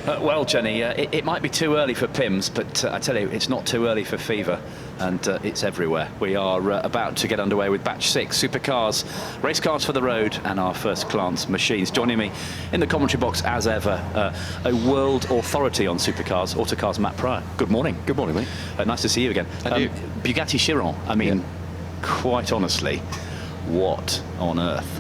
Well, Jenny, it might be too early for Pims, but I tell you, it's not too early for fever, and it's everywhere. We are about to get underway with Batch 6, Supercars, race cars for the road, and our first-class machines. Joining me in the commentary box, as ever, a world authority on Supercars, Autocars Matt Pryor. Good morning. Good morning, mate. Nice to see you again. And you. Bugatti Chiron, I mean, quite honestly, what on earth?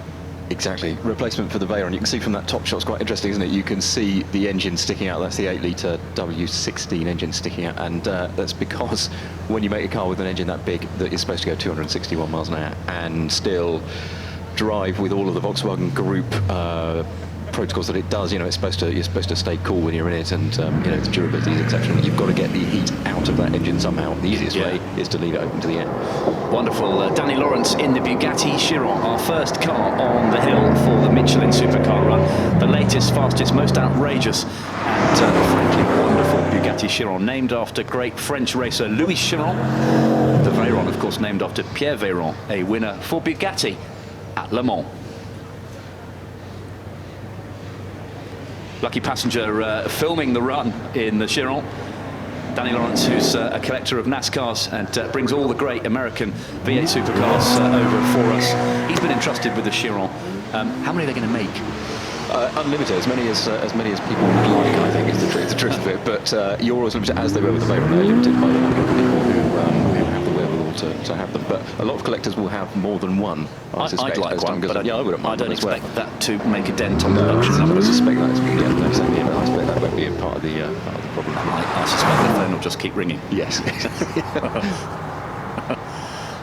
Exactly. Replacement for the Veyron. You can see from that top shot, it's quite interesting, isn't it? You can see the engine sticking out. That's the 8-litre W16 engine sticking out. And that's because when you make a car with an engine that big, that is supposed to go 261 miles an hour and still drive with all of the Volkswagen Group protocols that it does, you know, you're supposed to stay cool when you're in it, and you know, its durability is exceptional. You've got to get the heat out of that engine somehow. The easiest way is to leave it open to the air. Wonderful. Danny Lawrence in the Bugatti Chiron, our first car on the hill for the Michelin Supercar run. The latest, fastest, most outrageous and frankly wonderful Bugatti Chiron, named after great French racer Louis Chiron. The Veyron, of course, named after Pierre Veyron, a winner for Bugatti at Le Mans. Lucky passenger filming the run in the Chiron. Danny Lawrence, who's a collector of NASCARs and brings all the great American V8 supercars over for us. He's been entrusted with the Chiron. How many are they going to make? Unlimited, as many as people would like, I think, is the truth of it. But you're always limited, as they were with the Veyron. They're limited by the number of people who have the wherewithal to have them. But a lot of collectors will have more than one. I'd like one, but I wouldn't mind. I don't expect that to make a dent on the production numbers. I suspect that's I expect that won't be a part of the problem. I suspect the phone will just keep ringing. Yes.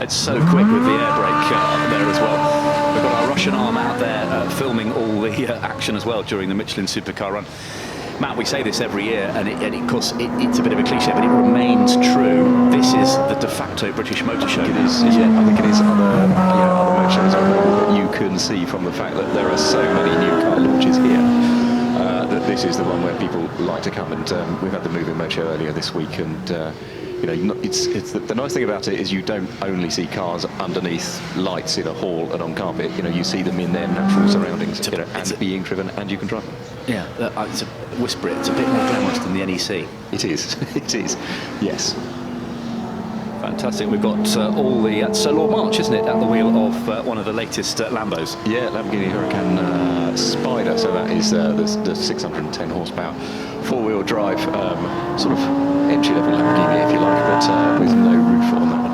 It's so quick with the air brake there as well. We've got our Russian arm out there filming all the action as well during the Michelin Supercar run. Matt, we say this every year, and of course it's a bit of a cliche, but it remains true. This is the de facto British motor show. It is, yeah. I think it is other motor shows that you can see from the fact that there are so many new car launches here. That this is the one where people like to come, and we've had the Moving Motor Show earlier this week, and you know, it's the nice thing about it is you don't only see cars underneath lights in a hall and on carpet. You know, you see them in their natural surroundings, and being driven, and you can drive them. Yeah, it's whisper it. It's a bit more glamorous than the NEC. It is. It is. Yes. Fantastic. We've got all the Sir Lord March, isn't it, at the wheel of one of the latest Lambos? Yeah, Lamborghini Huracan Spider. So that is the 610 horsepower four-wheel drive, sort of entry-level Lamborghini, if you like, but with no roof on that one.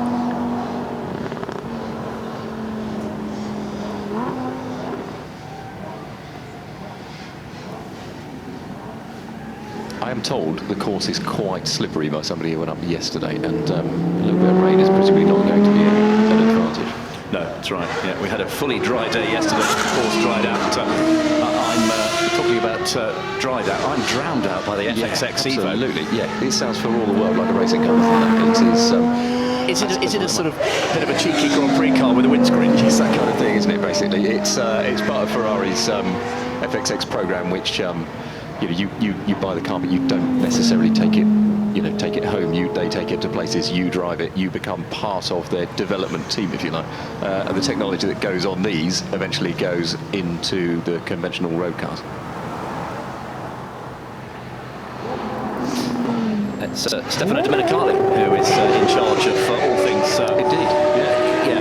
I am told the course is quite slippery by somebody who went up yesterday, and a little bit of rain is presumably not going to be an advantage. No, that's right. Yeah, we had a fully dry day yesterday. The course dried out. I'm talking about dried out. I'm drowned out by the FXX Evo. Absolutely. Yeah, it sounds for all the world like a racing car. Is it a sort of bit of a cheeky Grand Prix car with a windscreen? It's that kind of thing, isn't it? Basically, it's part of Ferrari's FXX program, which you buy the car, but you don't necessarily take it. You know, take it home. They take it to places. You drive it. You become part of their development team, if you like. And the technology that goes on these eventually goes into the conventional road cars. It's Stefano Domenicali who is in charge of all things. Indeed. Yeah.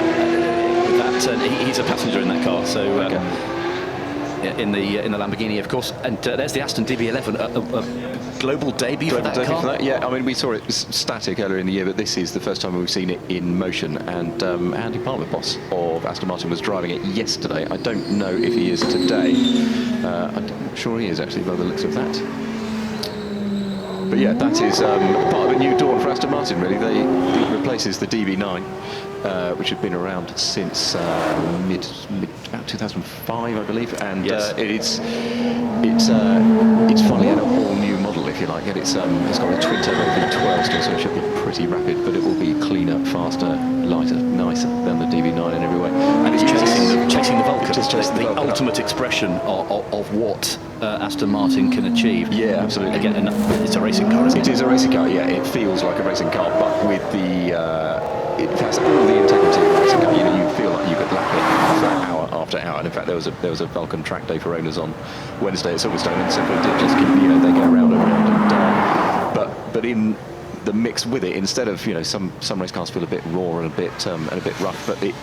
With that, he's a passenger in that car. So. Okay. In the Lamborghini, of course, and there's the Aston DB11, a global debut for that car. Yeah, I mean, we saw it static earlier in the year, but this is the first time we've seen it in motion. And Andy Palmer, boss of Aston Martin, was driving it yesterday. I don't know if he is today. I'm sure he is, actually, by the looks of that. But yeah, that is part of a new dawn for Aston Martin, really. It replaces the DB9, which had been around since about 2005, I believe, and yes. It's finally had a whole new model, if you like. And it's got a twin turbo V12 still, so it should be pretty rapid, but it will be cleaner, faster, lighter, nicer than the DB9 in every way. And it's chasing the Vulcan. Just chasing the ultimate expression of what Aston Martin can achieve. Yeah, absolutely. Again, it's a racing car, isn't it? It is a racing car, yeah. It feels like a racing car, but with the it has all the integrity of a racing car. You know, you feel like you could lap it hour after hour. And in fact, there was a Vulcan track day for owners on Wednesday at Silverstone, and simply did just keep, they go around and mixed with it. Instead of, you know, some race cars feel a bit raw and a bit rough, but it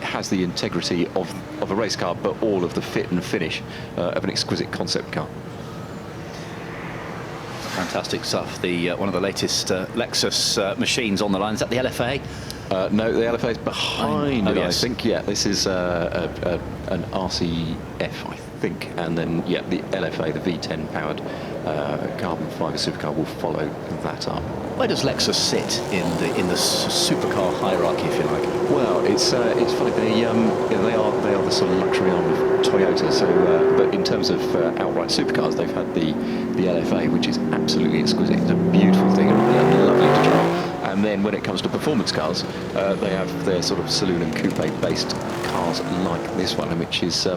has the integrity of a race car, but all of the fit and finish of an exquisite concept car. Fantastic stuff. The one of the latest Lexus machines on the line. Is that the LFA? No, the LFA is behind it, yes. I think. Yeah, this is an RCF, I think, and then yeah, the LFA, the V10 powered carbon fibre supercar, will follow that up. Where does Lexus sit in the supercar hierarchy, if you like? Well, it's funny. They are the sort of luxury arm of Toyota. So, but in terms of outright supercars, they've had the LFA, which is absolutely exquisite. It's a beautiful thing and lovely to drive. And then when it comes to performance cars, they have their sort of saloon and coupe-based cars like this one, which is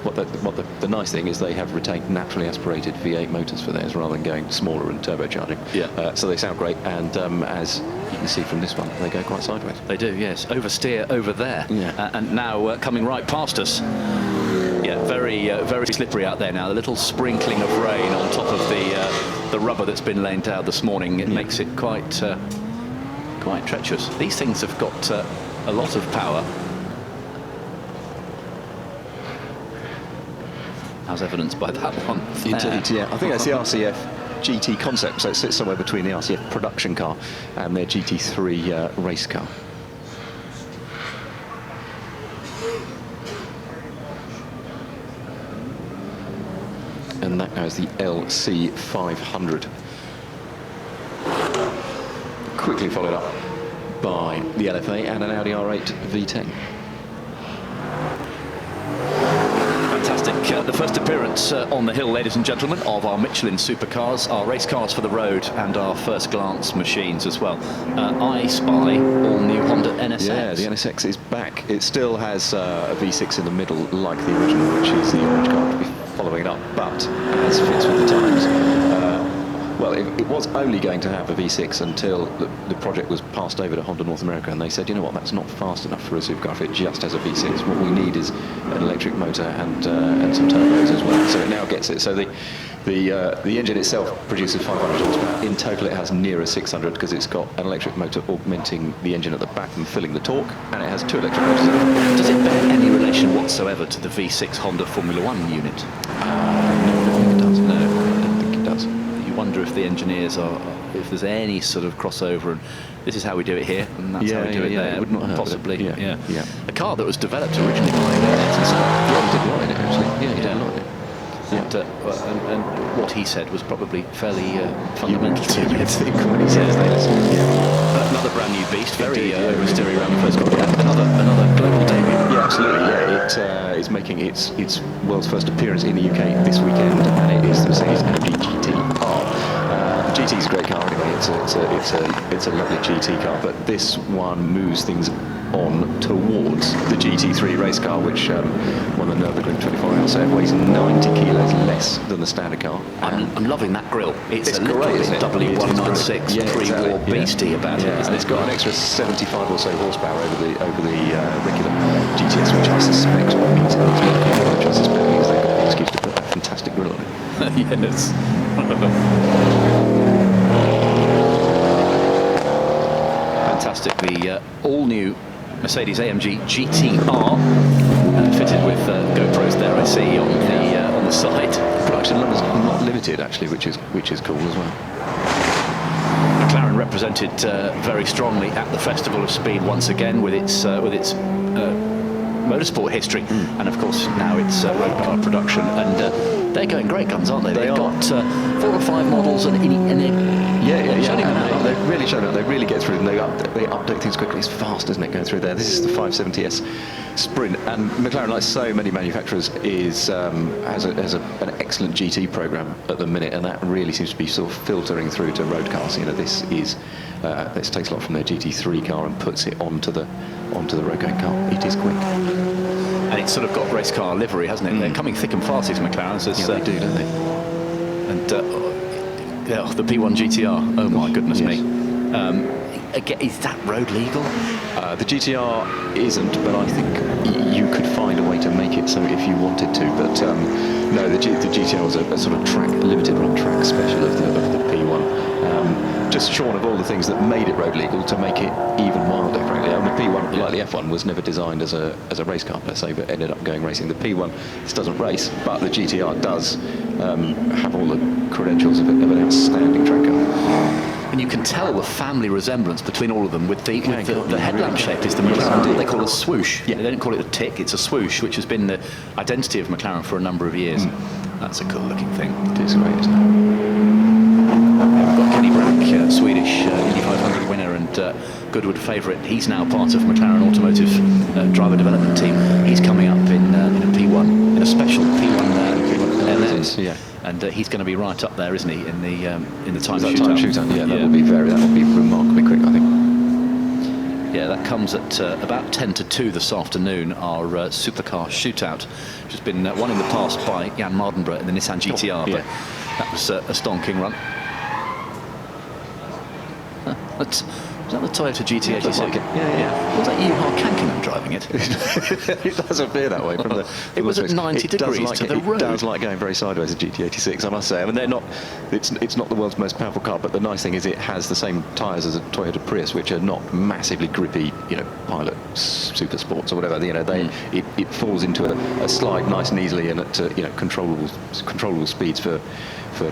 the nice thing is they have retained naturally aspirated V8 motors for theirs rather than going smaller and turbocharging. Yeah. So they sound great, and as you can see from this one, they go quite sideways. They do, yes. Oversteer over there, Yeah. and now coming right past us. Yeah, very slippery out there now. The little sprinkling of rain on top of the rubber that's been laid down this morning, it makes it quite treacherous. These things have got a lot of power, as evidenced by that one. Indeed, yeah. I think that's the RCF GT concept, so it sits somewhere between the RCF production car and their GT3 race car. And that now is the LC500. Quickly followed up by the LFA and an Audi R8 V10. Fantastic. The first appearance on the hill, ladies and gentlemen, of our Michelin supercars, our race cars for the road, and our first glance machines as well. I spy all new Honda NSX. Yeah, the NSX is back. It still has a V6 in the middle, like the original, which is the orange car to be following it up, but as fits with the times. Well, it was only going to have a V6 until the project was passed over to Honda North America, and they said, you know what, that's not fast enough for a supercar if it just has a V6. What we need is an electric motor and some turbos as well. So it now gets it. So the engine itself produces 500 horsepower. In total, it has nearer 600 because it's got an electric motor augmenting the engine at the back and filling the torque, and it has two electric motors. Does it bear any relation whatsoever to the V6 Honda Formula One unit? No, I don't think it does. No, I don't think it does. You wonder if the engineers if there's any sort of crossover, and this is how we do it here, and that's how we do it there. It would not hurt, possibly. Yeah. A car that was developed originally by Jensen Button. Yeah, he did a lot in it, actually. Yeah, he did a lot in it. Yeah. And what he said was probably fairly fundamental to it. When he says Another brand new beast, very oversteering around the first corner. Another global debut. Yeah, absolutely. Yeah, it is making its world's first appearance in the UK this weekend, and it is the Mercedes AMG GT-R. The GT is a great car anyway. It's a lovely GT car, but this one moves things on towards the GT3 race car, which won the Nürburgring 24 hours, so it weighs 90 kilos less than the standard car. I'm loving that grille. It's a great, little W196 pre-war beastie about it, isn't and it? it's got an extra 75 or so horsepower over the regular GTS, which I suspect means they've got the excuse to put that fantastic grille on it. Yes. Fantastic. The all-new Mercedes AMG GT-R, fitted with GoPros there, I see, on the side. Production numbers not limited, actually, which is cool as well. McLaren represented very strongly at the Festival of Speed once again with its motorsport history, and of course now it's road car production, and they're going great guns, aren't they? They've got 4 or 5 models, and they've really shown up. They really get through them. They update things quickly. It's fast, isn't it, going through there? This is the 570S Sprint, and McLaren, like so many manufacturers, has an excellent GT program at the minute, and that really seems to be sort of filtering through to road cars. You know, this takes a lot from their GT3 car and puts it onto the road going car. It is quick. And it's sort of got race car livery, hasn't it? They're coming thick and fast, these McLarens. Yeah, they do, don't they? And the P1 GTR, oh my goodness me. Again, is that road legal? The GTR isn't, but I think you could find a way to make it so if you wanted to. But no, the GTR was a sort of limited run track special of the P1. was shorn of all the things that made it road legal to make it even wilder, frankly. I mean, the P1, like the F1, was never designed as a race car per se, but ended up going racing. The P1 doesn't race, but the GTR does have all the credentials of an outstanding track car. And you can tell the family resemblance between all of them with the headlamp shape is the McLaren, what they call a swoosh. Yeah. They don't call it a tick, it's a swoosh, which has been the identity of McLaren for a number of years. That's a cool looking thing. It is great, isn't it? We've got Kenny Brack, Swedish Indy 500 winner and Goodwood favourite. He's now part of McLaren Automotive driver development team. He's coming up in a P1, in a special P1 LM. Yeah. And he's going to be right up there, isn't he, in the time shootout? shootout? Yeah, that will be remarkably quick, I think. Yeah, that comes at about 10 to 2 this afternoon, our Supercar shootout, which has been won in the past by Jan Mardenborough in the Nissan GTR, but that was a stonking run. Was that the Toyota GT86? Yeah. Was that Juha Kankinen driving it? It does appear that way. It was at 90 degrees to the road. It does like going very sideways, a GT86, I must say. I mean, it's not the world's most powerful car, but the nice thing is it has the same tyres as a Toyota Prius, which are not massively grippy, pilot super sports or whatever. It falls into a slide nice and easily and at controllable speeds for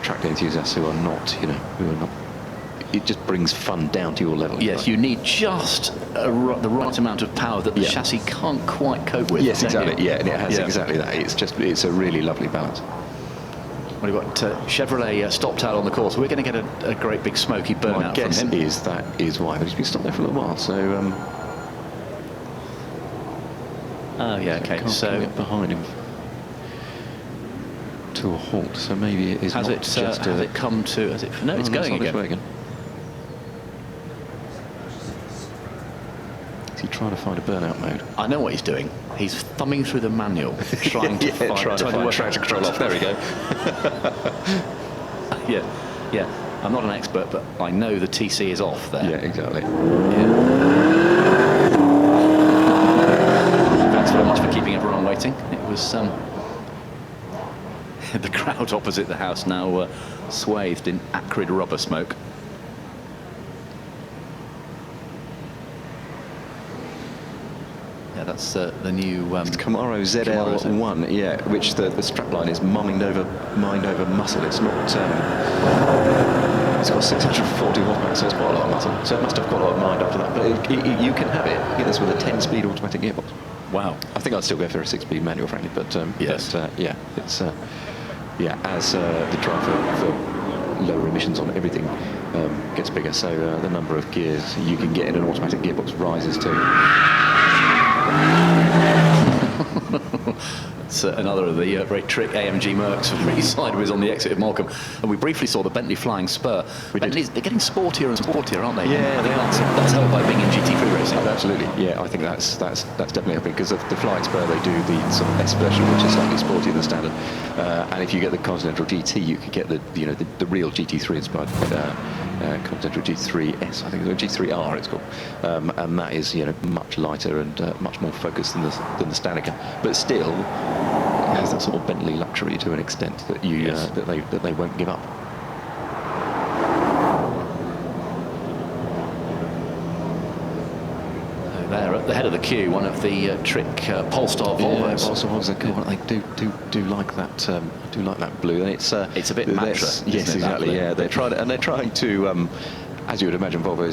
track day enthusiasts who are not. It just brings fun down to your level. Yes, you need just the right amount of power that the chassis can't quite cope with. Yes, exactly. Yeah, and it has exactly that. It's a really lovely balance. Well, we've got Chevrolet stopped out on the course. We're going to get a great big smoky burnout My guess from him. That is why, but he's been stopped there for a little while. So. Oh yeah, okay. So get behind him to a halt. So maybe it is has not it just has it come to? No, it's going again. Is he trying to find a burnout mode? I know what he's doing. He's thumbing through the manual, trying to find traction control off. There we go. Yeah. I'm not an expert, but I know the TC is off there. Yeah, exactly. Thanks very much for keeping everyone waiting. It was the crowd opposite the house now swathed in acrid rubber smoke. Yeah, that's the new Camaro ZL1, which the strapline is mind over muscle. It's not. It's got 640 horsepower, so it's quite a lot of muscle. So it must have quite a lot of mind after that. But you can have it. Get this with a 10-speed automatic gearbox. Wow. I think I'd still go for a 6-speed manual, frankly. But yes. As the drive for lower emissions on everything gets bigger, so the number of gears you can get in an automatic gearbox rises too. It's another of the very trick AMG Mercs, really sideways on the exit of Morecambe. And we briefly saw the Bentley Flying Spur. They're getting sportier and sportier, aren't they? Yeah, that's helped by being in GT3 racing. Oh, absolutely. Yeah, I think that's definitely helping, because of the Flying Spur, they do the sort of S version, which is slightly sportier than standard. And if you get the Continental GT, you could get the real GT3 inspired Continental GT3S, I think, or GT3R it's called, and that is much lighter and much more focused than the standard car, but still it has that sort of Bentley luxury to an extent that that they won't give up. There at the head of the queue, one of the trick Polestar Volvos. Polestar Volvos, they do like that. Do like that blue, and it's a bit Matra. Yes, exactly. Yeah, they're trying to, as you would imagine, Volvo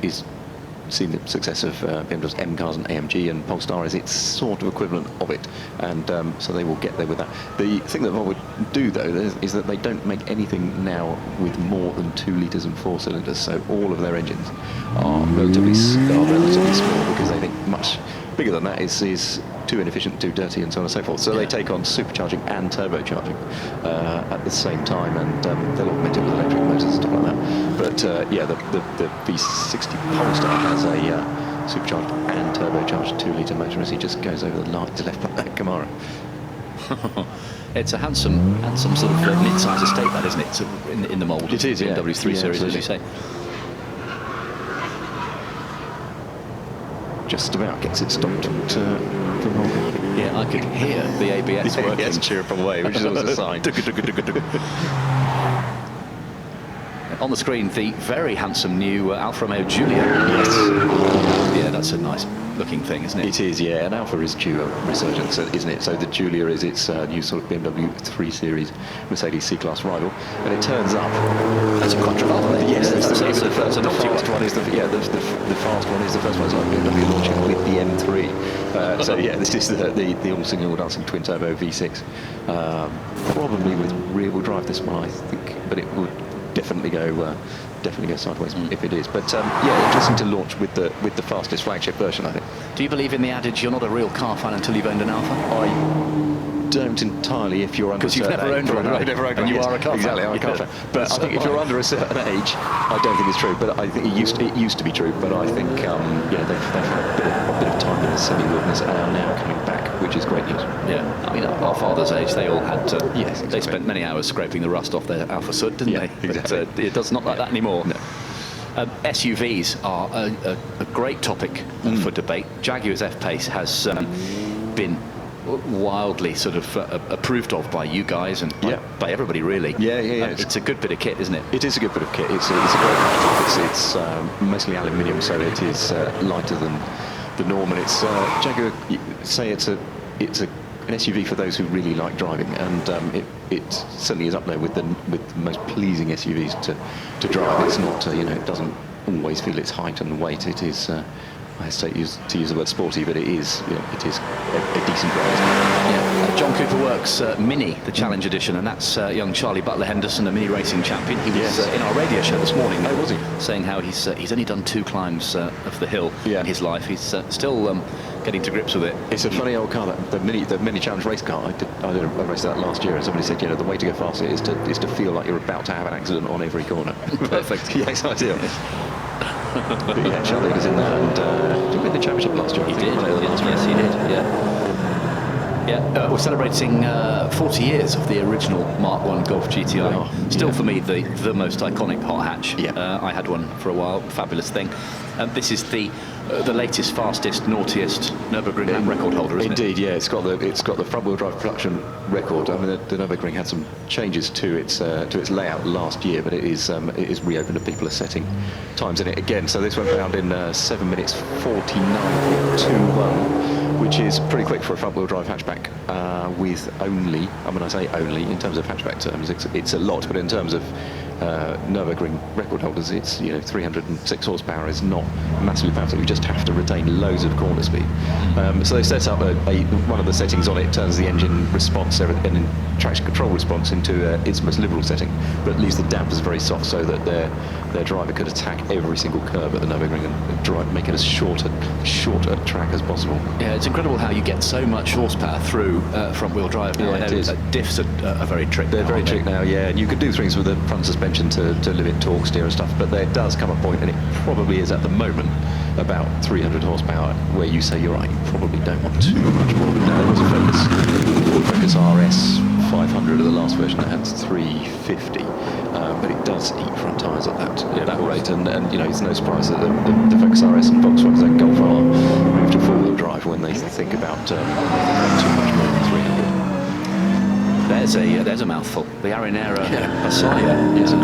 is seen the success of BMW's M cars and AMG, and Polestar is its sort of equivalent of it, and so they will get there with that. The thing that Volvo do, though, is that they don't make anything now with more than 2 litres and 4 cylinders, so all of their engines are relatively small, because they think much bigger than that is too inefficient, too dirty, and so on and so forth. So they take on supercharging and turbocharging at the same time, and they'll augment it with electric motors and stuff like that. But the V60 Polestar has a supercharged and turbocharged 2-litre motor as he just goes over the line to left by that Camaro. It's a handsome sort of mid-size estate, that, isn't it? It's in the mould. It is, yeah. BMW 3 Series, as you say. Just about gets it stopped at yeah, I could hear the ABS working. Yes, chirp away, which is always a sign. On the screen, the very handsome new Alfa Romeo Giulia. Yes. Yeah, that's a nice looking thing, isn't it? It is, yeah. And Alfa is due a resurgence, isn't it? So the Giulia is its new sort of BMW 3 Series Mercedes C-Class rival, and it turns up. That's a Quattrovalve. Yes, that's the the fast one is the fast one is the first one. So BMW launching with the M3. So yeah, this is the all-singing, all-dancing twin-turbo V6. Probably with rear-wheel drive this one, I think, but it would definitely go sideways if it is. But yeah, interesting to launch with the fastest flagship version, I think. Do you believe in the adage, you're not a real car fan until you've owned an Alfa? I don't entirely, if you're under a certain age. Because you've never owned one, and you are a car fan. Exactly, I'm a car fan. But I think if you're under a certain age, I don't think it's true. But I think it used to be true. But I think yeah, they've had a bit of time in the semi-wilderness and are now coming back, which is great news. Yeah, I mean, at our father's age, they all had to. Yes, exactly. They spent many hours scraping the rust off their Alfa soot, didn't they? Exactly. But it does not like that anymore. No. SUVs are a great topic for debate. Jaguar's F-Pace has been wildly sort of approved of by you guys and by everybody, really. Yeah. It's a good bit of kit, isn't it? It is a good bit of kit. It's a great package. It's mostly aluminium, so it is lighter than the norm, and it's Jaguar say it's an SUV for those who really like driving, and it certainly is up there with the most pleasing SUVs to drive. It's not it doesn't always feel its height and weight. It is I hesitate to use the word sporty, but it is a decent ride. Yeah, John Cooper Works Mini, the Challenge Edition, and that's young Charlie Butler Henderson, a mini racing champion. He was in our radio show this morning. Oh, was he? Saying how he's only done 2 climbs of the hill in his life. He's still getting to grips with it. It's a funny old car, the mini challenge race car. I raced that last year, and somebody said, the way to go faster is to feel like you're about to have an accident on every corner. Perfect. Yeah, it's ideal. But yeah, Charlie was in there, and did he win the championship last year? He did. Yes, he did. Yeah. We're celebrating 40 years of the original Mark 1 Golf GTI. Still, for me, the most iconic hot hatch. Yeah. I had one for a while. Fabulous thing. This is the latest, fastest, naughtiest Nürburgring lap record holder, isn't it? Indeed, yeah. It's got the front-wheel drive production record. I mean, the Nürburgring had some changes to its layout last year, but it is reopened and people are setting times in it again. So this went round in 7 minutes 49.21, which is pretty quick for a front-wheel drive hatchback. With only, I mean, I say only in terms of hatchback terms, it's a lot, but in terms of Nürburgring record holders, it's 306 horsepower is not massively powerful. You just have to retain loads of corner speed. So they set up one of the settings on it turns the engine response and traction control response into its most liberal setting, but leaves the dampers very soft so that their driver could attack every single curve at the Nürburgring and make it as short a track as possible. Yeah, it's incredible how you get so much horsepower through front-wheel drive now. Yeah, it is. Diffs are very tricky. They're very tricky now, yeah. And you can do things with the front suspension to limit torque steer and stuff, but there does come a point, and it probably is at the moment, about 300 horsepower, where you say, you're right, you probably don't want too much more. Now, there was a Focus RS 500 of the last version that had 350, but it does eat front tyres at that rate, and it's no surprise that the Focus RS and Volkswagen Golf are moved to four-wheel drive when they think about too much more than 300. There's a mouthful. The Arinera Passaia. It's a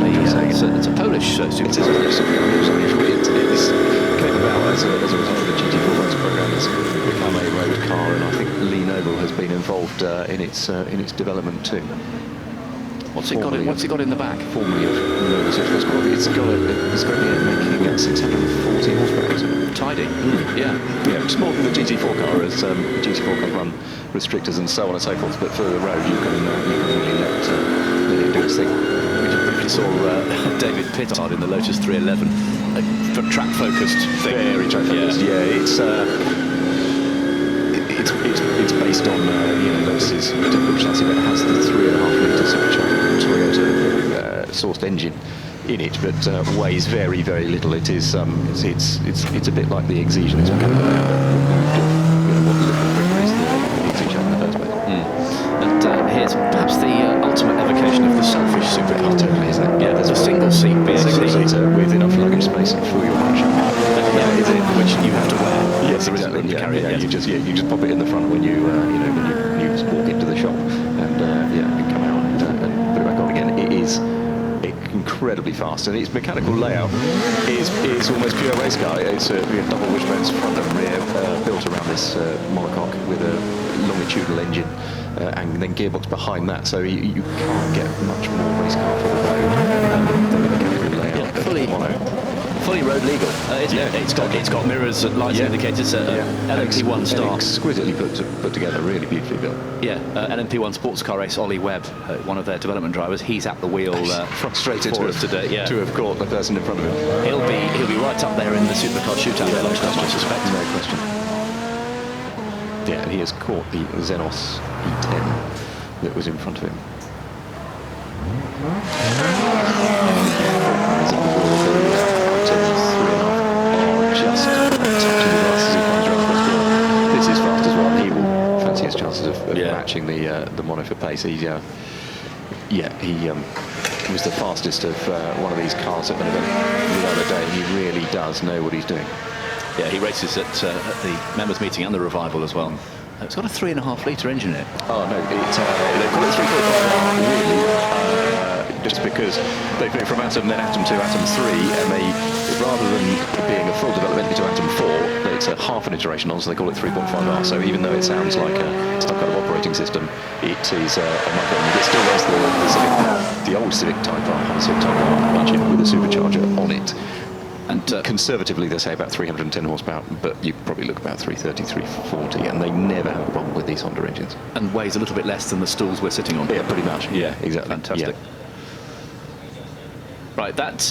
Polish supercar. It came about as a result of the GT4 Works program. It's become a road car, and I think Lee Noble has been involved in its development too. What's it got in the back? Formerly of Novus. It's got making 640 horsepower. Tidy. Yeah, it's more than the GT4 car, as GT4 can run restrictors and so on and so forth, but for the road you can really let it do its thing. We just briefly saw David Pittard in the Lotus 311, for track-focused thing. Very track-focused, it's based on Lotus's typical chassis, but it has the 3.5-litre supercharged Toyota sourced engine in it, but weighs very, very little. It is it's a bit like the Exegion. It's become what little frickeries the Exegion had in the first place. And here's perhaps the ultimate evocation of the selfish supercar, totally, isn't it? Yeah, there's a single seat single-seater with enough luggage space for your lunch. Which you have to wear. Yes, exactly. You just pop it in the front when you when you walk into the shop, and you come out and put it back on again. It incredibly fast, and its mechanical layout is almost pure race car. It's a double wishbones front and rear, built around this monocoque with a longitudinal engine, and then gearbox behind that, so you can't get much more race car for the road than the mechanical layout of the mono. Fully road legal, isn't it? It's got mirrors and lights indicators, LMP1 start. Exquisitely put together, really beautifully built. Yeah, LMP1 sports car race. Ollie Webb, one of their development drivers, he's at the wheel. Frustrated for us today. Yeah, to have caught the person in front of him. He'll be right up there in the Supercar shootout at lunchtime, I suspect. No question. Yeah, and he has caught the Zenos E10 that was in front of him. Just touching the glass as he comes around the corner. This is fast as well. He will fancy his chances of matching the mono for pace. He was the fastest of one of these cars at an event the other day. He really does know what he's doing. Yeah, he races at the members meeting and the revival as well. It's got a 3.5 litre engine in it. Oh no, they call it 3.5 really, just because they put it from Atom, then Atom 2, Atom 3, and they, rather than being a full development into Atom 4, it's a half an iteration on, so they call it 3.5R. So even though it sounds like some kind of operating system, it is a micro. It still has the old Civic Type R, Honda Civic Type R engine with a supercharger on it. And conservatively, they say about 310 horsepower, but you probably look about 330, 340, and they never have a problem with these Honda engines. And weighs a little bit less than the stools we're sitting on. Yeah, pretty much. Yeah, exactly. Fantastic. Yeah. Right, that's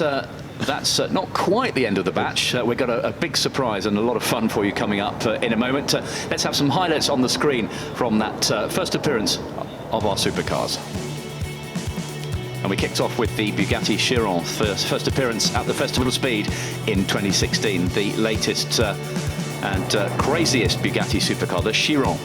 not quite the end of the batch. We've got a big surprise and a lot of fun for you coming up in a moment. Let's have some highlights on the screen from that first appearance of our supercars. And we kicked off with the Bugatti Chiron, first appearance at the Festival of Speed in 2016, the latest and craziest Bugatti supercar, the Chiron.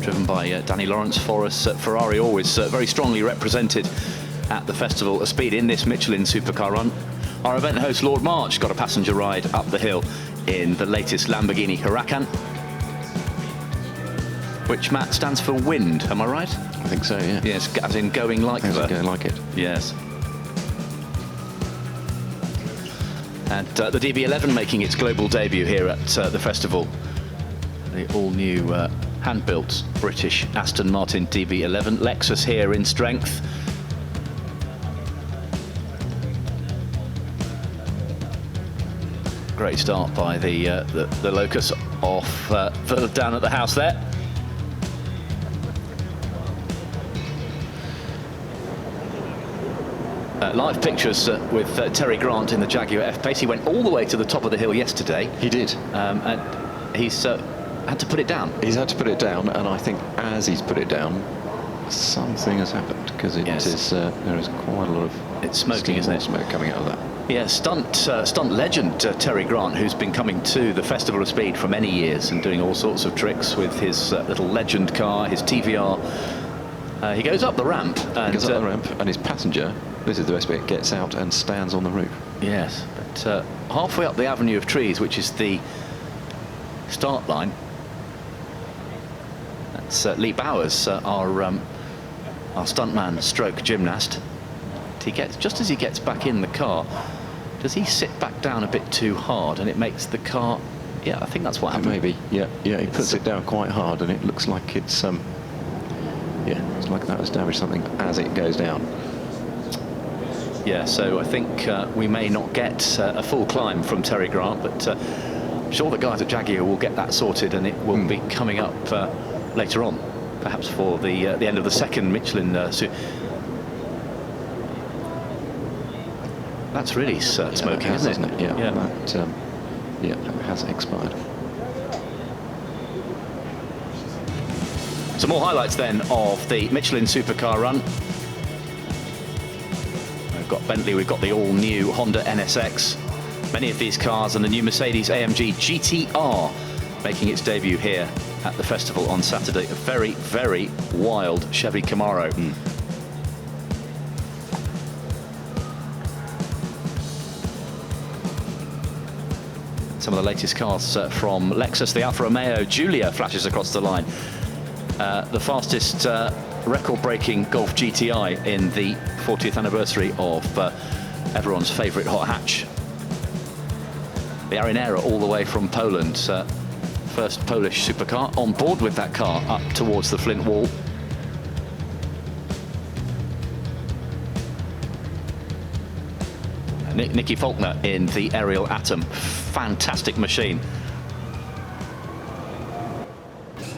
Driven by Danny Lawrence for us. Ferrari always very strongly represented at the Festival of Speed in this Michelin supercar run. Our event host Lord March got a passenger ride up the hill in the latest Lamborghini Huracan, which, Matt, stands for wind, am I right? I think so, yeah. Yes, as in going like the... Going like it. Yes. And the DB11 making its global debut here at the festival. The all-new hand-built British Aston Martin DB11. Lexus here in strength. Great start by the Locus off further down at the house there. Live pictures with Terry Grant in the Jaguar F-Pace. He went all the way to the top of the hill yesterday. He did. And he's had to put it down. He's had to put it down, and I think as he's put it down, something has happened, because it is there is quite a lot of it's smoking, isn't it? Smoke coming out of that. Yeah, stunt legend Terry Grant, who's been coming to the Festival of Speed for many years and doing all sorts of tricks with his little legend car, his TVR. He goes up the ramp. And, he goes up the ramp, and his passenger, this is the best bit, gets out and stands on the roof. Yes, but halfway up the avenue of trees, which is the start line, that's Lee Bowers, our stuntman stroke gymnast. He gets, just as he gets back in the car, does he sit back down a bit too hard, and it makes the car, yeah, I think that's what happened. Maybe, yeah, he puts it down quite hard, and it looks like it's it's like that has damaged something as it goes down. Yeah, so I think we may not get a full climb from Terry Grant, but I'm sure the guys at Jaguar will get that sorted, and it will be coming up later on, perhaps for the end of the second Michelin. That's really smoking, isn't it? Yeah, yeah. That has expired. Some more highlights then of the Michelin supercar run. We've got Bentley, we've got the all-new Honda NSX. Many of these cars and the new Mercedes AMG GTR making its debut here at the festival on Saturday. A very, very wild Chevy Camaro. some of the latest cars from Lexus. The Alfa Romeo Giulia flashes across the line. The fastest record-breaking Golf GTI in the 40th anniversary of everyone's favourite hot hatch. The Arinera all the way from Poland. First Polish supercar on board with that car up towards the Flint Wall. Nicky Faulkner in the Ariel Atom. Fantastic machine.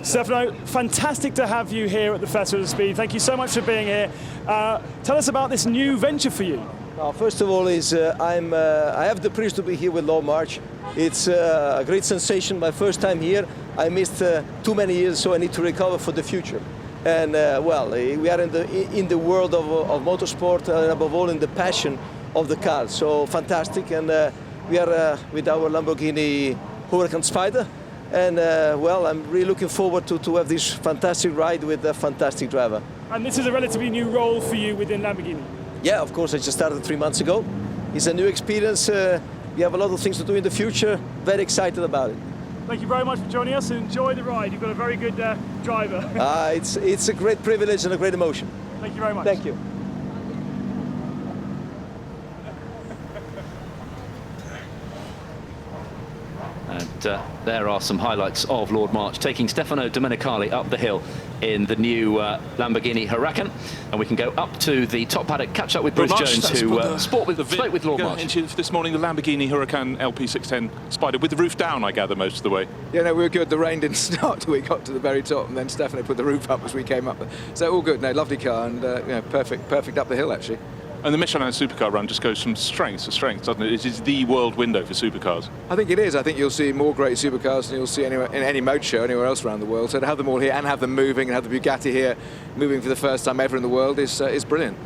Stefano, fantastic to have you here at the Festival of Speed. Thank you so much for being here. Tell us about this new venture for you. Well, first of all, I have the privilege to be here with Long March. It's a great sensation. My first time here. I missed too many years, so I need to recover for the future. And well, we are in the world of motorsport, and above all in the passion of the car. So fantastic, and we are with our Lamborghini Huracan Spider. And well, I'm really looking forward to have this fantastic ride with a fantastic driver. And this is a relatively new role for you within Lamborghini. Yeah, of course, I just started 3 months ago. It's a new experience. We have a lot of things to do in the future. Very excited about it. Thank you very much for joining us, and enjoy the ride. You've got a very good driver. It's a great privilege and a great emotion. Thank you very much. Thank you. And there are some highlights of Lord March taking Stefano Domenicali up the hill in the new Lamborghini Huracan, and we can go up to the top paddock, catch up with Bruce Jones, who spoke with Lord March. Into this morning, the Lamborghini Huracan LP610 Spider with the roof down, I gather, most of the way. Yeah, no, we were good. The rain didn't start till we got to the very top, and then Stefano put the roof up as we came up. So all good. No, lovely car, and you know, perfect up the hill actually. And the Michelin Supercar run just goes from strength to strength, doesn't it? It is the world window for supercars. I think it is. I think you'll see more great supercars than you'll see anywhere, in any motor show anywhere else around the world. So to have them all here and have them moving, and have the Bugatti here moving for the first time ever in the world is brilliant.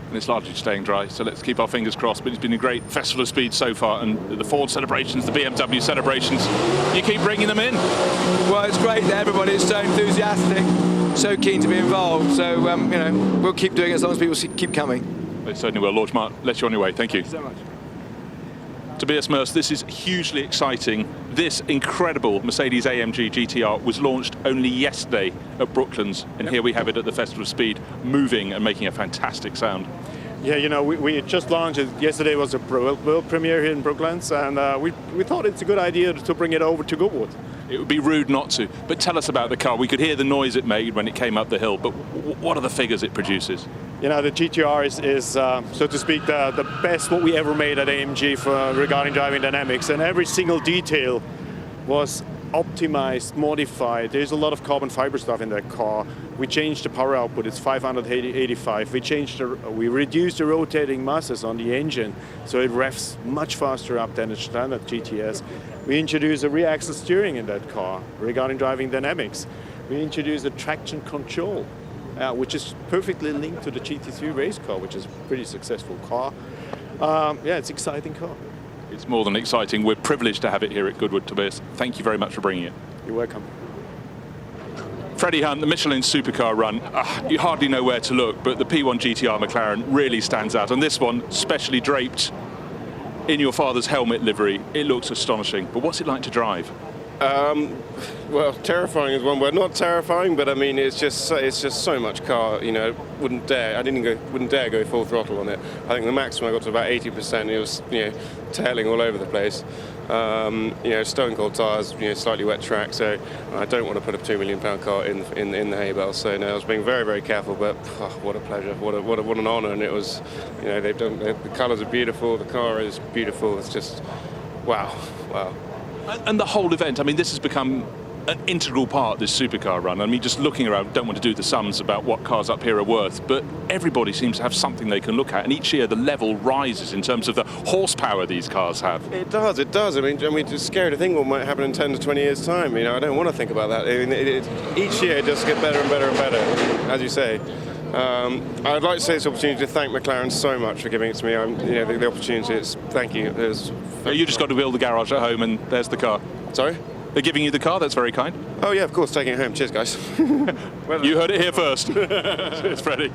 And it's largely staying dry, so let's keep our fingers crossed. But it's been a great Festival of Speed so far, and the Ford celebrations, the BMW celebrations, you keep bringing them in. Well, it's great that everybody is so enthusiastic, so keen to be involved. So you know, we'll keep doing it as long as people keep coming. They certainly will. Lord March, let you on your way. Thank you. Thank you so much. Tobias Merce, this is hugely exciting. This incredible Mercedes-AMG GTR was launched only yesterday at Brooklands, and here we have it at the Festival of Speed, moving and making a fantastic sound. Yeah, you know, we just launched it. Yesterday was a world premiere here in Brooklands, and we thought it's a good idea to bring it over to Goodwood. It would be rude not to, but tell us about the car. We could hear the noise it made when it came up the hill, but what are the figures it produces? You know, the GTR is so to speak, the best what we ever made at AMG regarding driving dynamics, and every single detail was optimized, modified. There's a lot of carbon fiber stuff in that car. We changed the power output, it's 585. We reduced the rotating masses on the engine, so it revs much faster up than a standard GTS. We introduced a rear axle steering in that car regarding driving dynamics. We introduced a traction control, which is perfectly linked to the GT3 race car, which is a pretty successful car. Yeah, it's an exciting car. It's more than exciting. We're privileged to have it here at Goodwood, Tobias. Thank you very much for bringing it. You're welcome. Freddie Hunt, the Michelin Supercar run, you hardly know where to look, but the P1 GTR McLaren really stands out. And this one, specially draped in your father's helmet livery, it looks astonishing. But what's it like to drive? Well, terrifying is one word. Not terrifying, but I mean, it's just so much car. You know, wouldn't dare go full throttle on it. I think the maximum I got to about 80%. It was, you know, tailing all over the place. You know, stone cold tires, you know, slightly wet track. So I don't want to put a £2 million car in the hay bale. So no, I was being very, very careful. But what a pleasure! What an honour! And it was, you know, the colours are beautiful. The car is beautiful. It's just wow. And the whole event, I mean, this has become an integral part, this supercar run. I mean, just looking around, don't want to do the sums about what cars up here are worth, but everybody seems to have something they can look at, and each year the level rises in terms of the horsepower these cars have. It does. I mean, it's scary to think what might happen in 10 to 20 years' time. You know, I don't want to think about that. I mean, each year it just gets better and better and better, as you say. I'd like to take this opportunity to thank McLaren so much for giving it to me. You know, the opportunity is, thank you. You just got to build the garage at home and there's the car. Sorry? They're giving you the car, that's very kind. Oh yeah, of course, taking it home. Cheers, guys. You heard it here first. Cheers, Freddie.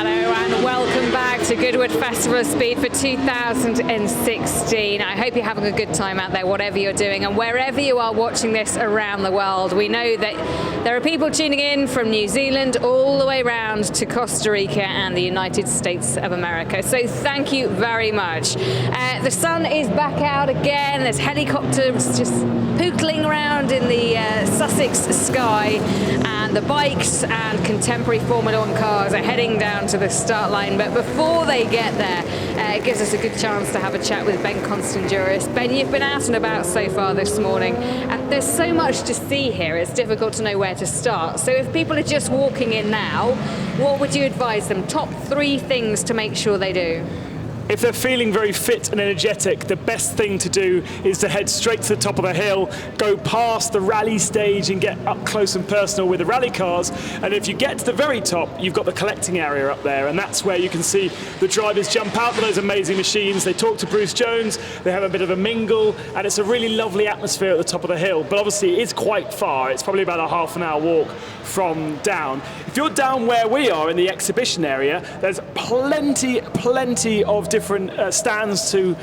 Hello and welcome back to Goodwood Festival of Speed for 2016. I hope you're having a good time out there, whatever you're doing, and wherever you are watching this around the world. We know that there are people tuning in from New Zealand all the way around to Costa Rica and the United States of America. So thank you very much. The sun is back out again. There's helicopters just pootling around in the Sussex sky, and the bikes and contemporary Formula 1 cars are heading down to the start line. But before they get there, it gives us a good chance to have a chat with Ben Constanduris. Ben, you've been out and about so far this morning, and there's so much to see here, it's difficult to know where to start. So if people are just walking in now, what would you advise them? Top 3 things to make sure they do? If they're feeling very fit and energetic, the best thing to do is to head straight to the top of the hill, go past the rally stage and get up close and personal with the rally cars. And if you get to the very top, you've got the collecting area up there, and that's where you can see the drivers jump out of those amazing machines. They talk to Bruce Jones, they have a bit of a mingle, and it's a really lovely atmosphere at the top of the hill. But obviously it is quite far. It's probably about a half an hour walk from down. If you're down where we are in the exhibition area, there's plenty of different stands to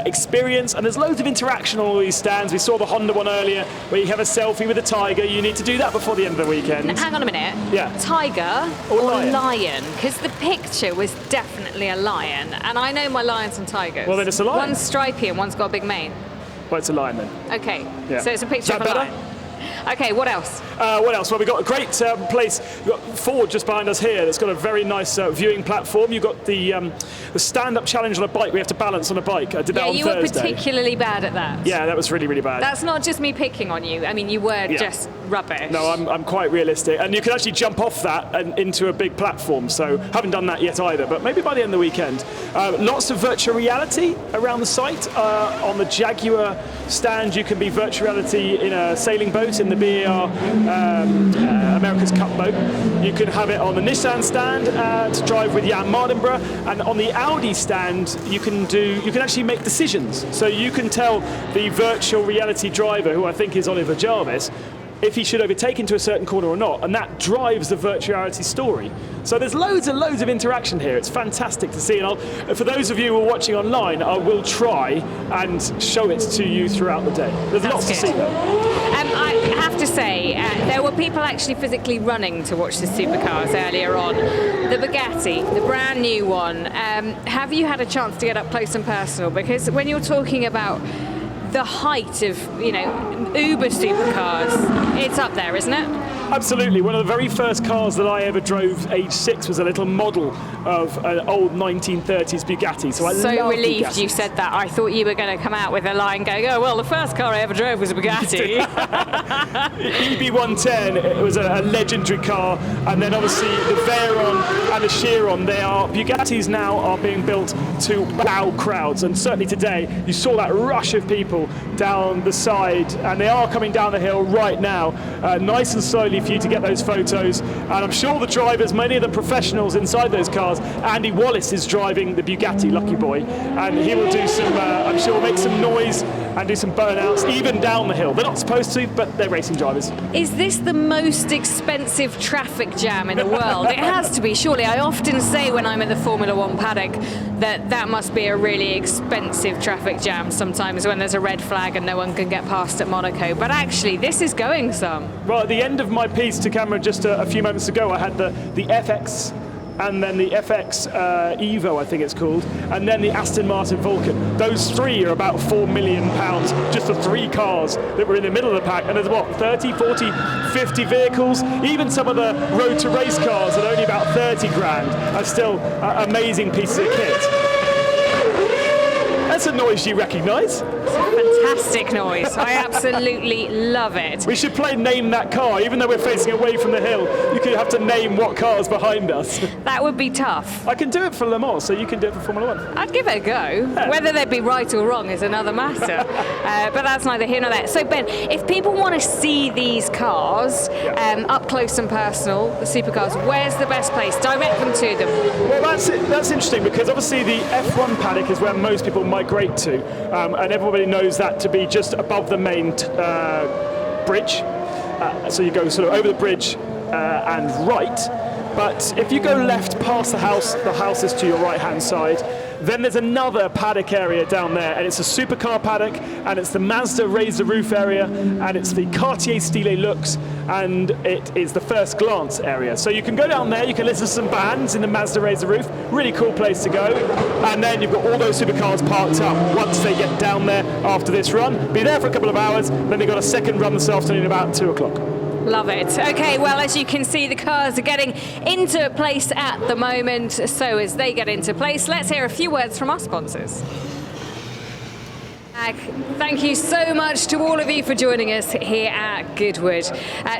experience, and there's loads of interaction on all these stands. We saw the Honda one earlier where you have a selfie with a tiger. You need to do that before the end of the weekend. Now, hang on a minute. Yeah. Tiger or lion? Because the picture was definitely a lion, and I know my lions and tigers. Well, then it's a lion. One's stripy and one's got a big mane. Well, it's a lion then. Okay, Yeah. so it's a picture of a lion. Okay, what else? What else? Well, we've got a great place. We've got Ford just behind us here that's got a very nice viewing platform. You've got the stand-up challenge on a bike. We have to balance on a bike. I did that on Thursday. Yeah, you were particularly bad at that. Yeah, that was really, really bad. That's not just me picking on you. I mean, you were just rubbish. No, I'm quite realistic. And you can actually jump off that and into a big platform. So haven't done that yet either, but maybe by the end of the weekend. Lots of virtual reality around the site. On the Jaguar stand, you can be virtual reality in a sailing boat in the BAR America's Cup boat. You can have it on the Nissan stand to drive with Jan Mardenborough, and on the Audi stand you can actually make decisions. So you can tell the virtual reality driver, who I think is Oliver Jarvis, if he should overtake into a certain corner or not, and that drives the virtuality story. So there's loads and loads of interaction here. It's fantastic to see, and for those of you who are watching online, I will try and show it to you throughout the day. There's lots to see though. I have to say, there were people actually physically running to watch the supercars earlier on. The Bugatti, the brand new one, have you had a chance to get up close and personal? Because when you're talking about the height of, uber supercars, it's up there, isn't it? Absolutely. One of the very first cars that I ever drove, age 6, was a little model of an old 1930s Bugatti. So I love relieved Bugattis. you said that. I thought you were going to come out with a line going, oh, well, the first car I ever drove was a Bugatti. EB110, it was a legendary car. And then obviously the Veyron and the Chiron, Bugattis now are being built to wow crowds. And certainly today, you saw that rush of people down the side, and they are coming down the hill right now, nice and slowly for you to get those photos. And I'm sure the drivers, many of the professionals inside those cars, Andy Wallace is driving the Bugatti Lucky Boy, and he will do some, I'm sure, make some noise and do some burnouts, even down the hill. They're not supposed to, but they're racing drivers. Is this the most expensive traffic jam in the world? It has to be, surely. I often say when I'm at the Formula 1 paddock that must be a really expensive traffic jam sometimes when there's a red flag and no one can get past at Monaco. But actually, this is going some. Well, at the end of my piece to camera just a few moments ago, I had the FX, and then the FX Evo, I think it's called, and then the Aston Martin Vulcan. Those three are about £4 million, just the 3 cars that were in the middle of the pack. And there's 30, 40, 50 vehicles. Even some of the road to race cars at only about 30 grand are still amazing pieces of kit. That's a noise you recognise. It's a fantastic noise. I absolutely love it. We should play Name That Car. Even though we're facing away from the hill, you could have to name what car's behind us. That would be tough. I can do it for Le Mans, so you can do it for Formula 1. I'd give it a go. Yeah. Whether they'd be right or wrong is another matter. But that's neither here nor there. So, Ben, if people want to see these cars up close and personal, the supercars, where's the best place? Direct them to them. Well, that's interesting, because obviously the F1 paddock is where most people migrate to, and everybody knows that to be just above the main bridge. So you go sort of over the bridge and right. But if you go left past the house is to your right-hand side, then there's another paddock area down there, and it's a supercar paddock, and it's the Mazda raise the roof area, and it's the Cartier Style Lux, and it is the first glance area. So you can go down there, you can listen to some bands in the Mazda raise the roof, really cool place to go. And then you've got all those supercars parked up once they get down there after this run. Be there for a couple of hours, then they've got a second run this afternoon about 2 o'clock. Love it. Okay, well, as you can see, the cars are getting into place at the moment. So as they get into place, let's hear a few words from our sponsors. Thank you so much to all of you for joining us here at Goodwood.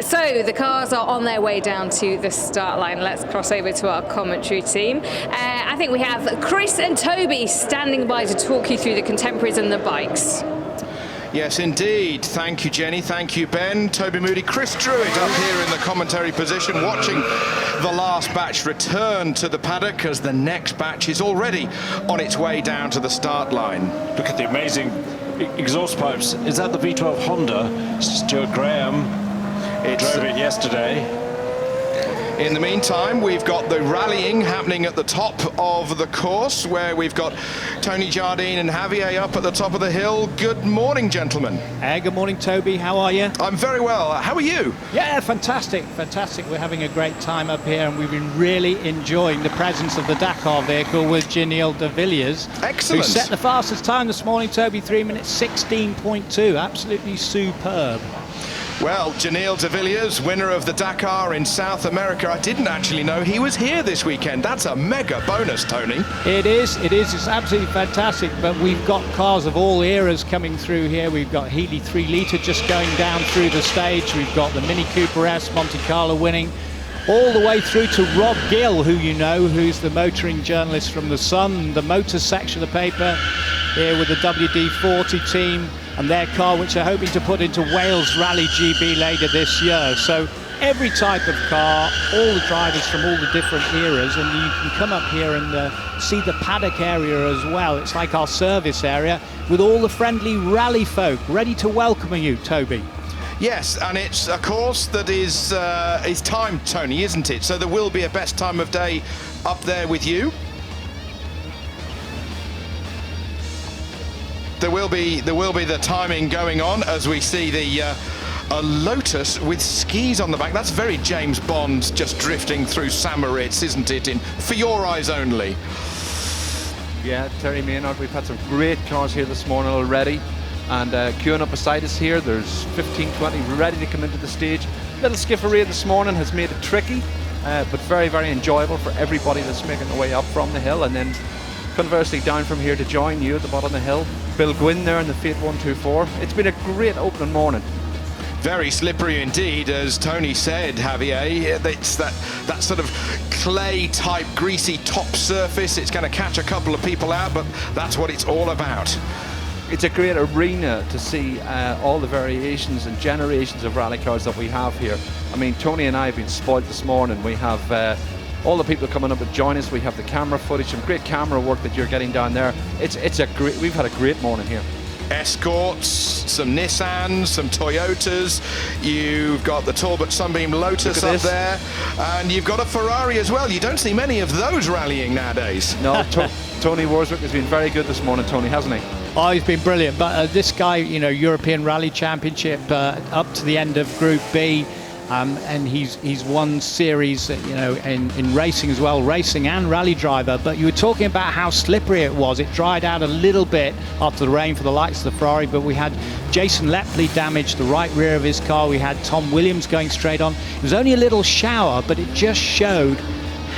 So the cars are on their way down to the start line. Let's cross over to our commentary team. I think we have Chris and Toby standing by to talk you through the contemporaries and the bikes. Yes, indeed. Thank you, Jenny. Thank you, Ben. Toby Moody, Chris Druitt up here in the commentary position, watching the last batch return to the paddock as the next batch is already on its way down to the start line. Look at the amazing exhaust pipes. Is that the V12 Honda? Stuart Graham drove it yesterday. In the meantime, we've got the rallying happening at the top of the course, where we've got Tony Jardine and Javier up at the top of the hill. Good morning, gentlemen. Good morning, Toby. How are you? I'm very well. How are you? Yeah, fantastic, fantastic. We're having a great time up here, and we've been really enjoying the presence of the Dakar vehicle with Janelle de Villiers. Excellent. Who set the fastest time this morning, Toby, 3 minutes 16.2. Absolutely superb. Well, Janelle de Villiers, winner of the Dakar in South America. I didn't actually know he was here this weekend. That's a mega bonus, Tony. It is. It's absolutely fantastic. But we've got cars of all eras coming through here. We've got Healy 3 Litre just going down through the stage. We've got the Mini Cooper S Monte Carlo winning, all the way through to Rob Gill, who you know, who's the motoring journalist from The Sun, the motor section of the paper, here with the WD-40 team and their car, which they're hoping to put into Wales Rally GB later this year. So every type of car, all the drivers from all the different eras, and you can come up here and see the paddock area as well. It's like our service area with all the friendly rally folk ready to welcome you, Toby. Yes, and it's a course that is timed, Tony, isn't it? So there will be a best time of day up there with you. There will be the timing going on as we see a Lotus with skis on the back. That's very James Bond, just drifting through Samaritz, isn't it? For your eyes only. Yeah, Terry Maynard, we've had some great cars here this morning already, and queuing up beside us here, there's 15, 20 ready to come into the stage. Little skiffery this morning has made it tricky, but very, very enjoyable for everybody that's making their way up from the hill, and then conversely down from here to join you at the bottom of the hill. Bill Gwynn there in the Fiat 124. It's been a great opening morning. Very slippery indeed, as Tony said, Javier. It's that sort of clay type greasy top surface. It's going to catch a couple of people out, but that's what it's all about. It's a great arena to see all the variations and generations of rally cars that we have here. I mean, Tony and I have been spoiled this morning. We have all the people coming up to join us. We have the camera footage, some great camera work that you're getting down there. We've had a great morning here. Escorts, some Nissans, some Toyotas. You've got the Talbot Sunbeam Lotus up there, and you've got a Ferrari as well. You don't see many of those rallying nowadays. No, Tony Worswick has been very good this morning, Tony, hasn't he? Oh, he's been brilliant. But this guy, you know, European Rally Championship up to the end of Group B. And he's won series, you know, in racing as well, racing and rally driver. But you were talking about how slippery it was. It dried out a little bit after the rain for the likes of the Ferrari, but we had Jason Lepley damage the right rear of his car. We had Tom Williams going straight on. It was only a little shower, but it just showed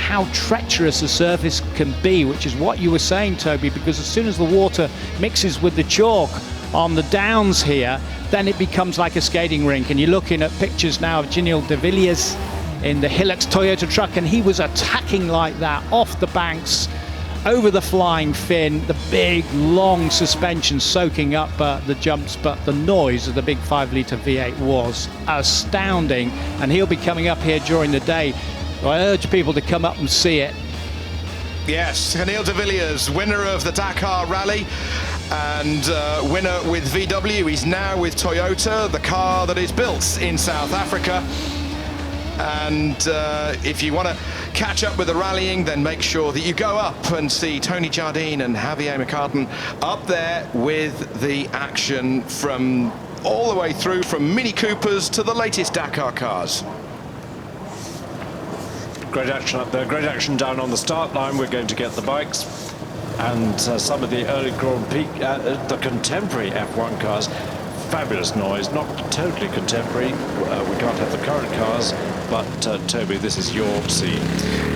how treacherous a surface can be, which is what you were saying, Toby, because as soon as the water mixes with the chalk on the downs here, then it becomes like a skating rink. And you're looking at pictures now of Janelle de Villiers in the Hilux Toyota truck, and he was attacking like that off the banks, over the flying fin, the big long suspension soaking up the jumps, but the noise of the big 5-litre V8 was astounding. And he'll be coming up here during the day. So I urge people to come up and see it. Yes, Janelle de Villiers, winner of the Dakar Rally and winner with VW. He's now with Toyota, the car that is built in South Africa. And if you want to catch up with the rallying, then make sure that you go up and see Tony Jardine and Javier McCartan up there with the action from all the way through, from Mini Coopers to the latest Dakar cars. Great action up there, great action down on the start line. We're going to get the bikes and some of the early Grand Prix, the contemporary F1 cars. Fabulous noise, not totally contemporary. We can't have the current cars, but Toby, this is your scene.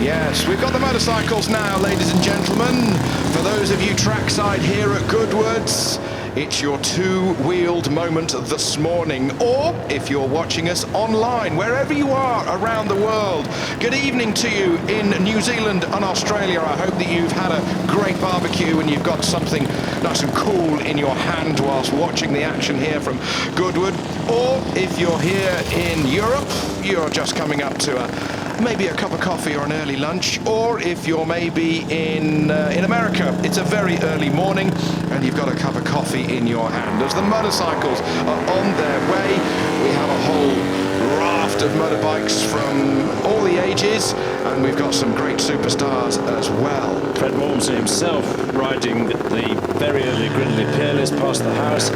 Yes, we've got the motorcycles now, ladies and gentlemen. For those of you trackside here at Goodwood's, it's your two-wheeled moment this morning, or if you're watching us online, wherever you are around the world. Good evening to you in New Zealand and Australia. I hope that you've had a great barbecue and you've got something nice and cool in your hand whilst watching the action here from Goodwood. Or if you're here in Europe, you're just coming up to maybe a cup of coffee or an early lunch, or if you're maybe in America, it's a very early morning and you've got a cup of coffee in your hand. As the motorcycles are on their way, we have a whole raft of motorbikes from all the ages, and we've got some great superstars as well. Fred Walmsley himself riding the very early Gridley Peerless past the house.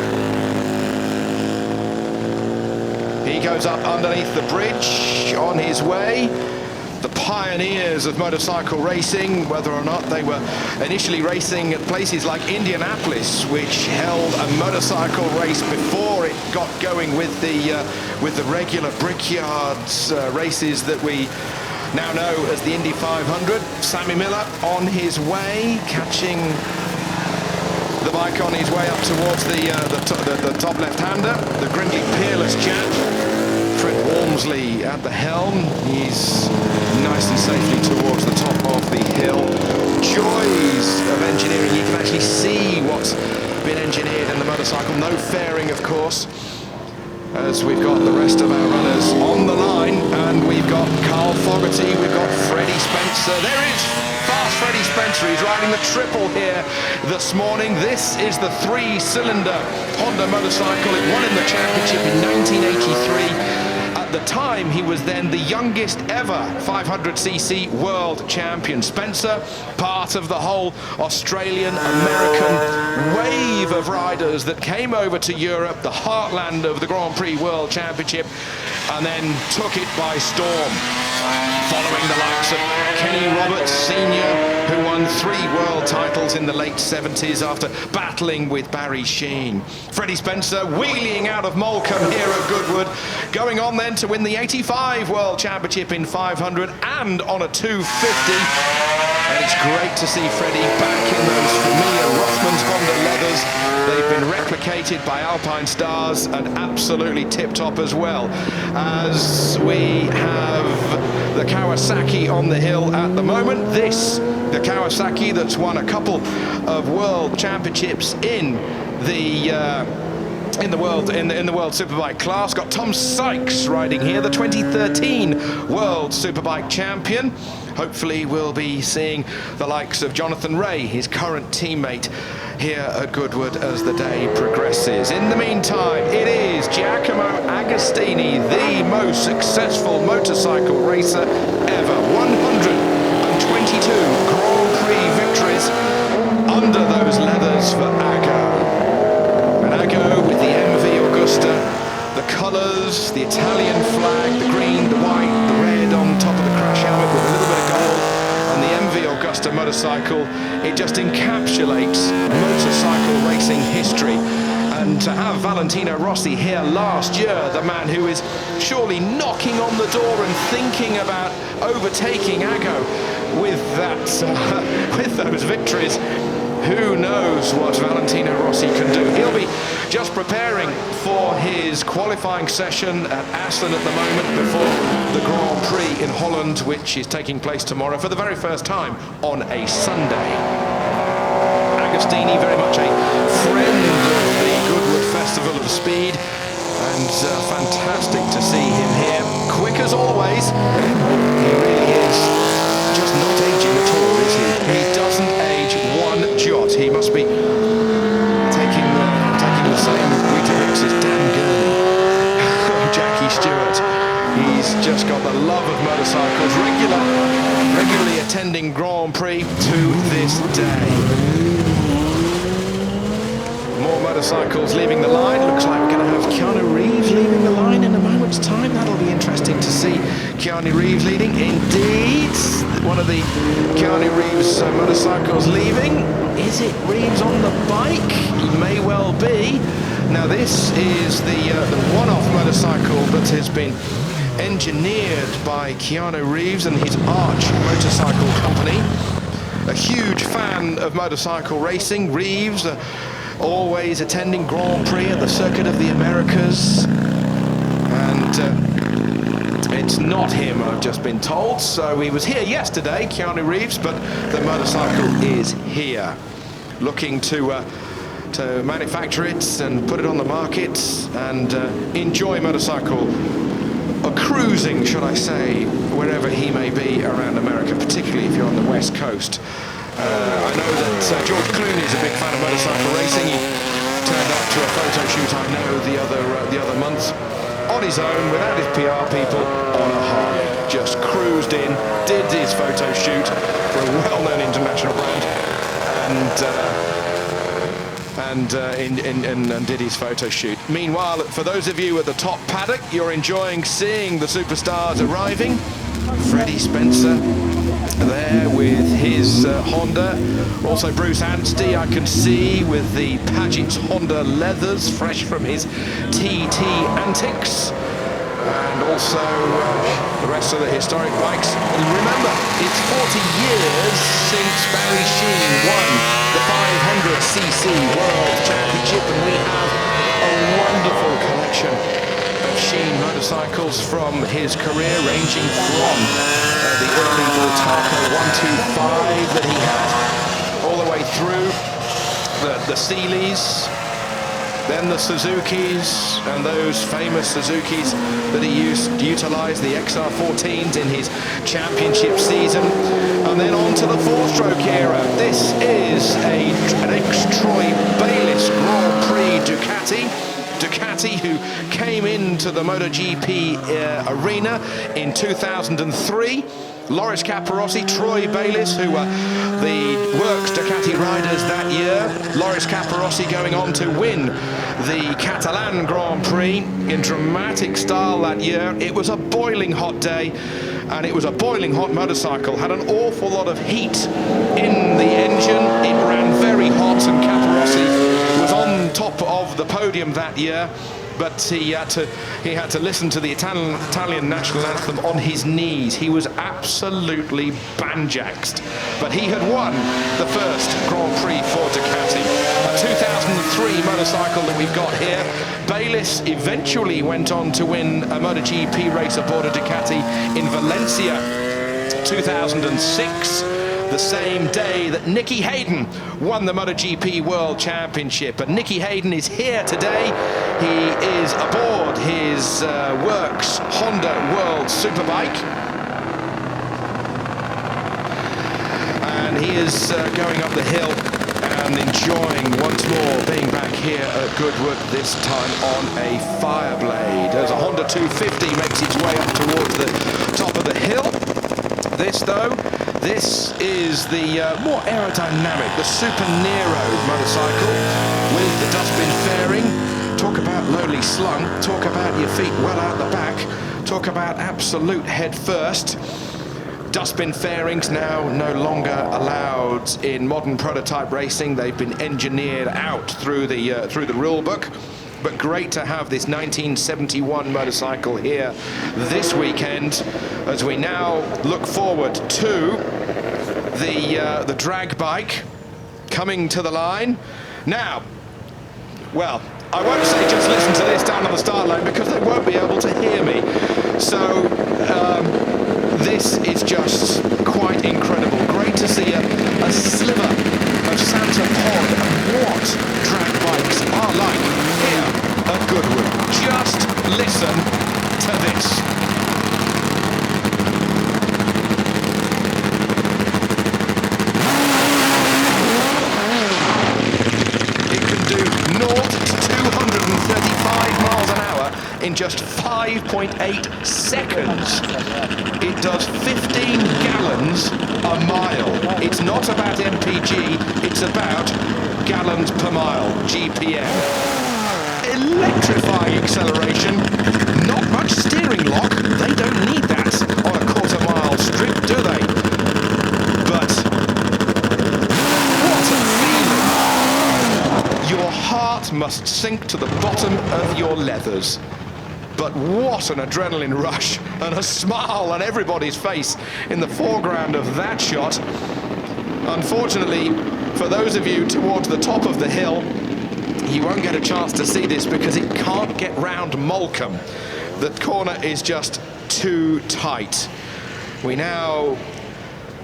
He goes up underneath the bridge on his way. The pioneers of motorcycle racing, whether or not they were initially racing at places like Indianapolis, which held a motorcycle race before it got going with the regular Brickyards races that we now know as the Indy 500. Sammy Miller on his way, catching the bike on his way up towards the top left-hander, the Gridley Peerless chap. Fred Walmsley at the helm. He's nice and safely towards the top of the hill. Joys of engineering. You can actually see what's been engineered in the motorcycle. No fairing, of course, as we've got the rest of our runners on the line. And we've got Carl Fogarty, we've got Freddie Spencer. There is fast Freddie Spencer. He's riding the triple here this morning. This is the three-cylinder Honda motorcycle. It won in the championship in 1983. At the time, he was then the youngest ever 500cc world champion. Spencer, part of the whole Australian-American wave of riders that came over to Europe, the heartland of the Grand Prix World Championship, and then took it by storm. Following the likes of Kenny Roberts Sr., who won 3 world titles in the late 70s after battling with Barry Sheene. Freddie Spencer wheeling out of Molecombe here at Goodwood, going on then to win the 85 World Championship in 500 and on a 250. And it's great to see Freddie back in those familiar Rothmans Honda leathers. They've been replicated by Alpine Stars and absolutely tip-top as well. As we have the Kawasaki on the hill at the moment. The Kawasaki that's won a couple of world championships in the world Superbike class. Got Tom Sykes riding here, the 2013 World Superbike champion. Hopefully we'll be seeing the likes of Jonathan Ray, his current teammate, here at Goodwood as the day progresses. In the meantime, it is Giacomo Agostini, the most successful motorcycle racer ever. 122 Grand Prix victories under those leathers for Ago. And Ago with the MV Augusta, the colours, the Italian flag, the green, the white, the red on top of the crash helmet with a little bit of gold, and the MV Augusta motorcycle, it just encapsulates motorcycle racing history. And to have Valentino Rossi here last year, the man who is surely knocking on the door and thinking about overtaking Ago with that, with those victories, who knows what Valentino Rossi can do. He'll be just preparing for his qualifying session at Aston at the moment before the Grand Prix in Holland, which is taking place tomorrow for the very first time on a Sunday. Agostini, very much a friend of the Goodwood Festival of Speed, and fantastic to see him here. Quick as always. He really is just not aging at all, is he? He doesn't age one jot. He must be taking the same Weetabix as Dan Gurney. Jackie Stewart He's just got the love of motorcycles, regularly attending Grand Prix to this day. More motorcycles leaving the line. Looks like we're going to have Keanu Reeves leaving the line in a moment's time. That'll be interesting to see Keanu Reeves leading. Indeed, one of the Keanu Reeves motorcycles leaving. Is it Reeves on the bike? He may well be. Now this is the one-off motorcycle that has been engineered by Keanu Reeves and his Arch Motorcycle Company. A huge fan of motorcycle racing, Reeves. Always attending Grand Prix at the Circuit of the Americas, and it's not him, I've just been told. So he was here yesterday, Keanu Reeves, but the motorcycle is here, looking to manufacture it and put it on the market and enjoy motorcycle cruising, should I say, wherever he may be around America, particularly if you're on the West Coast. I know that George Clooney is a big fan of motorcycle racing. He turned up to a photo shoot, I know, the other month, on his own, without his PR people, on a Harley. Just cruised in, did his photo shoot for a well-known international brand, and did his photo shoot. Meanwhile, for those of you at the top paddock, you're enjoying seeing the superstars arriving. Freddie Spencer there with his Honda. Also Bruce Anstey, I can see, with the Paget's Honda leathers, fresh from his TT antics. And also the rest of the historic bikes. And remember, it's 40 years since Barry Sheene won the 500cc World Championship, and we have a wonderful collection of Sheene motorcycles from his career, ranging from the early Bultaco 125 that he had, all the way through the Sealeys, then the Suzukis, and those famous Suzukis that he used to utilize, the XR14s in his championship season, and then on to the four-stroke era. This is an ex-Troy Bayliss Grand Prix Ducati, who came into the MotoGP arena in 2003. Loris Capirossi, Troy Bayliss, who were the Works Ducati riders that year. Loris Capirossi going on to win the Catalan Grand Prix in dramatic style that year. It was a boiling hot day, and it was a boiling hot motorcycle. Had an awful lot of heat in the engine. It ran very hot, and Capirossi was on top of the podium that year. But he had to listen to the Italian national anthem on his knees. He was absolutely banjaxed. But he had won the first Grand Prix for Ducati. A 2003 motorcycle that we've got here. Bayliss eventually went on to win a MotoGP race aboard a Ducati in Valencia 2006. The same day that Nicky Hayden won the MotoGP World Championship. And Nicky Hayden is here today. He is aboard his Works Honda World Superbike. And he is going up the hill and enjoying once more being back here at Goodwood, this time on a Fireblade. As a Honda 250 makes its way up towards the top of the hill. This is the more aerodynamic, the Super Nero motorcycle with the dustbin fairing. Talk about lowly slung, talk about your feet well out the back, talk about absolute head first. Dustbin fairings now no longer allowed in modern prototype racing. They've been engineered out through the rule book. But great to have this 1971 motorcycle here this weekend, as we now look forward to the drag bike coming to the line. Now, well, I won't say just listen to this down on the start line, because they won't be able to hear me. So this is just quite incredible. Great to see a sliver of Santa Pod and what drag bikes are like here at Goodwood. Just listen to this. It can do 0 to 235 miles an hour in just 5 5.8 seconds. It does 15 gallons a mile. It's not about MPG, it's about gallons per mile, GPM. Electrifying acceleration, not much steering lock. They don't need that on a quarter-mile strip, do they? But what a feeling! Your heart must sink to the bottom of your leathers. But what an adrenaline rush and a smile on everybody's face in the foreground of that shot. Unfortunately, for those of you towards the top of the hill, you won't get a chance to see this because it can't get round Molecombe. The corner is just too tight. We now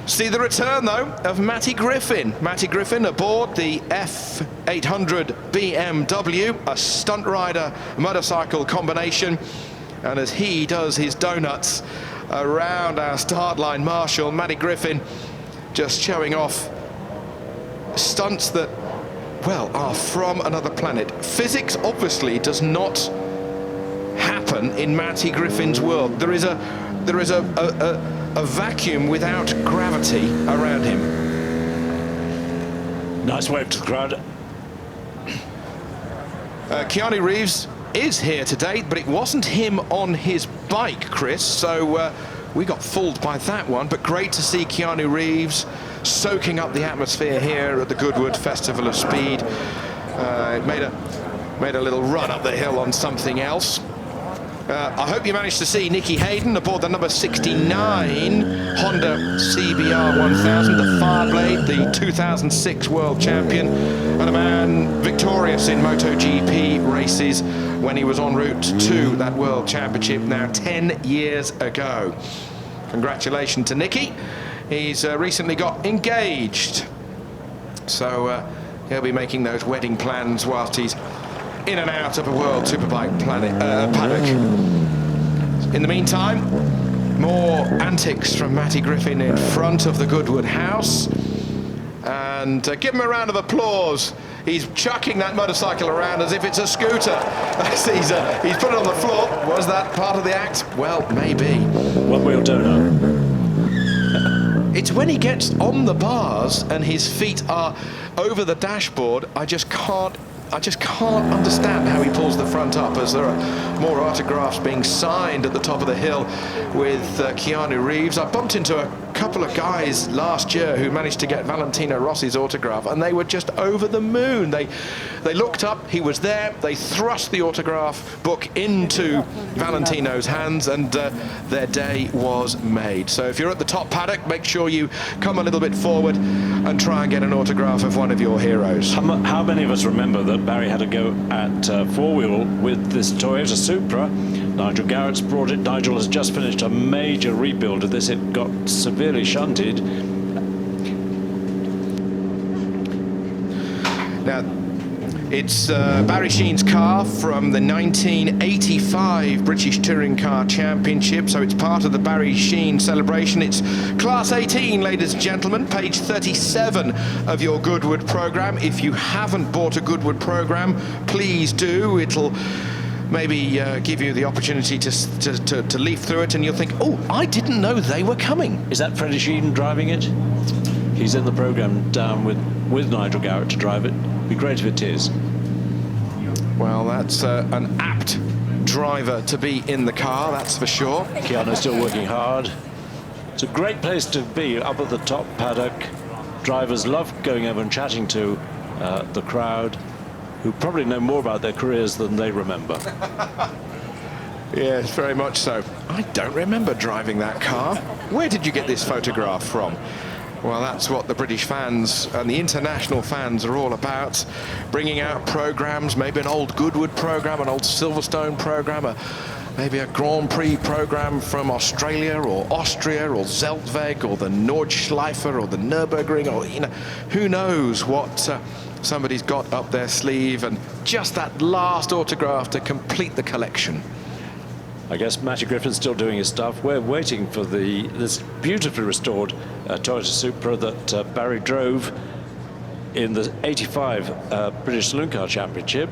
see the return, though, of Matty Griffin. Matty Griffin aboard the F800 BMW, a stunt rider motorcycle combination. And as he does his donuts around our start line marshal, Matty Griffin just showing off stunts that, well, are from another planet. Physics obviously does not happen in Matty Griffin's world. There is a vacuum without gravity around him. Nice wave to the crowd. Keanu Reeves is here today, but it wasn't him on his bike, Chris, so we got fooled by that one. But great to see Keanu Reeves soaking up the atmosphere here at the Goodwood Festival of Speed. Made a little run up the hill on something else. I hope you managed to see Nicky Hayden aboard the number 69 Honda CBR 1000, the Fireblade, the 2006 world champion, and a man victorious in MotoGP races when he was en route to that world championship now 10 years ago. Congratulations to Nicky. He's recently got engaged, so he'll be making those wedding plans whilst he's in and out of a World Superbike paddock. In the meantime, more antics from Matty Griffin in front of the Goodwood house. And give him a round of applause. He's chucking that motorcycle around as if it's a scooter. He's put it on the floor. Was that part of the act? Well, maybe. One-wheel donut. It's when he gets on the bars and his feet are over the dashboard, I just can't understand how he pulls the front up, as there are more autographs being signed at the top of the hill with Keanu Reeves. I bumped into a couple of guys last year who managed to get Valentino Rossi's autograph, and they were just over the moon. They looked up, he was there, they thrust the autograph book into Valentino's hands, and their day was made. So if you're at the top paddock, make sure you come a little bit forward and try and get an autograph of one of your heroes. How many of us remember that Barry had a go at four-wheel with this Toyota Supra? Nigel Garrett's brought it. Nigel has just finished a major rebuild of this. It got severely shunted. Now, it's Barry Sheen's car from the 1985 British Touring Car Championship, so it's part of the Barry Sheen celebration. It's Class 18, ladies and gentlemen, page 37 of your Goodwood programme. If you haven't bought a Goodwood programme, please do. It'll maybe give you the opportunity to leaf through it, and you'll think, oh, I didn't know they were coming. Is that Freddie Sheen driving it? He's in the programme down with Nigel Garrett to drive it. Be great if it is. Well, that's an apt driver to be in the car, that's for sure. Keanu's still working hard. It's a great place to be, up at the top paddock. Drivers love going over and chatting to the crowd, who probably know more about their careers than they remember. Yes, very much so. I don't remember driving that car. Where did you get this photograph from? Well, that's what the British fans and the international fans are all about. Bringing out programmes, maybe an old Goodwood programme, an old Silverstone programme, maybe a Grand Prix programme from Australia or Austria or Zeltweg or the Nordschleife or the Nürburgring, or, you know, who knows what somebody's got up their sleeve, and just that last autograph to complete the collection. I guess Matty Griffin's still doing his stuff. We're waiting for this beautifully restored Toyota Supra that Barry drove in the 85 British Saloon Car Championship.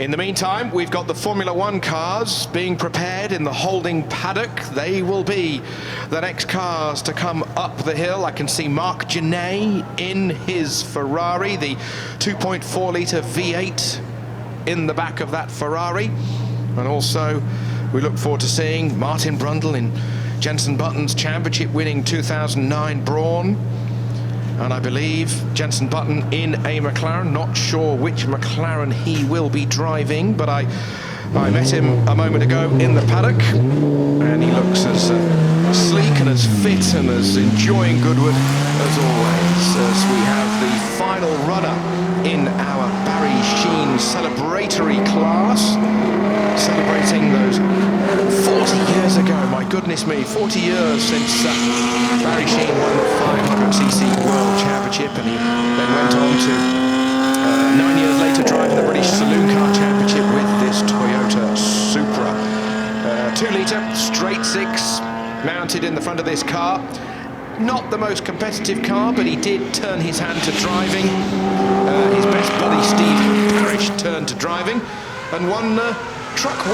In the meantime, we've got the Formula One cars being prepared in the holding paddock. They will be the next cars to come up the hill. I can see Marc Genet in his Ferrari, the 2.4-litre V8 in the back of that Ferrari. And also, we look forward to seeing Martin Brundle in Jensen Button's championship-winning 2009 Brawn. And I believe Jensen Button in a McLaren. Not sure which McLaren he will be driving, but I met him a moment ago in the paddock, and he looks as sleek and as fit and as enjoying Goodwood as always, as we have the final runner in our Barry Sheen celebratory class, celebrating those 40 years ago. My goodness me, 40 years since Barry Sheen won the 500cc World Championship, and he then went on to 9 years later drive the British Saloon Car Championship with this Toyota Supra. 2-litre straight six mounted in the front of this car. Not the most competitive car, but he did turn his hand to driving. His best buddy Steve Parrish turned to driving and won truck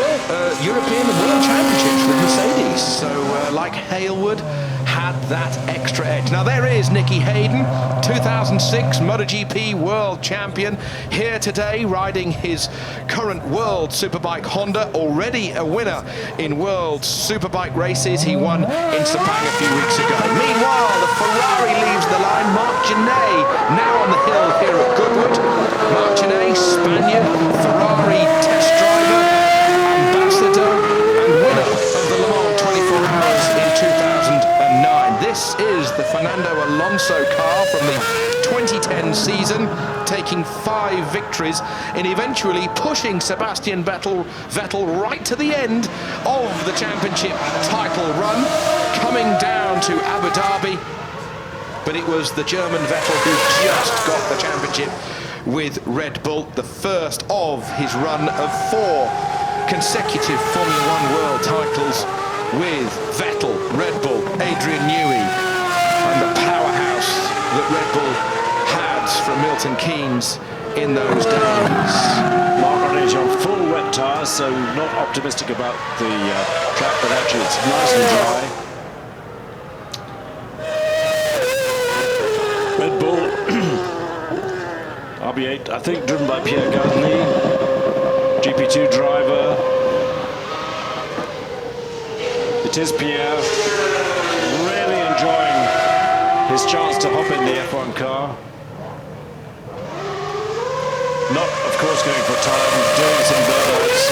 European World Championships with Mercedes. So like Heworth, had that extra edge. Now there is Nicky Hayden, 2006 MotoGP World Champion, here today riding his current World Superbike Honda, already a winner in World Superbike races. He won in Sepang a few weeks ago. Meanwhile, the Ferrari leaves the line. Marc Genet now on the hill here at Goodwood. Marc Genet, Spaniard, Ferrari test driver, ambassador and winner of the Le Mans 24 Hours in 2009. This is the Fernando Alonso car from the 2010 season, taking 5 victories in eventually pushing Sebastian Vettel right to the end of the championship title run, coming down to Abu Dhabi. But it was the German Vettel who just got the championship with Red Bull, the first of his run of 4 consecutive Formula One world titles with Vettel, Red Bull, Adrian Newey, and the powerhouse that Red Bull had from Milton Keynes in those days. Mark on on full wet tyres, so not optimistic about the track, but actually it's nice and dry. Red Bull, RB8, I think driven by Pierre Gasly, GP2 driver. It is Pierre, really enjoying his chance to hop in the F1 car. Not, of course, going for time, doing some burnouts,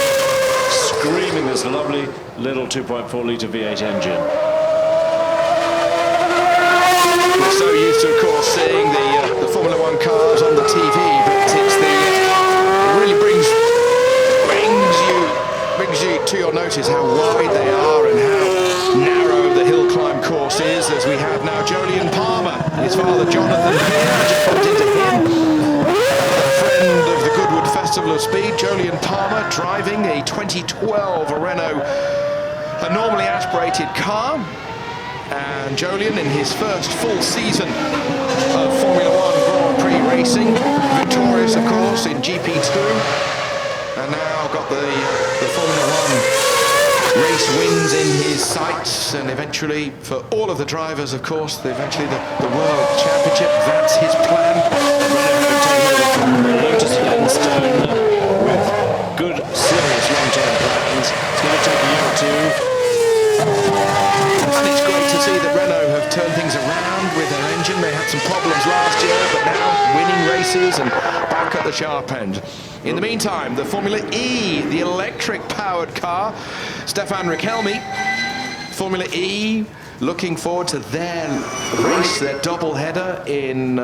screaming this lovely little 2.4-litre V8 engine. We're so used to, of course, seeing the Formula One cars on the TV, but it's it really brings you to your notice how wide they are and how narrow the hill climb course is, as we have now Jolyon Palmer, his father Jonathan here. I just bumped into him, a friend of the Goodwood Festival of Speed. Jolyon Palmer driving a 2012 Renault, a normally aspirated car, and Jolyon in his first full season of Formula One Grand Prix racing, victorious of course in GP2. And now got the Formula One race wins in his sights, and eventually, for all of the drivers, of course, eventually the World Championship. That's his plan. Lotus and Aston with good, serious long-term plans. It's going to take a year or two. And it's great to see that Renault have turned things around with their engine. They had some problems last year, but now winning races and back at the sharp end. In the meantime, the Formula E, the electric-powered car, Stefan Richelme, Formula E, looking forward to their race, their double-header in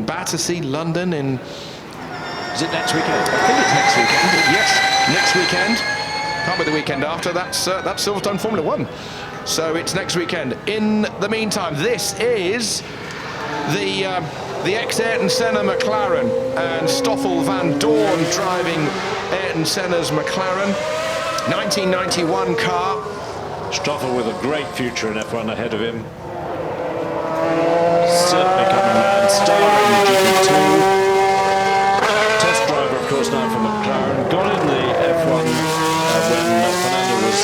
Battersea, London. Is it next weekend? I think it's next weekend. Yes, next weekend. Can't be the weekend after. That's Silverstone Formula One. So it's next weekend. In the meantime, this is the ex-Ayrton Senna McLaren, and Stoffel van Dorn driving Ayrton Senna's McLaren, 1991 car. Stoffel with a great future in F1 ahead of him. Certainly coming man, star in the GP2. Test driver, of course, now drive for McLaren. Got in the F1 when Fernando was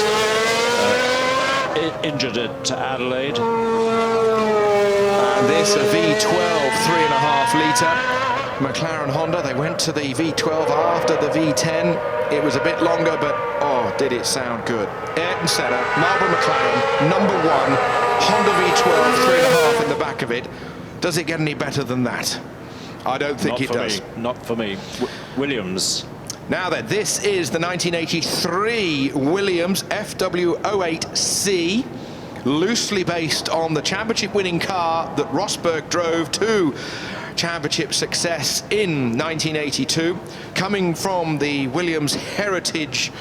injured at Adelaide. And this a V12 3.5 litre. McLaren Honda, they went to the V12 after the V10. It was a bit longer, but oh, did it sound good. Ayrton Senna, Marlboro McLaren, #1, Honda V12 3.5 in the back of it. Does it get any better than that? I don't think it does. Not for me. Williams. Now then, this is the 1983 Williams FW08C, loosely based on the championship-winning car that Rosberg drove to championship success in 1982, coming from the Williams Heritage,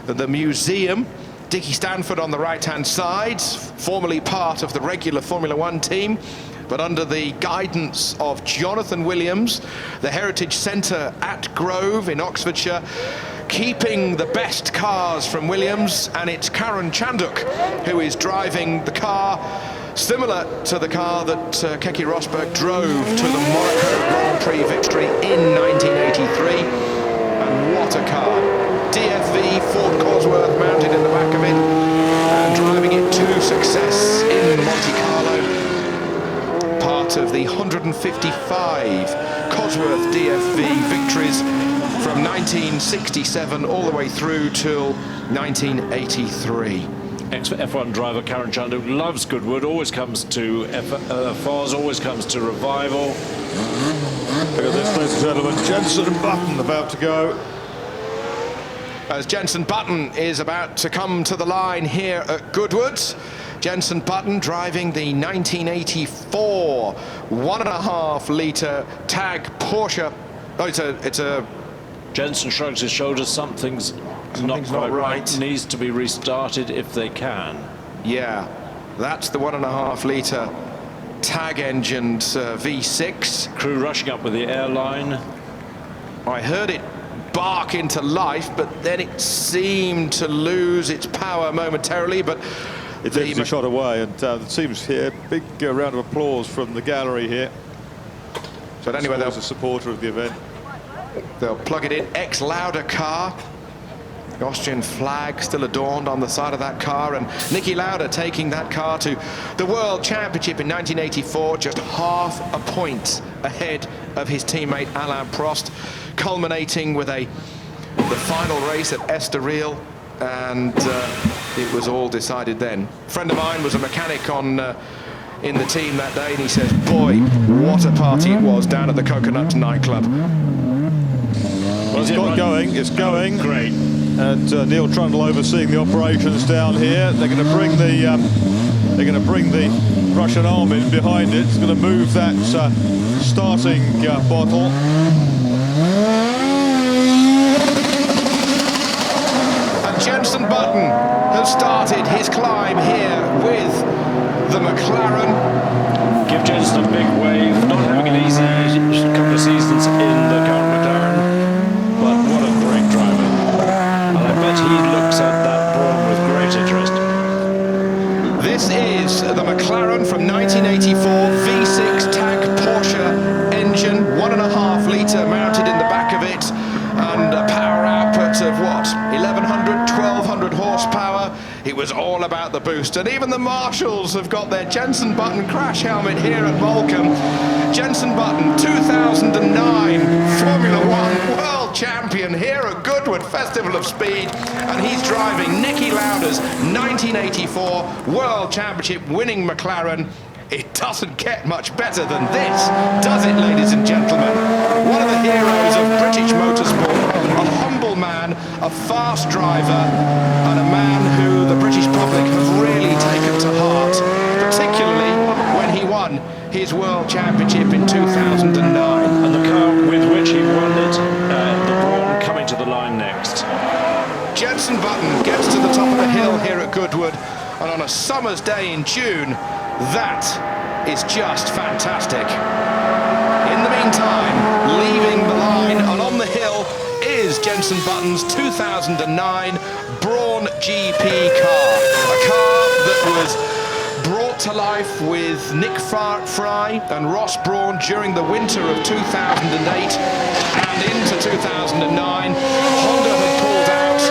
the museum. Dickie Stanford on the right-hand side, formerly part of the regular Formula One team, but under the guidance of Jonathan Williams, the Heritage Centre at Grove in Oxfordshire, keeping the best cars from Williams, and it's Karan Chanduk who is driving the car, similar to the car that Keke Rosberg drove to the Monaco Grand Prix victory in 1983. And what a car. DFV Ford Cosworth mounted in the back of it and driving it to success in Monte Carlo. Part of the 155 Cosworth DFV victories from 1967 all the way through till 1983. Ex-F1 driver Karan Chanduk loves Goodwood, always comes to FARS, always comes to Revival. Look at this, ladies and gentlemen, Jensen Button about to go. As Jensen Button is about to come to the line here at Goodwood. Jensen Button driving the 1984 1.5 litre tag Porsche. Oh, it's a Jensen shrugs his shoulders. Something's not quite right. Needs to be restarted if they can. Yeah, that's the 1.5 litre tag engined V6. Crew rushing up with the airline. I heard it bark into life, but then it seemed to lose its power momentarily. But it's a shot away, and it seems here big round of applause from the gallery here. But anyway, there's a supporter of the event. They'll plug it in. Ex-Lauda car. The Austrian flag still adorned on the side of that car, and Niki Lauda taking that car to the World Championship in 1984, just half a point ahead of his teammate Alain Prost, culminating with the final race at Estoril, and it was all decided then. A friend of mine was a mechanic in the team that day, and he says, boy, what a party it was down at the Coconut nightclub. Well, it's going. Great. And Neil Trundle overseeing the operations down here. They're going to bring the Russian arm in behind it. It's going to move that starting bottle. And Jensen Button has started his climb here with the McLaren. Give Jensen a big wave. Not having an easy couple of seasons in the current McLaren, but what a great driver. And I bet he looks at that Brawn with great interest. This is the McLaren from 1984 V6 tag Porsche engine, 1.5 litre mounted in the back of it, and a power output of what, 1100, 1200 horsepower. It was all about the boost, and even the marshals have got their Jensen Button crash helmet here at Moulcombe. Jensen Button, 2009 Formula One World Champion here at Goodwood Festival of Speed, and he's driving Niki Lauda's 1984 World Championship winning McLaren. It doesn't get much better than this, does it, ladies and gentlemen? One of the heroes of British motorsport, a humble man, a fast driver, and a man who the British public have really taken to heart, particularly when he won his World Championship in 2009. And the car with which he won it, the Brawn coming to the line next. Jensen Button gets to the top of the hill here at Goodwood, and on a summer's day in June, that is just fantastic. In the meantime, leaving the line and on the hill is Jensen Button's 2009 Brawn GP car. A car that was brought to life with Nick Fry and Ross Brawn during the winter of 2008 and into 2009. Honda had pulled out,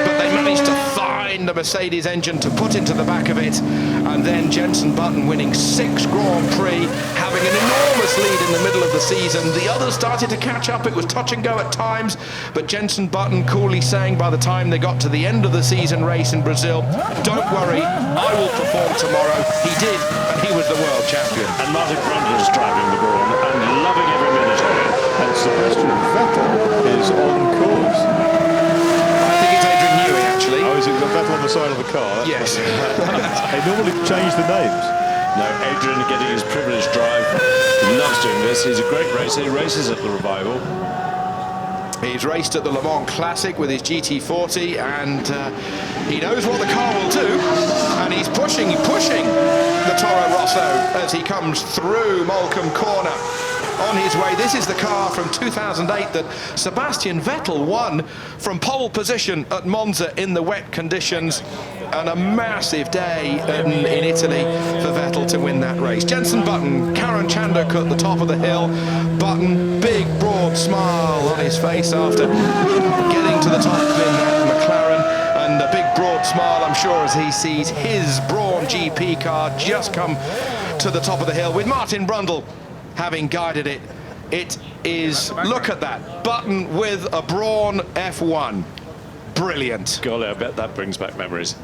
but they managed to find a Mercedes engine to put into the back of it, and then Jensen Button winning 6 Grand Prix, having an enormous lead in the middle of the season. The others started to catch up. It was touch and go at times, but Jensen Button coolly saying by the time they got to the end of the season race in Brazil, "Don't worry, I will perform tomorrow." He did, and he was the world champion. And Martin Brundle is driving the Brawn and loving every minute of it. And Sebastian Vettel is on course. I think it's Adrian Newey, actually. Oh, is it Vettel on the side of the car? That's yes. They normally change the names. No, Adrian getting his privileged drive. He loves doing this. He's a great racer. He races at the Revival. He's raced at the Le Mans Classic with his GT40, and he knows what the car will do, and he's pushing the Toro Rosso as he comes through Molecombe Corner on his way. This is the car from 2008 that Sebastian Vettel won from pole position at Monza in the wet conditions, and a massive day in Italy for Vettel to win that race. Jensen Button, Karen Chandok at the top of the hill. Button, big broad smile on his face after getting to the top in that McLaren, and a big broad smile, I'm sure, as he sees his Brawn GP car just come to the top of the hill with Martin Brundle having guided it. It is, look at that, Button with a Brawn F1. Brilliant. Golly, I bet that brings back memories.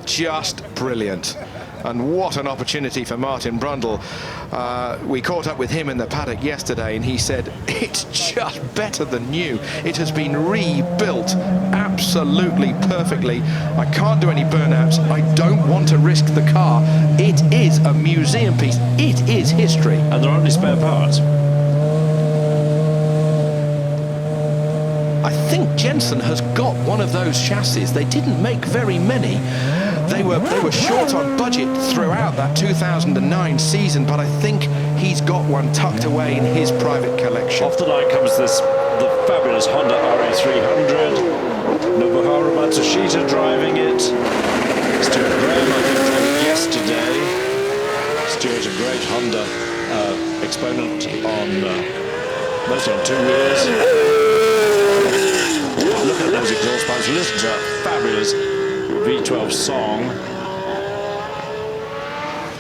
Just brilliant. And what an opportunity for Martin Brundle. We caught up with him in the paddock yesterday, and he said, it's just better than new. It has been rebuilt absolutely perfectly. I can't do any burnouts. I don't want to risk the car. It is a museum piece. It is history. And there aren't any spare parts. I think Jensen has got one of those chassis. They didn't make very many. They were short on budget throughout that 2009 season, but I think he's got one tucked away in his private collection. Off the line comes the fabulous Honda RA300. Nobuharu Matsushita driving it. Stuart Graham, I think, drove it yesterday. Stuart, a great Honda exponent on mostly on 2 wheels. Look at those exhaust pipes. Listen to that fabulous V12 song.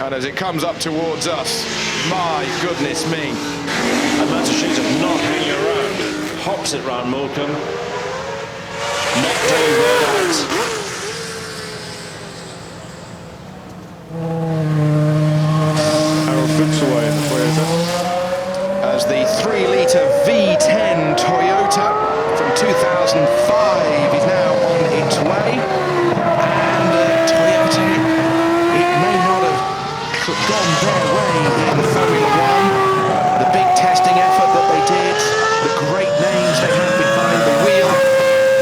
And as it comes up towards us, my goodness me. And Matsushita not hanging around. Hops it round Molecombe. Not doing that. Harold Fuchs away in the Toyota. As the 3-litre V10 Toyota from 2005 is now on its way. And Toyota, it may not have gone their way in Formula One. The big testing effort that they did, the great names they had behind the wheel,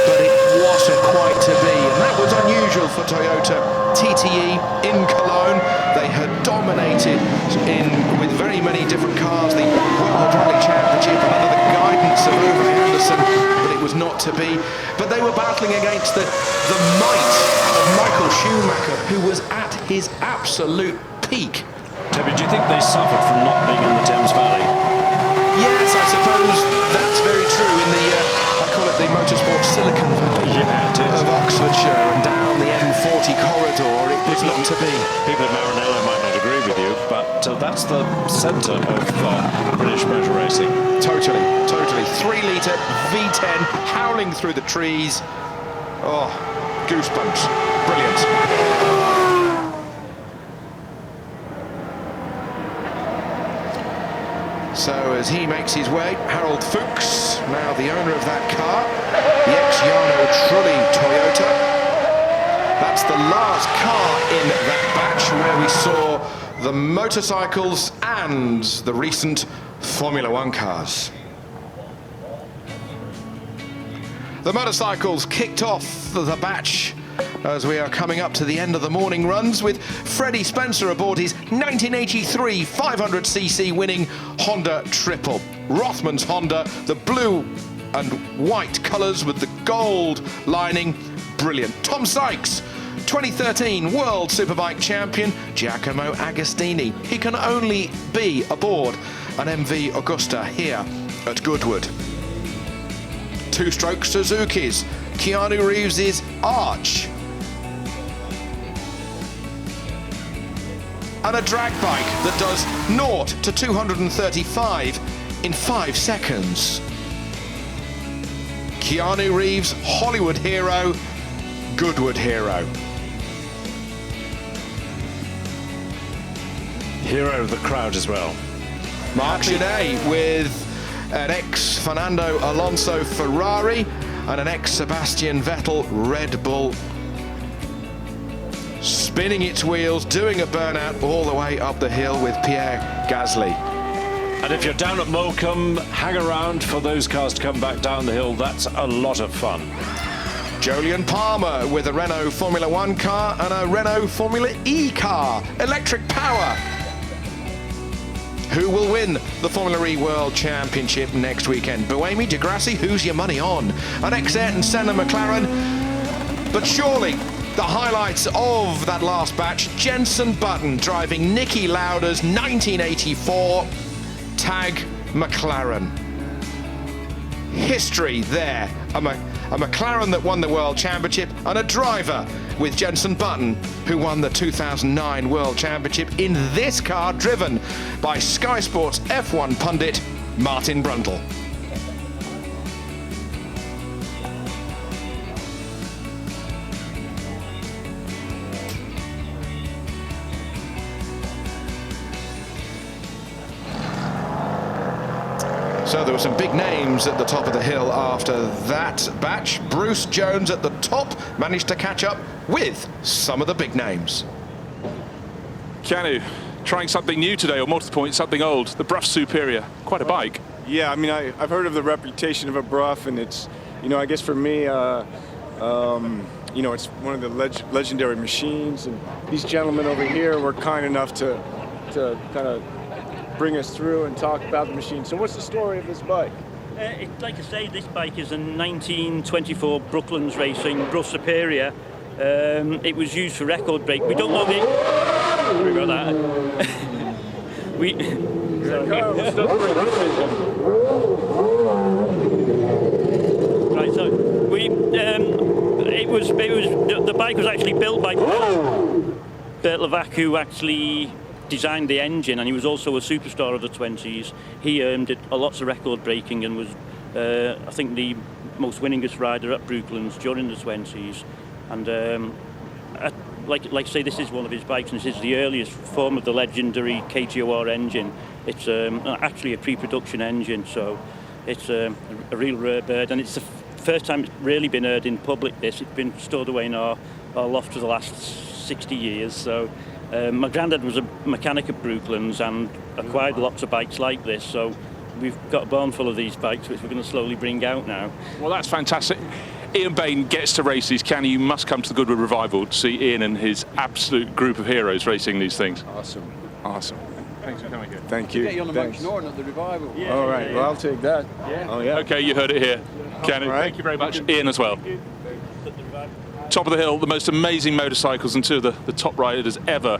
but it wasn't quite to be. And that was unusual for Toyota. TTE in Cologne, they had dominated with very many different cars the World Rally Championship under the guidance of Overly Anderson, but it was not to be. But they were battling against the might of Michael Schumacher, who was at his absolute peak. Toby, do you think they suffered from not being in the Thames Valley? Yes, I suppose that's very true in the, I call it the Motorsport Silicon Valley of Oxfordshire, and down the M40 corridor, it was not to be. People in Maranello might not agree with you, but that's the centre of British motor racing. Totally. 3-litre V10 howling through the trees. Oh, goosebumps. Brilliant. So as he makes his way, Harold Fuchs, now the owner of that car, the ex-Jarno Trulli Toyota. That's the last car in that batch where we saw the motorcycles and the recent Formula One cars. The motorcycles kicked off the batch as we are coming up to the end of the morning runs with Freddy Spencer aboard his 1983 500cc winning Honda Triple. Rothman's Honda, the blue and white colours with the gold lining, brilliant. Tom Sykes 2013 World Superbike champion Giacomo Agostini. He can only be aboard an MV Agusta here at Goodwood. Two-stroke Suzuki's Keanu Reeves' Arch. And a drag bike that does 0 to 235 in 5 seconds. Keanu Reeves, Hollywood hero, Goodwood hero. Hero of the crowd as well. Mark Genet with an ex-Fernando Alonso Ferrari and an ex-Sebastian Vettel Red Bull, spinning its wheels, doing a burnout all the way up the hill with Pierre Gasly. And if you're down at Morecambe, hang around for those cars to come back down the hill. That's a lot of fun. Jolyon Palmer with a Renault Formula 1 car and a Renault Formula E car. Electric power. Who will win the Formula E World Championship next weekend? Buemi, Di Grassi, who's your money on? An ex-Ayrton Senna McLaren. But surely the highlights of that last batch, Jensen Button driving Niki Lauda's 1984 Tag McLaren. History there. A McLaren that won the World Championship and a driver with Jensen Button who won the 2009 World Championship in this car driven by Sky Sports F1 pundit Martin Brundle. So there were some big names at the top of the hill after that batch. Bruce Jones at the top managed to catch up with some of the big names. Keanu, trying something new today, or more to the point, something old. The Bruff Superior, quite a bike. Yeah, I mean, I've heard of the reputation of a Bruff, and it's, you know, I guess for me, you know, it's one of the legendary machines, and these gentlemen over here were kind enough to kind of bring us through and talk about the machine. So what's the story of this bike? Like I say, this bike is a 1924 Brooklands Racing Bruff Superior. It was used for record break. We don't know the... Sorry about that. Right, so the bike was actually built by Bert Levac, who actually designed the engine, and he was also a superstar of the 20s. He did lots of record breaking and was, I think, the most winningest rider at Brooklands during the 20s. And like I say, this is one of his bikes, and this is the earliest form of the legendary KTOR engine. It's actually a pre-production engine, so it's a real rare bird, and it's the first time it's really been heard in public. It's been stored away in our loft for the last 60 years. So my granddad was a mechanic at Brooklands and acquired lots of bikes like this, so we've got a barn full of these bikes which we're going to slowly bring out now. Well, that's fantastic. Ian Bain gets to race these. Keanu, you must come to the Goodwood Revival to see Ian and his absolute group of heroes racing these things. Awesome, awesome. Thanks for coming here. Thank you. Get you on the Mount Norton at the Revival. Yeah, all right, well, I'll take that. Yeah. Oh, yeah. Okay, you heard it here. Keanu, right. Thank you very much. Ian as well. Top of the hill, the most amazing motorcycles and two of the top riders ever.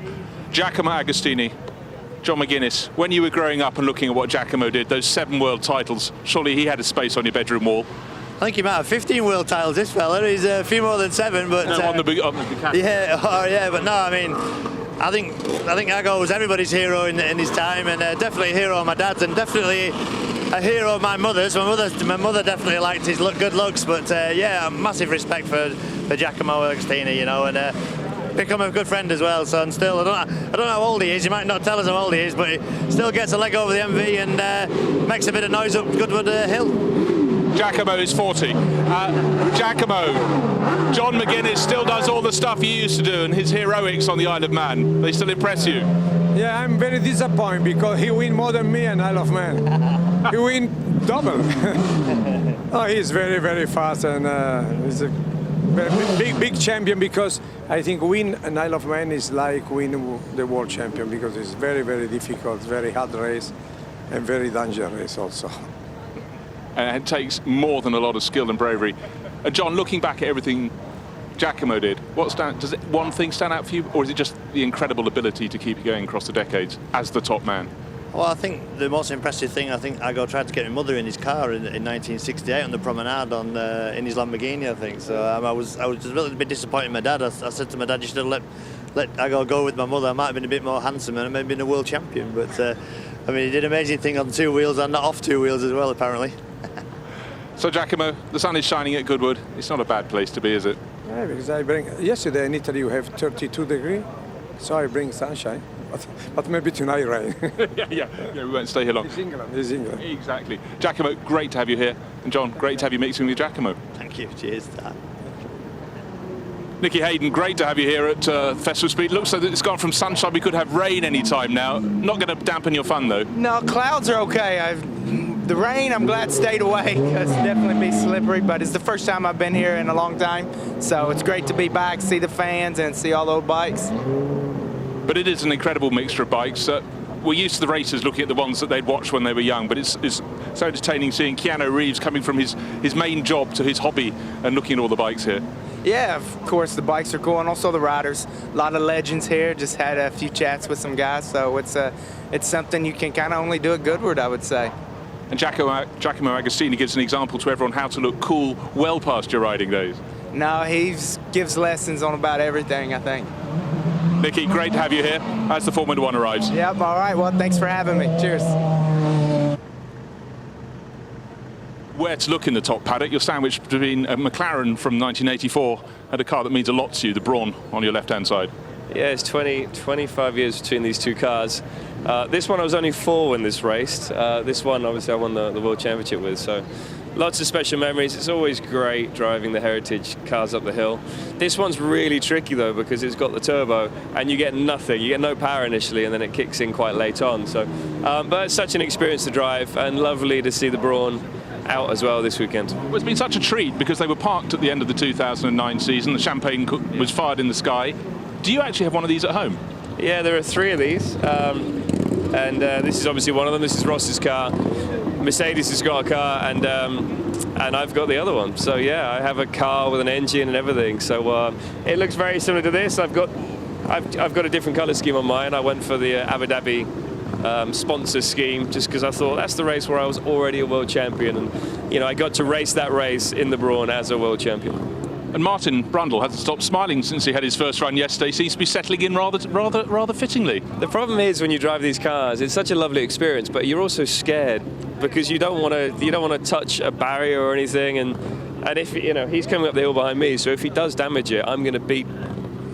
Giacomo Agostini, John McGuinness. When you were growing up and looking at what Giacomo did, those 7 world titles, surely he had a space on your bedroom wall. I think he might have 15 world titles, this fella. He's a few more than 7, but... No, on the Bugatti. Yeah, oh, yeah, but no, I mean, I think Ago was everybody's hero in his time, and definitely a hero of my dad's, and definitely a hero of my mother's. My mother definitely liked his good looks, but yeah, massive respect for Giacomo Agostini, you know, and become a good friend as well. So, and still, I don't know how old he is. He might not tell us how old he is, but he still gets a leg over the MV and makes a bit of noise up Goodwood Hill. Giacomo is 40. Giacomo, John McGuinness still does all the stuff he used to do, and his heroics on the Isle of Man, they still impress you? Yeah, I'm very disappointed because he win more than me and Isle of Man. He win double. Oh, he's very, very fast, and he's a very big champion, because I think win an Isle of Man is like win the world champion, because it's very, very difficult, very hard race, and very dangerous also. And it takes more than a lot of skill and bravery. John, looking back at everything Giacomo did. Does one thing stand out for you, or is it just the incredible ability to keep you going across the decades as the top man? Well, I think the most impressive thing, I think Ago tried to get my mother in his car in 1968 on the promenade in his Lamborghini, I think. So I was just a little bit disappointed in my dad. I said to my dad, you should have let Ago go with my mother. I might have been a bit more handsome and I may have been a world champion. But I mean, he did an amazing thing on 2 wheels and not off 2 wheels as well, apparently. So Giacomo, the sun is shining at Goodwood. It's not a bad place to be, is it? Yeah, because yesterday in Italy you have 32 degrees, so I bring sunshine. But maybe tonight rain. yeah, we won't stay here long. It's England. Exactly. Giacomo, great to have you here. And John, great to have you mixing with Giacomo. Thank you. Cheers. Nicky Hayden, great to have you here at Festival Speed. Looks like it's gone from sunshine. We could have rain any time now. Not going to dampen your fun, though. No, clouds are okay. The rain, I'm glad stayed away. It's definitely be slippery, but it's the first time I've been here in a long time. So it's great to be back, see the fans, and see all those bikes. But it is an incredible mixture of bikes. We're used to the racers looking at the ones that they'd watched when they were young, but it's so entertaining seeing Keanu Reeves coming from his main job to his hobby and looking at all the bikes here. Yeah, of course, the bikes are cool, and also the riders. A lot of legends here. Just had a few chats with some guys, so it's something you can kind of only do at Goodwood, I would say. And Giacomo Agostini gives an example to everyone how to look cool well past your riding days. No, he gives lessons on about everything, I think. Nicky, great to have you here as the Formula One arrives. Yep, all right. Well, thanks for having me. Cheers. Where to look in the top paddock? You're sandwiched between a McLaren from 1984 and a car that means a lot to you, the Brawn, on your left-hand side. Yeah, it's 25 years between these two cars. This one I was only 4 when this raced. This one, obviously, I won the World Championship with, so lots of special memories. It's always great driving the heritage cars up the hill. This one's really tricky, though, because it's got the turbo, and you get nothing. You get no power initially, and then it kicks in quite late on. So, but it's such an experience to drive, and lovely to see the Brawn out as well this weekend. Well, it's been such a treat because they were parked at the end of the 2009 season. The champagne was fired in the sky. Do you actually have one of these at home? Yeah, there are 3 of these, and this is obviously one of them. This is Ross's car. Mercedes has got a car, and I've got the other one. So yeah, I have a car with an engine and everything. So it looks very similar to this. I've got a different colour scheme on mine. I went for the Abu Dhabi sponsor scheme just because I thought that's the race where I was already a world champion, and I got to race that race in the Brawn as a world champion. And Martin Brundle hasn't stopped smiling since he had his first run yesterday. Seems to be settling in rather fittingly. The problem is when you drive these cars, it's such a lovely experience, but you're also scared because you don't want to touch a barrier or anything. And if he's coming up the hill behind me, so if he does damage it, I'm going to beat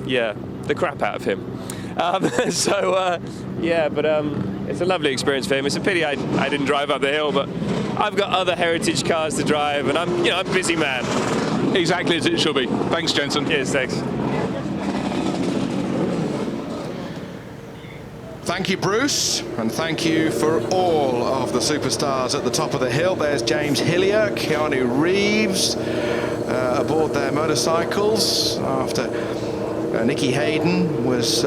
the crap out of him. It's a lovely experience for him. It's a pity I didn't drive up the hill, but I've got other heritage cars to drive, and I'm a busy man. Exactly as it should be. Thanks, Jensen. Yes, thanks. Thank you, Bruce, and thank you for all of the superstars at the top of the hill. There's James Hillier, Keanu Reeves aboard their motorcycles after Nicky Hayden was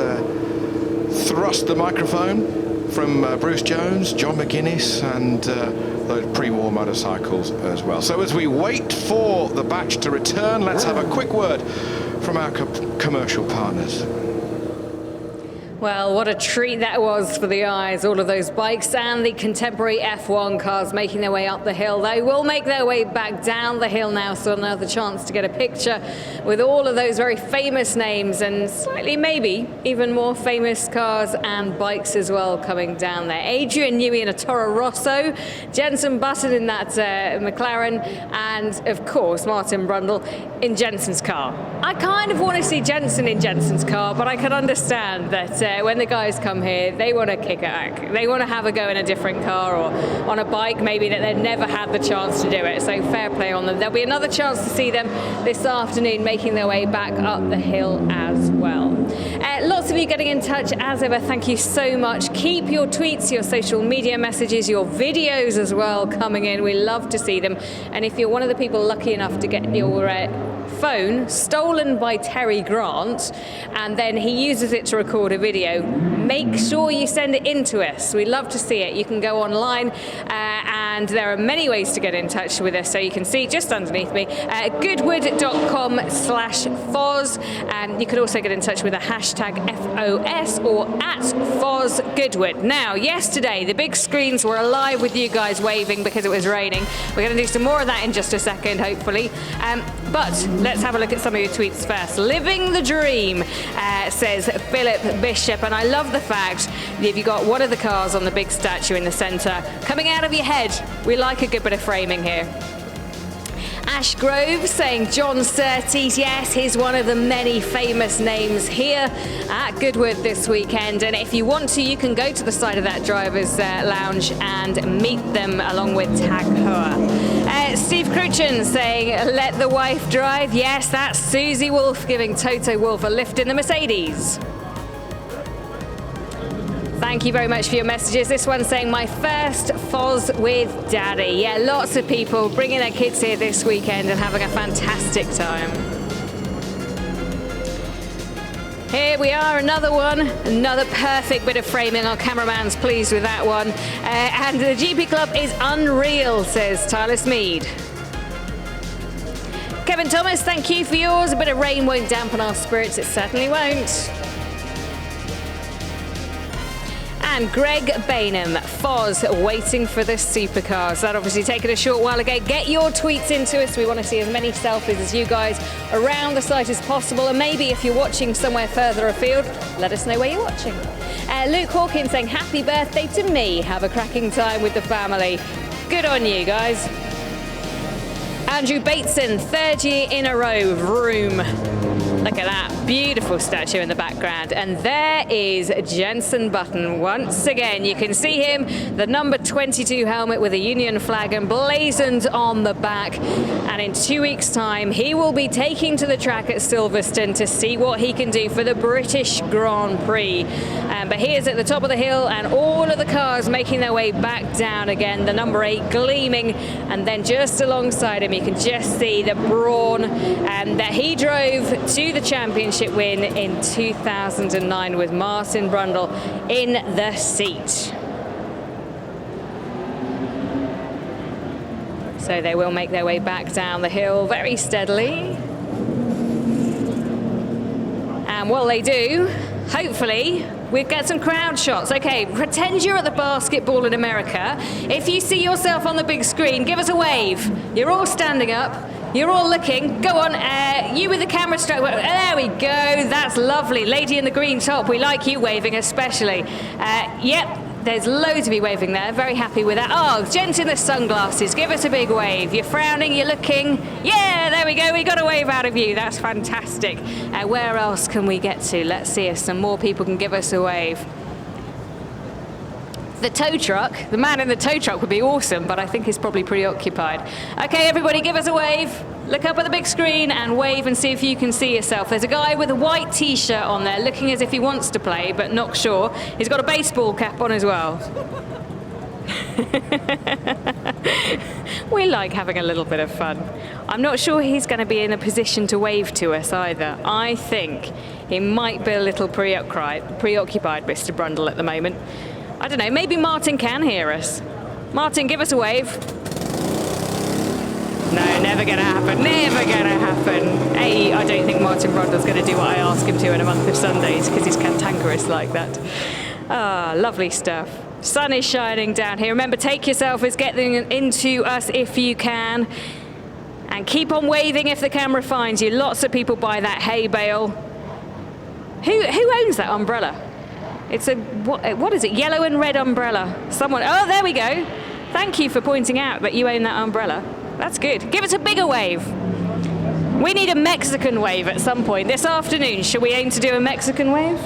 thrust the microphone from Bruce Jones, John McGuinness, and those pre-war motorcycles as well. So as we wait for the batch to return, let's have a quick word from our commercial partners. Well, what a treat that was for the eyes, all of those bikes and the contemporary F1 cars making their way up the hill. They will make their way back down the hill now, so another chance to get a picture with all of those very famous names and slightly maybe even more famous cars and bikes as well coming down there. Adrian Newey in a Toro Rosso, Jensen Button in that McLaren, and of course Martin Brundle in Jensen's car. I kind of want to see Jensen in Jensen's car, but I can understand that when the guys come here, they want to kick it back. They want to have a go in a different car or on a bike maybe that they've never had the chance to do it. So fair play on them. There'll be another chance to see them this afternoon making their way back up the hill as well. Lots of you getting in touch as ever. Thank you so much. Keep your tweets, your social media messages, your videos as well coming in. We love to see them. And if you're one of the people lucky enough to get your phone stolen by Terry Grant and then he uses it to record a video, video, make sure you send it in to us. We'd love to see it. You can go online and there are many ways to get in touch with us. So you can see just underneath me, goodwood.com/Foz. And you can also get in touch with a hashtag FOS or @FozGoodwood. Now, yesterday, the big screens were alive with you guys waving because it was raining. We're going to do some more of that in just a second, hopefully. But let's have a look at some of your tweets first. Living the dream, says Philip Bishop. And I love the fact that if you've got one of the cars on the big statue in the centre coming out of your head, we like a good bit of framing here. Ash Grove saying John Surtees, yes, he's one of the many famous names here at Goodwood this weekend. And if you want to, you can go to the side of that driver's lounge and meet them along with Tag Heuer. Steve Cruchin saying, let the wife drive. Yes, that's Susie Wolf giving Toto Wolff a lift in the Mercedes. Thank you very much for your messages. This one's saying, my first Foz with Daddy. Yeah, lots of people bringing their kids here this weekend and having a fantastic time. Here we are, another one, another perfect bit of framing. Our cameraman's pleased with that one. And the GP Club is unreal, says Tyler Smead. Kevin Thomas, thank you for yours. A bit of rain won't dampen our spirits, it certainly won't. And Greg Bainham, Foz, waiting for the supercars. That obviously taken a short while ago. Get your tweets into us. We want to see as many selfies as you guys around the site as possible. And maybe if you're watching somewhere further afield, let us know where you're watching. Luke Hawkins saying, happy birthday to me. Have a cracking time with the family. Good on you, guys. Andrew Bateson, 3rd year in a row, Vroom. Look at that, beautiful statue in the background. And there is Jensen Button once again. You can see him, the number 22 helmet with a Union flag emblazoned on the back. And in 2 weeks' time, he will be taking to the track at Silverstone to see what he can do for the British Grand Prix. But he is at the top of the hill and all of the cars making their way back down again. The number 8 gleaming. And then just alongside him, you can just see the Brawn that he drove to the championship win in 2009 with Martin Brundle in the seat. So they will make their way back down the hill very steadily. And while they do, hopefully, we'll get some crowd shots. Okay, pretend you're at the basketball in America. If you see yourself on the big screen, give us a wave. You're all standing up. You're all looking. Go on, you with the camera stroke. There we go. That's lovely. Lady in the green top. We like you waving especially. Yep, there's loads of you waving there. Very happy with that. Oh, gent in the sunglasses. Give us a big wave. You're frowning, you're looking. Yeah, there we go. We got a wave out of you. That's fantastic. Where else can we get to? Let's see if some more people can give us a wave. The tow truck, the man in the tow truck would be awesome, but I think he's probably preoccupied. Okay, everybody give us a wave. Look up at the big screen and wave and see if you can see yourself. There's a guy with a white t-shirt on there looking as if he wants to play, but not sure. He's got a baseball cap on as well. We like having a little bit of fun. I'm not sure he's going to be in a position to wave to us either. I think he might be a little preoccupied, Mr. Brundle, at the moment. I don't know, maybe Martin can hear us. Martin, give us a wave. No, never gonna happen, never gonna happen. Hey, I don't think Martin Brundle's gonna do what I ask him to in a month of Sundays, because he's cantankerous like that. Ah, lovely stuff. Sun is shining down here. Remember, take your selfies, get them into us if you can. And keep on waving if the camera finds you. Lots of people buy that hay bale. Who owns that umbrella? It's a, what is it? Yellow and red umbrella. Someone, oh, there we go. Thank you for pointing out that you own that umbrella. That's good. Give us a bigger wave. We need a Mexican wave at some point this afternoon. Shall we aim to do a Mexican wave?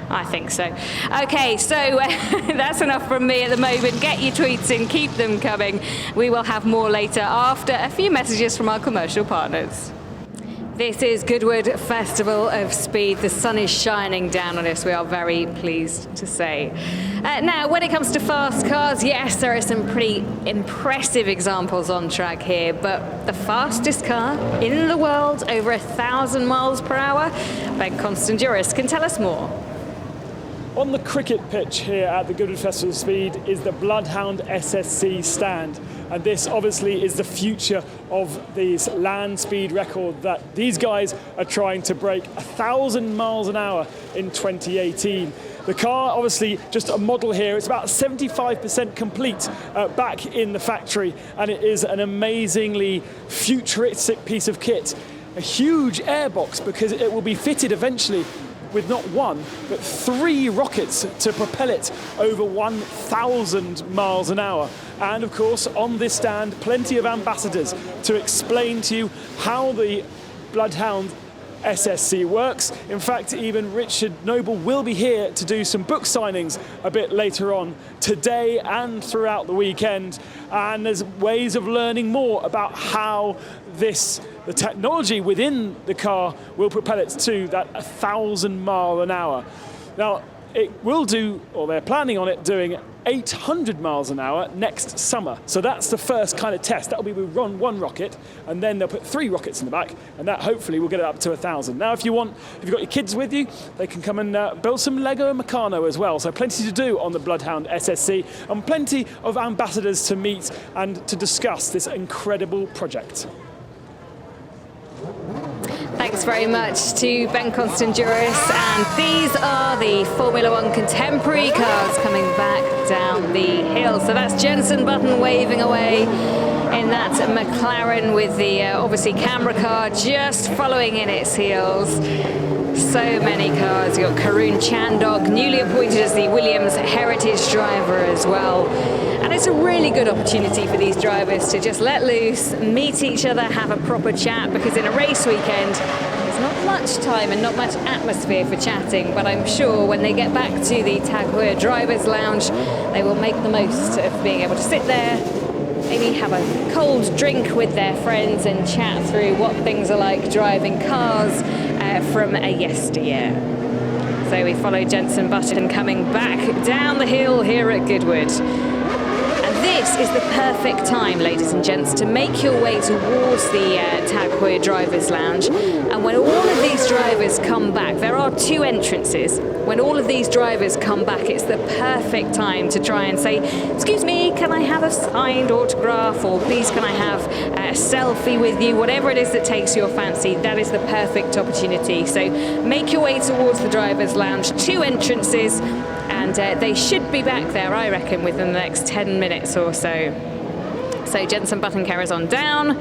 I think so. Okay, so that's enough from me at the moment. Get your tweets in, keep them coming. We will have more later after a few messages from our commercial partners. This is Goodwood Festival of Speed. The sun is shining down on us, we are very pleased to say. Now, when it comes to fast cars, yes, there are some pretty impressive examples on track here, but the fastest car in the world, over 1,000 miles per hour, Ben Constanduris can tell us more. On the cricket pitch here at the Goodwood Festival of Speed is the Bloodhound SSC stand. And this obviously is the future of this land speed record that these guys are trying to break, 1,000 miles an hour in 2018. The car, obviously, just a model here. It's about 75% complete back in the factory, and it is an amazingly futuristic piece of kit. A huge airbox, because it will be fitted eventually with not one, but 3 rockets to propel it over 1,000 miles an hour. And of course, on this stand, plenty of ambassadors to explain to you how the Bloodhound SSC works. In fact, even Richard Noble will be here to do some book signings a bit later on today and throughout the weekend. And there's ways of learning more about how the technology within the car will propel it to that 1,000 mile an hour. Now, it will do, or they're planning on it doing 800 miles an hour next summer. So that's the first kind of test. That'll be with one rocket, and then they'll put 3 rockets in the back, and that hopefully will get it up to 1,000. Now, if you've got your kids with you, they can come and build some Lego and Meccano as well. So plenty to do on the Bloodhound SSC, and plenty of ambassadors to meet and to discuss this incredible project. Thanks very much to Ben Constanduris, and these are the Formula One contemporary cars coming back down the hill. So that's Jensen Button waving away in that McLaren with the obviously camera car just following in its heels. So many cars. You've got Karun Chandok, newly appointed as the Williams Heritage driver as well. And it's a really good opportunity for these drivers to just let loose, meet each other, have a proper chat, because in a race weekend, there's not much time and not much atmosphere for chatting, but I'm sure when they get back to the Tag Heuer Drivers Lounge, they will make the most of being able to sit there, maybe have a cold drink with their friends and chat through what things are like driving cars from a yesteryear. So we follow Jensen Button coming back down the hill here at Goodwood. This is the perfect time, ladies and gents, to make your way towards the Tag Heuer Drivers Lounge. And when all of these drivers come back, there are 2 entrances. When all of these drivers come back, it's the perfect time to try and say, excuse me, can I have a signed autograph? Or please, can I have a selfie with you? Whatever it is that takes your fancy, that is the perfect opportunity. So make your way towards the Drivers Lounge, 2 entrances. And they should be back there, I reckon, within the next 10 minutes or so. So Jensen Button carries on down,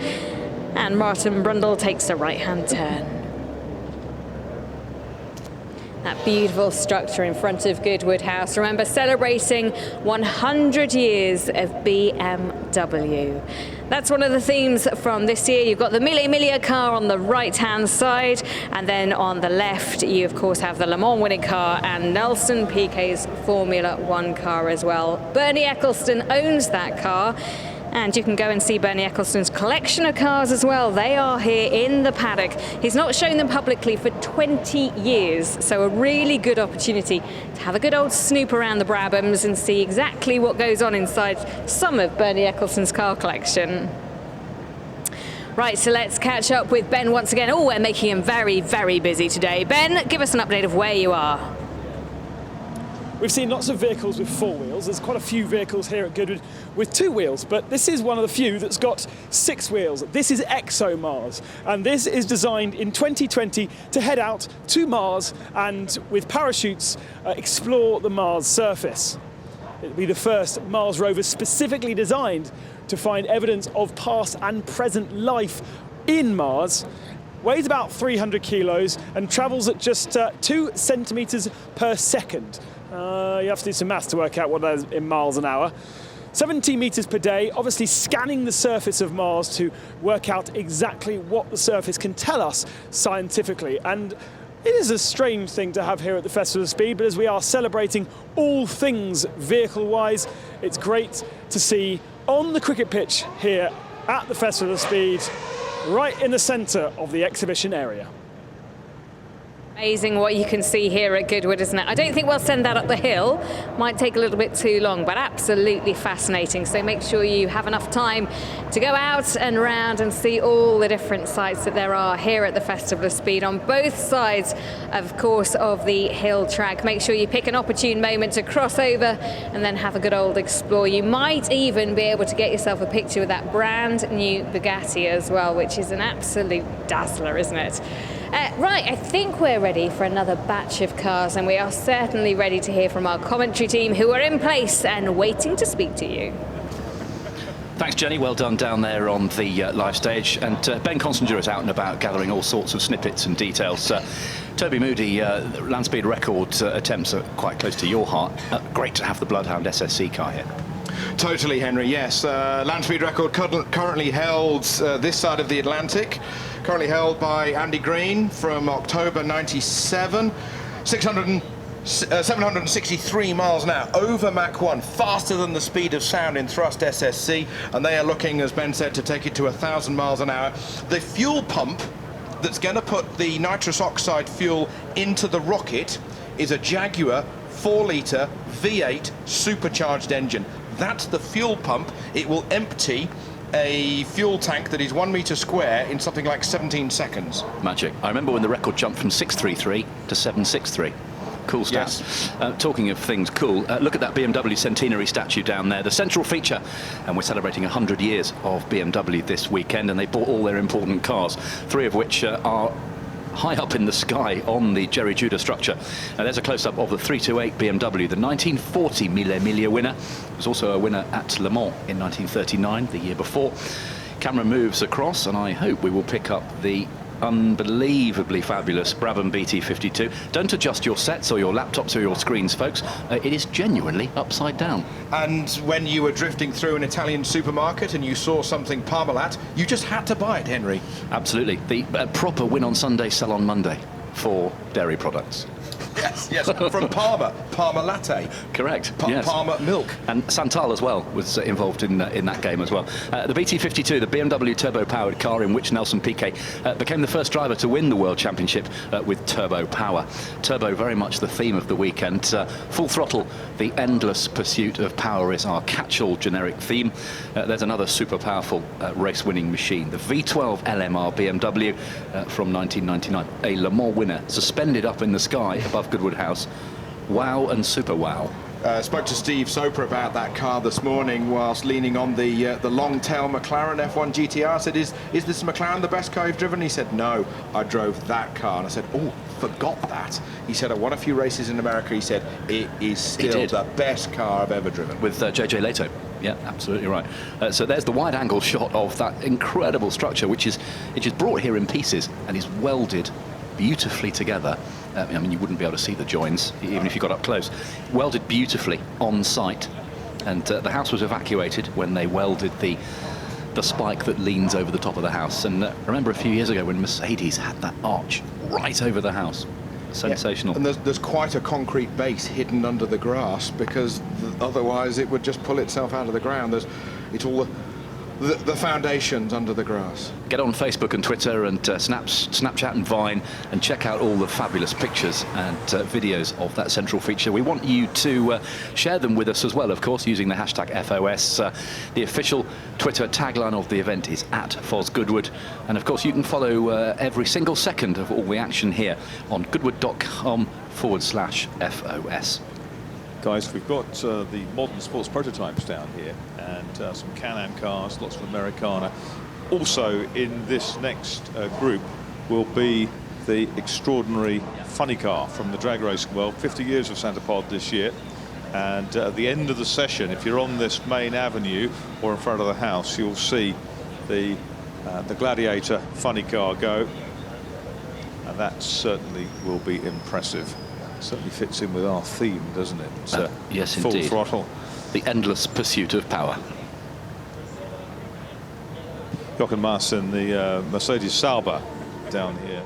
and Martin Brundle takes a right-hand turn. That beautiful structure in front of Goodwood House. Remember, celebrating 100 years of BMW. That's one of the themes from this year. You've got the Mille Miglia car on the right-hand side, and then on the left, you of course have the Le Mans winning car and Nelson Piquet's Formula One car as well. Bernie Ecclestone owns that car, and you can go and see Bernie Ecclestone's collection of cars as well. They are here in the paddock. He's not shown them publicly for 20 years, so a really good opportunity to have a good old snoop around the Brabhams and see exactly what goes on inside some of Bernie Ecclestone's car collection. Right, so let's catch up with Ben once again. Oh, we're making him very, very busy today. Ben, give us an update of where you are. We've seen lots of vehicles with 4 wheels. There's quite a few vehicles here at Goodwood with 2 wheels, but this is one of the few that's got 6 wheels. This is Exo Mars, and this is designed in 2020 to head out to Mars and, with parachutes, explore the Mars surface. It'll be the first Mars rover specifically designed to find evidence of past and present life in Mars. Weighs about 300 kilos and travels at just 2 centimeters per second. You have to do some maths to work out what that is in miles an hour. 70 meters per day, obviously scanning the surface of Mars to work out exactly what the surface can tell us scientifically. And it is a strange thing to have here at the Festival of Speed, but as we are celebrating all things vehicle-wise, it's great to see on the cricket pitch here at the Festival of Speed, right in the centre of the exhibition area. Amazing what you can see here at Goodwood, isn't it? I don't think we'll send that up the hill. Might take a little bit too long, but absolutely fascinating. So make sure you have enough time to go out and around and see all the different sites that there are here at the Festival of Speed on both sides, of course, of the hill track. Make sure you pick an opportune moment to cross over and then have a good old explore. You might even be able to get yourself a picture with that brand new Bugatti as well, which is an absolute dazzler, isn't it? Right, I think we're ready for another batch of cars, and we are certainly ready to hear from our commentary team who are in place and waiting to speak to you. Thanks, Jenny. Well done down there on the live stage. And Ben Consinger is out and about gathering all sorts of snippets and details. Toby Moody, land speed record attempts are quite close to your heart. Great to have the Bloodhound SSC car here. Totally, Henry, yes. Land speed record currently held this side of the Atlantic. Currently held by Andy Green from October 97. 763 miles an hour, over Mach 1, faster than the speed of sound in Thrust SSC, and they are looking, as Ben said, to take it to 1,000 miles an hour. The fuel pump that's going to put the nitrous oxide fuel into the rocket is a Jaguar 4-litre V8 supercharged engine. That's the fuel pump. It will empty a fuel tank that is 1 metre square in something like 17 seconds. Magic. I remember when the record jumped from 633 to 763. Cool stuff. Yes. Talking of things cool, look at that BMW centenary statue down there, the central feature, and we're celebrating 100 years of BMW this weekend, and they bought all their important cars, 3 of which are high up in the sky on the Jerry Judah structure. There's a close-up of the 328 BMW, the 1940 Mille Miglia winner. Was also a winner at Le Mans in 1939, the year before. Camera moves across, and I hope we will pick up the unbelievably fabulous Brabham BT52. Don't adjust your sets or your laptops or your screens, folks. It is genuinely upside down. And when you were drifting through an Italian supermarket and you saw something Parmalat, you just had to buy it, Henry. Absolutely. The proper win on Sunday, sell on Monday for dairy products. Yes, from Parma, Parma Latte. Correct, yes. Parma Milk. And Santal as well was involved in that game as well. The BT52, the BMW turbo-powered car in which Nelson Piquet became the first driver to win the World Championship with turbo power. Turbo very much the theme of the weekend. Full throttle, the endless pursuit of power is our catch-all generic theme. There's another super powerful race-winning machine, the V12 LMR BMW from 1999. A Le Mans winner, suspended up in the sky above Goodwood House. Wow and super wow. Spoke to Steve Soper about that car this morning whilst leaning on the long-tail McLaren F1 GTR. I said, is this McLaren the best car you've driven? He said, no, I drove that car. And I said, oh, forgot that. He said, I won a few races in America. He said, it is still the best car I've ever driven. With JJ Leto. Yeah, absolutely right. So there's the wide-angle shot of that incredible structure, which is brought here in pieces and is welded beautifully together. I mean, you wouldn't be able to see the joins even if you got up close. Welded beautifully on site, and the house was evacuated when they welded the spike that leans over the top of the house. And remember a few years ago when Mercedes had that arch right over the house. Sensational. Yeah. And there's quite a concrete base hidden under the grass, because otherwise it would just pull itself out of the ground. It's all the foundations under the grass. Get on Facebook and Twitter and Snapchat and Vine and check out all the fabulous pictures and videos of that central feature. We want you to share them with us as well, of course, using the hashtag FOS. The official Twitter tagline of the event is @FosGoodwood. And of course, you can follow every single second of all the action here on goodwood.com/FOS. Guys, we've got the modern sports prototypes down here, and some Can-Am cars, lots of Americana. Also in this next group will be the extraordinary funny car from the drag racing world. 50 years of Santa Pod this year, and at the end of the session, if you're on this main avenue or in front of the house, you'll see the Gladiator funny car go, and that certainly will be impressive. Certainly fits in with our theme, doesn't it? Yes, full indeed. Throttle. The endless pursuit of power. Jochen Mass in the Mercedes Sauber down here.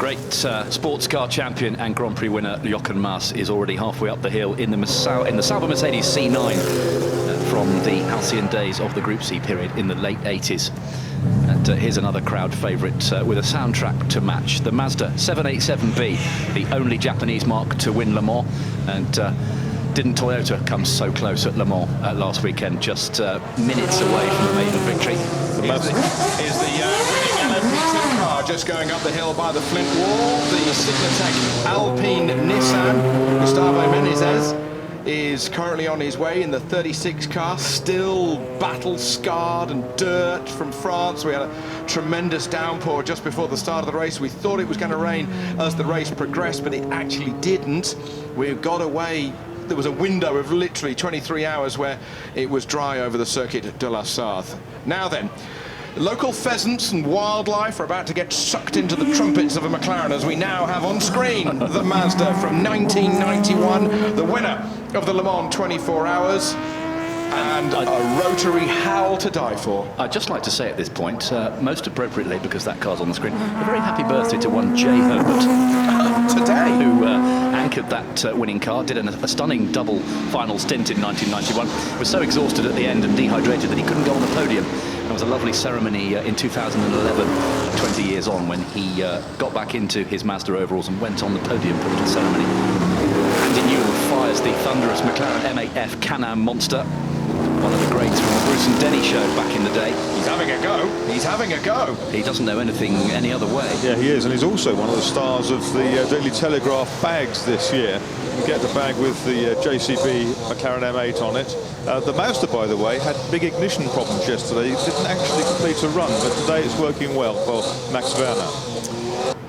great sports car champion and Grand Prix winner Jochen Mass is already halfway up the hill in the Sauber Mercedes C9 from the halcyon days of the Group C period in the late 80s. And here's another crowd favourite with a soundtrack to match. The Mazda 787B, the only Japanese marque to win Le Mans. And didn't Toyota come so close at Le Mans last weekend, just minutes away from the maiden victory. Here's the winning LMP2 car just going up the hill by the Flint Wall. The Signatech Alpine Nissan. Gustavo Menezes is currently on his way in the 36 car, still battle-scarred and dirt from France. We had a tremendous downpour just before the start of the race. We thought it was going to rain as the race progressed, but it actually didn't. We got away. There was a window of literally 23 hours where it was dry over the Circuit de la Sarthe. Now then, local pheasants and wildlife are about to get sucked into the trumpets of a McLaren as we now have on screen the Mazda from 1991, the winner of the Le Mans 24 Hours, and a rotary howl to die for. I'd just like to say at this point, most appropriately because that car's on the screen, a very happy birthday to one Jay Herbert today, who anchored that winning car, did a stunning double final stint in 1991, was so exhausted at the end and dehydrated that he couldn't go on the podium. There was a lovely ceremony in 2011, 20 years on, when he got back into his Mazda overalls and went on the podium for a little ceremony. Andy Newell fires the thunderous McLaren M8F Can-Am monster, one of the greats from the Bruce and Denny show back in the day. He's having a go. He's having a go. He doesn't know anything any other way. Yeah, he is, and he's also one of the stars of the Daily Telegraph bags this year. You get the bag with the JCB McLaren M8 on it. The Mazda, by the way, had big ignition problems yesterday. It didn't actually complete a run, but today it's working well for Max Werner.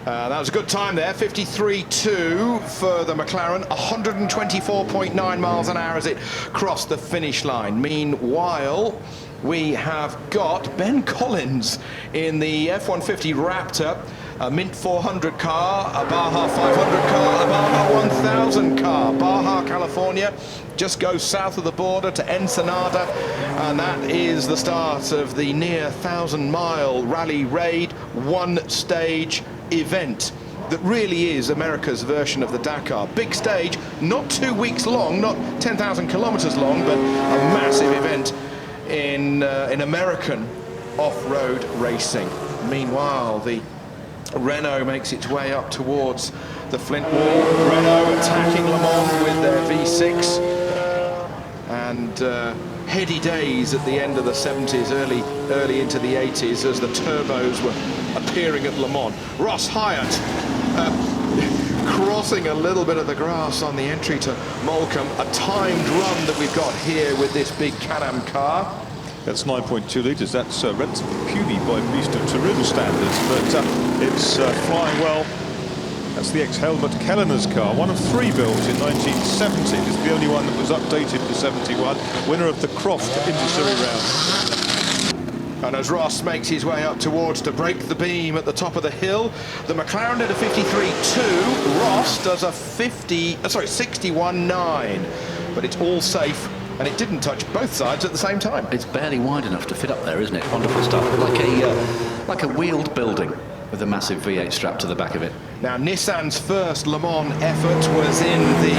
That was a good time there, 53.2 for the McLaren, 124.9 miles an hour as it crossed the finish line. Meanwhile, we have got Ben Collins in the F-150 Raptor, a Mint 400 car, a Baja 500 car, a Baja 1000 car. Baja, California, just goes south of the border to Ensenada, and that is the start of the near 1,000-mile rally raid, one-stage event that really is America's version of the Dakar. Big stage, not 2 weeks long, not 10,000 kilometers long, but a massive event in American off-road racing. Meanwhile, the Renault makes its way up towards the Flint Wall. Renault attacking Le Mans with their V6, and heady days at the end of the 70s, early into the 80s, as the turbos were appearing at Le Mans. Ross Hyatt crossing a little bit of the grass on the entry to Moulcom. A timed run that we've got here with this big Can-Am car. That's 9.2 litres. That's relatively puny by Beast of Turin standards, but it's flying well. That's the ex-Helmut Kellener's car, one of 3 built in 1970. It's the only one that was updated for 71, winner of the Croft Inter-Series round. And as Ross makes his way up towards to break the beam at the top of the hill, the McLaren did a 53.2. Ross does a 61.9. But it's all safe, and it didn't touch both sides at the same time. It's barely wide enough to fit up there, isn't it? Wonderful stuff. Like a wheeled building with a massive V8 strapped to the back of it. Now, Nissan's first Le Mans effort was in the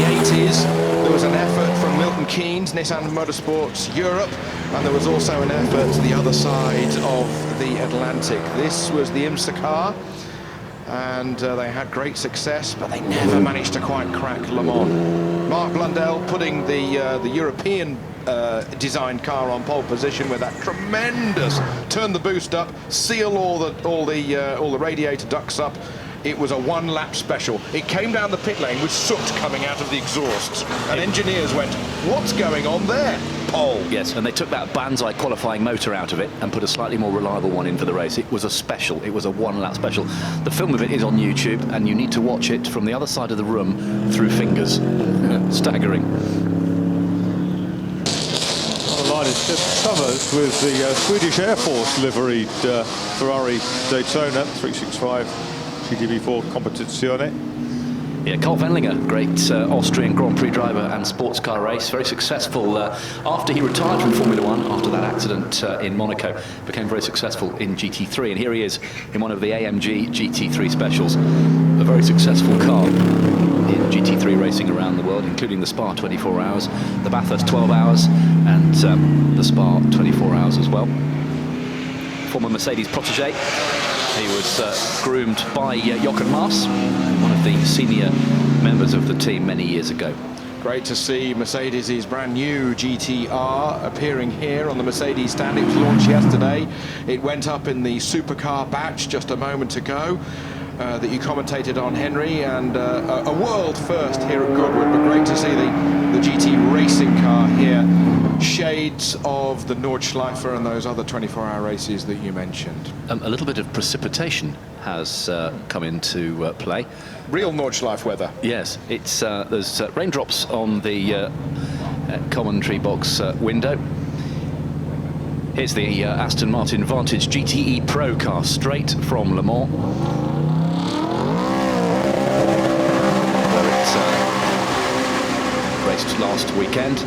80s. There was an effort from Milton Keynes, Nissan Motorsports Europe, and there was also an effort to the other side of the Atlantic. This was the IMSA car, and they had great success, but they never managed to quite crack Le Mans. Mark Blundell putting the European designed car on pole position with that tremendous turn the boost up, seal all the radiator ducts up. It was a one-lap special. It came down the pit lane with soot coming out of the exhausts, and engineers went, "What's going on there?" Pole. Yes, and they took that Banzai qualifying motor out of it and put a slightly more reliable one in for the race. It was a special. It was a one-lap special. The film of it is on YouTube, and you need to watch it from the other side of the room through fingers. Staggering. The line is just covered with the Swedish Air Force liveried Ferrari Daytona 365 GTB4 Competizione. Yeah, Carl Wendlinger, great Austrian Grand Prix driver and sports car race, very successful after he retired from Formula One after that accident in Monaco, became very successful in GT3, and here he is in one of the AMG GT3 specials, a very successful car in GT3 racing around the world, including the Spa 24 hours, the Bathurst 12 hours, and the Spa 24 hours as well. Former Mercedes protege. He was groomed by Jochen Mass, one of the senior members of the team many years ago. Great to see Mercedes' brand new GTR appearing here on the Mercedes stand. It was launched yesterday. It went up in the Supercar batch just a moment ago that you commentated on, Henry, and a world first here at Goodwood, but great to see the GT racing car here. Shades of the Nordschleife and those other 24-hour races that you mentioned. A little bit of precipitation has come into play. Real Nordschleife weather. Yes, it's there's raindrops on the commentary box window. Here's the Aston Martin Vantage GTE Pro car straight from Le Mans. Where it raced last weekend.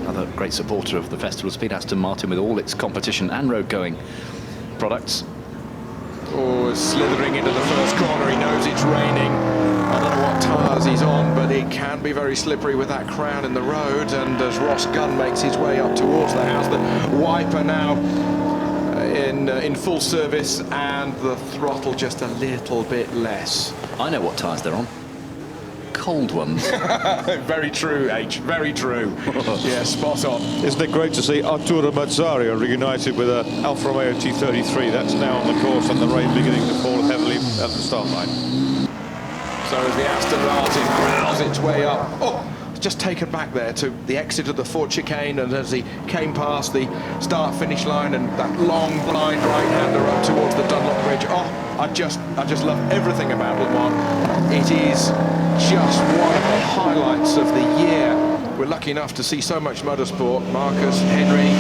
Another great supporter of the Festival Speed, Aston Martin, with all its competition and road-going products. Oh, slithering into the first corner. He knows it's raining. I don't know what tyres he's on, but it can be very slippery with that crowd in the road. And as Ross Gunn makes his way up towards the house, the wiper now in full service, and the throttle just a little bit less. I know what tyres they're on. Cold ones. Very true, H. Very true. Yeah, spot on. Isn't it great to see Arturo Mazzaria reunited with a Alfa Romeo T33? That's now on the course, and the rain beginning to fall heavily at the start line. So as the Aston Martin growls its way up, just taken back there to the exit of the Ford chicane, and as he came past the start-finish line and that long blind right-hander up towards the Dunlop Bridge. I just love everything about Le Mans. It is just one of the highlights of the year. We're lucky enough to see so much motorsport. Marcus, Henry,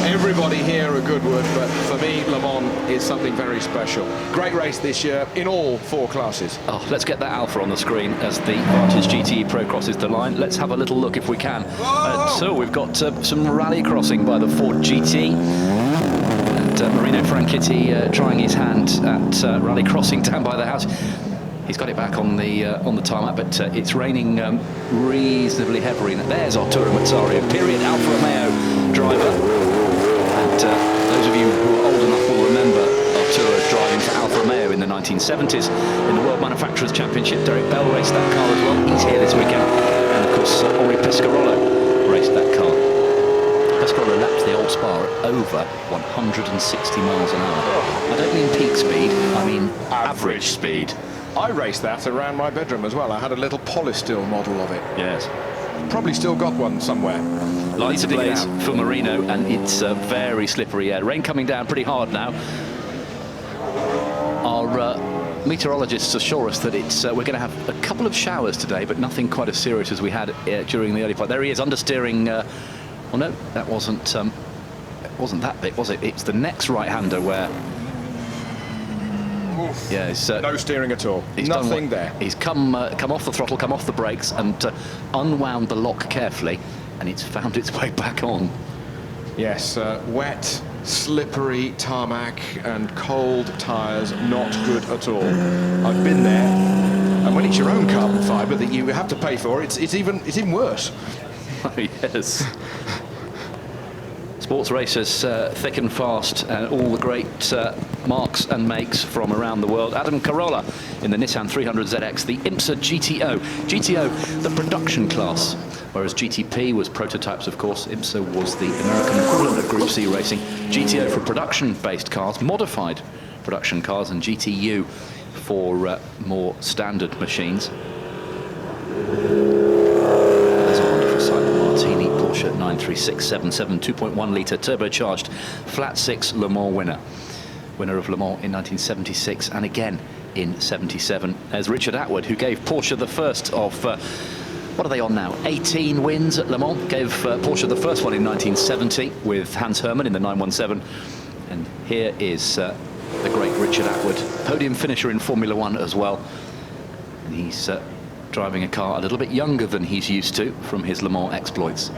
everybody here at Goodwood, but for me, Le Mans is something very special. Great race this year in all 4 classes. Let's get that Alfa on the screen as the Vantage GTE Pro crosses the line. Let's have a little look if we can. So we've got some rally crossing by the Ford GT. And Marino Franchitti trying his hand at rally crossing down by the house. He's got it back on the tarmac, but it's raining reasonably heavily. There's Arturo Mazzaria, period Alfa Romeo driver. And those of you who are old enough will remember Arturo driving for Alfa Romeo in the 1970s in the World Manufacturers Championship. Derek Bell raced that car as well. He's here this weekend. And of course, Ori Pescarolo raced that car. Pescarolo lapped the old Spa at over 160 miles an hour. I don't mean peak speed, I mean average speed. I raced that around my bedroom as well. I had a little Polystil model of it. Yes. Probably still got one somewhere. Lights ablaze for Marino, and it's very slippery air. Rain coming down pretty hard now. Our meteorologists assure us that it's we're going to have a couple of showers today, but nothing quite as serious as we had during the early part. There he is, understeering. Well, no, that wasn't that bit, was it? It's the next right-hander where. Yeah, no steering at all. Nothing there. He's come off the throttle, come off the brakes, and unwound the lock carefully, and it's found its way back on. Yes, wet, slippery tarmac and cold tyres, not good at all. I've been there, and when it's your own carbon fibre that you have to pay for, it's even worse. Yes. Sports racers thick and fast, and all the great marks and makes from around the world. Adam Carolla in the Nissan 300ZX, the IMSA GTO. GTO, the production class, whereas GTP was prototypes, of course. IMSA was the American equivalent of Group C racing. GTO for production-based cars, modified production cars, and GTU for more standard machines. Porsche 93677, 2.1 litre turbocharged flat 6 Le Mans winner of Le Mans in 1976 and again in 77. There's Richard Atwood, who gave Porsche the first of what are they on now, 18 wins at Le Mans. Gave Porsche the first one in 1970 with Hans Hermann in the 917, and here is the great Richard Atwood, podium finisher in Formula One as well. He's driving a car a little bit younger than he's used to from his Le Mans exploits.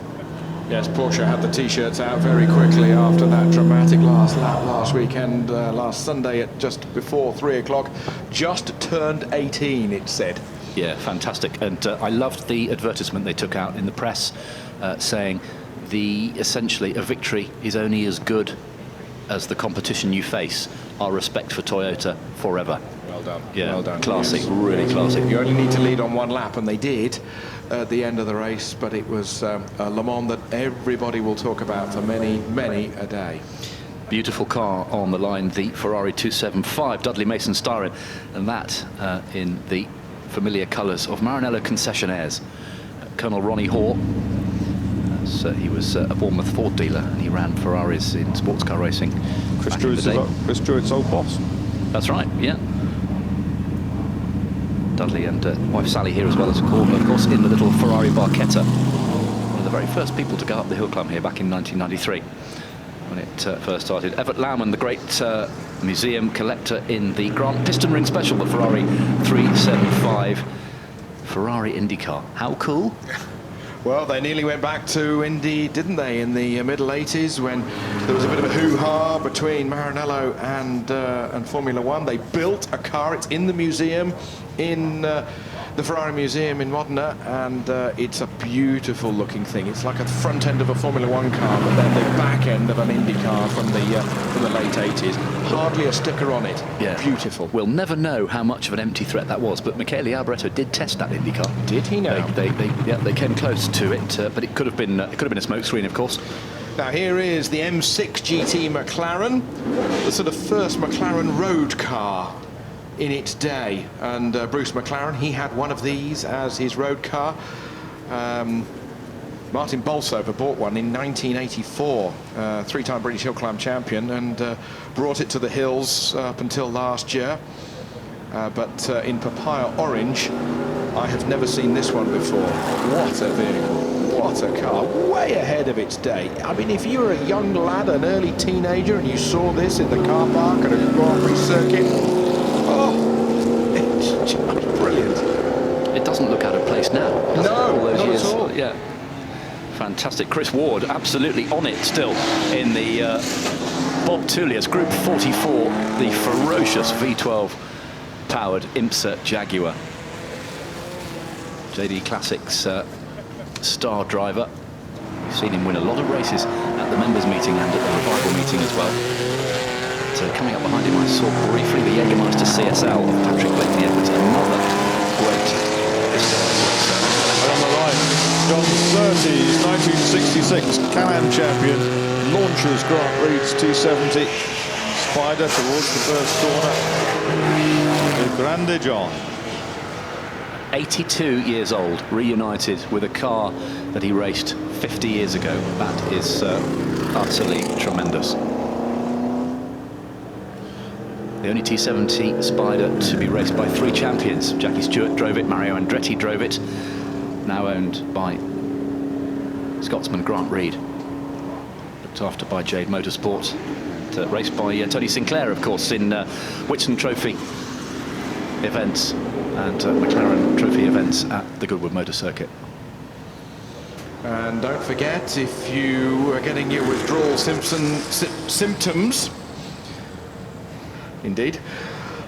Yes, Porsche had the T-shirts out very quickly after that dramatic last lap last weekend, last Sunday at just before 3 o'clock. Just turned 18, it said. Yeah, fantastic. And I loved the advertisement they took out in the press saying essentially a victory is only as good as the competition you face. Our respect for Toyota forever. Well done. Yeah, well done. Classy, Yes. really classy. You only need to lead on one lap, and they did at the end of the race, but it was a Le Mans that everybody will talk about for many, many a day. Beautiful car on the line, the Ferrari 275 Dudley Mason Styron, and that in the familiar colours of Maranello concessionaires. Colonel Ronnie Hoare, he was a Bournemouth Ford dealer, and he ran Ferraris in sports car racing. Chris Druitt's old boss. That's right, yeah. Dudley and wife Sally here as well, as of course, in the little Ferrari Barchetta. One of the very first people to go up the hill climb here back in 1993 when it first started. Everett Laumann, the great museum collector in the Grant Piston Ring Special, the Ferrari 375 Ferrari IndyCar. How cool? Well, they nearly went back to Indy, didn't they, in the middle 80s when there was a bit of a hoo-ha between Maranello and Formula One. They built a car. It's in the museum, in the Ferrari Museum in Modena, and it's a beautiful looking thing. It's like a front end of a Formula One car, but then the back end of an Indy car from the late 80s. Hardly a sticker on it. Yeah. Beautiful. We'll never know how much of an empty threat that was, but Michele Alboreto did test that Indy car. Did he now? They came close to it, but it could have been a smokescreen, of course. Now here is the M6 GT McLaren, the sort of first McLaren road car in its day, and Bruce McLaren, he had one of these as his road car. Martin Bolsover bought one in 1984, three-time British hill climb champion, and brought it to the hills up until last year. But in papaya orange, I have never seen this one before. What a vehicle, what a car, way ahead of its day. I mean, if you were a young lad, an early teenager, and you saw this in the car park at a Grand Prix circuit, oh, it's just brilliant. It doesn't look out of place now. No, all those not years. at all. Yeah, fantastic. Chris Ward absolutely on it still in the Bob Tullius Group 44, the ferocious V12 powered IMSA Jaguar. JD Classics star driver. We've seen him win a lot of races at the members meeting and at the revival meeting as well. So coming up behind him, I saw briefly the Jägermeister CSL of Patrick Blakeney Edwards, another great historic. And on the right, John Surtees, 1966 Can-Am champion, launches Grant Reed's 270 Spider towards the first corner. The Grande John. 82 years old, reunited with a car that he raced 50 years ago. That is utterly tremendous. The only T70 Spider to be raced by 3 champions. Jackie Stewart drove it, Mario Andretti drove it, now owned by Scotsman Grant Reed, looked after by Jade Motorsport, and raced by Tony Sinclair, of course, in Whitson Trophy events and McLaren Trophy events at the Goodwood Motor Circuit. And don't forget, if you are getting your withdrawal symptoms, indeed.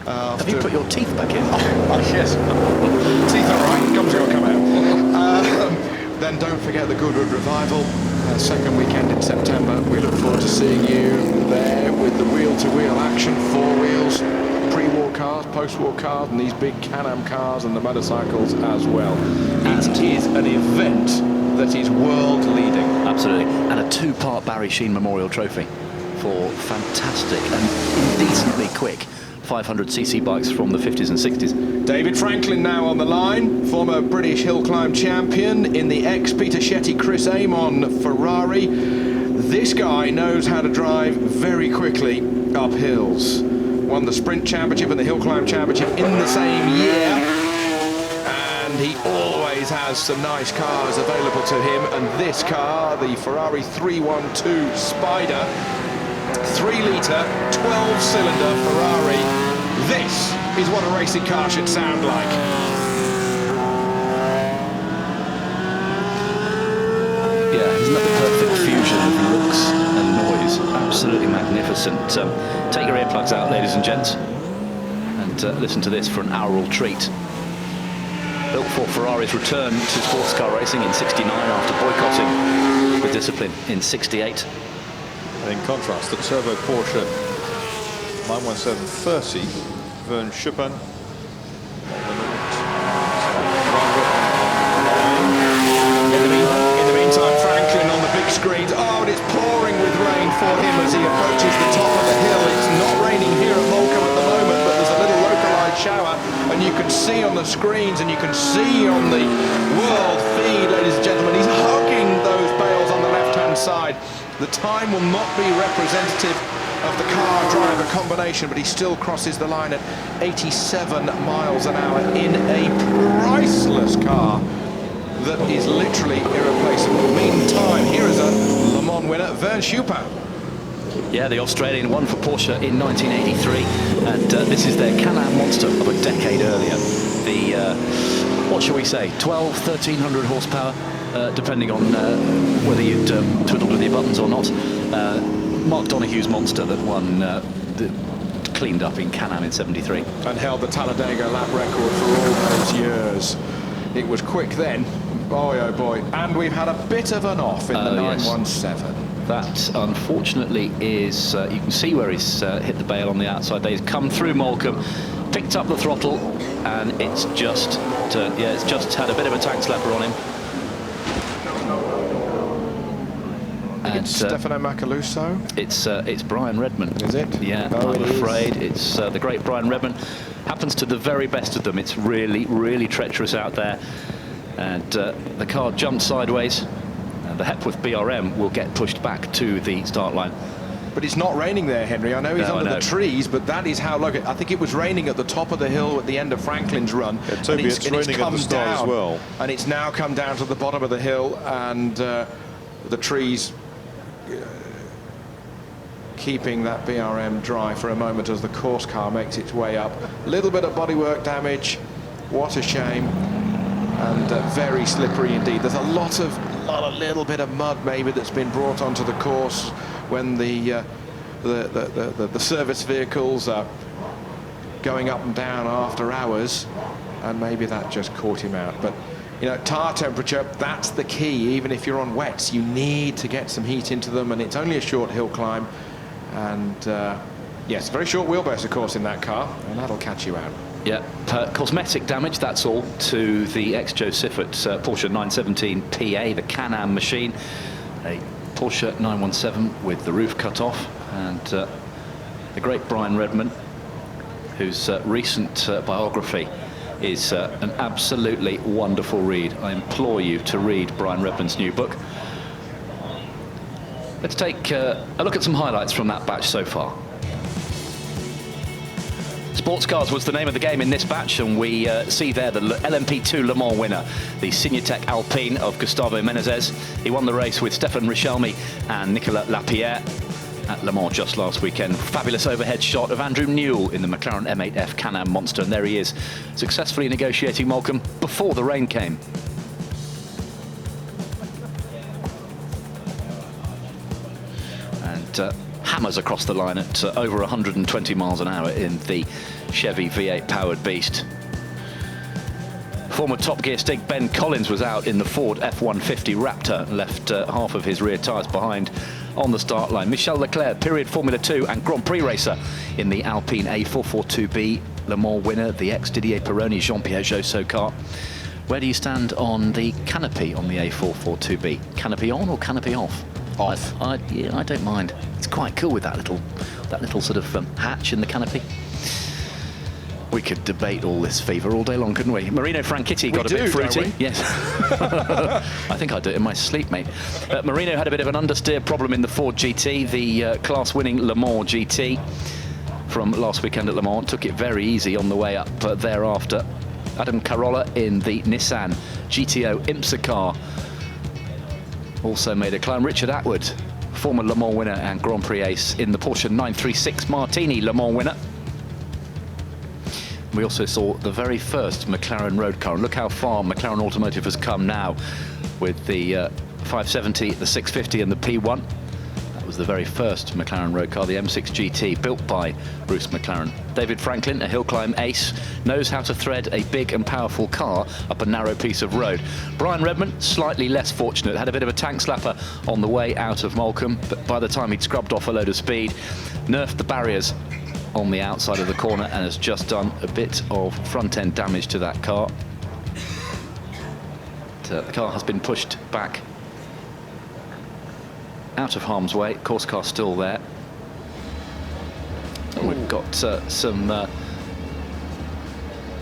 Have you put your teeth back in? Oh, yes. Teeth are right, gums will come out. Then don't forget the Goodwood Revival, second weekend in September. We look forward to seeing you there with the wheel-to-wheel action, 4 wheels, pre-war cars, post-war cars, and these big Can-Am cars and the motorcycles as well. It is an event that is world-leading. Absolutely. And a 2-part Barry Sheen Memorial Trophy for fantastic and indecently quick 500cc bikes from the 50s and 60s. David Franklin now on the line, former British hill climb champion in the ex-Peter Shetty Chris Amon Ferrari. This guy knows how to drive very quickly up hills. Won the Sprint Championship and the Hill Climb Championship in the same year. And he always has some nice cars available to him. And this car, the Ferrari 312 Spider, 3-litre, 12-cylinder Ferrari. This is what a racing car should sound like. isn't it the perfect fusion of looks and noise? Absolutely magnificent. Take your earplugs out, ladies and gents, and listen to this for an aural treat. Built for Ferrari's return to sports car racing in '69 after boycotting with discipline in '68. And in contrast, the turbo Porsche 91730, Vaughn Gittin. In the meantime, Franklin on the big screen. Oh, and it's pouring with rain for him as he approaches the top of the hill. It's not raining here at Moulcombe at the moment, but there's a little localized shower, and you can see on the screens and you can see on the world feed, ladies and gentlemen, he's hugging those bales on the left-hand side. The time will not be representative of the car-driver combination, but he still crosses the line at 87 miles an hour in a priceless car that is literally irreplaceable. Meantime, here is a Le Mans winner, Vaughn Gittin. Yeah, the Australian won for Porsche in 1983, and this is their Can-Am monster of a decade earlier. The, what shall we say, 1,1300 horsepower, depending on whether you'd twiddled with your buttons or not. Mark Donoghue's monster that won, cleaned up in Can-Am in '73. And held the Talladega lap record for all those years. It was quick then, boy oh boy. And we've had a bit of an off in the 917. Yes. That, unfortunately, is, you can see where he's hit the bale on the outside. He's come through Moulcombe, picked up the throttle, and it's just had a bit of a tank slapper on him. And Stefano Macaluso? It's Brian Redman. Is it? Yeah, oh, I'm afraid it's the great Brian Redman. Happens to the very best of them. It's really, really treacherous out there. And the car jumped sideways. And the Heworth BRM will get pushed back to the start line. But it's not raining there, Henry. I know he's under the trees, but that is how lucky. I think it was raining at the top of the hill at the end of Franklin's run. Yeah, Toby, it's raining at the start as well. And it's now come down to the bottom of the hill, and the trees keeping that BRM dry for a moment as the course car makes its way up. A little bit of bodywork damage. What a shame. And very slippery indeed. There's a little bit of mud maybe that's been brought onto the course when the service vehicles are going up and down after hours, and maybe that just caught him out. But you know, tire temperature, that's the key. Even if you're on wets, you need to get some heat into them, and it's only a short hill climb. And yes, very short wheelbase, of course, in that car, and that'll catch you out. Yeah, cosmetic damage, that's all, to the ex-Joe Siffert Porsche 917 PA, the Can-Am machine. A Porsche 917 with the roof cut off, and the great Brian Redman, whose recent biography is an absolutely wonderful read. I implore you to read Brian Redman's new book. Let's take a look at some highlights from that batch so far. Sports cars was the name of the game in this batch, and we see there the LMP2 Le Mans winner, the Signatec Alpine of Gustavo Menezes. He won the race with Stefan Richelmy and Nicolas Lapierre at Le Mans just last weekend. Fabulous overhead shot of Andrew Newell in the McLaren M8F Can-Am monster, and there he is, successfully negotiating Moulcombe before the rain came. And hammers across the line at over 120 miles an hour in the Chevy V8 powered beast. Former Top Gear Stig Ben Collins was out in the Ford F-150 Raptor, left half of his rear tyres behind on the start line. Michel Leclerc, period Formula 2 and Grand Prix racer in the Alpine A442B, Le Mans winner, the ex-Didier Pironi Jean-Pierre Josot car. Where do you stand on the canopy on the A442B? Canopy on or canopy off? Off. Yeah, I don't mind. It's quite cool with that little sort of hatch in the canopy. We could debate all this fever all day long, couldn't we? Marino Franchitti got a bit fruity. Yes. I think I do it in my sleep, mate. Marino had a bit of an understeer problem in the Ford GT, the class-winning Le Mans GT from last weekend at Le Mans. Took it very easy on the way up thereafter. Adam Carolla in the Nissan GTO IMSA car also made a climb. Richard Atwood, former Le Mans winner and Grand Prix ace in the Porsche 936 Martini Le Mans winner. We also saw the very first McLaren road car. And look how far McLaren Automotive has come now with the 570, the 650 and the P1. That was the very first McLaren road car, the M6 GT, built by Bruce McLaren. David Franklin, a hill climb ace, knows how to thread a big and powerful car up a narrow piece of road. Brian Redmond, slightly less fortunate, had a bit of a tank slapper on the way out of Moulcombe, but by the time he'd scrubbed off a load of speed, nerfed the barriers on the outside of the corner and has just done a bit of front-end damage to that car. The car has been pushed back out of harm's way. Course car still there. And we've got some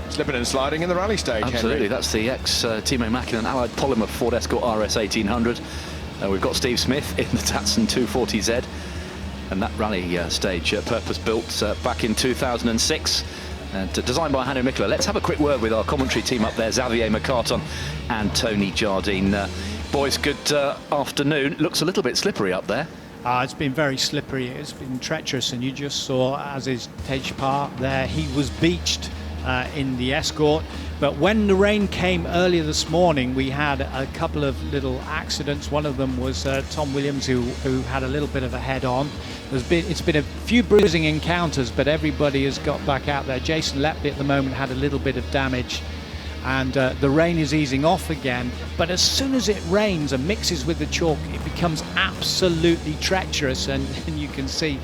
slipping and sliding in the rally stage. Absolutely, Henry. that's the ex-Timo Mäkinen Allied Polymer Ford Escort RS 1800. We've got Steve Smith in the Datsun 240Z, and that rally stage purpose-built back in 2006. Designed by Hanno Mikkola. Let's have a quick word with our commentary team up there, Xavier McCarton and Tony Jardine. Boys, good afternoon. Looks a little bit slippery up there. It's been very slippery. It's been treacherous, and you just saw, as is Tejpal there, he was beached in the Escort. But when the rain came earlier this morning, we had a couple of little accidents. One of them was Tom Williams, who had a little bit of a head-on. It's been a few bruising encounters, but everybody has got back out there. Jason Lepke at the moment had a little bit of damage, and the rain is easing off again. But as soon as it rains and mixes with the chalk, it becomes absolutely treacherous, and you can see,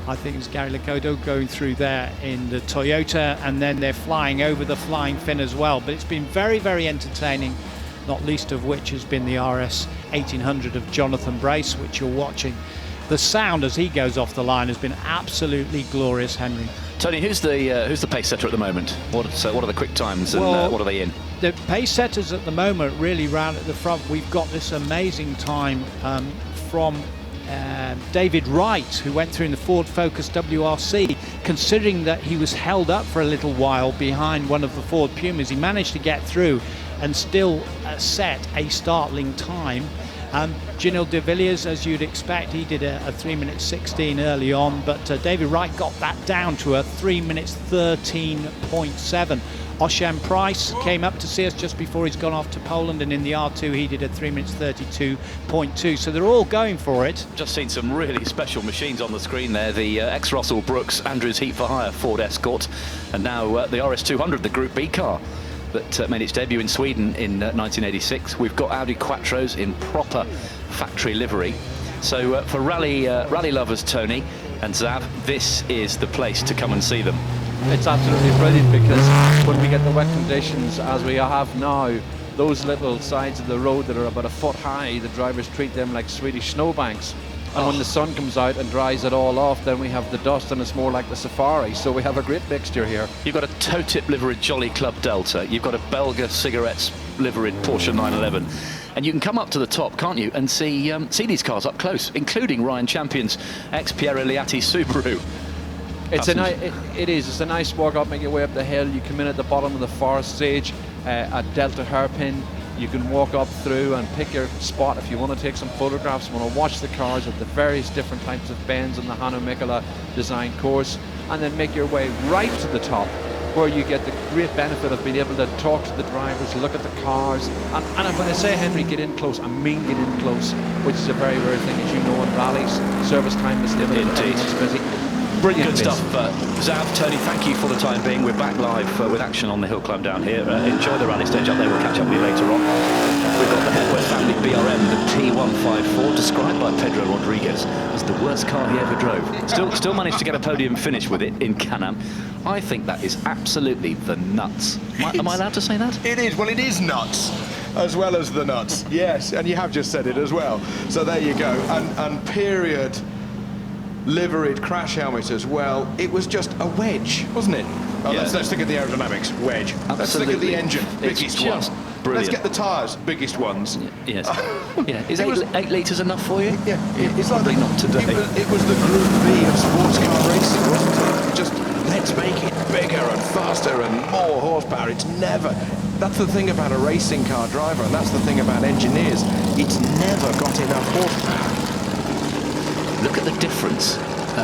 I think it's Gary Lakoto going through there in the Toyota, and then they're flying over the Flying Finn as well. But it's been very, very entertaining, not least of which has been the RS 1800 of Jonathan Brace, which you're watching. The sound as he goes off the line has been absolutely glorious, Henry. Tony, who's the pace setter at the moment? What are the quick times, and what are they in? The pace setters at the moment, really round at the front, we've got this amazing time from David Wright, who went through in the Ford Focus WRC. Considering that he was held up for a little while behind one of the Ford Pumas, he managed to get through and still set a startling time. Ginil de Villiers, as you'd expect, he did a 3 minutes 16 early on, but David Wright got that down to a 3 minutes 13.7. Ocean Price came up to see us just before he's gone off to Poland, and in the R2 he did a 3 minutes 32.2. So they're all going for it. Just seen some really special machines on the screen there. The ex-Russell Brooks Andrews Heat for Hire Ford Escort, and now the RS200, the Group B car that made its debut in Sweden in 1986. We've got Audi Quattros in proper factory livery. So for rally lovers, Tony and Zav, this is the place to come and see them. It's absolutely brilliant, because when we get the wet conditions as we have now, those little sides of the road that are about a foot high, the drivers treat them like Swedish snowbanks. And when the sun comes out and dries it all off, then we have the dust, and it's more like the safari. So we have a great mixture here. You've got a toe-tip liveried Jolly Club Delta. You've got a Belga Cigarettes liveried Porsche 911. And you can come up to the top, can't you, and see these cars up close, including Ryan Champion's ex-Piero Liatti Subaru. It's a nice walk up, make your way up the hill. You come in at the bottom of the forest stage at Delta Hairpin. You can walk up through and pick your spot if you want to take some photographs, want to watch the cars at the various different types of bends on the Hanno Mikkola design course, and then make your way right to the top, where you get the great benefit of being able to talk to the drivers, look at the cars, and when I say, Henry, get in close, I mean get in close, which is a very rare thing, as you know, in rallies. Service time is limited. Indeed. Everyone's busy. Brilliant. Good stuff. Zav, Tony, thank you for the time being. We're back live with action on the hill climb down here. Enjoy the rally stage up there. We'll catch up with you later on. We've got the Heworth family BRM, the T154, described by Pedro Rodriguez as the worst car he ever drove. Still managed to get a podium finish with it in Can-Am. I think that is absolutely the nuts. Am I allowed to say that? It is. Well, it is nuts, as well as the nuts. Yes, and you have just said it as well. So there you go. And period liveried crash helmet as well. It was just a wedge, wasn't it? Oh, Yeah. let's look at the aerodynamics. Wedge. Let's look at the engine. It's Biggest one. just brilliant. Let's get the tyres. Biggest ones. Yes. Yeah. Is 8 litres enough for you? Yeah. It's Probably like not today. It was the Group B of sports car racing, wasn't it? Just let's make it bigger and faster and more horsepower. It's never. That's the thing about a racing car driver, and that's the thing about engineers. It's never got enough horsepower. Look at the difference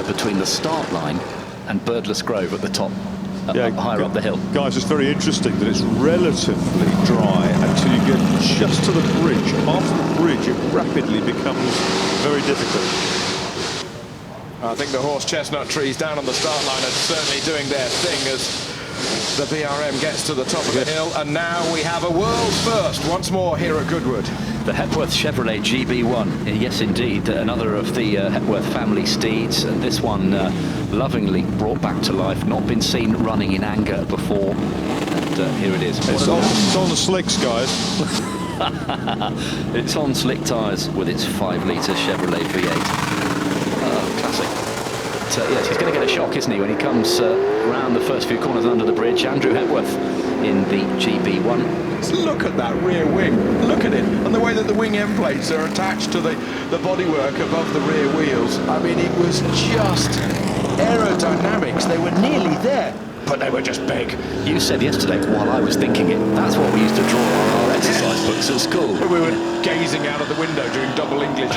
between the start line and Birdless Grove at the top. higher up the hill. Guys, it's very interesting that it's relatively dry until you get just to the bridge. After the bridge, it rapidly becomes very difficult. I think the horse chestnut trees down on the start line are certainly doing their thing as the BRM gets to the top of the hill, and now we have a world first once more here at Goodwood. The Heworth Chevrolet GV1, yes indeed, another of the Heworth family steeds, and this one lovingly brought back to life, not been seen running in anger before, and here it is. It's on the slicks, guys. It's on slick tyres with its 5-litre Chevrolet V8. Classic. But, yes, he's going to get a shock, isn't he, when he comes around the first few corners under the bridge. Andrew Hepworth in the GB1. Look at that rear wing. Look at it. And the way that the wing end plates are attached to the bodywork above the rear wheels. I mean, it was just aerodynamics. They were nearly there, but they were just big. You said yesterday, while I was thinking it, that's what we used to draw on our exercise books at school. We were gazing out of the window doing double English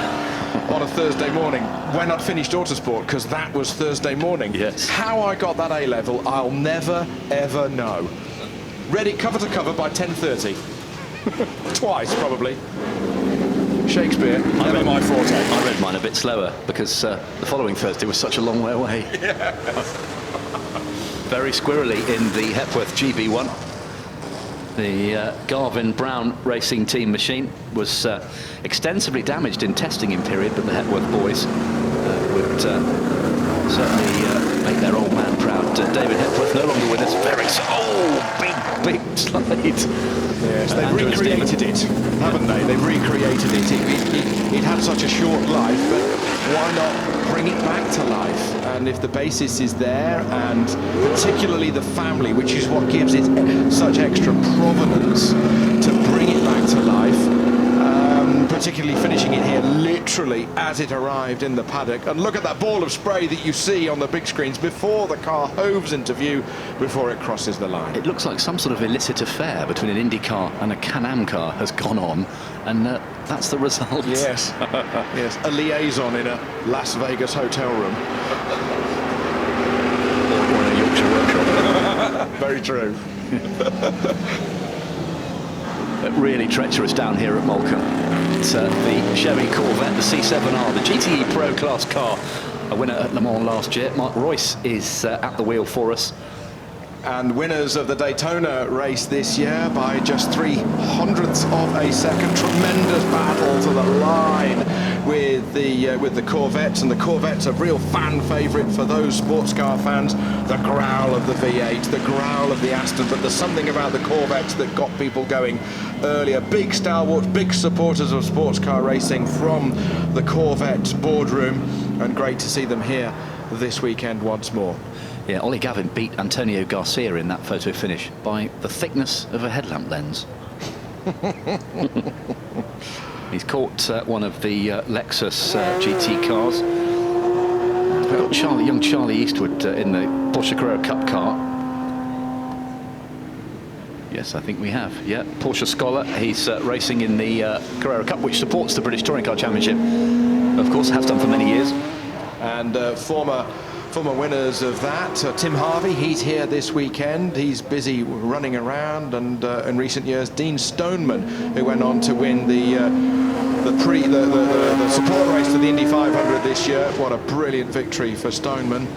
on a Thursday morning when I'd finished Autosport, because that was Thursday morning. Yes. How I got that A level, I'll never, ever know. Read it cover to cover by 10:30. Twice, probably. Shakespeare, never my forte. I read mine a bit slower because the following Thursday was such a long way away. Yeah. Very squirrely in the Hepworth GB1. The Garvin Brown Racing Team machine was extensively damaged in testing in period, but the Hepworth boys would certainly make their old man proud. David Hepworth no longer with us. Big slide. Yes, they've recreated it, haven't they? They've recreated it. It had such a short life, but why not bring it back to life? And if the basis is there, and particularly the family, which is what gives it such extra provenance to bring it back to life, particularly finishing it here literally as it arrived in the paddock. And look at that ball of spray that you see on the big screens before the car hoves into view, before it crosses the line. It looks like some sort of illicit affair between an Indy car and a Can-Am car has gone on, and that's the result. Yes, yes, a liaison in a Las Vegas hotel room. Or in a Yorkshire workshop. Very true. Really treacherous down here at Moulton. It's the Chevy Corvette, the C7R, the GTE Pro Class car, a winner at Le Mans last year. Mark Royce is at the wheel for us. And winners of the Daytona race this year by just 0.03 of a second. Tremendous battle to the line with the Corvettes, and the Corvette's a real fan favourite for those sports car fans. The growl of the V8, the growl of the Aston, but there's something about the Corvettes that got people going earlier. Big stalwarts, big supporters of sports car racing from the Corvette boardroom, and great to see them here this weekend once more. Yeah, Ollie Gavin beat Antonio Garcia in that photo finish by the thickness of a headlamp lens. He's caught one of the Lexus GT cars. We've got young Charlie Eastwood in the Porsche Carrera Cup car. Yes, I think we have. Yeah, Porsche Scholar. He's racing in the Carrera Cup, which supports the British Touring Car Championship. Of course, has done for many years. And former winners of that, Tim Harvey, he's here this weekend. He's busy running around, and in recent years, Dean Stoneman, who went on to win the support race to the Indy 500 this year. What a brilliant victory for Stoneman.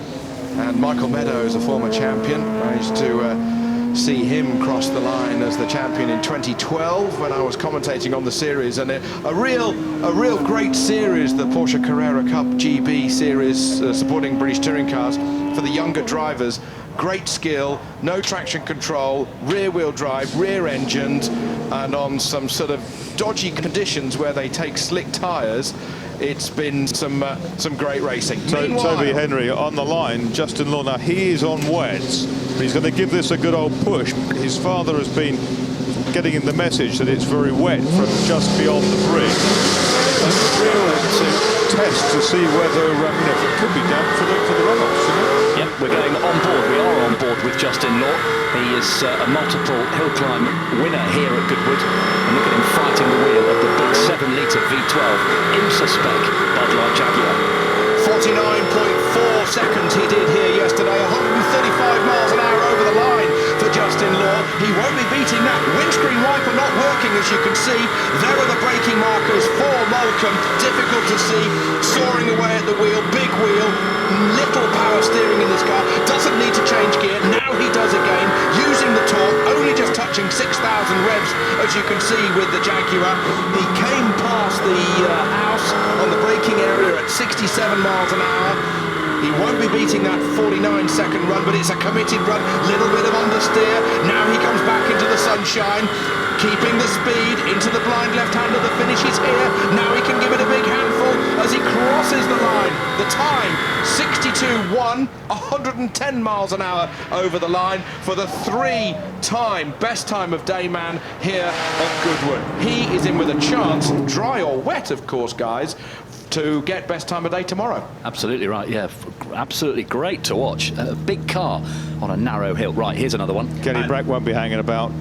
And Michael Meadows, a former champion. I used to see him cross the line as the champion in 2012 when I was commentating on the series, and a real great series, the Porsche Carrera Cup GB series, supporting British touring cars for the younger drivers. Great skill, no traction control, rear wheel drive, rear engined, and on some sort of dodgy conditions where they take slick tyres. It's been some great racing. Toby Henry on the line, Justin Law. Now he is on wets, but he's going to give this a good old push. His father has been getting him the message that it's very wet from just beyond the bridge. A real test to see whether it could be damp for the runoffs. Yep, we're going on board. We are on board with Justin Law. He is a multiple hill climb winner here at Goodwood. And look at him fighting the wheel of the big 7-litre V12 IMSA spec Bud Light Jaguar. 49.4 seconds he did here yesterday, 135 miles an hour over the He won't be beating that. Windscreen wiper not working, as you can see. There are the braking markers for Malcolm. Difficult to see. Soaring away at the wheel. Big wheel. Little power steering in this car. Doesn't need to change gear. Now he does again. Using the torque. Only just touching 6,000 revs, as you can see with the Jaguar. He came past the house on the braking area at 67 miles an hour. He won't be beating that 49-second run, but it's a committed run. Little bit of understeer. Now he comes back into the sunshine, keeping the speed into the blind left-hander. The finish is here. Now he can give it a big handful as he crosses the line. The time, 62.1, 110 miles an hour over the line for the 3-time best time of day man here at Goodwood. He is in with a chance, dry or wet, of course, guys, to get best time of day tomorrow. Absolutely right, yeah. Absolutely great to watch. A big car on a narrow hill. Right, here's another one. Kenny Brack won't be hanging about.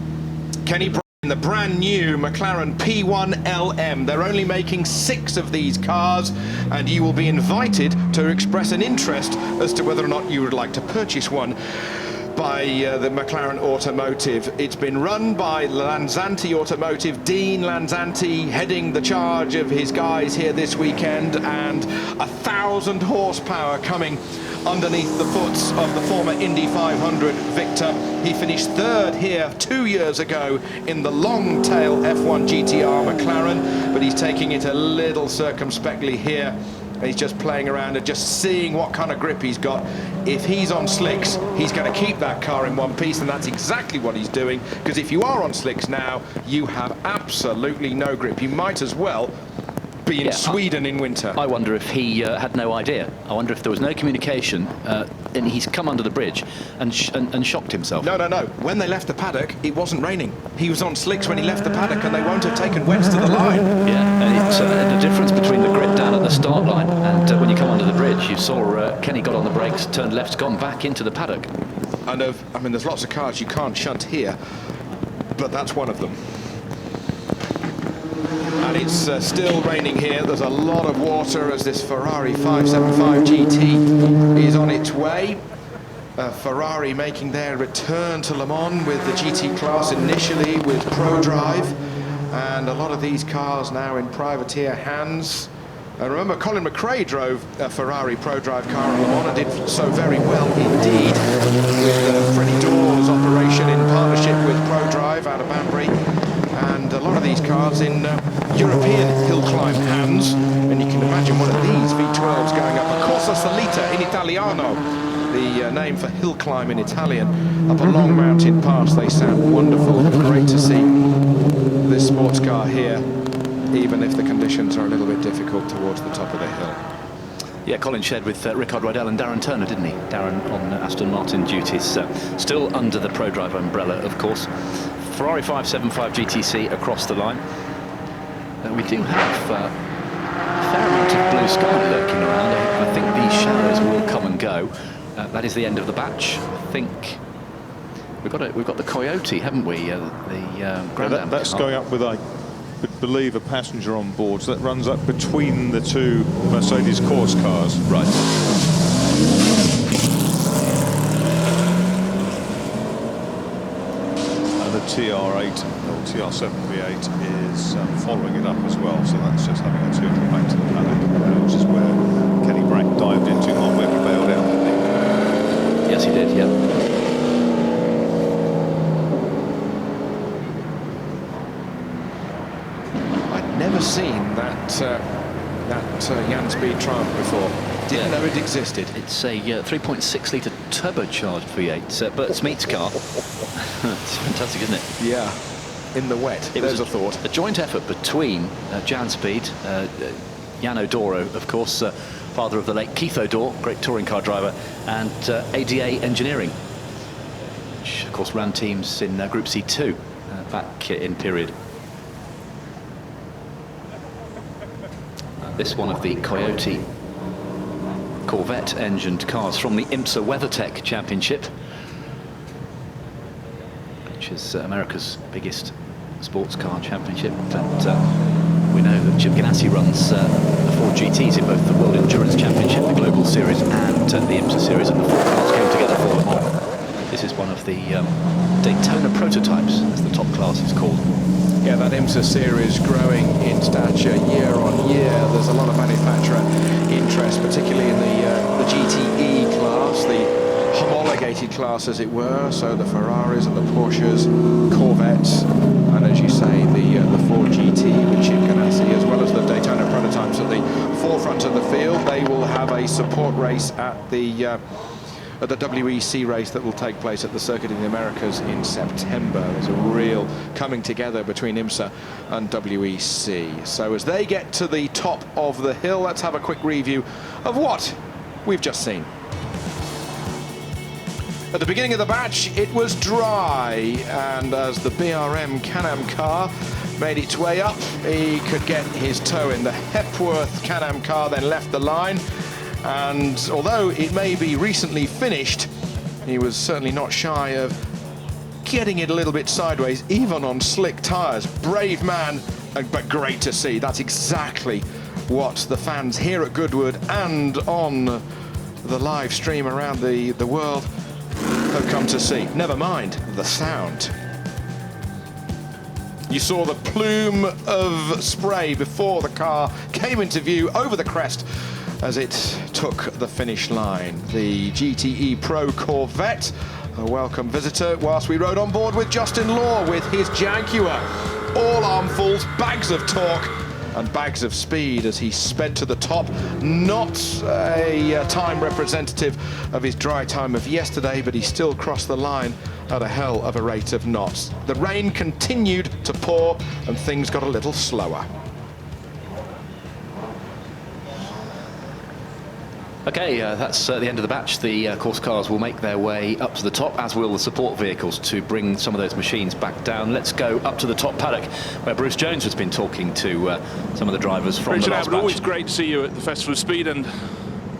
Kenny Brack in the brand new McLaren P1 LM. They're only making 6 of these cars, and you will be invited to express an interest as to whether or not you would like to purchase one by the McLaren Automotive. It's been run by Lanzanti Automotive, Dean Lanzanti heading the charge of his guys here this weekend, and 1,000 horsepower coming underneath the foots of the former Indy 500 victor. He finished 3rd here 2 years ago in the long-tail F1 GTR McLaren, but he's taking it a little circumspectly here. He's just playing around and just seeing what kind of grip he's got. If he's on slicks, he's going to keep that car in one piece, and that's exactly what he's doing, because if you are on slicks now, you have absolutely no grip. You might as well be in Sweden in winter. I wonder if he had no idea. I wonder if there was no communication, and he's come under the bridge and shocked himself. No. When they left the paddock, it wasn't raining. He was on slicks when he left the paddock, and they won't have taken wets to the line. Yeah, and it's the difference between the grip down at the start line and when you come under the bridge. You saw Kenny got on the brakes, turned left, gone back into the paddock. I mean, there's lots of cars you can't shunt here, but that's one of them. And it's still raining here. There's a lot of water as this Ferrari 575 GT is on its way. Ferrari making their return to Le Mans with the GT class, initially with ProDrive, and a lot of these cars now in privateer hands. Remember, Colin McRae drove a Ferrari ProDrive car in Le Mans and did so very well indeed with Freddy Door's operation in partnership with ProDrive out of Banbury. And a lot of these cars in European hill climb hands, and you can imagine one of these V12s going up. Corsa Salita in Italiano, the name for hill climb in Italian, up a long mountain pass. They sound wonderful. Great to see this sports car here, even if the conditions are a little bit difficult towards the top of the hill. Yeah, Colin shared with Rickard Rydell and Darren Turner, didn't he? Darren on Aston Martin duties, still under the ProDrive umbrella, of course. Ferrari 575 GTC across the line. We do have a fair amount of blue sky lurking around. I think these shadows will come and go. That is the end of the batch. I think we've got the Coyote, haven't we? The Grand Am. That's going up with, I believe, a passenger on board. So that runs up between the 2 Mercedes course cars. Right. The TR8 or TR7 V8 is following it up as well, so that's just having a turn back to the paddock, which is where Kenny Brack dived into halfway he bailed out, didn't he? Yes, he did, yeah. I'd never seen that Jan Speed Triumph before. Didn't know it existed. It's a 3.6 litre turbocharged V8, Bert Smeet's car. It's fantastic, isn't it? Yeah, in the wet. It was a thought. A joint effort between Jan Speed, Jan Odoro, of course, father of the late Keith Odor, great touring car driver, and ADA Engineering, which of course ran teams in Group C2 back in period. This one of the Coyote Corvette engined cars from the IMSA WeatherTech Championship, which is America's biggest sports car championship. And we know that Chip Ganassi runs the Ford GTs in both the World Endurance Championship, the Global Series, and the IMSA Series, and the four cars came together for Le Mans. This is one of the Daytona prototypes, as the top class is called. Yeah, that IMSA series growing in stature year on year. There's a lot of manufacturer interest, particularly in the GTE class, the homologated class, as it were. So the Ferraris and the Porsches, Corvettes, and as you say, the Ford GT with Chip Ganassi, as well as the Daytona prototypes at the forefront of the field. They will have a support race at the WEC race that will take place at the Circuit of the Americas in September. There's a real coming together between IMSA and WEC. So as they get to the top of the hill, let's have a quick review of what we've just seen. At the beginning of the batch, it was dry, and as the BRM Can-Am car made its way up, he could get his toe in. The Heworth Can-Am car then left the line, and although it may be recently finished, he was certainly not shy of getting it a little bit sideways, even on slick tyres. Brave man, but great to see. That's exactly what the fans here at Goodwood and on the live stream around the world have come to see. Never mind the sound. You saw the plume of spray before the car came into view over the crest as it took the finish line. The GTE Pro Corvette, a welcome visitor whilst we rode on board with Justin Law with his Jaguar. All armfuls, bags of torque and bags of speed as he sped to the top. Not a time representative of his dry time of yesterday, but he still crossed the line at a hell of a rate of knots. The rain continued to pour and things got a little slower. Okay, that's the end of the batch. The course cars will make their way up to the top, as will the support vehicles, to bring some of those machines back down. Let's go up to the top paddock, where Bruce Jones has been talking to some of the drivers from Richard the last Albert, batch. always great to see you at the Festival of Speed, and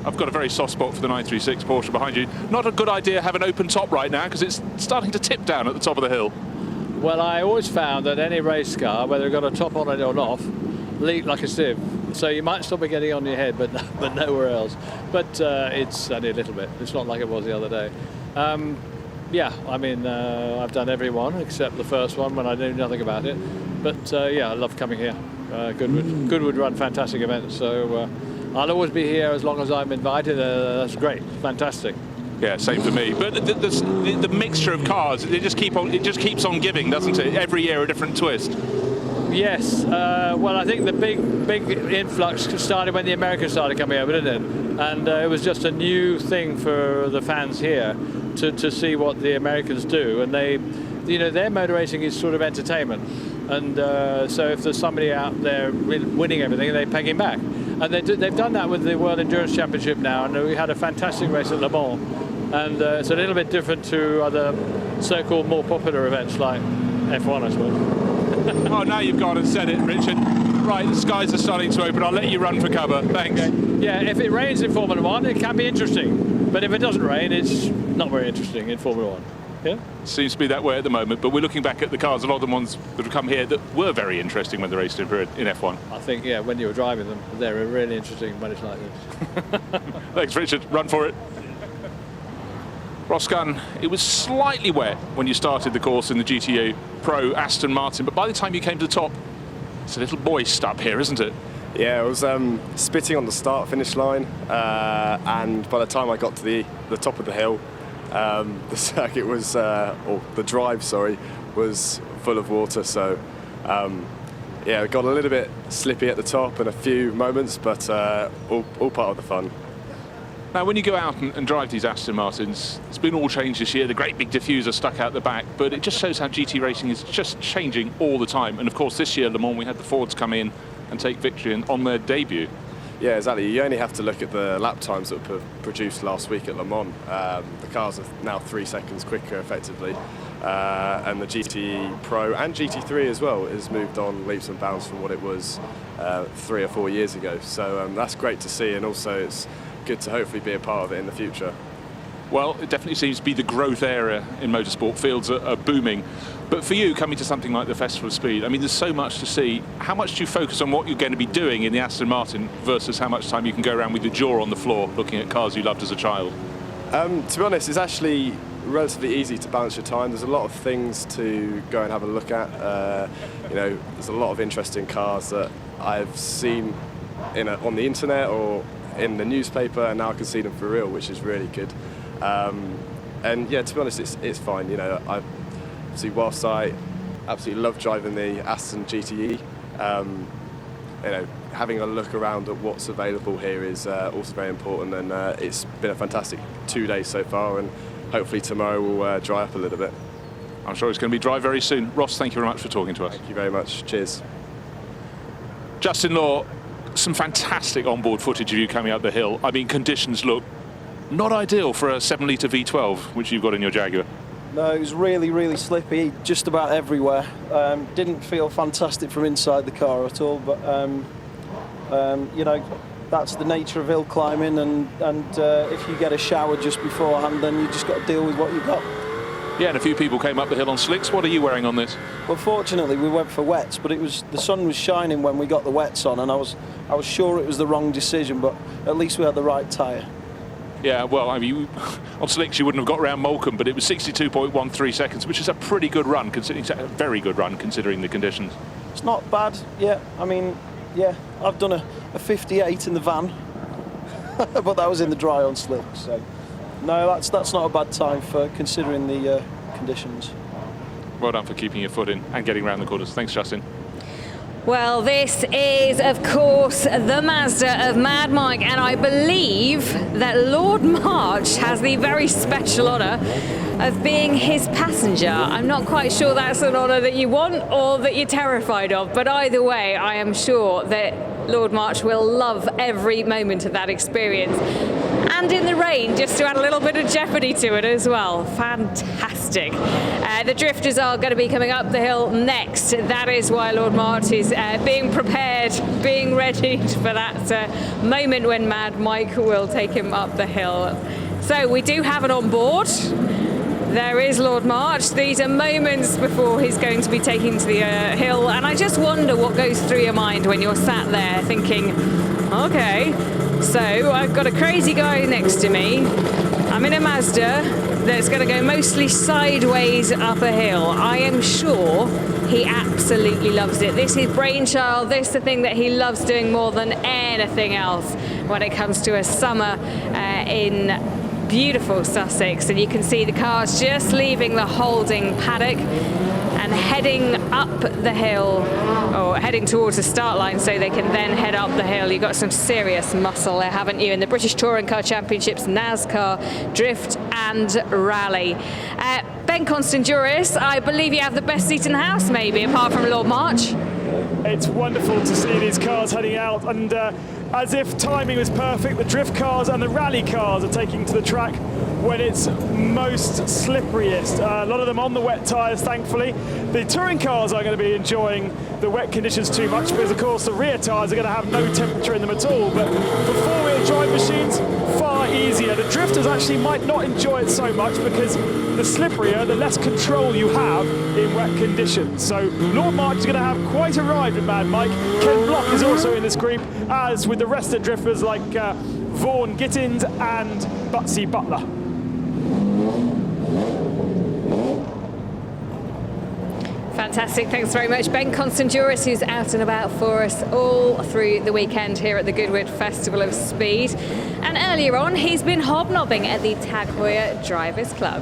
I've got a very soft spot for the 936 Porsche behind you. Not a good idea to have an open top right now, because it's starting to tip down at the top of the hill. Well, I always found that any race car, whether it got a top on it or not, leaked like a sieve. So you might still be getting on your head, but nowhere else. But it's only a little bit. It's not like it was the other day. Yeah, I mean, I've done every one except the first one when I knew nothing about it. But yeah, I love coming here. Goodwood run fantastic events, so I'll always be here as long as I'm invited. That's great, fantastic. Yeah, same for me. But the mixture of cars, it just keeps on giving, doesn't it? Every year a different twist. Yes, well, I think the big influx started when the Americans started coming over, didn't it? And it was just a new thing for the fans here to see what the Americans do. And they, you know, their motor racing is sort of entertainment. And so if there's somebody out there winning everything, they peg him back. And they've done that with the World Endurance Championship now. And we had a fantastic race at Le Mans. And it's a little bit different to other so-called more popular events like F1, I suppose. Oh, now you've gone and said it, Richard. Right, the skies are starting to open. I'll let you run for cover. Thanks. Okay. Yeah, if it rains in Formula 1, it can be interesting. But if it doesn't rain, it's not very interesting in Formula 1. Yeah? Seems to be that way at the moment, but we're looking back at the cars, a lot of the ones that have come here that were very interesting when they raced in F1. I think, yeah, when you were driving them, they were really interesting when it's like this. Thanks, Richard. Run for it. Ross Gunn, it was slightly wet when you started the course in the GTE Pro Aston Martin, but by the time you came to the top, it's a little moist up here, isn't it? Yeah, it was spitting on the start-finish line, and by the time I got to the top of the hill, the circuit was, or the drive, sorry, was full of water. So, yeah, it got a little bit slippy at the top in a few moments, but all part of the fun. Now, when you go out and drive these Aston Martins, it's been all changed this year. The great big diffuser stuck out the back, but it just shows how GT racing is just changing all the time. And of course, this year, Le Mans, we had the Fords come in and take victory on their debut. Yeah, exactly. You only have to look at the lap times that were produced last week at Le Mans. The cars are now 3 seconds quicker, effectively. And the GT Pro and GT3 as well has moved on leaps and bounds from what it was 3 or 4 years ago. So that's great to see, and also it's good to hopefully be a part of it in the future. Well, it definitely seems to be the growth area in motorsport. Fields are booming. But for you, coming to something like the Festival of Speed, I mean, there's so much to see. How much do you focus on what you're going to be doing in the Aston Martin versus how much time you can go around with your jaw on the floor looking at cars you loved as a child? To be honest, it's actually relatively easy to balance your time. There's a lot of things to go and have a look at. You know, there's a lot of interesting cars that I've seen on the internet or in the newspaper, and now I can see them for real, which is really good. And yeah, to be honest, it's fine. You know, whilst I absolutely love driving the Aston GTE, you know, having a look around at what's available here is also very important, and it's been a fantastic 2 days so far, and hopefully tomorrow will dry up a little bit. I'm sure it's going to be dry very soon. Ross, thank you very much for talking to us. Thank you very much. Cheers. Justin Law, some fantastic onboard footage of you coming up the hill. I mean, conditions look not ideal for a 7-litre V12, which you've got in your Jaguar. No, it was really, really slippy, just about everywhere. Didn't feel fantastic from inside the car at all, but you know, that's the nature of hill climbing, and if you get a shower just beforehand, then you just got to deal with what you've got. Yeah, and a few people came up the hill on slicks. What are you wearing on this? Well, fortunately, we went for wets, but the sun was shining when we got the wets on, and I was sure it was the wrong decision, but at least we had the right tyre. Yeah, well, I mean, on slicks you wouldn't have got around Moulcombe, but it was 62.13 seconds, which is a pretty good run, a very good run considering the conditions. It's not bad, yeah. I mean, yeah, I've done a 58 in the van, but that was in the dry on slicks. So, no, that's not a bad time for considering the conditions. Well done for keeping your foot in and getting around the corners. Thanks, Justin. Well, this is, of course, the Mazda of Mad Mike, and I believe that Lord March has the very special honour of being his passenger. I'm not quite sure that's an honour that you want or that you're terrified of, but either way, I am sure that Lord March will love every moment of that experience. And in the rain, just to add a little bit of jeopardy to it as well. Fantastic. The drifters are going to be coming up the hill next. That is why Lord March is being prepared, being ready for that moment when Mad Mike will take him up the hill. So we do have it on board. There is Lord March. These are moments before he's going to be taken to the hill, and I just wonder what goes through your mind when you're sat there thinking, okay, so I've got a crazy guy next to me. I'm in a Mazda that's going to go mostly sideways up a hill. I am sure he absolutely loves it. This is brainchild. This is the thing that he loves doing more than anything else when it comes to a summer in beautiful Sussex. And you can see the cars just leaving the holding paddock and heading up the hill, or heading towards the start line so they can then head up the hill. You've got some serious muscle there, haven't you, in the British Touring Car Championships, NASCAR, Drift and Rally. Ben Constanduris, I believe you have the best seat in the house, maybe, apart from Lord March. It's wonderful to see these cars heading out, and as if timing was perfect, the drift cars and the rally cars are taking to the track when it's most slipperiest. A lot of them on the wet tyres, thankfully. The touring cars are going to be enjoying the wet conditions too much because, of course, the rear tyres are going to have no temperature in them at all. But for four-wheel drive machines, far easier. The drifters actually might not enjoy it so much because the slipperier, the less control you have in wet conditions. So Lord March is going to have quite a ride with Mad Mike. Ken Block is also in this group, as with the rest of the drifters like Vaughn Gittin and Butsy Butler. Fantastic, thanks very much. Ben Constanduris, who's out and about for us all through the weekend here at the Goodwood Festival of Speed. And earlier on, he's been hobnobbing at the Tag Heuer Drivers Club.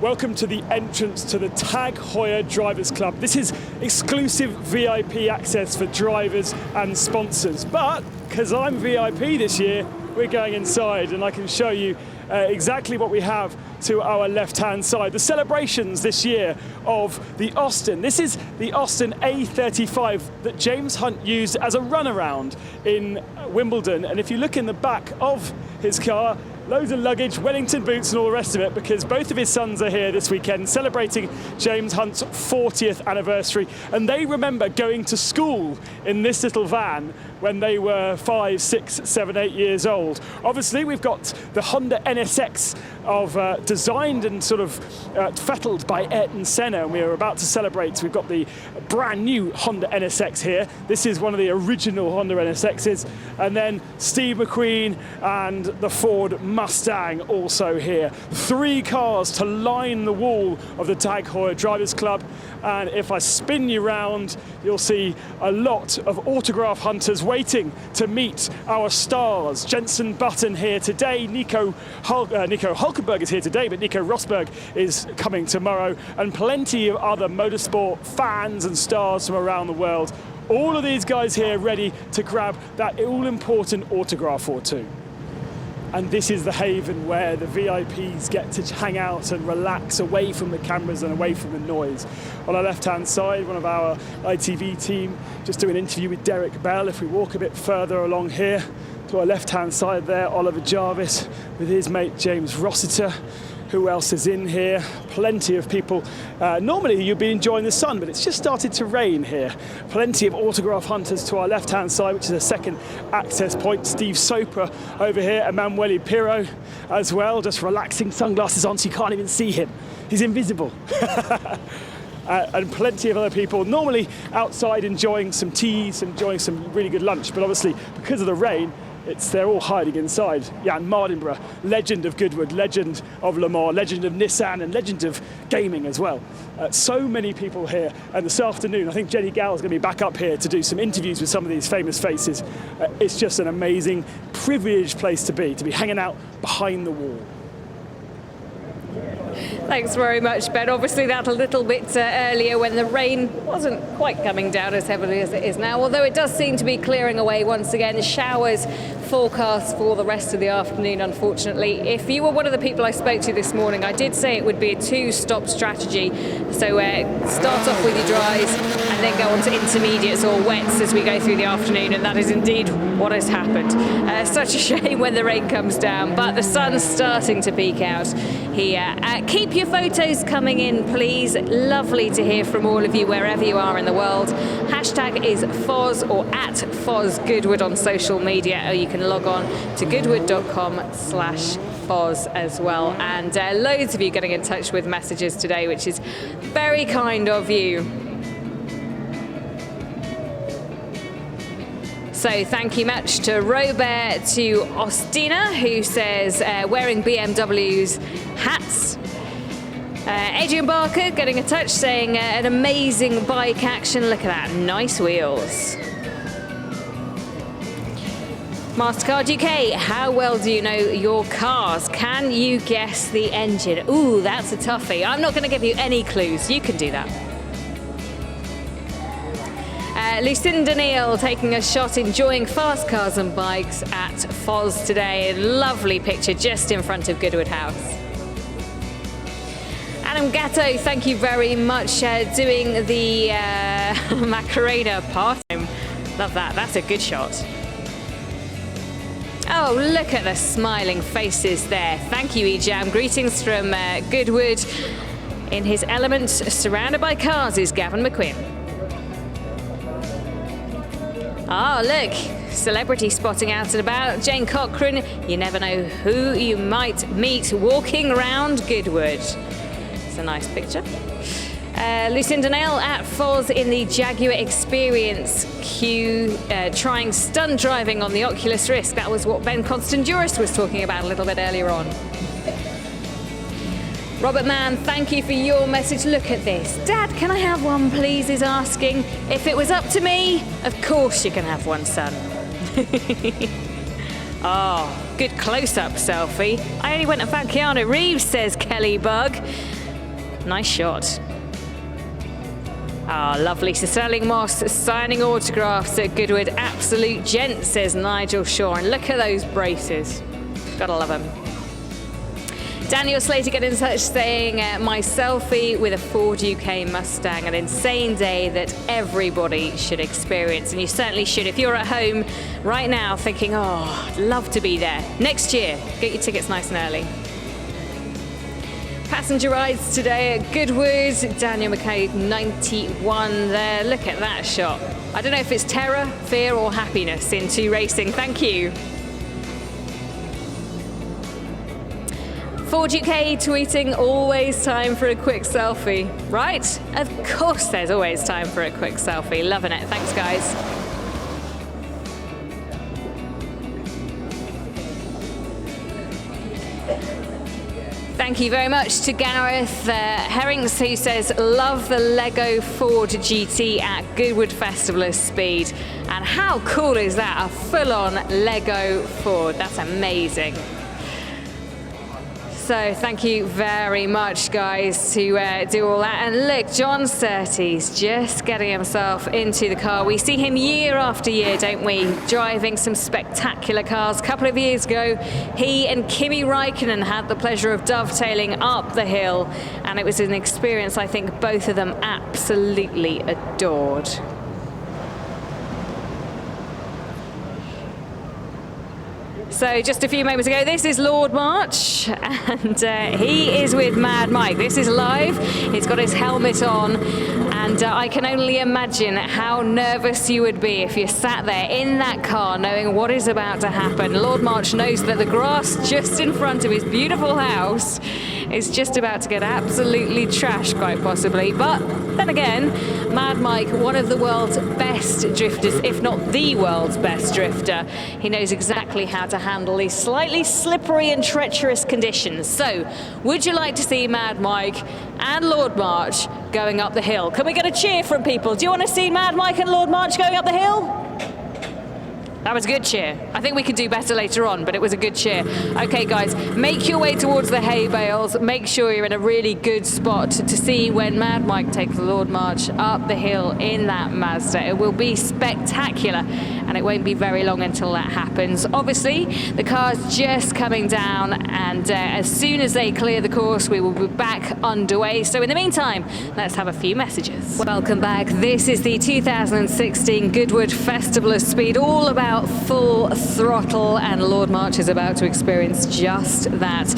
Welcome to the entrance to the Tag Heuer Drivers Club. This is exclusive VIP access for drivers and sponsors. But because I'm VIP this year, we're going inside and I can show you exactly what we have to our left-hand side. The celebrations this year of the Aston. This is the Aston A35 that James Hunt used as a runaround in Wimbledon. And if you look in the back of his car, loads of luggage, Wellington boots and all the rest of it, because both of his sons are here this weekend celebrating James Hunt's 40th anniversary. And they remember going to school in this little van when they were 5, 6, 7, 8 years old. Obviously, we've got the Honda NSX designed and sort of fettled by Ayrton Senna, and we are about to celebrate. We've got the brand new Honda NSX here. This is one of the original Honda NSXs, and then Steve McQueen and the Ford Mustang also here. 3 cars to line the wall of the Dag Heuer Drivers Club, and if I spin you round, you'll see a lot of autograph hunters waiting to meet our stars. Jensen Button here today, Nico Hulkenberg is here today, but Nico Rosberg is coming tomorrow, and plenty of other motorsport fans and stars from around the world. All of these guys here ready to grab that all-important autograph or two. And this is the haven where the VIPs get to hang out and relax away from the cameras and away from the noise. On our left-hand side, one of our ITV team just doing an interview with Derek Bell. If we walk a bit further along here, to our left-hand side there, Oliver Jarvis with his mate James Rossiter. Who else is in here? Plenty of people. Normally you'd be enjoying the sun, but it's just started to rain here. Plenty of autograph hunters to our left-hand side, which is a second access point. Steve Soper over here, Emanuele Pirro as well, just relaxing, sunglasses on so you can't even see him. He's invisible. And plenty of other people normally outside enjoying some teas, enjoying some really good lunch, but obviously because of the rain, they're all hiding inside. Jan Mardenborough, legend of Goodwood, legend of Le Mans, legend of Nissan, and legend of gaming as well. So many people here. And this afternoon, I think Jenny Gall's going to be back up here to do some interviews with some of these famous faces. It's just an amazing, privileged place to be hanging out behind the wall. Thanks very much, Ben. Obviously that a little bit earlier when the rain wasn't quite coming down as heavily as it is now, although it does seem to be clearing away once again. Showers forecast for the rest of the afternoon, unfortunately. If you were one of the people I spoke to this morning, I did say it would be a 2-stop strategy. So start off with your dries and then go on to intermediates or wets as we go through the afternoon, and that is indeed what has happened. Such a shame when the rain comes down, but the sun's starting to peek out here. Keep your photos coming in, please. Lovely to hear from all of you wherever you are in the world. Hashtag is Foz or at Foz Goodwood on social media, or you can log on to goodwood.com/Foz as well. And loads of you getting in touch with messages today, which is very kind of you. So thank you much to Robert, to Ostina, who says wearing BMW's hats. Adrian Barker getting in touch saying an amazing bike action. Look at that, nice wheels. MasterCard UK, how well do you know your cars? Can you guess the engine? Ooh, that's a toughie. I'm not going to give you any clues. You can do that. Lucinda Neal taking a shot, enjoying fast cars and bikes at Foz today. Lovely picture just in front of Goodwood House. Adam Gatto, thank you very much, doing the Macarena part. Love that, that's a good shot. Oh, look at the smiling faces there. Thank you, Ejam. Greetings from Goodwood. In his element, surrounded by cars, is Gavin McQueen. Oh, look, celebrity spotting out and about. Jane Cochran, you never know who you might meet walking around Goodwood. It's a nice picture. Lucinda Nail at Foz in the Jaguar Experience queue, trying stunt driving on the Oculus Risk. That was what Ben Constanduris was talking about a little bit earlier on. Robert Mann, thank you for your message. Look at this. Dad, can I have one, please? Is asking. If it was up to me, of course you can have one, son. Oh, good close-up selfie. I only went and found Keanu Reeves, says Kelly Bug. Nice shot. Ah, lovely. So Sterling Moss signing autographs at Goodwood. Absolute gent, says Nigel Shaw. And look at those braces. Gotta love them. Daniel Slater getting in touch saying, my selfie with a Ford UK Mustang, an insane day that everybody should experience. And you certainly should. If you're at home right now thinking, oh, I'd love to be there. Next year, get your tickets nice and early. passenger rides today at Goodwood. Daniel McKay, 91 there. Look at that shot. I don't know if it's terror, fear or happiness into racing. Thank you. Ford UK tweeting, always time for a quick selfie. Right? Of course there's always time for a quick selfie. Loving it. Thanks, guys. Thank you very much to Gareth Herrings, who says, love the Lego Ford GT at Goodwood Festival of Speed. And how cool is that? A full-on Lego Ford. That's amazing. So thank you very much, guys, to do all that. And look, John Surtees just getting himself into the car. We see him year after year, don't we? Driving some spectacular cars. A couple of years ago, he and Kimi Räikkönen had the pleasure of dovetailing up the hill. And it was an experience I think both of them absolutely adored. So just a few moments ago, this is Lord March, and he is with Mad Mike. This is live. He's got his helmet on, and I can only imagine how nervous you would be if you sat there in that car knowing what is about to happen. Lord March knows that the grass just in front of his beautiful house is just about to get absolutely trashed, quite possibly. But then again, Mad Mike, one of the world's best drifters, if not the world's best drifter, he knows exactly how to handle these slightly slippery and treacherous conditions. So, would you like to see Mad Mike and Lord March going up the hill? Can we get a cheer from people? Do you want to see Mad Mike and Lord March going up the hill? That was a good cheer. I think we could do better later on, but it was a good cheer. Okay, guys, make your way towards the hay bales. Make sure you're in a really good spot to see when Mad Mike takes the Lord March up the hill in that Mazda. It will be spectacular, and it won't be very long until that happens. Obviously, the car's just coming down, and as soon as they clear the course, we will be back underway. So in the meantime, let's have a few messages. Welcome back. This is the 2016 Goodwood Festival of Speed, all about full throttle, and Lord March is about to experience just that.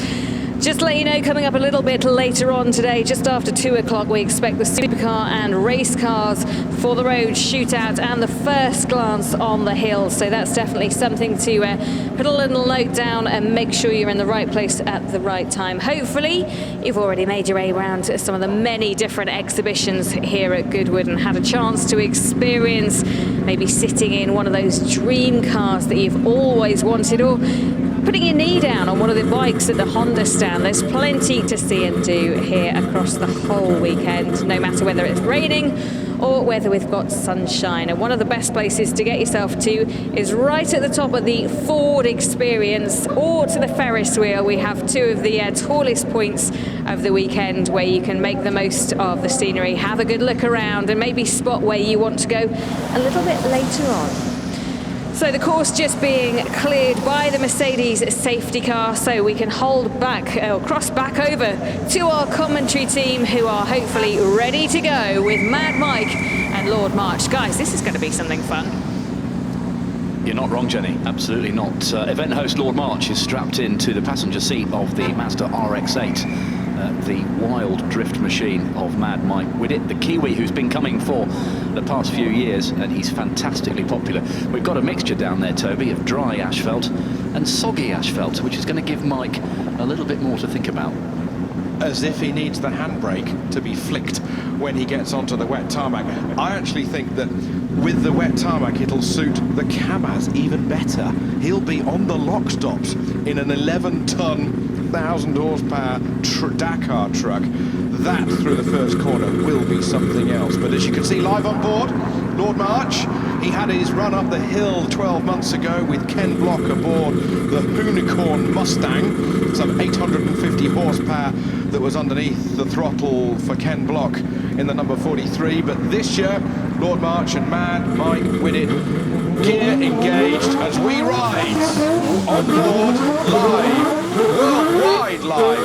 Just to let you know, coming up a little bit later on today, just after 2 o'clock, we expect the supercar and race cars for the road shootout and the first glance on the hill. So that's definitely something to put a little note down and make sure you're in the right place at the right time. Hopefully, you've already made your way around some of the many different exhibitions here at Goodwood and had a chance to experience maybe sitting in one of those dream cars that you've always wanted, or putting your knee down on one of the bikes at the Honda stand. There's plenty to see and do here across the whole weekend, no matter whether it's raining or whether we've got sunshine. And one of the best places to get yourself to is right at the top of the Ford Experience, or to the Ferris wheel. We have two of the tallest points of the weekend where you can make the most of the scenery, have a good look around, and maybe spot where you want to go a little bit later on. So the course just being cleared by the Mercedes safety car, so we can hold back, or cross back over to our commentary team, who are hopefully ready to go with Mad Mike and Lord March. Guys, this is going to be something fun. You're not wrong, Jenny. Absolutely not. Event host Lord March is strapped into the passenger seat of the Mazda RX-8. The wild drift machine of Mad Mike Widdett, the Kiwi who's been coming for the past few years, and he's fantastically popular. We've got a mixture down there, Toby, of dry asphalt and soggy asphalt, which is going to give Mike a little bit more to think about. As if he needs the handbrake to be flicked when he gets onto the wet tarmac. I actually think that with the wet tarmac, it'll suit the Kamaz even better. He'll be on the lock stops in an 11-ton, 1,000 horsepower Dakar truck. That through the first corner will be something else. But as you can see live on board, Lord March, he had his run up the hill 12 months ago with Ken Block aboard the Unicorn Mustang, some 850 horsepower that was underneath the throttle for Ken Block in the number 43. But this year, Lord March and Mad Mike Widdett, gear engaged as we ride on board live, worldwide live,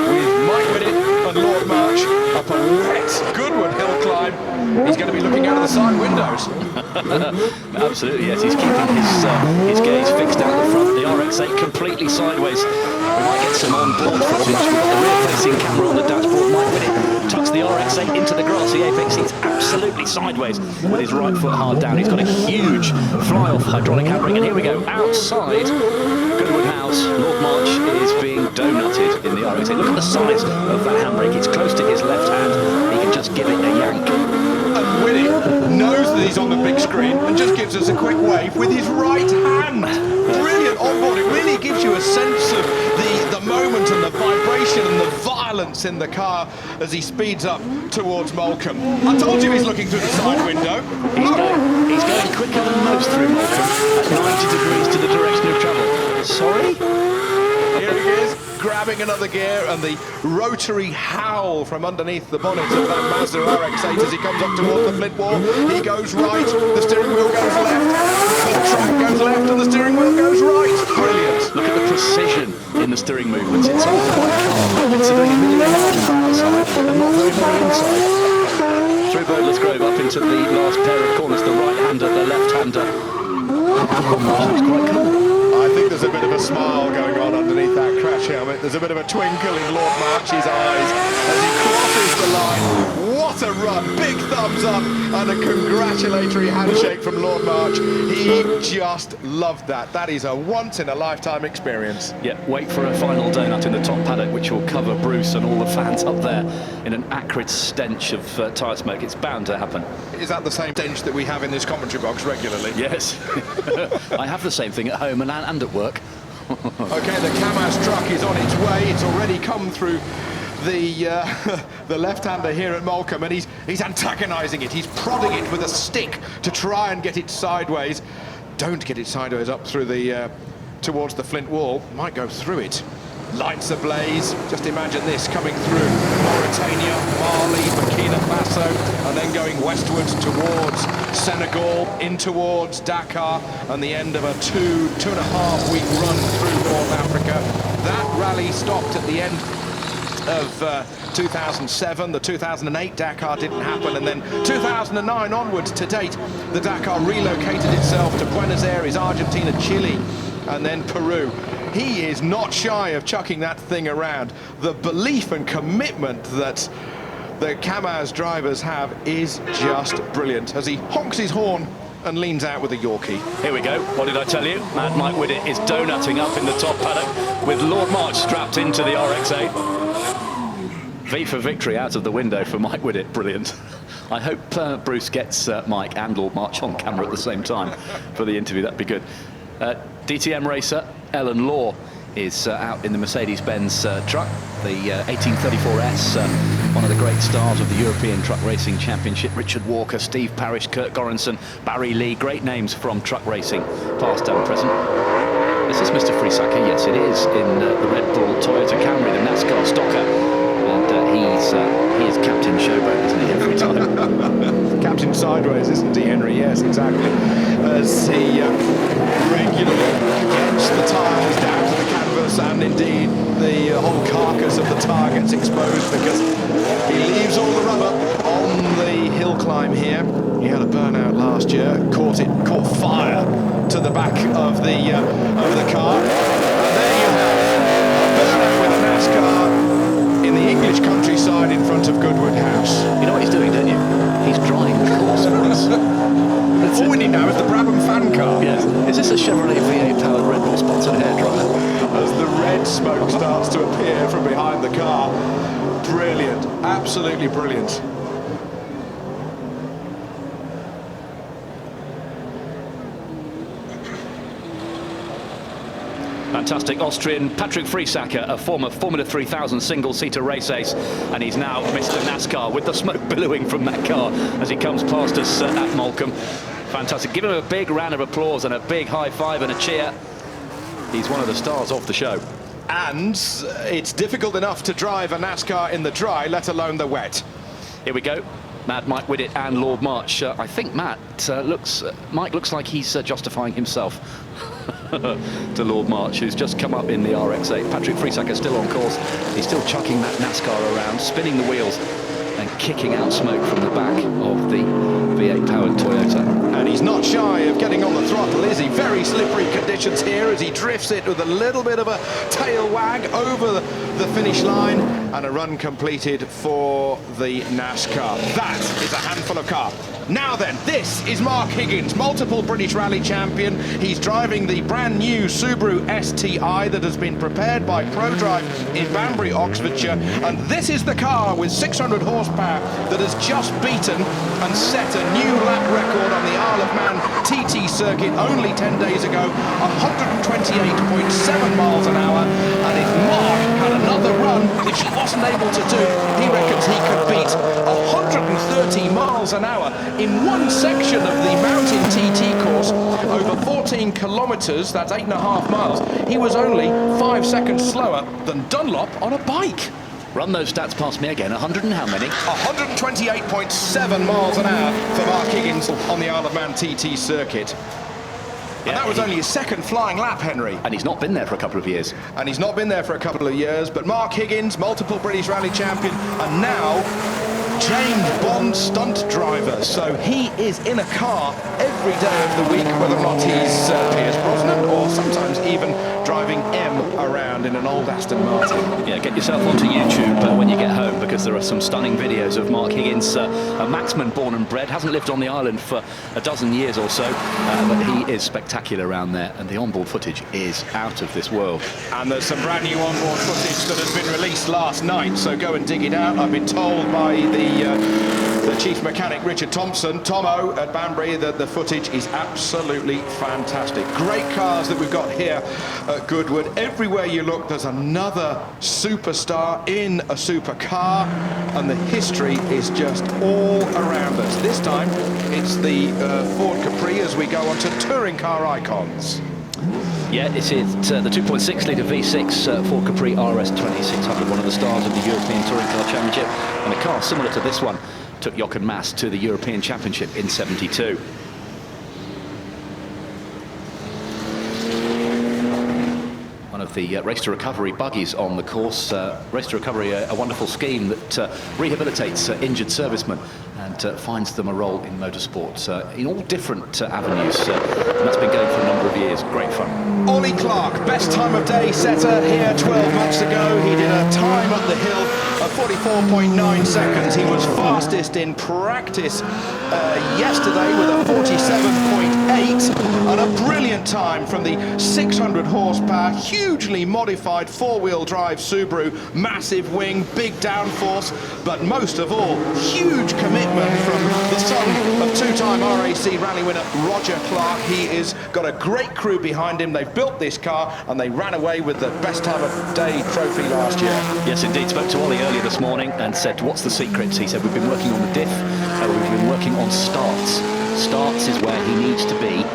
with Mike Widdett and Lord March up a wet Goodwood hill climb. He's going to be looking out of the side windows. Absolutely, yes. He's keeping his gaze fixed out the front. The RX-8 completely sideways. We might get some on-board footage. We've got the rear racing camera on the dashboard. Mike Whitted tucks the RX-8 into the grassy apex. He's absolutely sideways with his right foot hard down. He's got a huge fly-off hydraulic handbrake. And here we go, outside Goodwood House. Lord March is being donutted in the RX-8. Look at the size of that handbrake. It's close to his left hand. He can just give it a yank. And Whitted knows that he's on the big screen and just gives us a quick wave with his right hand. Brilliant onboard. It really gives you a sense of the moment and the vibration and the violence in the car as he speeds up towards Molecombe. I told you he's looking through the side window. He's going quicker than most through Molecombe at 90 degrees to the direction of travel. Sorry? Here he is, grabbing another gear, and the rotary howl from underneath the bonnet of that Mazda RX-8 as he comes up towards the flint wall. He goes right, the steering wheel goes left, the track goes left, and the steering wheel goes right. Brilliant. Look at the precision in the steering movements. It's all quite calm, considering 1 million miles outside and not very many inside. Through Birdless Grove up into the last pair of corners, the right-hander, the left-hander. Looks quite calm. I think there's a bit of a smile going on underneath that crash helmet. There's a bit of a twinkle in Lord March's eyes as he crosses the line. What a run! Big thumbs up and a congratulatory handshake from Lord March. He just loved that. That is a once-in-a-lifetime experience. Yeah, wait for a final donut in the top paddock, which will cover Bruce and all the fans up there in an acrid stench of tyre smoke. It's bound to happen. Is that the same stench that we have in this commentary box regularly? Yes. I have the same thing at home and at work. Okay, the Kamaz truck is on its way. It's already come through the left-hander here at Molecombe, and he's antagonising it. He's prodding it with a stick to try and get it sideways. Don't get it sideways up through the towards the flint wall. Might go through it. Lights ablaze. Just imagine this coming through Mauritania, Mali, Burkina Faso, and then going westwards towards Senegal, in towards Dakar, and the end of a two and a half week run through North Africa. That rally stopped at the end of 2007. The 2008 Dakar didn't happen, and then 2009 onwards to date, the Dakar relocated itself to Buenos Aires, Argentina, Chile, and then Peru. He is not shy of chucking that thing around. The belief and commitment that the Kamaz drivers have is just brilliant as he honks his horn and leans out with a Yorkie. Here we go. What did I tell you? Mad Mike Whitted is donutting up in the top paddock with Lord March strapped into the RX-8. V for victory out of the window for Mike Whitted. Brilliant. I hope Bruce gets Mike and Lord March on camera at the same time for the interview. That'd be good. DTM racer Ellen Law is out in the Mercedes-Benz truck, the 1834S, one of the great stars of the European Truck Racing Championship. Richard Walker, Steve Parrish, Kurt Goranson, Barry Lee, great names from truck racing, past and present. Is this Mr. Friesacker? Yes, it is, in the Red Bull Toyota Camry, the NASCAR Stocker. And he is Captain Showboat, isn't he, every time? Captain Sideways, isn't he, Henry? Yes, exactly. As he regularly gets the tyres down to the canvas, and indeed the whole carcass of the tyre gets exposed, because he leaves all the rubber on the hill climb here. He had a burnout last year, caught fire to the back of the car. And there you have a burnout with a NASCAR in the English countryside in front of Goodwood House. You know what he's doing, don't you? He's drying the course for us. All we need now is the Brabham fan car. Yes. Is this a Chevrolet V8 powered Red Bull sponsored hairdryer? As the red smoke starts to appear from behind the car. Brilliant. Absolutely brilliant. Fantastic Austrian Patrick Friesacker, a former Formula 3000 single-seater race ace, and he's now Mr. NASCAR with the smoke billowing from that car as he comes past us at Molecombe. Fantastic. Give him a big round of applause and a big high five and a cheer. He's one of the stars of the show. And it's difficult enough to drive a NASCAR in the dry, let alone the wet. Here we go. Mad Mike Whitted and Lord March. I think Mike looks like he's justifying himself to Lord March, who's just come up in the RX-8. Patrick Friesacker still on course. He's still chucking that NASCAR around, spinning the wheels and kicking out smoke from the back of the V8-powered Toyota. And he's not shy of getting on the throttle, is he? Very slippery conditions here as he drifts it with a little bit of a tail wag over the finish line, and a run completed for the NASCAR. That is a handful of car. Now then, this is Mark Higgins, multiple British Rally champion. He's driving the brand new Subaru STI that has been prepared by ProDrive in Banbury, Oxfordshire. And this is the car with 600 horsepower that has just beaten and set a new lap record on the Isle of Man TT circuit only 10 days ago, 128.7 miles an hour. And if Mark had another run, which he wasn't able to do, he reckons he could beat 130 miles an hour in one section of the mountain TT course, over 14 kilometres, that's 8.5 miles. He was only 5 seconds slower than Dunlop on a bike. Run those stats past me again. 100 and how many? 128.7 miles an hour for Mark Higgins on the Isle of Man TT circuit. And that was only his second flying lap, Henry. And he's not been there for a couple of years. And he's not been there for a couple of years, but Mark Higgins, multiple British Rally champion, and now James Bond stunt driver. So he is in a car every day of the week, whether or not he's Pierce Brosnan or sometimes even driving M around in an old Aston Martin. Yeah, get yourself onto YouTube when you get home, because there are some stunning videos of Mark Higgins, a Maxman born and bred, hasn't lived on the island for a dozen years or so, but he is spectacular around there, and the onboard footage is out of this world. And there's some brand new onboard footage that has been released last night, so go and dig it out. I've been told by the chief mechanic Richard Thompson, Tomo at Banbury, that the footage is absolutely fantastic. Great cars that we've got here at Goodwood. Everywhere you look, there's another superstar in a supercar, and the history is just all around us. This time, it's the Ford Capri as we go on to touring car icons. Yeah, it's the 2.6-litre V6 Ford Capri RS 2600, one of the stars of the European Touring Car Championship, and a car similar to this one took Jochen Mass to the European Championship in '72. One of the Race to Recovery buggies on the course. Race to Recovery, a wonderful scheme that rehabilitates injured servicemen and finds them a role in motorsport in all different avenues. And that's been going for a number of years. Great fun. Ollie Clark, best time of day setter here 12 months ago. He did a time up the hill of 44.9 seconds. He was fastest in practice yesterday with a 47.8, and a brilliant time from the 600 horsepower, hugely modified four-wheel drive Subaru, massive wing, big downforce, but most of all, huge commitment from the son of two-time RAC rally winner Roger Clark. He has got a great crew behind him. They've built this car and they ran away with the best time of day trophy last year. Yes, indeed. Spoke to Ollie earlier this morning and said, what's the secret? He said, we've been working on the diff, we've been working on starts. Starts is where he needs to be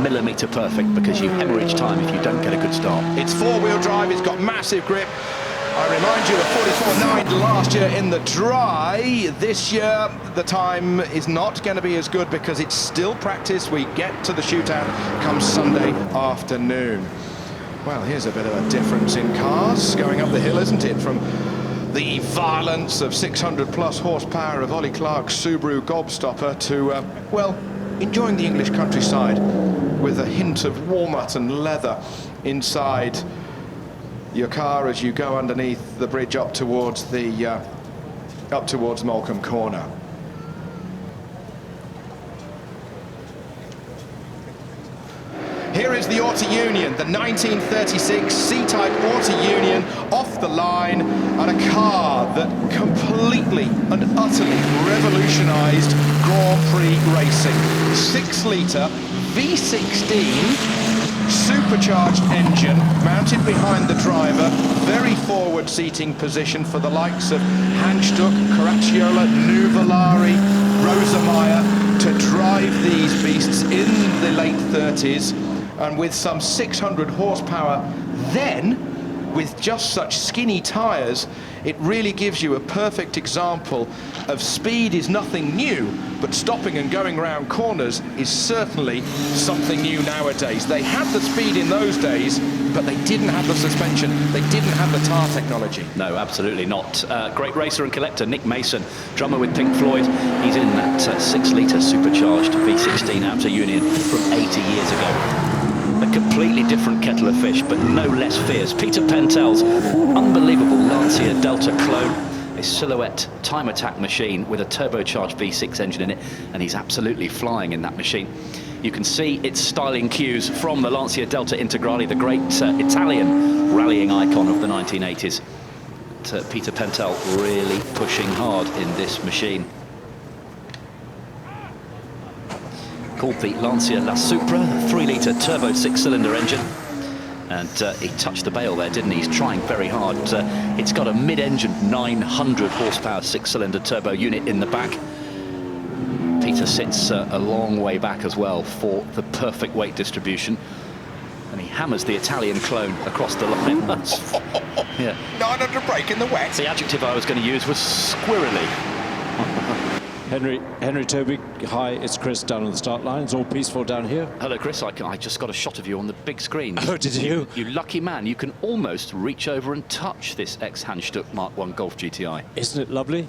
millimetre perfect, because you hemorrhage time if you don't get a good start. It's four-wheel drive, it's got massive grip. I remind you of 44.9 last year in the dry. This year, the time is not going to be as good because it's still practice. We get to the shootout come Sunday afternoon. Well, here's a bit of a difference in cars going up the hill, isn't it? From the violence of 600-plus horsepower of Ollie Clark's Subaru Gobstopper to, well, enjoying the English countryside with a hint of walnut and leather inside your car as you go underneath the bridge up towards Molecombe Corner. Here is the Auto Union, the 1936 C-Type Auto Union, off the line, and a car that completely and utterly revolutionized Grand Prix racing. 6-litre V16 supercharged engine mounted behind the driver, very forward seating position for the likes of Hanstuck, Caracciola, Nuvolari, Rosemeyer to drive these beasts in the late 30s, and with some 600 horsepower then, with just such skinny tyres, it really gives you a perfect example of speed is nothing new, but stopping and going around corners is certainly something new nowadays. They had the speed in those days, but they didn't have the suspension, they didn't have the tyre technology. No, absolutely not. Great racer and collector Nick Mason, drummer with Pink Floyd. He's in that 6-litre supercharged V16 Outer Union from 80 years ago. A completely different kettle of fish, but no less fierce. Peter Pentel's unbelievable Lancia Delta clone, a silhouette time attack machine with a turbocharged V6 engine in it, and he's absolutely flying in that machine. You can see its styling cues from the Lancia Delta Integrale, the great Italian rallying icon of the 1980s. Peter Pentel really pushing hard in this machine. Called the Lancia La Supra, 3-litre turbo 6-cylinder engine. And he touched the bail there, didn't he? He's trying very hard. It's got a mid-engine 900 horsepower 6-cylinder turbo unit in the back. Peter sits a long way back as well for the perfect weight distribution. And he hammers the Italian clone across the line. Yeah. 900 brake in the wet. The adjective I was going to use was squirrely. Henry, Toby, hi, it's Chris down on the start line. It's all peaceful down here. Hello, Chris. I just got a shot of you on the big screen. Oh, did you? You lucky man. You can almost reach over and touch this ex-Handstuck Mark 1 Golf GTI. Isn't it lovely?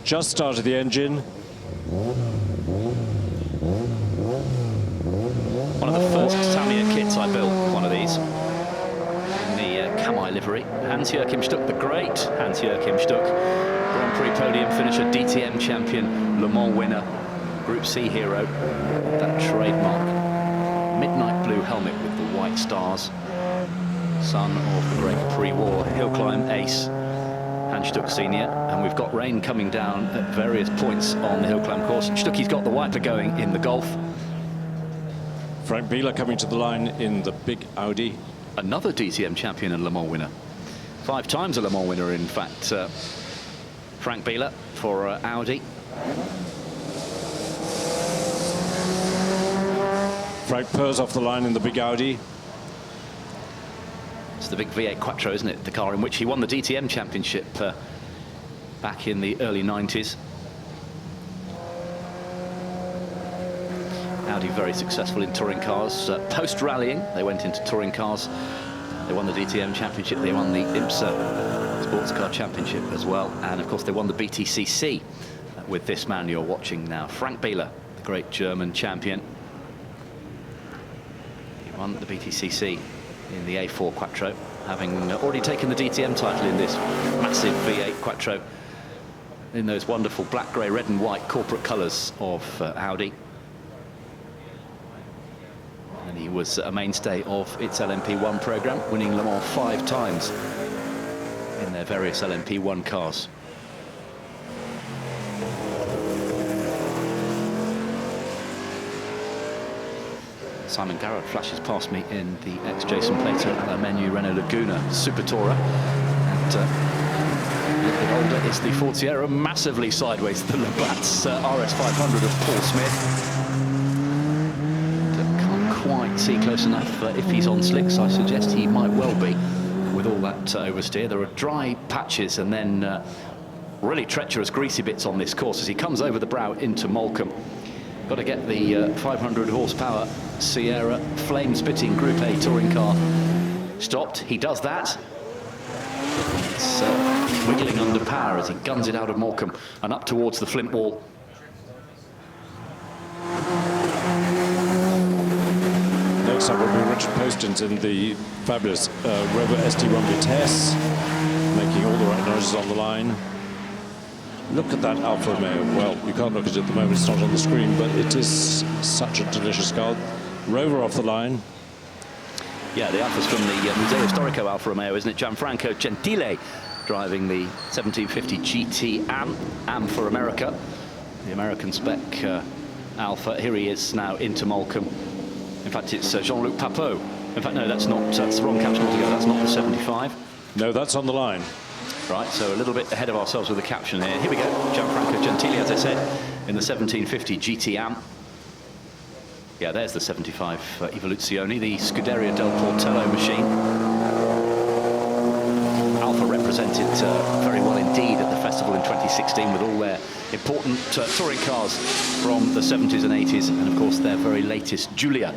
Just started the engine. One of the first Tamiya kits I built, one of these. In the Kamai livery. Hans-Joachim Stuck, the great Hans-Joachim Stuck. Grand Prix podium finisher, DTM champion, Le Mans winner, Group C hero. That trademark midnight blue helmet with the white stars. Son of the great pre-war hill climb ace, Hans Stuck Senior. And we've got rain coming down at various points on the hill climb course. Stucky's got the wiper going in the Golf. Frank Bieler coming to the line in the big Audi. Another DTM champion and Le Mans winner. 5 times a Le Mans winner, in fact. Frank Bieler for Audi. Frank Purrs off the line in the big Audi. It's the big V8 Quattro, isn't it? The car in which he won the DTM championship back in the early 90s. Audi very successful in touring cars. Post-rallying, they went into touring cars. They won the DTM championship. They won the IMSA Sports Car Championship as well, and of course they won the BTCC with this man you're watching now, Frank Bieler, the great German champion. He won the BTCC in the A4 Quattro, having already taken the DTM title in this massive V8 Quattro in those wonderful black, grey, red and white corporate colours of Audi. And he was a mainstay of its LMP1 programme, winning Le Mans 5 times in their various LMP1 cars. Simon Garrett flashes past me in the ex-Jason Plato a la Menu Renault Laguna Super Tourer. And a little bit older is the Ford Sierra, massively sideways the Labatt's RS500 of Paul Smith. Can't quite see close enough if he's on slicks. I suggest he might well be. With all that oversteer, there are dry patches and then really treacherous greasy bits on this course as he comes over the brow into Molecombe. Got to get the 500 horsepower Sierra flame-spitting Group A touring car stopped. He does that. It's wiggling under power as he guns it out of Morecambe and up towards the Flint Wall. Next up will be Richard Postins in the fabulous Rover ST1 Vitesse, making all the right noises on the line. Look at that Alfa Romeo. Well, you can't look at it at the moment, it's not on the screen, but it is such a delicious car. Rover off the line. Yeah, the Alfa's from the Museo Storico Alfa Romeo, isn't it? Gianfranco Gentile driving the 1750 GT AM for America. The American spec Alfa. Here he is now into Molecombe. In fact, it's Jean-Luc Papot. In fact, no, that's the wrong caption altogether. That's not the 75. No, that's on the line. Right, so a little bit ahead of ourselves with the caption here. Here we go, Gianfranco Gentile, as I said, in the 1750 GT AM. Yeah, there's the 75 Evoluzione, the Scuderia del Portello machine. Alfa represents represented very well indeed at the festival in 2016 with all their important touring cars from the 70s and 80s, and of course their very latest Giulia,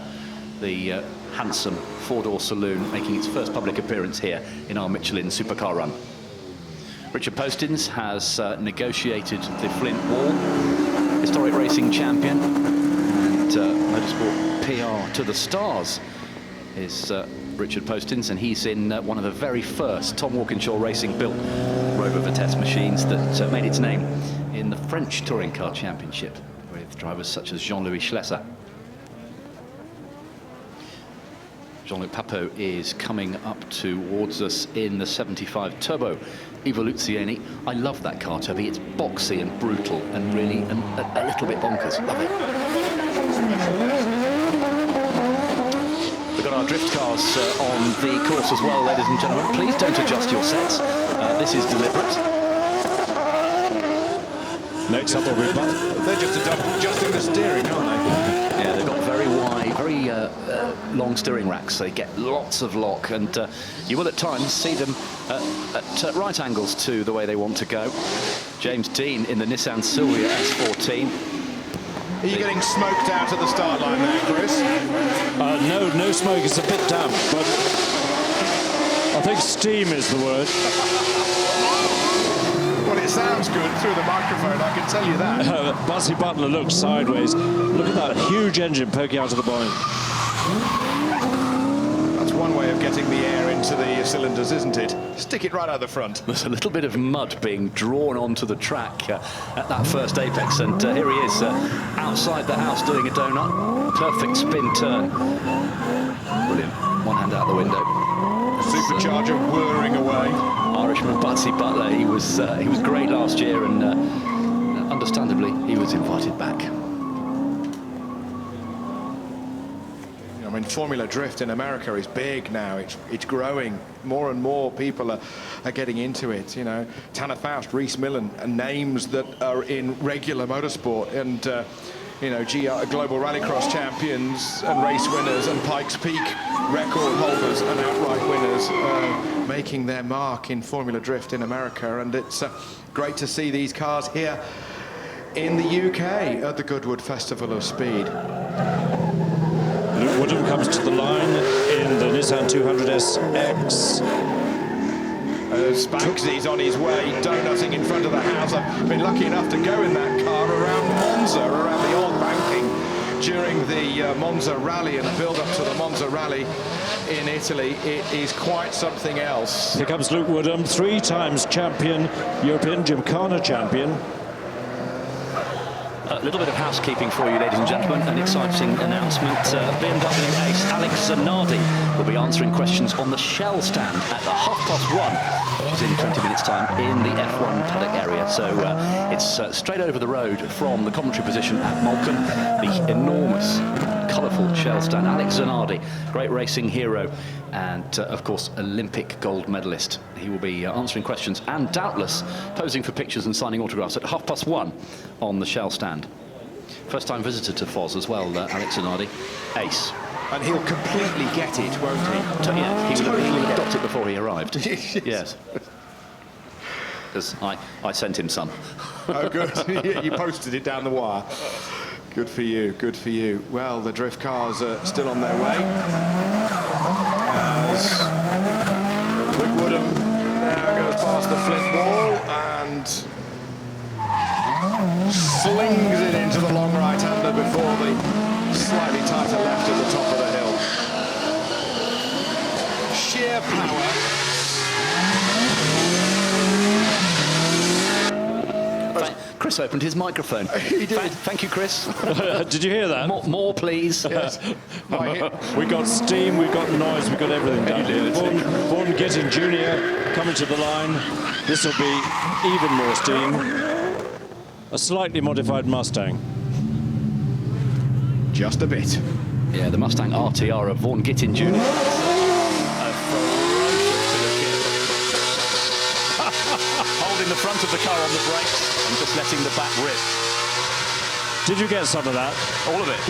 the handsome four-door saloon, making its first public appearance here in our Michelin Supercar run. Richard Postins has negotiated the Flint Wall, historic racing champion, and motorsport PR to the stars is Richard Postins, and he's in one of the very first Tom Walkinshaw Racing built Rover Vitesse machines that made its name in the French Touring Car Championship with drivers such as Jean-Louis Schlesser. Jean-Luc Papot is coming up towards us in the 75 Turbo Evoluzione. I love that car, Toby. It's boxy and brutal and really a little bit bonkers. Love it. We've got our drift cars on the course as well, ladies and gentlemen. Please don't adjust your sets. This is deliberate. Next up will be They're just adjusting the steering, aren't they? Yeah, they've got very wide, very long steering racks. They get lots of lock, and you will at times see them at right angles to the way they want to go. James Dean in the Nissan Silvia S14. Are you getting smoked out at the start line there, Chris? No smoke. It's a bit damp, but I think steam is the word. Well, it sounds good through the microphone, I can tell you that. Bussy Butler looks sideways. Look at that huge engine poking out of the bonnet. That's one way of getting the air into the cylinders, isn't it? Stick it right out the front. There's a little bit of mud being drawn onto the track at that first apex, and here he is outside the house doing a donut. Perfect spin turn. Brilliant. One hand out the window. Supercharger whirring away. Irishman Butsy Butler, he was great last year, and understandably he was invited back. I mean, Formula Drift in America is big now. It's growing. More and more people are getting into it. You know, Tanner Faust, Reese Millen, and names that are in regular motorsport, and you know, Global Rallycross champions and race winners and Pikes Peak record holders and outright winners making their mark in Formula Drift in America, and it's great to see these cars here in the UK at the Goodwood Festival of Speed. Luke Woodham comes to the line in the Nissan 200SX. Spanksy's on his way, donutting in front of the house. I've been lucky enough to go in that car around Monza, around the old banking during the Monza Rally and the build-up to the Monza Rally in Italy. It is quite something else. Here comes Luke Woodham, 3 times champion, European Gymkhana champion. A little bit of housekeeping for you, ladies and gentlemen. An exciting announcement. BMW ace Alex Zanardi will be answering questions on the Shell stand at the 1:30, which is in 20 minutes' time in the F1 paddock area. So it's straight over the road from the commentary position at Malcolm. The enormous, colourful Shell stand. Alex Zanardi, great racing hero, and of course Olympic gold medalist. He will be answering questions and doubtless posing for pictures and signing autographs at 1:30 on the Shell stand. First time visitor to Foz as well, Alex Zanardi. Ace. And he'll completely get it, won't he? Yeah, he would have got it before he arrived. Yes. Because I sent him some. Oh, good. You posted it down the wire. Good for you, good for you. Well, the drift cars are still on their way. As Luke Woodham now goes past the Flint Wall and slings it into the long right-hander before the slightly tighter left at the top of the hill. Sheer power. Chris opened his microphone. He did. Thank you, Chris. Did you hear that? More please. Yes. We got steam, we got noise, we got everything down here. Vaughn Gittin Jr coming to the line. This will be even more steam. A slightly modified Mustang. Just a bit. Yeah, the Mustang RTR of Vaughn Gittin Jr. Holding the front of the car on the brakes and just letting the back rip. Did you get some of that? All of it.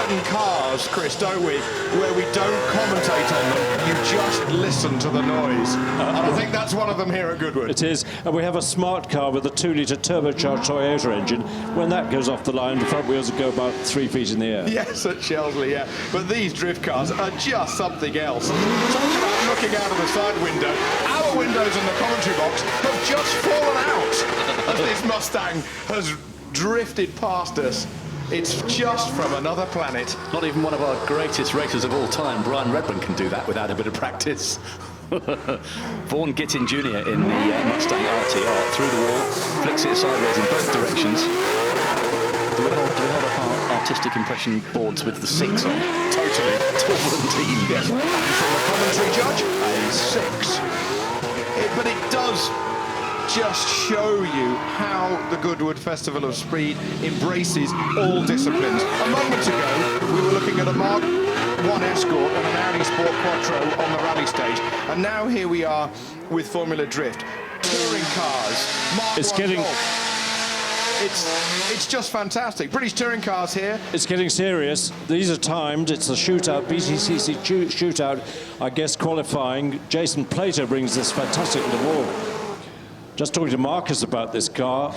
certain cars, Chris, don't we, where we don't commentate on them, you just listen to the noise. And I think that's one of them here at Goodwood. It is, and we have a smart car with a 2-litre turbocharged Toyota engine. When that goes off the line, the front wheels go about 3 feet in the air. Yes, at Chelsley, yeah. But these drift cars are just something else. Talk about looking out of the side window. Our windows in the commentary box have just fallen out as this Mustang has drifted past us. It's just from another planet. Not even one of our greatest racers of all time, Brian Redburn, can do that without a bit of practice. Vaughn Gittin Jr in the Mustang RTR, through the wall, flicks it sideways in both directions. Do we hold up our artistic impression boards with the 6 on? Totally. Indeed. Yes. And from the commentary judge, a 6. But it does just show you how the Goodwood Festival of Speed embraces all disciplines. A moment ago, we were looking at a Mark 1 Escort and an Audi Sport Quattro on the rally stage, and now here we are with Formula Drift. Touring cars, Mark 1 Golf. It's just fantastic. British touring cars here. It's getting serious. These are timed. It's a shootout, BTCC shootout. I guess qualifying. Jason Plato brings this fantastic little wall. Just talking to Marcus about this car.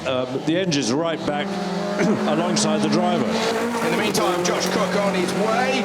The engine's right back alongside the driver. In the meantime, Josh Cook on his way.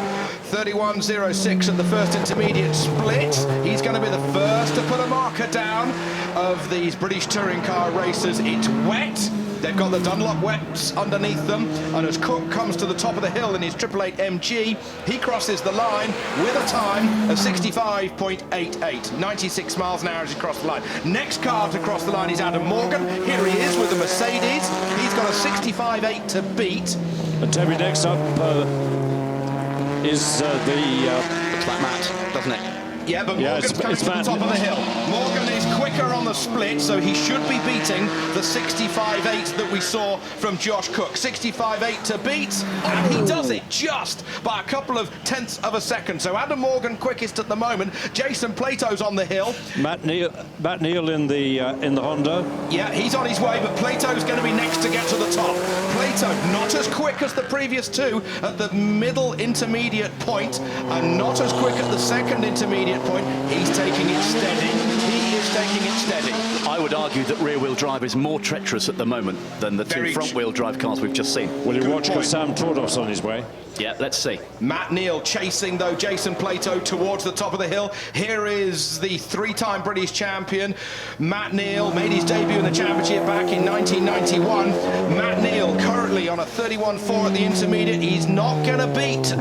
31.06 at the first intermediate split. He's going to be the first to put a marker down of these British touring car racers. It's wet. They've got the Dunlop wets underneath them, and as Cook comes to the top of the hill in his 888 MG, he crosses the line with a time of 65.88, 96 miles an hour as he crosses the line. Next car to cross the line is Adam Morgan. Here he is with the Mercedes. He's got a 65.8 to beat. And Toby, next up is looks like Matt, doesn't it? Yeah, but Morgan's coming to the top of the hill. Morgan is quicker on the split, so he should be beating the 65.8 that we saw from Josh Cook. 65.8 to beat, and he does it just by a couple of tenths of a second. So Adam Morgan quickest at the moment. Jason Plato's on the hill. Matt Neal in the Honda. Yeah, he's on his way, but Plato's going to be next to get to the top. Plato not as quick as the previous two at the middle intermediate point, and not as quick at the second intermediate point. He's taking it steady. He is taking it steady. I would argue that rear-wheel drive is more treacherous at the moment than the two front-wheel drive cars we've just seen. Will you watch because Sam Tordoff's on his way? Yeah, let's see. Matt Neal chasing, though, Jason Plato towards the top of the hill. Here is the 3-time British champion. Matt Neal made his debut in the championship back in 1991. Matt Neal currently on a 31.4 at the intermediate. He's not going to beat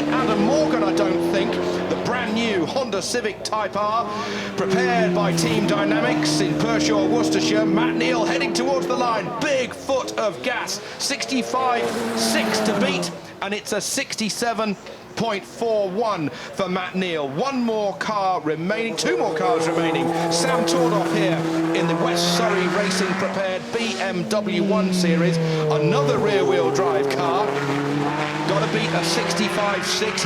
Adam Morgan, I don't think. The brand new Honda Civic Type R, prepared by Team Dynamics in Pershore, Worcestershire. Matt Neal heading towards the line. Big foot of gas. 65.6 to beat, and it's a 67.41 for Matt Neal. One more car remaining, 2 more cars remaining. Sam Tordoff here in the West Surrey Racing prepared BMW 1 Series. Another rear-wheel drive car. Got to beat a 65.6.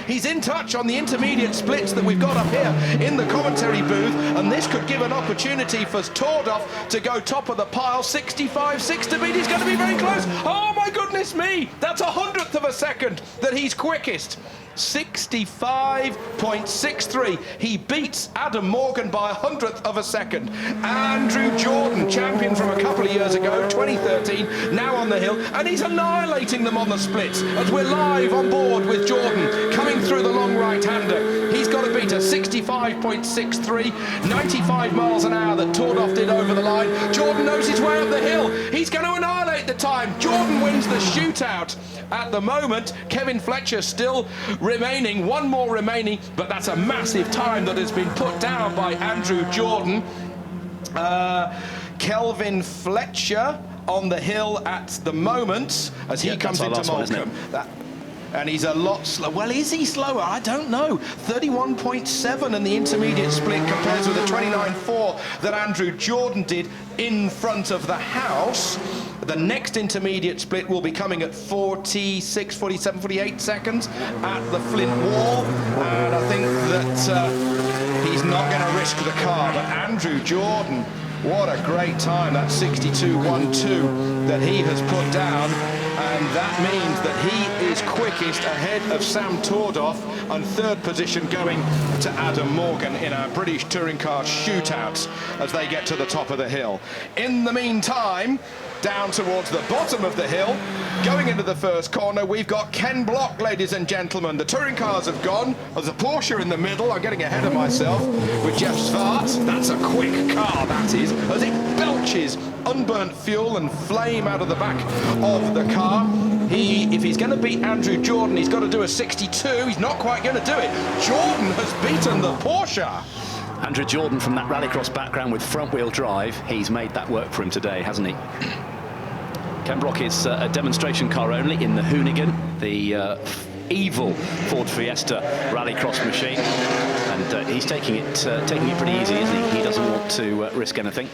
He's in touch on the intermediate splits that we've got up here in the commentary booth, and this could give an opportunity for Tordoff to go top of the pile. 65.6 to beat. He's going to be very close. Oh my goodness me, that's a 100th of a second that he's quickest. 65.63. He beats Adam Morgan by a 100th of a second. Andrew Jordan, champion from a couple of years ago, 2013, now on the hill, and he's annihilating them on the splits as we're live on board with Jordan coming through the long right-hander. He's got to beat a 65.63, 95 miles an hour that Tordoff did over the line. Jordan knows his way up the hill. He's going to annihilate the time. Jordan wins the shootout. At the moment, Kevin Fletcher still remaining, one more remaining, but that's a massive time that has been put down by Andrew Jordan. Kelvin Fletcher on the hill at the moment as he comes into Moulcombe. And he's a lot slower. Well, is he slower? I don't know. 31.7 in the intermediate split compares with the 29.4 that Andrew Jordan did in front of the house. The next intermediate split will be coming at 46, 47, 48 seconds at the Flint Wall. And I think that he's not going to risk the car. But Andrew Jordan, what a great time, that 62.12 that he has put down. and that means that he is quickest ahead of Sam Tordoff, and third position going to Adam Morgan in our British touring car shootouts as they get to the top of the hill. In the meantime, down towards the bottom of the hill, going into the first corner, we've got Ken Block, ladies and gentlemen. The touring cars have gone. There's a Porsche in the middle. I'm getting ahead of myself with Jeff Svart. That's a quick car, that is, as it belches unburnt fuel and flame out of the back of the car. If he's going to beat Andrew Jordan, he's got to do a 62. He's not quite going to do it. Jordan has beaten the Porsche. Andrew Jordan from that rallycross background with front-wheel drive. He's made that work for him today, hasn't he? Ken Block is a demonstration car only in the Hoonigan, the evil Ford Fiesta rallycross machine, and he's taking it pretty easy, isn't he? He doesn't want to risk anything.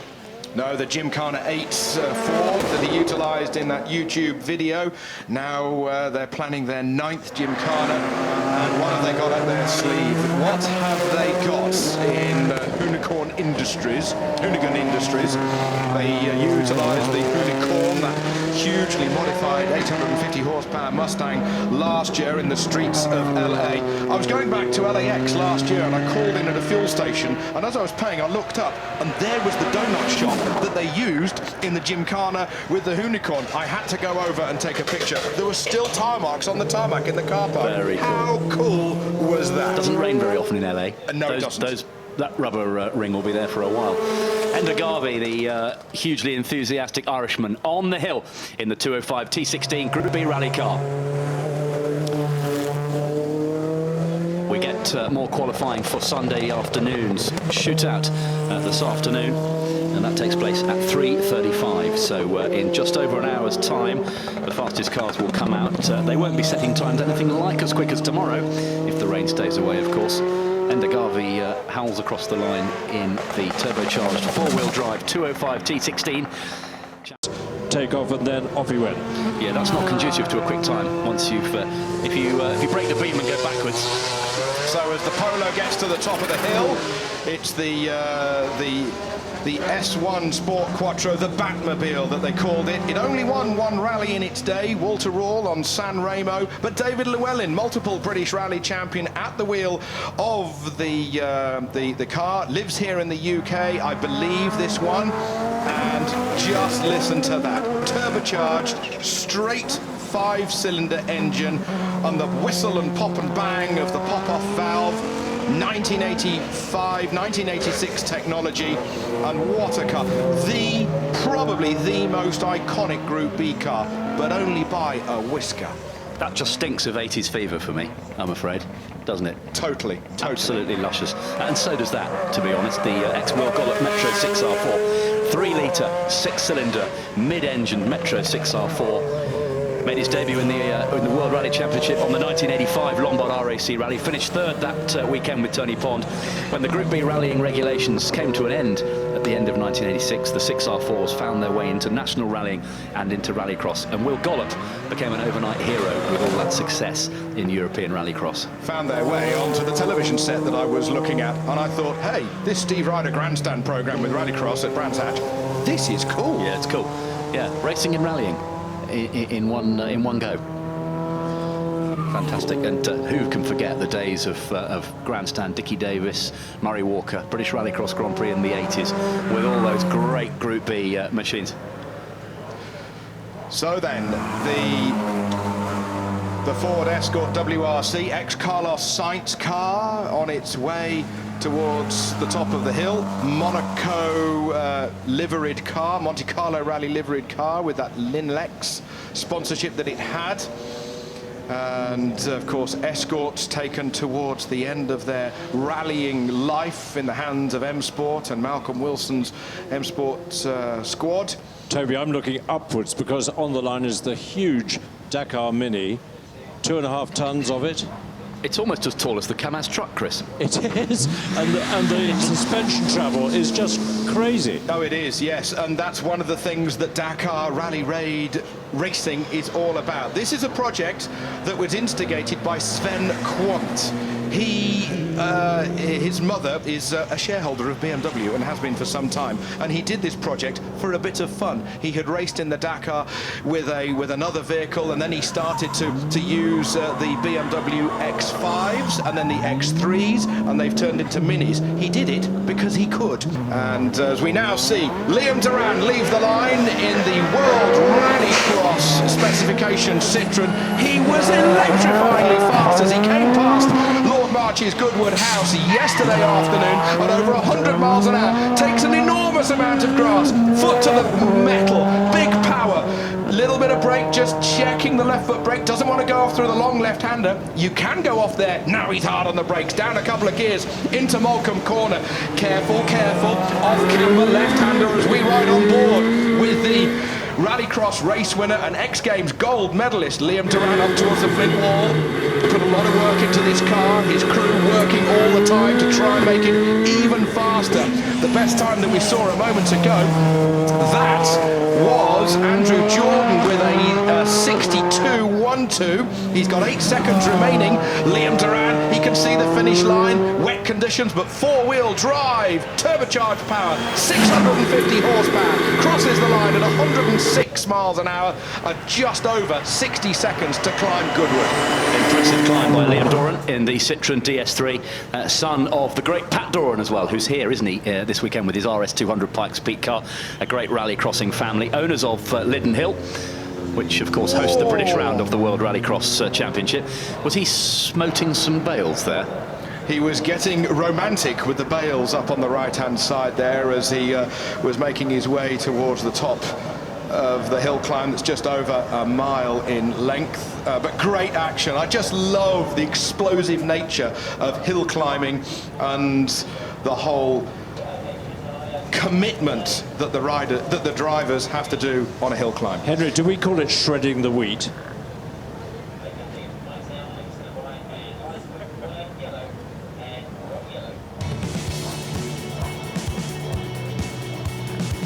No, the Gymkhana 8 Ford that he utilised in that YouTube video. Now they're planning their 9th Gymkhana. And what have they got up their sleeve? What have they got in Hoonigan Industries? They utilised the Hoonicorn, that hugely modified 850 horsepower Mustang, last year in the streets of LA. I was going back to LAX last year and I called in at a fuel station, and as I was paying I looked up and there was the donut shop that they used in the Gymkhana with the Hoonicorn. I had to go over and take a picture. There were still tire marks on the tarmac in the car park. Very cool. How cool was that? It doesn't rain very often in LA. No, it doesn't. That rubber ring will be there for a while. Enda Garvey, the hugely enthusiastic Irishman, on the hill in the 205 T16 Group B rally car. We get more qualifying for Sunday afternoon's shootout this afternoon, and that takes place at 3:35. So in just over an hour's time, the fastest cars will come out. They won't be setting times anything like as quick as tomorrow, if the rain stays away, of course. Enda Garvey howls across the line in the turbocharged four-wheel drive 205 T16. Take off and then off you went. Yeah, that's not conducive to a quick time once you've if you break the beam and go backwards. So as the Polo gets to the top of the hill, it's the S1 Sport Quattro, the Batmobile that they called it. It only won one rally in its day, Walter Rall on San Remo, but David Llewellyn, multiple British rally champion, at the wheel of the car, lives here in the UK, I believe, this one. And just listen to that, turbocharged, straight 5-cylinder engine, and the whistle and pop and bang of the pop-off valve. 1985, 1986 technology, and what a car. Probably the most iconic Group B car, but only by a whisker. That just stinks of 80s fever for me, I'm afraid, doesn't it? Totally. Absolutely luscious. And so does that, to be honest, the ex-Will Gollop Metro 6R4. 3-litre, 6-cylinder, mid-engine Metro 6R4. Made his debut in the World Rally Championship on the 1985 Lombard RAC Rally. Finished third that weekend with Tony Pond. When the Group B rallying regulations came to an end at the end of 1986, the 6R4s found their way into national rallying and into rallycross. And Will Gollop became an overnight hero with all that success in European rallycross. Found their way onto the television set that I was looking at, and I thought, hey, this Steve Ryder grandstand program with rallycross at Brands Hatch, this is cool. Yeah, it's cool. Yeah, racing and rallying in one go. Fantastic. And who can forget the days of grandstand Dickie Davis, Murray Walker, British Rallycross Grand Prix in the 80s with all those great Group B machines. So then the Ford Escort WRC, ex-Carlos Sainz car, on its way towards the top of the hill. Monaco liveried car, Monte Carlo Rally liveried car with that Linlex sponsorship that it had. And of course, Escorts taken towards the end of their rallying life in the hands of M Sport and Malcolm Wilson's M Sport squad. Toby, I'm looking upwards because on the line is the huge Dakar Mini, 2.5 tons of it. It's almost as tall as the Kamaz truck, Chris. It is, and the suspension travel is just crazy. Oh, it is, yes, and that's one of the things that Dakar Rally Raid racing is all about. This is a project that was instigated by Sven Quant. His mother is a shareholder of BMW and has been for some time, and he did this project for a bit of fun. He had raced in the Dakar with another vehicle, and then he started to use the BMW X5s and then the X3s, and they've turned into minis. He did it because he could. And as we now see Liam Duran leave the line in the World Rallycross specification Citroën, he was electrifyingly fast as he came past Lord March's Goodwood house yesterday afternoon at over 100 miles an hour. Takes an enormous amount of grass, foot to the metal, big power, little bit of brake, just checking the left foot brake, doesn't want to go off through the long left-hander. You can go off there. Now he's hard on the brakes, down a couple of gears into Molecombe Corner. Careful, off-camber left-hander as we ride on board with the Rallycross race winner and X Games gold medalist Liam Duran up towards the flint wall. Put a lot of work into this car, his crew working all the time to try and make it even faster. The best time that we saw a moment ago, that was Andrew Jordan with a 62.12. He's got 8 seconds remaining. Liam Duran, he can see the finish line, wet conditions, but four-wheel drive, turbocharged power, 650 horsepower, crosses the line at 106 miles an hour at just over 60 seconds to climb Goodwood. Impressive climb by Liam Duran in the Citroën DS3, son of the great Pat Duran as well, who's here, isn't he, this weekend with his RS200 Pikes Peak car, a great rally crossing family, owners of Liddon Hill, which of course hosts the British round of the World Rallycross Championship. Was he smoting some bales there? He was getting romantic with the bales up on the right-hand side there as he was making his way towards the top of the hill climb that's just over a mile in length, but great action. I just love the explosive nature of hill climbing and the whole commitment that the drivers have to do on a hill climb. Henry, do we call it shredding the wheat?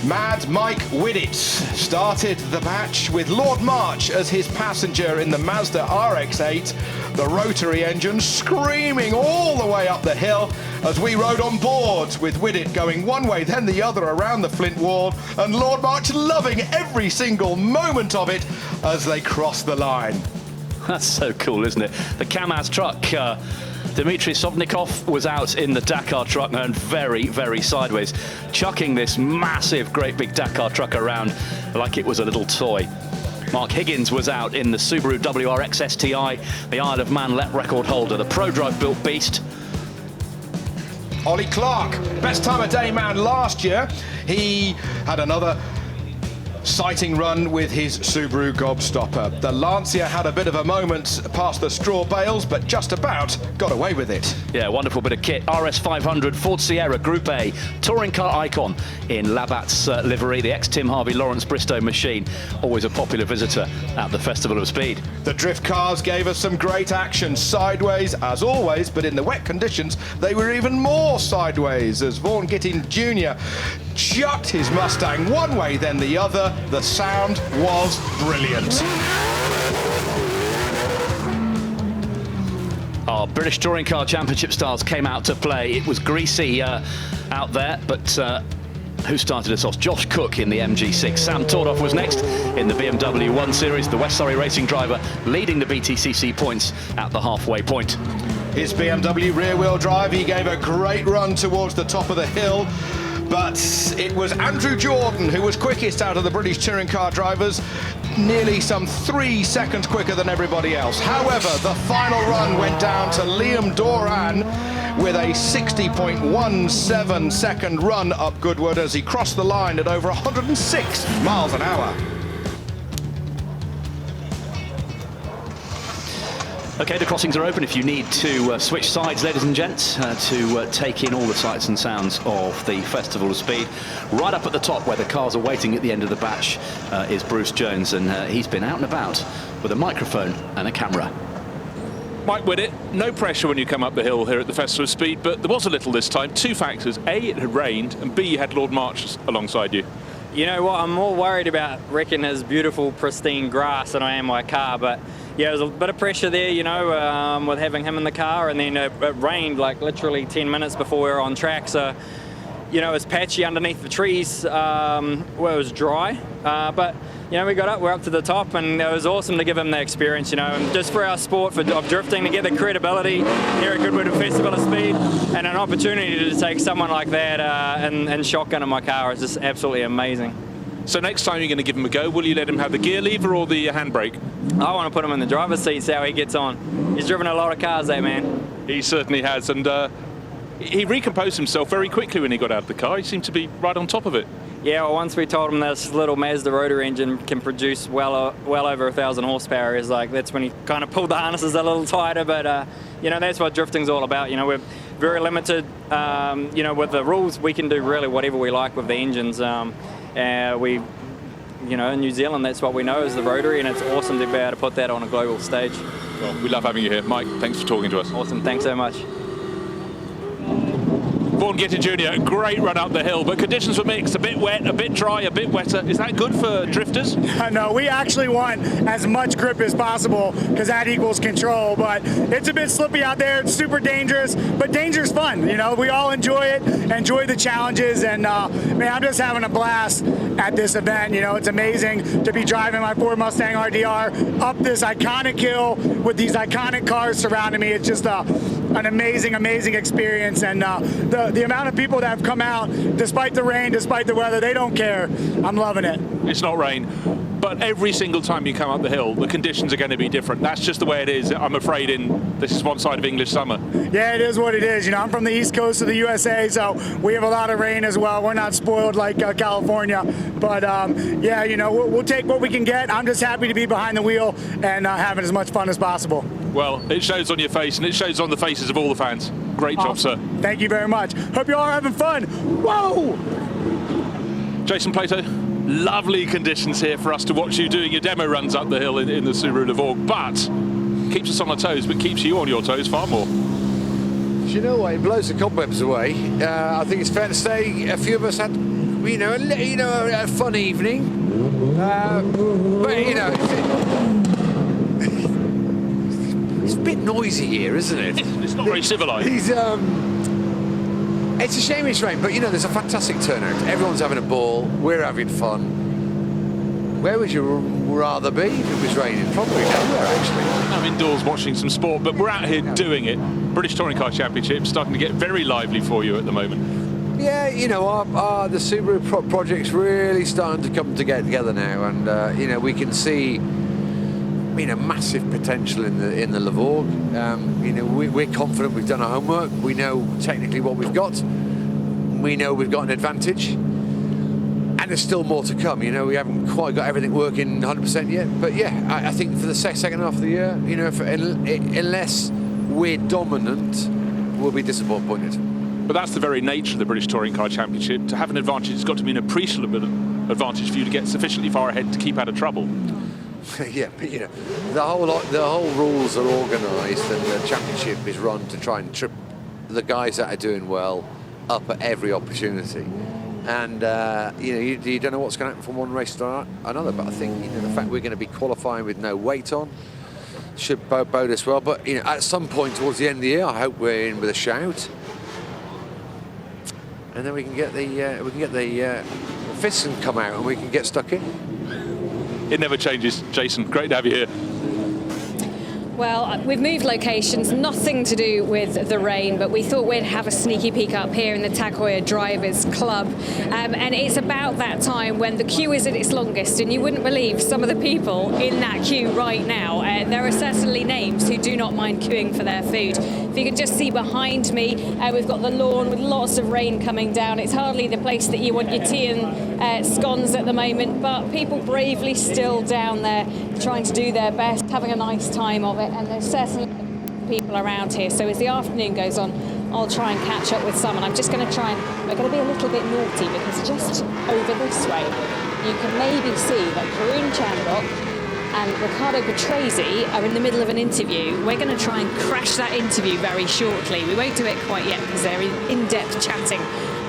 Mad Mike Widditz started the match with Lord March as his passenger in the Mazda RX-8, the rotary engine screaming all the way up the hill as we rode on board with Widdit going one way then the other around the flint wall, and Lord March loving every single moment of it as they crossed the line. That's so cool, isn't it? The Kamaz truck. Dmitry Sovnikov was out in the Dakar truck and very, very sideways, chucking this massive, great big Dakar truck around like it was a little toy. Mark Higgins was out in the Subaru WRX STI, the Isle of Man lap record holder, the ProDrive built beast. Ollie Clark, best time of day man last year. He had another sighting run with his Subaru Gobstopper. The Lancia had a bit of a moment past the straw bales, but just about got away with it. Yeah, wonderful bit of kit. RS500 Ford Sierra Group A, touring car icon in Labatt's livery, the ex-Tim Harvey Lawrence Bristow machine, always a popular visitor at the Festival of Speed. The drift cars gave us some great action, sideways as always, but in the wet conditions they were even more sideways as Vaughn Gittin Jr chucked his Mustang one way then the other. The sound was brilliant. Our British Touring Car Championship stars came out to play. It was greasy out there, but who started us off? Josh Cook in the MG6. Sam Tordoff was next in the BMW 1 Series, the West Surrey racing driver, leading the BTCC points at the halfway point. His BMW rear-wheel drive, he gave a great run towards the top of the hill, but it was Andrew Jordan who was quickest out of the British touring car drivers, nearly some 3 seconds quicker than everybody else. However, the final run went down to Liam Duran with a 60.17 second run up Goodwood as he crossed the line at over 106 miles an hour. Okay, the crossings are open if you need to switch sides, ladies and gents, to take in all the sights and sounds of the Festival of Speed. Right up at the top where the cars are waiting at the end of the batch is Bruce Jones, and he's been out and about with a microphone and a camera. Mike Widdit, no pressure when you come up the hill here at the Festival of Speed, but there was a little this time. Two factors: A, it had rained, and B, you had Lord March alongside you. You know what, I'm more worried about wrecking his beautiful, pristine grass than I am my car, but yeah, there was a bit of pressure there, you know, with having him in the car, and then it rained like literally 10 minutes before we were on track. So, you know, it was patchy underneath the trees where it was dry, but you know, we got up, we're up to the top, and it was awesome to give him the experience, you know, and just for our sport of drifting, to get the credibility here at Goodwood Festival of Speed, and an opportunity to take someone like that and shotgun in my car is just absolutely amazing. So next time you're going to give him a go, will you let him have the gear lever or the handbrake? I want to put him in the driver's seat, see how he gets on. He's driven a lot of cars, that man. He certainly has, and he recomposed himself very quickly when he got out of the car. He seemed to be right on top of it. Yeah, well, once we told him this little Mazda rotary engine can produce well over 1,000 horsepower, is like, that's when he kind of pulled the harnesses a little tighter. But you know, that's what drifting's all about. You know, we're very limited. You know, with the rules, we can do really whatever we like with the engines. We, you know, in New Zealand, that's what we know is the rotary, and it's awesome to be able to put that on a global stage. Well, we love having you here, Mike. Thanks for talking to us. Awesome. Thanks so much. Vaughn Gittin Jr, great run up the hill, but conditions were mixed, a bit wet, a bit dry, a bit wetter. Is that good for drifters? No, we actually want as much grip as possible because that equals control, but it's a bit slippy out there. It's super dangerous, but danger's fun. You know, we all enjoy it, enjoy the challenges, and man, I'm just having a blast at this event. You know, it's amazing to be driving my Ford Mustang RDR up this iconic hill with these iconic cars surrounding me. It's just an amazing, amazing experience, and the amount of people that have come out, despite the rain, despite the weather, they don't care. I'm loving it. It's not rain, but every single time you come up the hill, the conditions are going to be different. That's just the way it is, I'm afraid, in this is one side of English summer. Yeah, it is what it is. You know, I'm from the east coast of the USA, so we have a lot of rain as well. We're not spoiled like California, but yeah, you know, we'll take what we can get. I'm just happy to be behind the wheel and having as much fun as possible. Well, it shows on your face, and it shows on the faces of all the fans. Great job, sir. Thank you very much. Hope you all are having fun. Whoa! Jason Plato, lovely conditions here for us to watch you doing your demo runs up the hill in the Subaru Levorg, but keeps us on our toes, but keeps you on your toes far more. Do you know what? It blows the cobwebs away. I think it's fair to say a few of us had, you know, a fun evening. But, you know, it's a bit noisy here, isn't it? It's not very civilised. It's a shame it's rain, but you know, there's a fantastic turnout. Everyone's having a ball. We're having fun. Where would you rather be if it was raining? Probably nowhere, actually. I'm indoors watching some sport, but we're out here doing it. British Touring Car Championship starting to get very lively for you at the moment. Yeah, you know, the Subaru project's really starting to come together now, and you know, we can see, you know, massive potential in the Levorg. You know, we're confident we've done our homework. We know technically what we've got. We know we've got an advantage, and there's still more to come. You know, we haven't quite got everything working 100% yet. But yeah, I think for the second half of the year, you know, unless we're dominant, we'll be disappointed. But that's the very nature of the British Touring Car Championship. To have an advantage, it's got to be an appreciable advantage for you to get sufficiently far ahead to keep out of trouble. Yeah, but you know, the whole rules are organised, and the championship is run to try and trip the guys that are doing well up at every opportunity. And you know, you don't know what's going to happen from one race to another. But I think, you know, the fact we're going to be qualifying with no weight on should bode us well. But you know, at some point towards the end of the year, I hope we're in with a shout, and then we can get the fists and come out, and we can get stuck in. It never changes. Jason, great to have you here. Well, we've moved locations, nothing to do with the rain, but we thought we'd have a sneaky peek up here in the Tag Heuer Drivers Club. And it's about that time when the queue is at its longest, and you wouldn't believe some of the people in that queue right now. There are certainly names who do not mind queuing for their food. If you can just see behind me, we've got the lawn with lots of rain coming down. It's hardly the place that you want your tea and scones at the moment, but people bravely still down there trying to do their best, having a nice time of it. And there's certainly people around here. So as the afternoon goes on, I'll try and catch up with some. And I'm just going to try and, we're going to be a little bit naughty because just over this way, you can maybe see that Karun Chandok and Riccardo Patrese are in the middle of an interview. We're going to try and crash that interview very shortly. We won't do it quite yet because they're in-depth chatting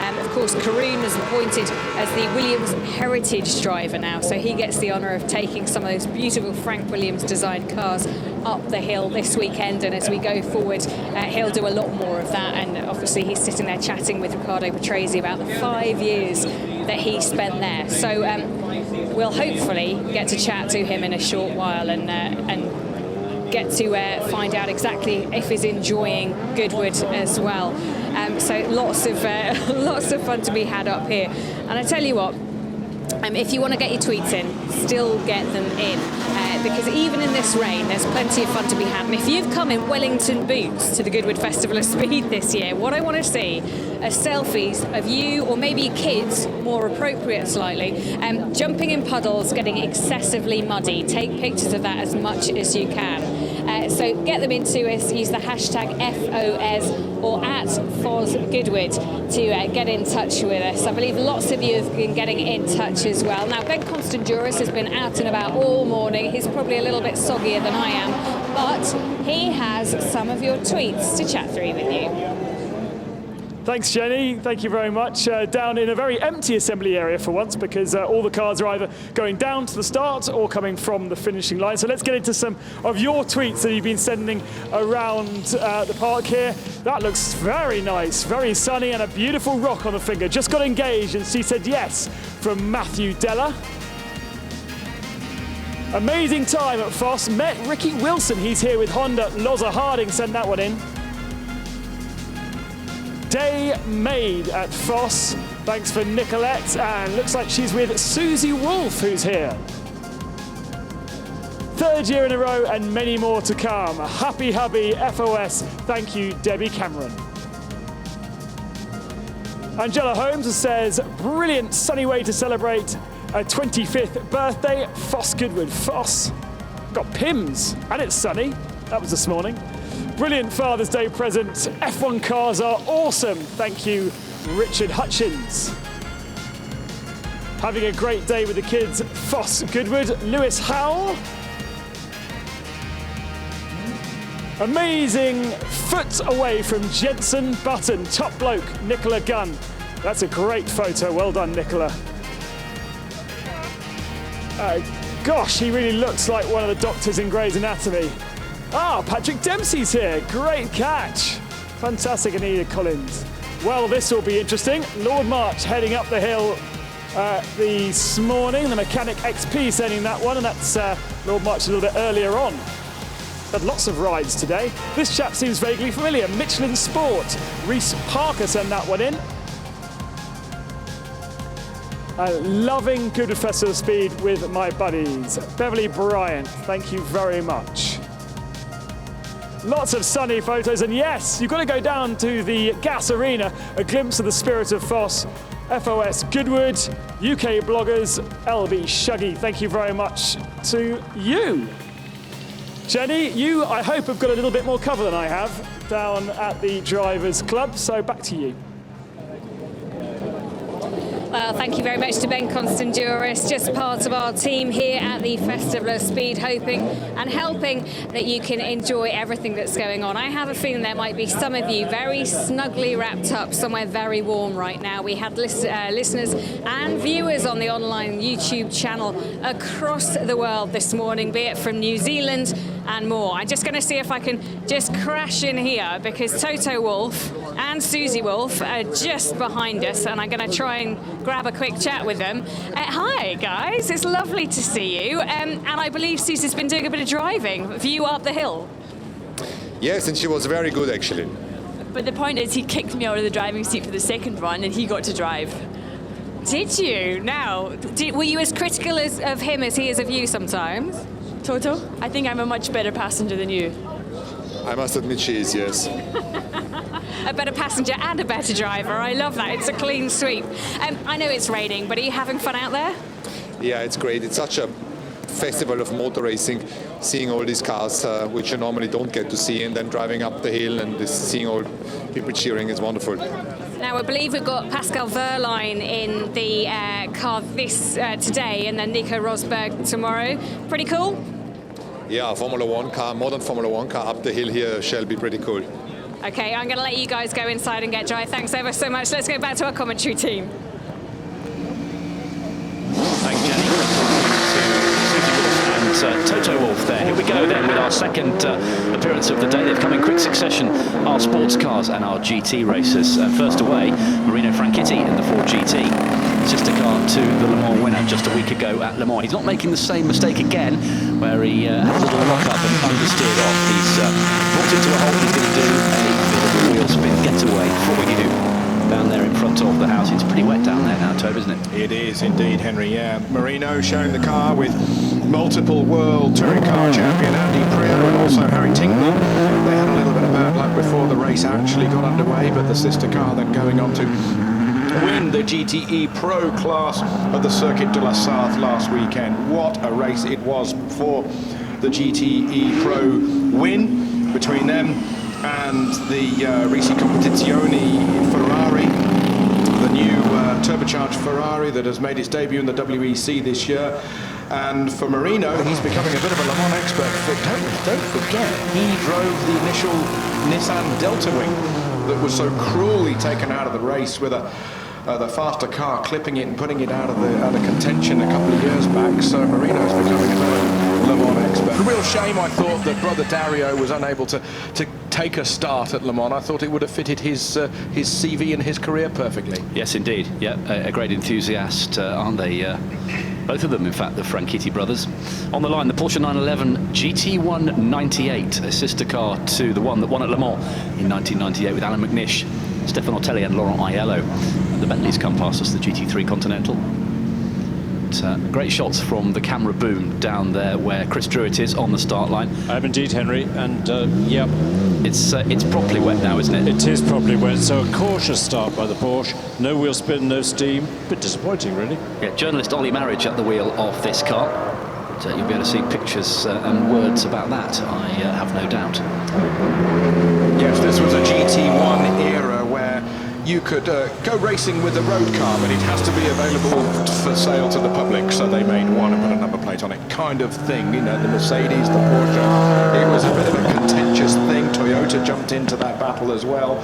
Of course, Karun is appointed as the Williams Heritage Driver now, so he gets the honour of taking some of those beautiful Frank Williams designed cars up the hill this weekend, and as we go forward, he'll do a lot more of that. And obviously he's sitting there chatting with Riccardo Patrese about the 5 years that he spent there. So we'll hopefully get to chat to him in a short while and get to find out exactly if he's enjoying Goodwood as well. So lots of fun to be had up here. And I tell you what, if you want to get your tweets in, still get them in. Because even in this rain, there's plenty of fun to be had. And if you've come in Wellington boots to the Goodwood Festival of Speed this year, what I want to see are selfies of you, or maybe kids, more appropriate slightly, jumping in puddles, getting excessively muddy. Take pictures of that as much as you can. So get them into us, use the hashtag FOS or at FOSGoodwood to get in touch with us. I believe lots of you have been getting in touch as well. Now, Ben Constanduris has been out and about all morning. He's probably a little bit soggier than I am, but he has some of your tweets to chat through with you. Thanks, Jenny. Thank you very much. Down in a very empty assembly area for once, because all the cars are either going down to the start or coming from the finishing line. So let's get into some of your tweets that you've been sending around the park here. That looks very nice, very sunny, and a beautiful rock on the finger. Just got engaged and she said yes, from Matthew Della. Amazing time at Foss. Met Ricky Wilson. He's here with Honda. Loza Harding sent that one in. Day made at Foss. Thanks for Nicolette. And looks like she's with Susie Wolf, who's here. Third year in a row and many more to come. Happy hubby, FOS. Thank you, Debbie Cameron. Angela Holmes says, brilliant sunny way to celebrate a 25th birthday. Foss Goodwood. Foss. Got Pims and it's sunny. That was this morning. Brilliant Father's Day present. F1 cars are awesome. Thank you, Richard Hutchins. Having a great day with the kids. Foss Goodwood. Lewis Howell. Amazing foot away from Jensen Button. Top bloke, Nicola Gunn. That's a great photo. Well done, Nicola. Gosh, he really looks like one of the doctors in Grey's Anatomy. Patrick Dempsey's here. Great catch. Fantastic, Anita Collins. Well, this will be interesting. Lord March heading up the hill this morning. The Mechanic XP sending that one, and that's Lord March a little bit earlier on. Had lots of rides today. This chap seems vaguely familiar. Michelin Sport. Reese Parker sent that one in. Loving Goodwood Festival of Speed with my buddies. Beverly Bryant, thank you very much. Lots of sunny photos, and yes, you've got to go down to the Gas Arena, a glimpse of the spirit of Foss. FOS Goodwood, UK bloggers, LB Shuggy, thank you very much to you. Jenny, you, I hope, have got a little bit more cover than I have down at the Drivers Club, so back to you. Well, thank you very much to Ben Constanduris, just part of our team here at the Festival of Speed, hoping and helping that you can enjoy everything that's going on. I have a feeling there might be some of you very snugly wrapped up somewhere very warm right now. We had listeners and viewers on the online YouTube channel across the world this morning, be it from New Zealand and more. I'm just going to see if I can just crash in here, because Toto Wolff and Susie Wolf are just behind us, and I'm going to try and grab a quick chat with them. Hi guys, it's lovely to see you, and I believe Susie's been doing a bit of driving. Have you up the hill? Yes, and she was very good actually. But the point is, he kicked me out of the driving seat for the second one and he got to drive. Did you? Now, were you as critical of him as he is of you sometimes? Toto, I think I'm a much better passenger than you. I must admit she is, yes. A better passenger and a better driver. I love that. It's a clean sweep. I know it's raining, but are you having fun out there? Yeah, it's great. It's such a festival of motor racing, seeing all these cars which you normally don't get to see, and then driving up the hill and seeing all people cheering is wonderful. Now, I believe we've got Pascal Wehrlein in the car today, and then Nico Rosberg tomorrow. Pretty cool? Yeah, Formula One car, modern Formula One car up the hill here shall be pretty cool. Okay, I'm going to let you guys go inside and get dry. Thanks ever so much. Let's go back to our commentary team. Thanks, Jenny. And Toto Wolff there. Here we go then with our second appearance of the day. They've come in quick succession, our sports cars and our GT racers. First away, Marino Franchitti in the Ford GT. Sister car to the Le Mans winner just a week ago at Le Mans. He's not making the same mistake again, where he had a little lock up and understeered off. He's brought it to a halt. He's going to do a wheel spin getaway for you down there in front of the house. It's pretty wet down there now, Tobe, isn't it? It is indeed, Henry. Yeah, Marino showing the car with multiple world touring car champion Andy Priaulx and also Harry Tincknell. They had a little bit of bad luck before the race actually got underway, but the sister car then going on to win the GTE Pro class of the Circuit de la Sarthe last weekend. What a race it was for the GTE Pro win between them and the Risi Competizione Ferrari, the new turbocharged Ferrari that has made its debut in the WEC this year. And for Marino, he's becoming a bit of a Le Mans expert. But don't forget, he drove the initial Nissan Delta Wing that was so cruelly taken out of the race with the faster car clipping it and putting it out of contention a couple of years back. So Marino's becoming a Le Mans expert. A real shame, I thought, that brother Dario was unable to take a start at Le Mans. I thought it would have fitted his CV and his career perfectly. Yes, indeed. Yeah, a great enthusiast, aren't they? Both of them, in fact, the Franchitti brothers. On the line, the Porsche 911 GT1 98, a sister car to the one that won at Le Mans in 1998 with Alan McNish, Stefano Telly and Laurent Aiello. And the Bentleys come past us, the GT3 Continental. Great shots from the camera boom down there where Chris Druitt is on the start line. I have indeed, Henry, and yeah. It's properly wet now, isn't it? It is properly wet, so a cautious start by the Porsche. No wheel spin, no steam. A bit disappointing, really. Yeah, journalist Ollie Marriage at the wheel of this car. But, you'll be able to see pictures and words about that, I have no doubt. Yes, this was a GT1 era where you could go racing with a road car, but it has to be available for sale to the public, so they made one and put a number plate on it, kind of thing. You know, the Mercedes, the Porsche. It was a bit of a contentious thing. Toyota jumped into that battle as well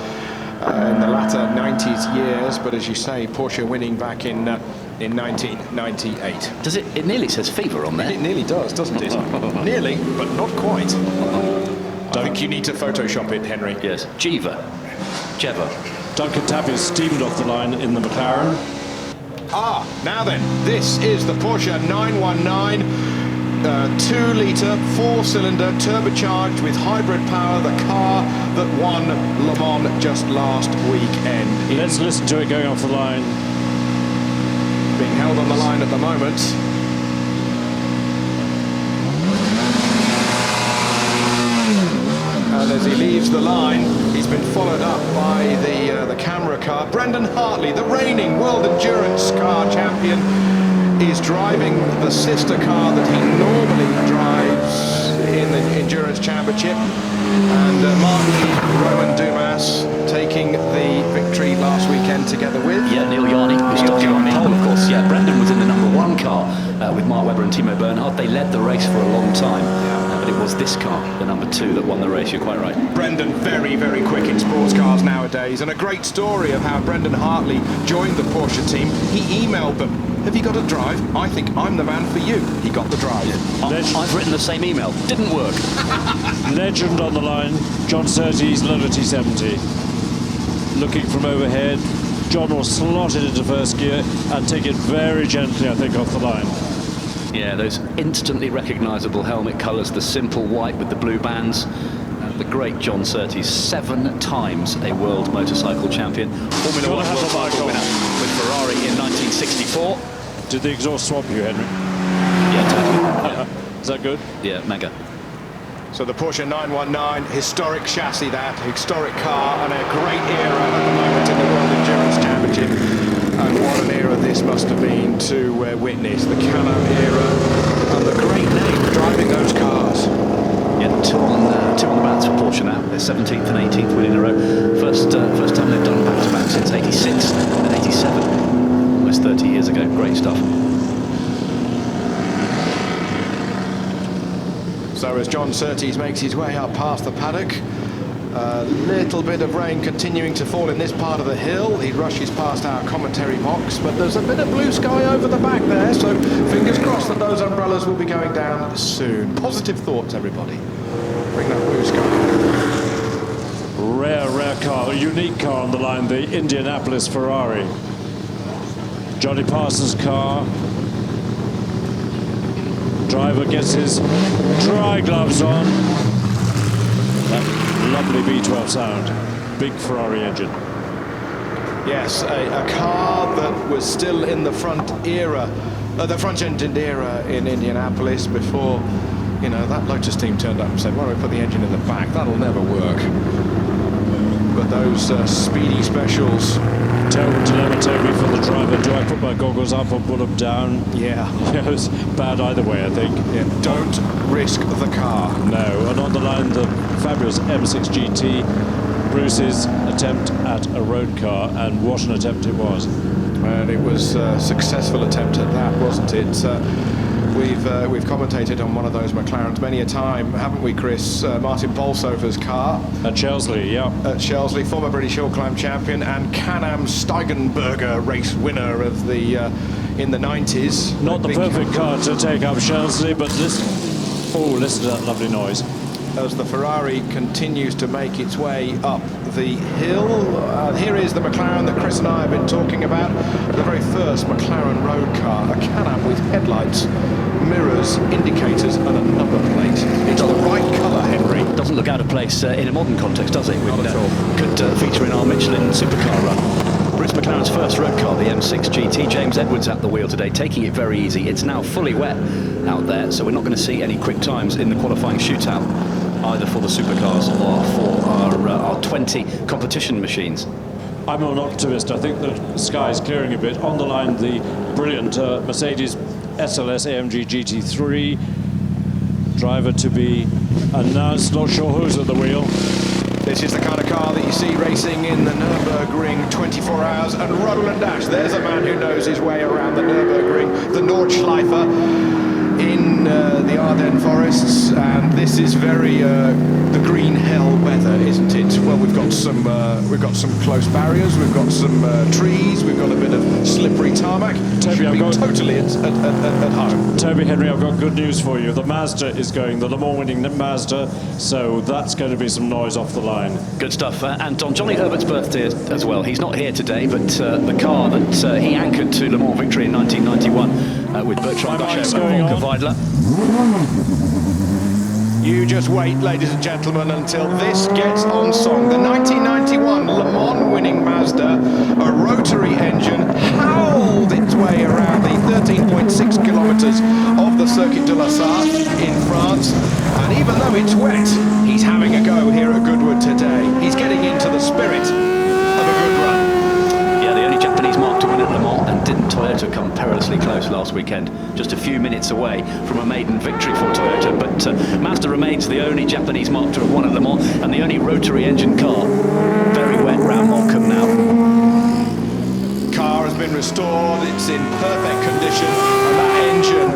in the latter 90s years, but as you say, Porsche winning back in 1998. Does it? It nearly says Fever on there. It nearly does, doesn't it? Nearly, but not quite. I think you need to Photoshop it, Henry. Yes. Jeva. Duncan Tappy steamed off the line in the McLaren. Now then, this is the Porsche 919, 2-litre, 4-cylinder, turbocharged with hybrid power, the car that won Le Mans just last weekend. Let's listen to it going off the line. Being held on the line at the moment. And as he leaves the line, he's been followed up by the camera car. Brendan Hartley, the reigning World Endurance car champion, is driving the sister car that he normally drives in the Endurance Championship. And Martin Roman Dumas taking the victory last weekend together with... Yeah, Neil Yarney, who started on pole, of course. Yeah, Brendan was in the #1 car with Mark Webber and Timo Bernhard. They led the race for a long time. But it was this car, the #2, that won the race. You're quite right. Brendan very, very quick in sports cars nowadays, and a great story of how Brendan Hartley joined the Porsche team. He emailed them, have you got a drive? I think I'm the man for you. He got the drive. I've written the same email. Didn't work. Legend on the line, John Surtees Liberty 70. Looking from overhead, John will slot it into first gear and take it very gently, I think, off the line. Yeah, those instantly recognisable helmet colours, the simple white with the blue bands. The great John Surtees, 7 times a world motorcycle champion. Formula 1 world title winner with Ferrari in 1964. Did the exhaust swamp you, Henry? Yeah, totally. Yeah. Is that good? Yeah, mega. So the Porsche 919, historic chassis, that historic car, and a great era at the moment in the World Endurance Championship. And what an era this must have been to witness. The Cano era and the great name driving those cars. Yeah, two on the bats for Porsche now. Their 17th and 18th win in a row. First time they've done back-to-back since 86 and 87. Almost 30 years ago. Great stuff. So as John Surtees makes his way up past the paddock, A little bit of rain continuing to fall in this part of the hill. He rushes past our commentary box, but there's a bit of blue sky over the back there, so fingers crossed that those umbrellas will be going down soon. Positive thoughts, everybody. Bring that blue sky. Rare car, a unique car on the line, the Indianapolis Ferrari. Johnny Parsons' car. Driver gets his dry gloves on. That lovely V12 sound. Big Ferrari engine. Yes, a car that was still in the front front-engined era in Indianapolis before, you know, that Lotus team turned up and said, why don't we put the engine in the back? That'll never work. But those speedy specials. Terrible dilemma, Toby, for the driver. Do I put my goggles up or put them down? Yeah. It was bad either way, I think. Yeah. Don't risk the car. No. And on the line, the fabulous M6 GT, Bruce's attempt at a road car, and what an attempt it was. And it was a successful attempt at that, wasn't it? We've commentated on one of those McLarens many a time, haven't we, Chris? Martin Bolsover's car. At Chesley, yeah. At Chesley, former British hillclimb champion and Can-Am Steigenberger race winner of the in the 90s. Not the perfect car to take up Chesley, but listen to that lovely noise. As the Ferrari continues to make its way up the hill. Here is the McLaren that Chris and I have been talking about. The very first McLaren road car, a Can-Am with headlights, mirrors, indicators and a number plate. It's the right colour, Henry. Doesn't look out of place in a modern context, does it? Not at all. Could feature in our Michelin Supercar run. Bruce McLaren's first road car, the M6 GT. James Edwards at the wheel today, taking it very easy. It's now fully wet out there, so we're not going to see any quick times in the qualifying shootout, either for the Supercars or for our 20 competition machines. I'm an optimist. I think the sky is clearing a bit. On the line, the brilliant Mercedes SLS AMG GT3. Driver to be announced. Not sure who's at the wheel. This is the kind of car that you see racing in the Nürburgring 24 hours and Roland Dash. There's a man who knows his way around the Nürburgring, the Nordschleife in the Ardennes forests, and this is very the green hell weather, isn't it? Well, we've got some close barriers, we've got some trees, we've got a bit of slippery tarmac. Toby, I've got totally at home. Toby, Henry, I've got good news for you. The Mazda is going, the Le Mans winning Mazda, so that's going to be some noise off the line. Good stuff. And on Johnny Herbert's birthday as well. He's not here today, but the car that he anchored to Le Mans victory in 1991 with Bertrand Gachet and Volker Weidler. You just wait, ladies and gentlemen, until this gets on song. The 1991 Le Mans winning Mazda, a rotary engine, howled its way around the 13.6 kilometers of the Circuit de la Sarthe in France. And even though it's wet, he's having a go here at Goodwood today. He's getting into the spirit of a good run. Yeah, the only Japanese mark to win at Le Mans, and didn't Toyota come perilously close last weekend? Just a few minutes away from a maiden victory for Toyota, but Mazda remains the only Japanese mark to have won at Le Mans, and the only rotary engine car. Very wet round Morecambe now. Car has been restored, it's in perfect condition, and that engine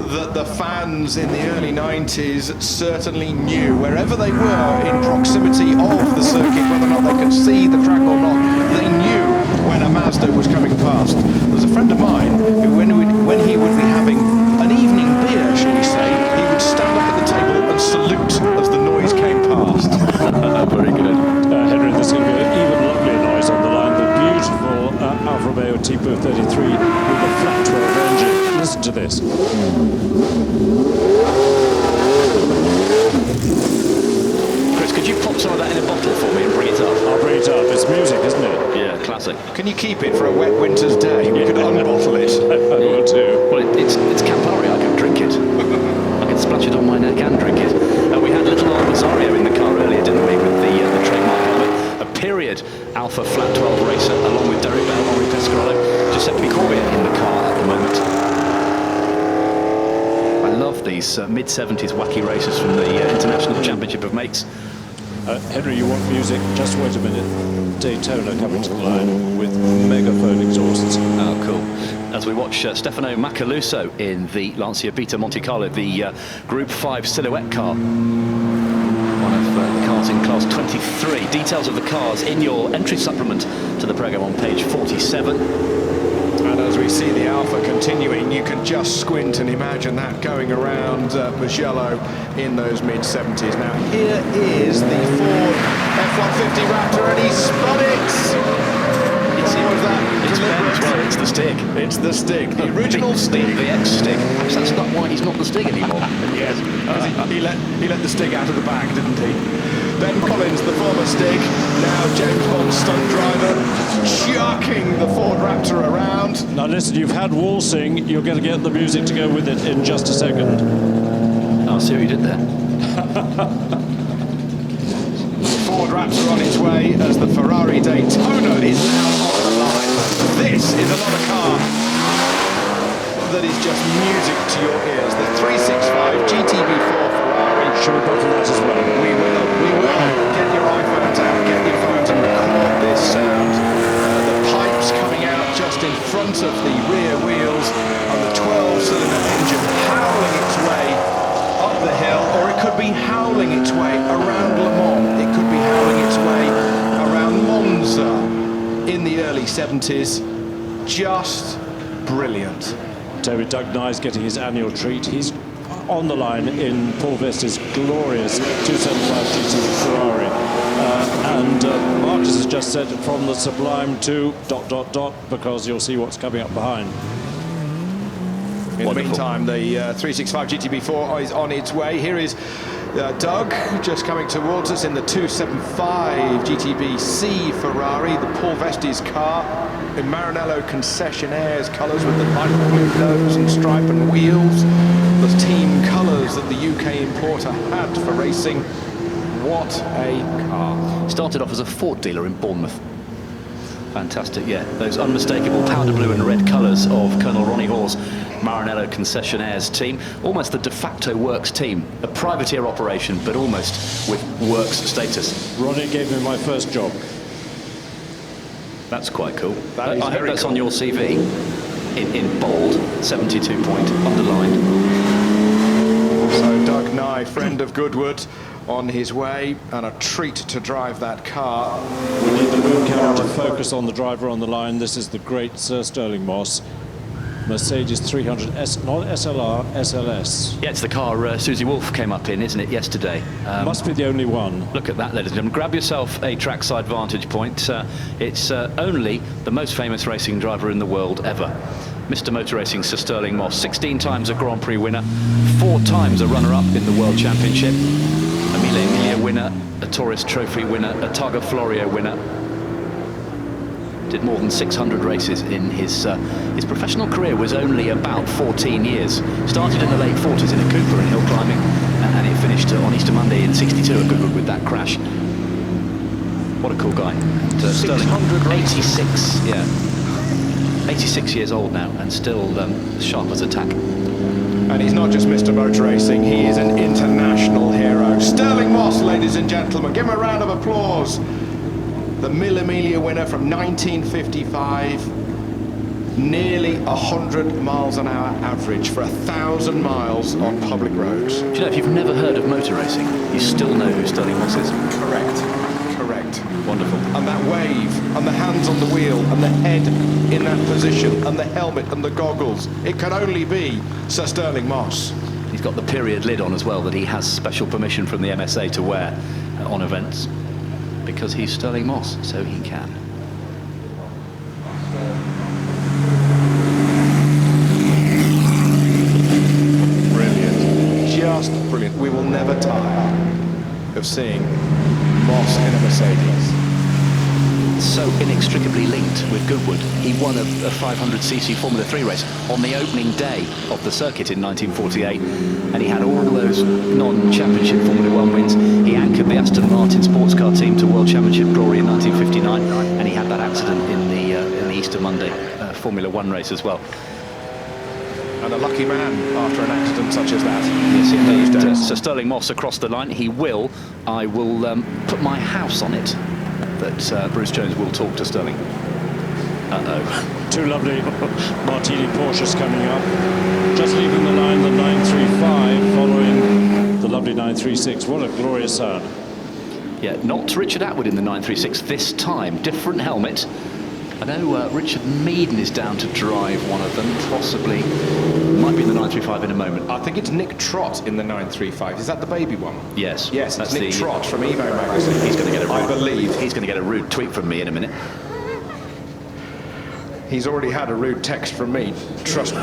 that the fans in the early 90s certainly knew, wherever they were in proximity of the circuit, whether or not they could see the track or not, they knew when a Mazda was coming past. There's a friend of mine who, when he would be having an evening beer, shall we say, he would stand up at the table and salute as the noise came past. Very good. Henry, there's going to be an even lovelier noise on the line. The beautiful Alfa Romeo Tipo 33 with the flat 12 engine. Listen to this. Chris, could you pop some of that in a bottle for me and bring it up? I'll bring it up. It's music, isn't it? Yeah, classic. Can you keep it for a wet winter's day? We could unbottle it. I will too. Well, it's Campari. I can drink it. I can splash it on my neck and drink it. We had little Rosario in the car earlier, didn't we, with the trademark helmet. A period Alfa Flat 12 racer, along with Derek Bell, Henri Pescarolo, Giuseppe Corbett in the car at the moment. I love these mid-70s wacky races from the International Championship of Mates. Henry, you want music? Just wait a minute. Daytona coming to the line with megaphone exhausts. Oh, cool. As we watch Stefano Macaluso in the Lancia Vita Monte Carlo, the Group 5 silhouette car. One of the cars cars in Class 23. Details of the cars in your entry supplement to the programme on page 47. And as we see the Alfa continuing, you can just squint and imagine that going around Mugello in those mid-70s. Now here is the Ford F-150 Raptor, and he spun it! It's Ben's, well, it's the Stig. It's the Stig, the original Stig. The ex-Stig. Perhaps that's not why he's not the Stig anymore. Yes, he let the Stig out of the bag, didn't he? Ben Collins, the former Stig, now James Bond stunt driver, chucking the Ford Raptor around. Now listen, you've had waltzing, you're going to get the music to go with it in just a second. Oh, I see what you did there. Ford Raptor on its way as the Ferrari Daytona is now on the line. This is another car that is just music to your ears. The 365 GTB4 Ferrari. Should we bottle that as well? We will. Get your iPhones out, get your phones and record this sound. The pipes coming out just in front of the rear wheels and the 12-cylinder engine howling its way up the hill, or it could be howling its way around Le Mans. It could be howling its way around Monza in the early 70s. Just brilliant. Toby Doug Nye's getting his annual treat. He's on the line in Paul Vesta's glorious 275 GT Ferrari. And Marcus has just said from the sublime to ... because you'll see what's coming up behind. In the meantime, the 365 GTB4 is on its way. Here is Doug just coming towards us in the 275 GTB-C Ferrari, the Paul Vesti's car, in Maranello concessionaire's colours with the light blue nose and stripe and wheels, the team colours that the UK importer had for racing. What a car. Started off as a Ford dealer in Bournemouth. Fantastic, yeah. Those unmistakable powder blue and red colours of Colonel Ronnie Hoare's Maranello concessionaire's team. Almost the de facto works team. A privateer operation, but almost with works status. Ronnie gave me my first job. That's quite cool. That is I hope that's cool. on your CV. In bold, 72 point, underlined. So Doug Nye, friend of Goodwood, on his way, and a treat to drive that car. We need the boom camera to focus on the driver on the line. This is the great Sir Sterling Moss. Mercedes 300S, not SLR, SLS. Yeah, it's the car Susie Wolff came up in, isn't it, yesterday? Must be the only one. Look at that, ladies and gentlemen. Grab yourself a trackside vantage point. It's only the most famous racing driver in the world ever. Mr. Motor Racing Sir Sterling Moss, 16 times a Grand Prix winner, 4 times a runner-up in the World Championship, a Mille Miglia winner, a Taurus Trophy winner, a Targa Florio winner. Did more than 600 races in his professional career was only about 14 years. Started in the late 40s in a Cooper in hill climbing, and it finished on Easter Monday in '62 at Goodwood with that crash. What a cool guy. Sterling, 86, yeah. 86 years old now and still sharp as a tack. And he's not just Mr. Motor Racing, he is an international hero. Sterling Moss, ladies and gentlemen, give him a round of applause. The Mille Miglia winner from 1955, nearly 100 miles an hour average for 1,000 miles on public roads. Do you know, if you've never heard of motor racing, you still know who Sterling Moss is? Correct. Wonderful. And that wave, and the hands on the wheel, and the head in that position, and the helmet and the goggles. It can only be Sir Sterling Moss. He's got the period lid on as well that he has special permission from the MSA to wear on events. Because he's Sterling Moss, so he can. Brilliant. Just brilliant. We will never tire of seeing Moss in a Mercedes. So inextricably linked with Goodwood. He won a 500cc Formula 3 race on the opening day of the circuit in 1948, and he had all those non-championship Formula 1 wins. He anchored the Aston Martin sports car team to World Championship glory in 1959, and he had that accident in the Easter Monday Formula 1 race as well. And a lucky man after an accident such as that. Yes, indeed. So Sterling Moss across the line. I will put my house on it that Bruce Jones will talk to Sterling. Uh-oh. Two lovely Martini Porsches coming up. Just leaving the line, the 935, following the lovely 936. What a glorious sound. Yeah, not Richard Atwood in the 936 this time. Different helmet. I know Richard Meaden is down to drive one of them, possibly. Might be in the 935 in a moment. I think it's Nick Trott in the 935. Is that the baby one? Yes. Yes, that's it's Nick Trott from Evo magazine. He's going to get a rude, I believe. He's going to get a rude tweet from me in a minute. He's already had a rude text from me, trust me.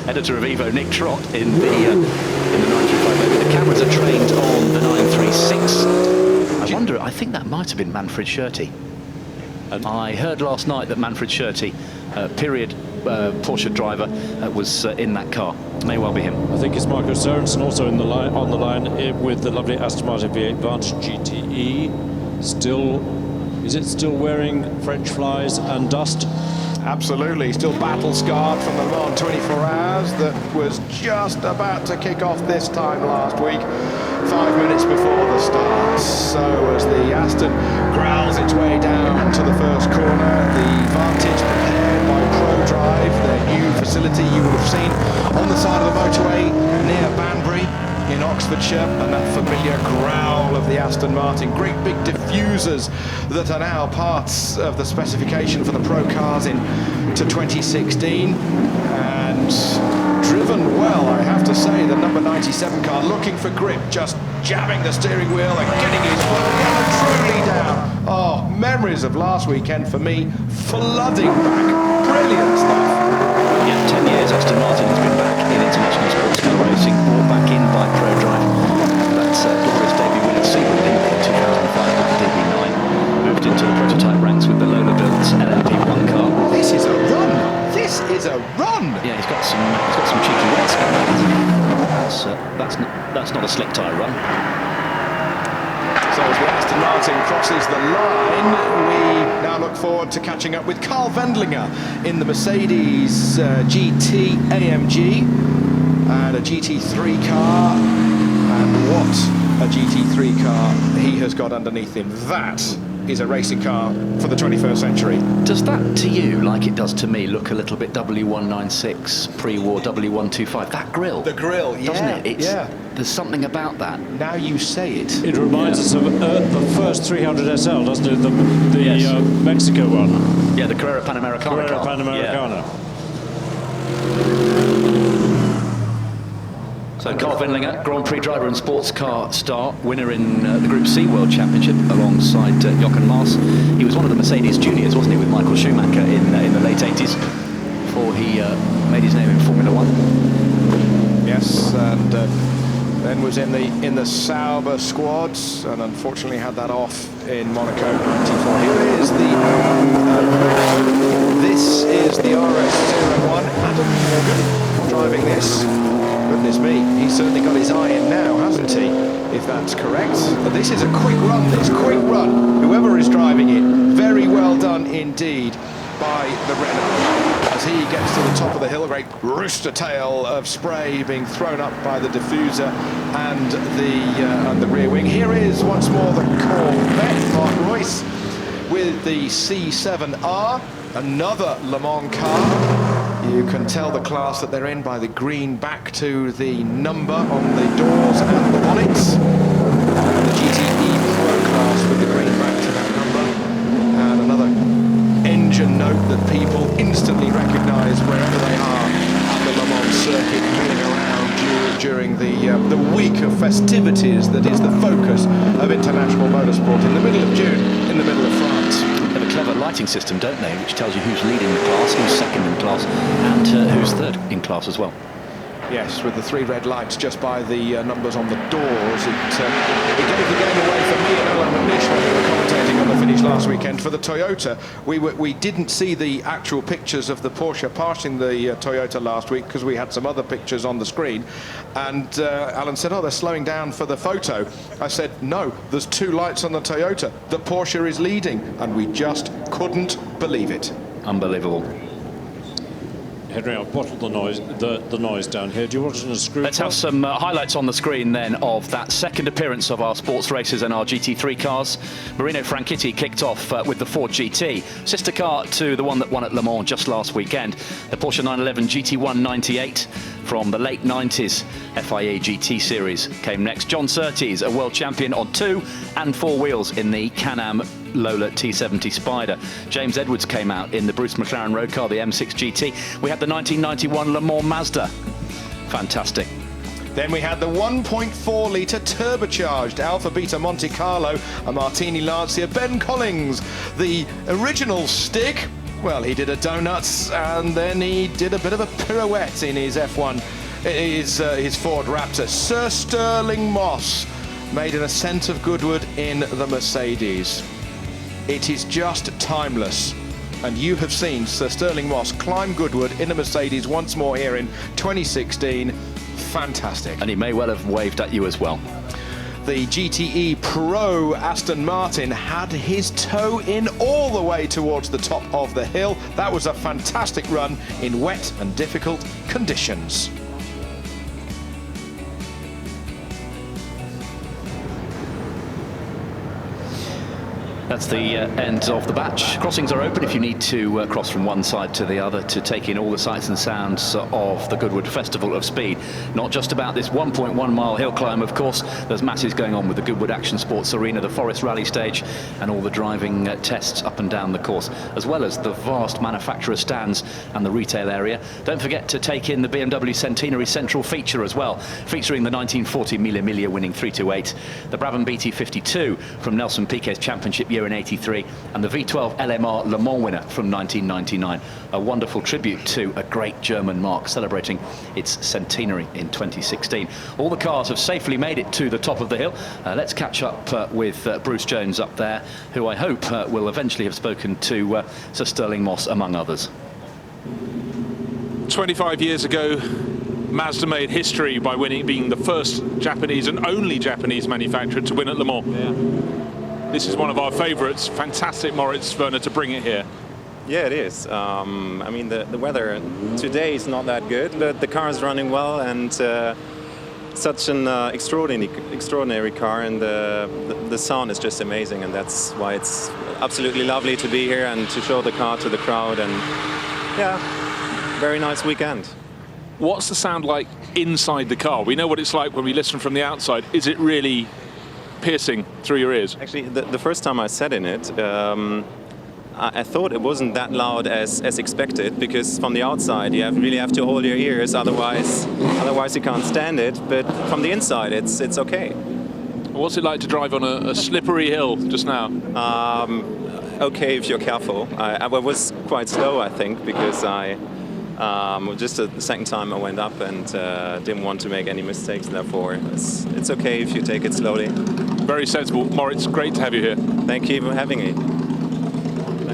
Editor of Evo, Nick Trott in the 935. The cameras are trained on the 936. I wonder, I think that might have been Manfred Schurte. I heard last night that Manfred Schurte, period Porsche driver, was in that car. May well be him. I think it's Marco Sorensen also on the line with the lovely Aston Martin V8 Vantage GTE. Is it still wearing French flies and dust? Absolutely, still battle scarred from the Le Mans 24 Hours that was just about to kick off this time last week, 5 minutes before the start. So as the Aston growls its way down to the first corner, the Vantage prepared by ProDrive, their new facility you will have seen on the side of the motorway near Banbury in Oxfordshire, and that familiar growl of the Aston Martin. Great big diffusers that are now parts of the specification for the Pro cars into 2016, and driven well, I have to say. The number 97 car looking for grip, just jabbing the steering wheel and getting his foot truly down. Oh, memories of last weekend for me, flooding back. Brilliant stuff. Yeah, 10 years Aston Martin has been back in international sports car racing, brought back in by ProDrive. That's glorious debut win at Sebring in 2005 with the DB9. Moved into the prototype ranks with the Lola built LMP1 car. This is a run. This is a run. Yeah, he's got some cheeky wets going on. That's not a slick tyre run. So as the Aston Martin crosses the line, we now look forward to catching up with Carl Wendlinger in the Mercedes GT AMG and a GT3 car. And what a GT3 car he has got underneath him. That is a racing car for the 21st century. Does that to you, like it does to me, look a little bit W196, pre-war W125? That grille. The grille, yeah. Doesn't it? There's something about that. Now you say it. It reminds us of the first 300 SL, doesn't it? The Mexico one. Yeah, the Carrera Panamericana. Carrera Panamericana. So Carl Wendlinger, Grand Prix driver and sports car star, winner in the Group C World Championship alongside Jochen Mass. He was one of the Mercedes juniors, wasn't he, with Michael Schumacher in the late 80s, before he made his name in Formula One. Yes, and then was in the Sauber squads, and unfortunately had that off in Monaco '94. Here is this is the RS01. Adam Morgan driving this. Goodness me, he's certainly got his eye in now, hasn't he? If that's correct. But this is a quick run. Whoever is driving it, very well done indeed by the Renault. As he gets to the top of the hill, a great rooster tail of spray being thrown up by the diffuser and the rear wing. Here is once more the Corvette, Mark Royce with the C7R, another Le Mans car. You can tell the class that they're in by the green back to the number on the doors and the bonnets. And the GTE Pro class with the green back to that number. And another engine note that people instantly recognise wherever they are at the Le Mans circuit, milling around during the week of festivities that is the focus of international motorsport in the middle of June, in the middle of France. They have a clever lighting system, don't they, which tells you who's leading the class, who's second in class, and who's third in class as well. Yes, with the three red lights just by the numbers on the doors, it gave the game away for me and Alan McNish when we were commentating on the finish last weekend for the Toyota. We didn't see the actual pictures of the Porsche passing the Toyota last week because we had some other pictures on the screen, and Alan said, oh, they're slowing down for the photo. I said, no, there's two lights on the Toyota. The Porsche is leading, and we just couldn't believe it. Unbelievable. Henry, I've bottled the noise down here. Do you want it in a screw? Let's have some highlights on the screen then of that second appearance of our sports races and our GT3 cars. Marino Franchitti kicked off with the Ford GT, sister car to the one that won at Le Mans just last weekend, the Porsche 911 GT1 98 from the late 90s FIA GT series came next. John Surtees, a world champion on 2 and 4 wheels in the Can-Am Lola T70 Spider. James Edwards came out in the Bruce McLaren road car, the M6 GT. We had the 1991 Le Mans Mazda. Fantastic. Then we had the 1.4 litre turbocharged Alfa Beta Monte Carlo, a Martini Lancia. Ben Collins, the original Stig. Well, he did a donuts and then he did a bit of a pirouette in his F1, his Ford Raptor. Sir Sterling Moss made an ascent of Goodwood in the Mercedes. It is just timeless. And you have seen Sir Sterling Moss climb Goodwood in a Mercedes once more here in 2016. Fantastic. And he may well have waved at you as well. The GTE Pro Aston Martin had his toe in all the way towards the top of the hill. That was a fantastic run in wet and difficult conditions. That's the end of the batch. Crossings are open if you need to cross from one side to the other to take in all the sights and sounds of the Goodwood Festival of Speed. Not just about this 1.1 mile hill climb, of course. There's masses going on with the Goodwood Action Sports Arena, the Forest Rally stage, and all the driving tests up and down the course, as well as the vast manufacturer stands and the retail area. Don't forget to take in the BMW Centenary Central feature as well, featuring the 1940 Mille Miglia winning 328, the Brabham BT52 from Nelson Piquet's championship year in '83, and the V12 LMR Le Mans winner from 1999. A wonderful tribute to a great German marque celebrating its centenary in 2016. All the cars have safely made it to the top of the hill. Let's catch up with Bruce Jones up there, who I hope will eventually have spoken to Sir Sterling Moss, among others. 25 years ago, Mazda made history by being the first Japanese and only Japanese manufacturer to win at Le Mans. Yeah. This is one of our favourites. Fantastic, Moritz Werner, to bring it here. Yeah, it is. I mean, the weather today is not that good, but the car is running well, and such an extraordinary car, and the sound is just amazing, and that's why it's absolutely lovely to be here and to show the car to the crowd. And yeah, very nice weekend. What's the sound like inside the car? We know what it's like when we listen from the outside. Is it really piercing through your ears? Actually, the first time I sat in it, I thought it wasn't that loud as expected, because from the outside you really have to hold your ears, otherwise you can't stand it. But from the inside, it's okay. What's it like to drive on a slippery hill just now? Okay, if you're careful. I was quite slow, I think, because just the second time I went up and didn't want to make any mistakes. Therefore, it's okay if you take it slowly. Very sensible. Moritz, great to have you here. Thank you for having me.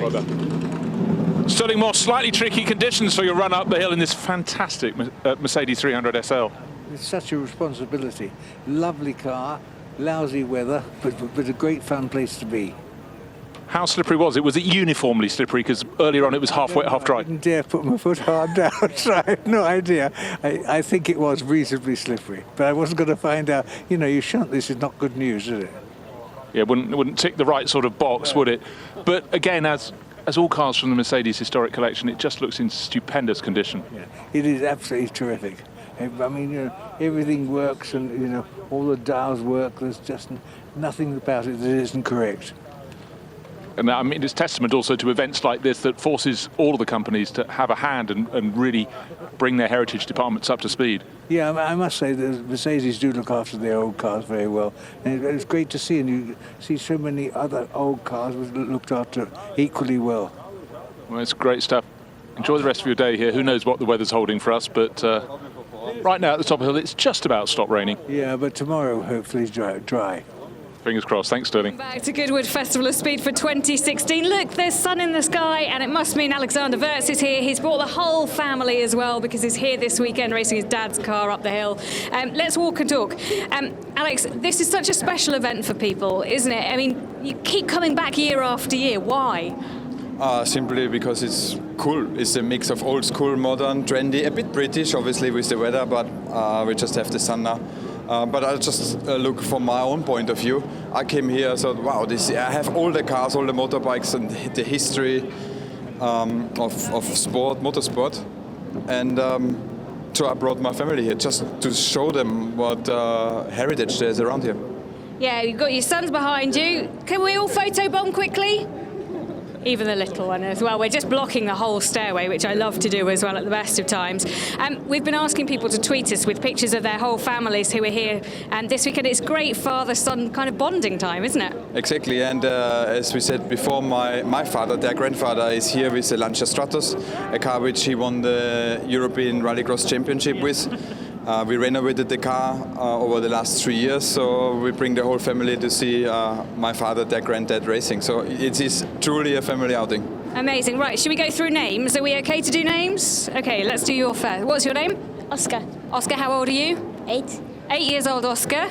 Well done. Sterling Moss, slightly tricky conditions for your run up the hill in this fantastic Mercedes 300 SL. It's such a responsibility. Lovely car, lousy weather, but a great fun place to be. How slippery was it? Was it uniformly slippery? Because earlier on it was half wet, half dry. I didn't dare put my foot hard down, so I have no idea. I think it was reasonably slippery, but I wasn't going to find out. You know, you shan't. This is not good news, is it? Yeah, it wouldn't tick the right sort of box, would it? But again, as all cars from the Mercedes historic collection, it just looks in stupendous condition. Yeah, it is absolutely terrific. I mean, you know, everything works, and you know, all the dials work. There's just nothing about it that isn't correct. And I mean, it's testament also to events like this that forces all of the companies to have a hand and really bring their heritage departments up to speed. Yeah, I must say the Mercedes do look after their old cars very well. And it's great to see, and you see so many other old cars looked after equally well. Well, it's great stuff. Enjoy the rest of your day here. Who knows what the weather's holding for us, but right now at the top of the hill, it's just about stopped raining. Yeah, but tomorrow hopefully is dry. Fingers crossed. Thanks, Sterling. Back to Goodwood Festival of Speed for 2016. Look, there's sun in the sky, and it must mean Alexander Wirtz is here. He's brought the whole family as well, because he's here this weekend racing his dad's car up the hill. Let's walk and talk. Alex, this is such a special event for people, isn't it? I mean, you keep coming back year after year. Why? Simply because it's cool. It's a mix of old school, modern, trendy, a bit British, obviously, with the weather, but we just have the sun now. But I'll just look from my own point of view. I came here, I thought, wow, I have all the cars, all the motorbikes, and the history of sport, motorsport. And so I brought my family here just to show them what heritage there is around here. Yeah, you've got your sons behind you. Can we all photobomb quickly? Even the little one as well. We're just blocking the whole stairway, which I love to do as well at the best of times. We've been asking people to tweet us with pictures of their whole families who are here. And this weekend, it's great father-son kind of bonding time, isn't it? Exactly, and as we said before, my father, their grandfather, is here with the Lancia Stratos, a car which he won the European Rallycross Championship with. We renovated the car over the last 3 years, so we bring the whole family to see my father, their granddad racing. So it is truly a family outing. Amazing. Right, should we go through names? Are we okay to do names? Okay, let's do your first. What's your name? Oscar. Oscar, how old are you? 8. 8 years old, Oscar.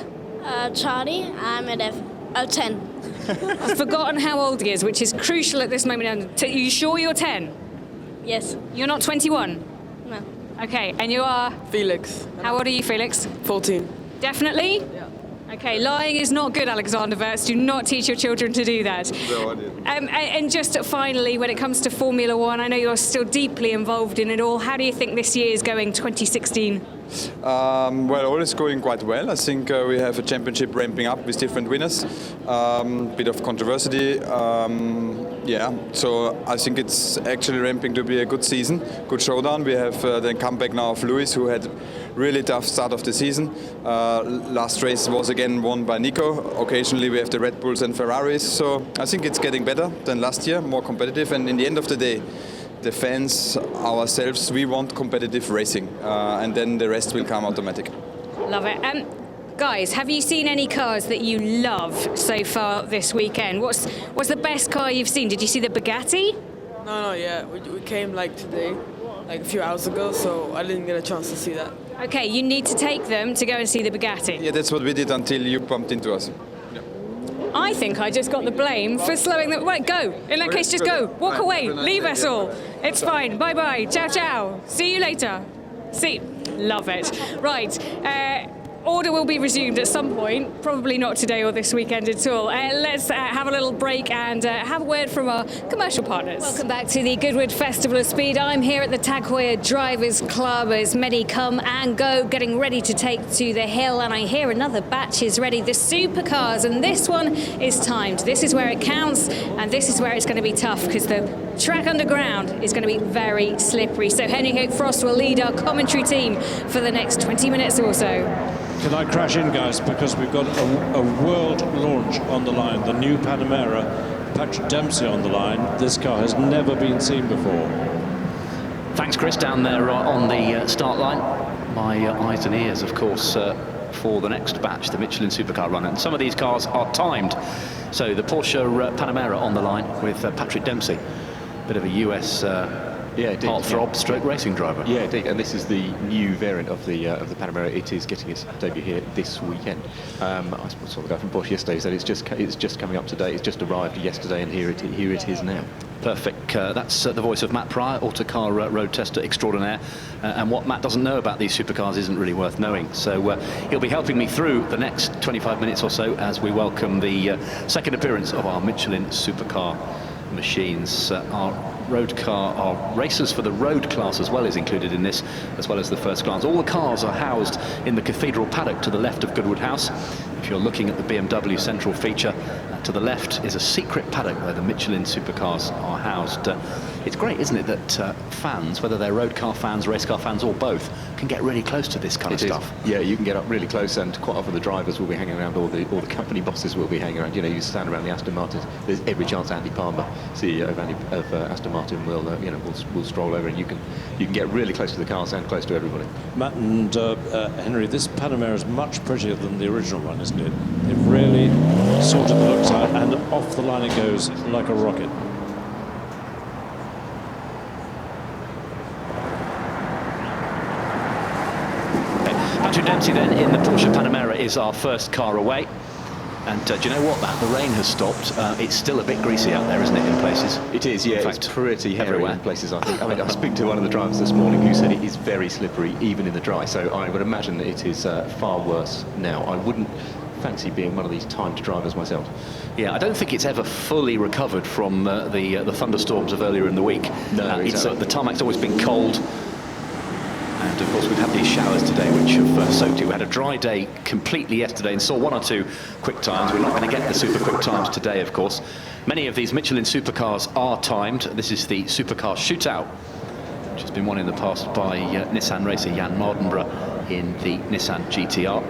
Charlie, I'm 10. I've forgotten how old he is, which is crucial at this moment. Are you sure you're 10? Yes. You're not 21? No. Okay, and you are? Felix. How old are you, Felix? 14. Definitely? Yeah. Okay, lying is not good, Alexander Wirtz. Do not teach your children to do that. No, I didn't. And just finally, when it comes to Formula One, I know you're still deeply involved in it all. How do you think this year is going, 2016? Well, all is going quite well. I think we have a championship ramping up with different winners. Bit of controversy. Yeah, so I think it's actually ramping to be a good season, good showdown. We have the comeback now of Lewis, who had really tough start of the season. Last race was again won by Nico. Occasionally we have the Red Bulls and Ferraris. So I think it's getting better than last year, more competitive. And in the end of the day, the fans, ourselves, we want competitive racing, and then the rest will come automatic. Love it. Guys, have you seen any cars that you love so far this weekend? What's the best car you've seen? Did you see the Bugatti? No, yeah. We came like today, like a few hours ago, so I didn't get a chance to see that. Okay, you need to take them to go and see the Bugatti. Yeah, that's what we did until you bumped into us. I think I just got the blame for slowing them. Right, go. In that case, just go. Walk away. Leave us all. It's fine. Bye-bye. Ciao, ciao. See you later. See. Love it. Right. Order will be resumed at some point, probably not today or this weekend at all. Let's have a little break and have a word from our commercial partners. Welcome back to the Goodwood Festival of Speed. I'm here at the Tag Heuer Drivers Club as many come and go, getting ready to take to the hill, and I hear another batch is ready, the Supercars, and this one is timed. This is where it counts, and this is where it's going to be tough because the track underground is going to be very slippery. So Henry Frost will lead our commentary team for the next 20 minutes or so. Can I crash in, guys, because we've got a world launch on the line, the new Panamera, Patrick Dempsey on the line. This car has never been seen before. Thanks, Chris, down there on the start line. My eyes and ears, of course, for the next batch, the Michelin Supercar run. And some of these cars are timed. So the Porsche Panamera on the line with Patrick Dempsey, bit of a US heartthrob stroke racing driver. Yeah, indeed, and this is the new variant of the Panamera. It is getting its debut here this weekend. I saw the guy from Porsche yesterday said it's just coming up today. It's just arrived yesterday, and here it is now. Perfect. That's the voice of Matt Pryor, Autocar road tester extraordinaire. And what Matt doesn't know about these supercars isn't really worth knowing. So he'll be helping me through the next 25 minutes or so as we welcome the second appearance of our Michelin Supercar machines. Our racers for the road class as well is included in this, as well as the first class. All the cars are housed in the Cathedral paddock to the left of Goodwood House. If you're looking at the BMW central feature, to the left is a secret paddock where the Michelin supercars are housed. It's great, isn't it, that fans, whether they're road car fans, race car fans, or both, can get really close to this kind of stuff. Yeah, you can get up really close, and quite often the drivers will be hanging around, or the company bosses will be hanging around. You know, you stand around the Aston Martins. There's every chance Andy Palmer, CEO of Aston Martin, will stroll over, and you can get really close to the cars and close to everybody. Matt and Henry, this Panamera is much prettier than the original one, isn't it? It really sorted the looks out, and off the line it goes like a rocket. Patrick Dempsey then in the Porsche Panamera is our first car away. And do you know what, Matt? The rain has stopped. It's still a bit greasy out there, isn't it, in places? It is, yeah. In fact, it's pretty hairy everywhere. in places, I think. I mean, I was speaking to one of the drivers this morning who said it is very slippery, even in the dry. So I would imagine that it is far worse now. I wouldn't fancy being one of these timed drivers myself. Yeah, I don't think it's ever fully recovered from the thunderstorms of earlier in the week. No, exactly. The tarmac's always been cold. And of course we've had these showers today which have soaked it. We had a dry day completely yesterday and saw 1 or 2 quick times. We're not going to get the super quick times today, of course. Many of these Michelin supercars are timed. This is the Supercar Shootout, which has been won in the past by Nissan racer Jan Mardenborough in the Nissan GTR.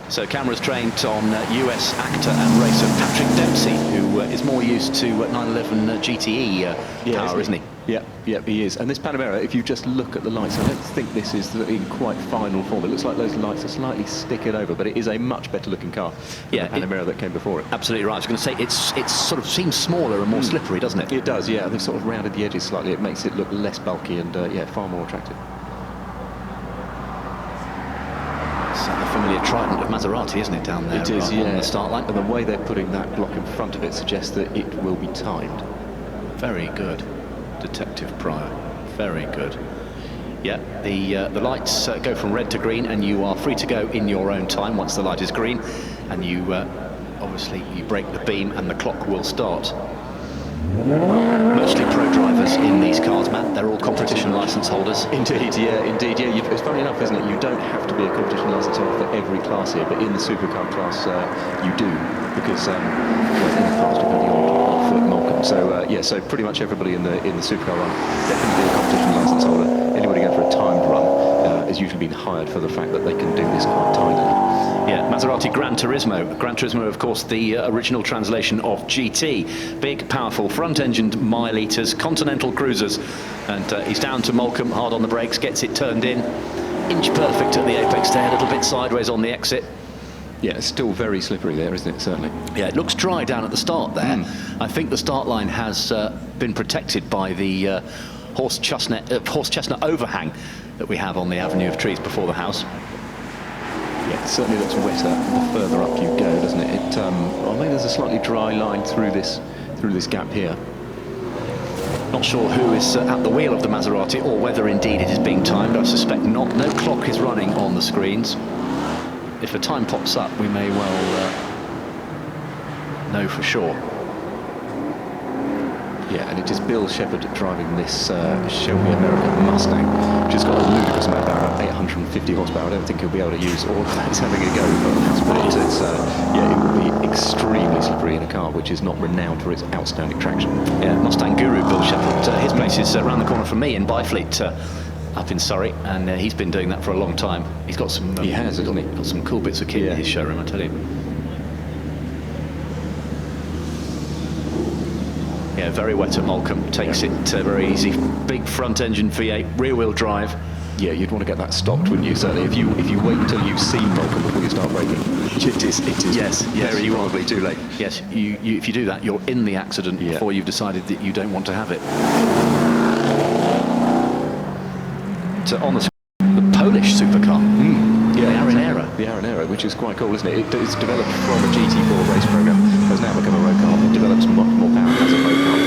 So cameras trained on US actor and racer Patrick Dempsey, who is more used to 911 GTE power, isn't he? Yeah, he is. And this Panamera, if you just look at the lights, I don't think this is in quite final form. It looks like those lights are slightly stickered over, but it is a much better looking car than the Panamera that came before it. Absolutely right. I was going to say, it's sort of seems smaller and more slippery, doesn't it? It does, yeah. They've sort of rounded the edges slightly. It makes it look less bulky and, yeah, far more attractive. It's the familiar trident of Maserati, isn't it, down there? It is, yeah. On the start line. And the way they're putting that block in front of it suggests that it will be timed. Very good, Detective Pryor. Very good. Yeah, the lights go from red to green, and you are free to go in your own time once the light is green. And you obviously you break the beam, and the clock will start. Mostly pro drivers in these cars, Matt. They're all competition licence holders. Indeed, yeah. It's funny enough, isn't it? You don't have to be a competition licence holder for every class here, but in the supercar class, you do, because well, in the past you've had the odd foot Malcolm. So yeah, so pretty much everybody in the supercar run definitely a competition licence holder. Anybody going for a timed run has usually been hired for the fact that they can do this quite tidily. Yeah, Maserati Gran Turismo. Gran Turismo, of course, the original translation of GT. Big, powerful, front-engined mile-eaters, continental cruisers. And he's down to Malcolm, hard on the brakes, gets it turned in. Inch perfect at the apex there, a little bit sideways on the exit. Yeah, it's still very slippery there, isn't it, certainly? Yeah, it looks dry down at the start there. I think the start line has been protected by the horse chestnut overhang that we have on the avenue of trees before the house. Yeah, it certainly looks wetter the further up you go, doesn't it? I think there's a slightly dry line through this gap here. Not sure who is at the wheel of the Maserati or whether indeed it is being timed. I suspect not. No clock is running on the screens. If a time pops up, we may well know for sure. Yeah, and it is Bill Shepherd driving this Shelby American Mustang, which has got a ludicrous amount of power, about 850 horsepower. I don't think he'll be able to use all of that. He's having a go, but it's yeah, it will be extremely slippery in a car which is not renowned for its outstanding traction. Yeah, Mustang guru Bill Shepherd. His place is around the corner from me in Byfleet, up in Surrey, and he's been doing that for a long time. He's got some. He has, hasn't he? Got some cool bits of kit in his showroom, I tell you. Yeah, very wet at Malcolm. Takes it very easy. Big front-engine V8, rear-wheel drive. Yeah, you'd want to get that stopped, wouldn't you? Certainly, if you wait until you've seen Malcolm before you start braking, it is yes, very probably too late. Yes, if you do that, you're in the accident before you've decided that you don't want to have it. So on the Polish supercar, the Arinera. The Arinera, which is quite cool, isn't it? It's developed from a GT4 race program, has now become a road car that develops much more power as a road car.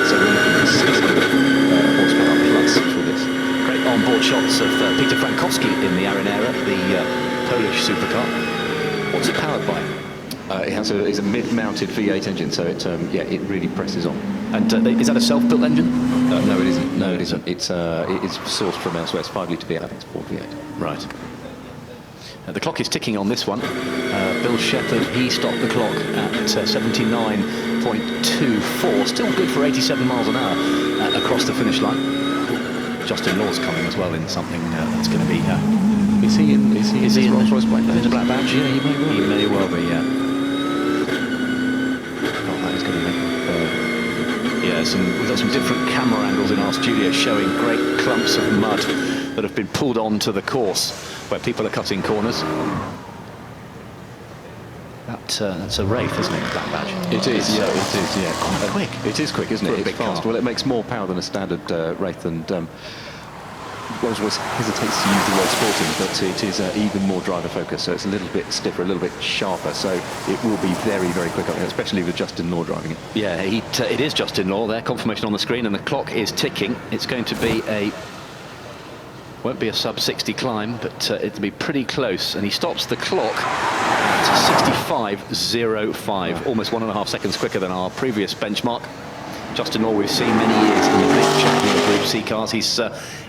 So we're looking at 600 horsepower plus for this. Great on-board shots of Peter Frankowski in the Arinera, the Polish supercar. What's it powered by? It's a mid-mounted V8 engine, so it it really presses on. And is that a self-built engine? No, it isn't. No, it isn't. It is sourced from elsewhere. It's 5-litre V8. I think it's 4 V8. Right. The clock is ticking on this one. Bill Shepherd, he stopped the clock at 79.24. Still good for 87 miles an hour across the finish line. Justin Law's coming as well in something that's going to be. Is he in the Rolls-Royce Black Badge? In the Black Badge? Yeah, he may well be. Yeah. Oh, that is going to make. Yeah, we've got some different camera angles in our studio showing great clumps of mud that have been pulled onto the course where people are cutting corners. That's a Wraith, isn't it, Black Badge? It is, yeah, it is, yeah. Quite quick. It is quick, isn't it? It's fast. Well, it makes more power than a standard Wraith, and Rolls-Royce hesitates to use the word sporting, but it is even more driver focused, so it's a little bit stiffer, a little bit sharper, so it will be very, very quick, especially with Justin Law driving it. Yeah, it is Justin Law there, confirmation on the screen, and the clock is ticking. It's going to be won't be a sub-60 climb, but it'll be pretty close, and he stops the clock at 65.05, almost 1.5 seconds quicker than our previous benchmark. Justin Law, we've seen many years in the big Jaguar Group C cars. He's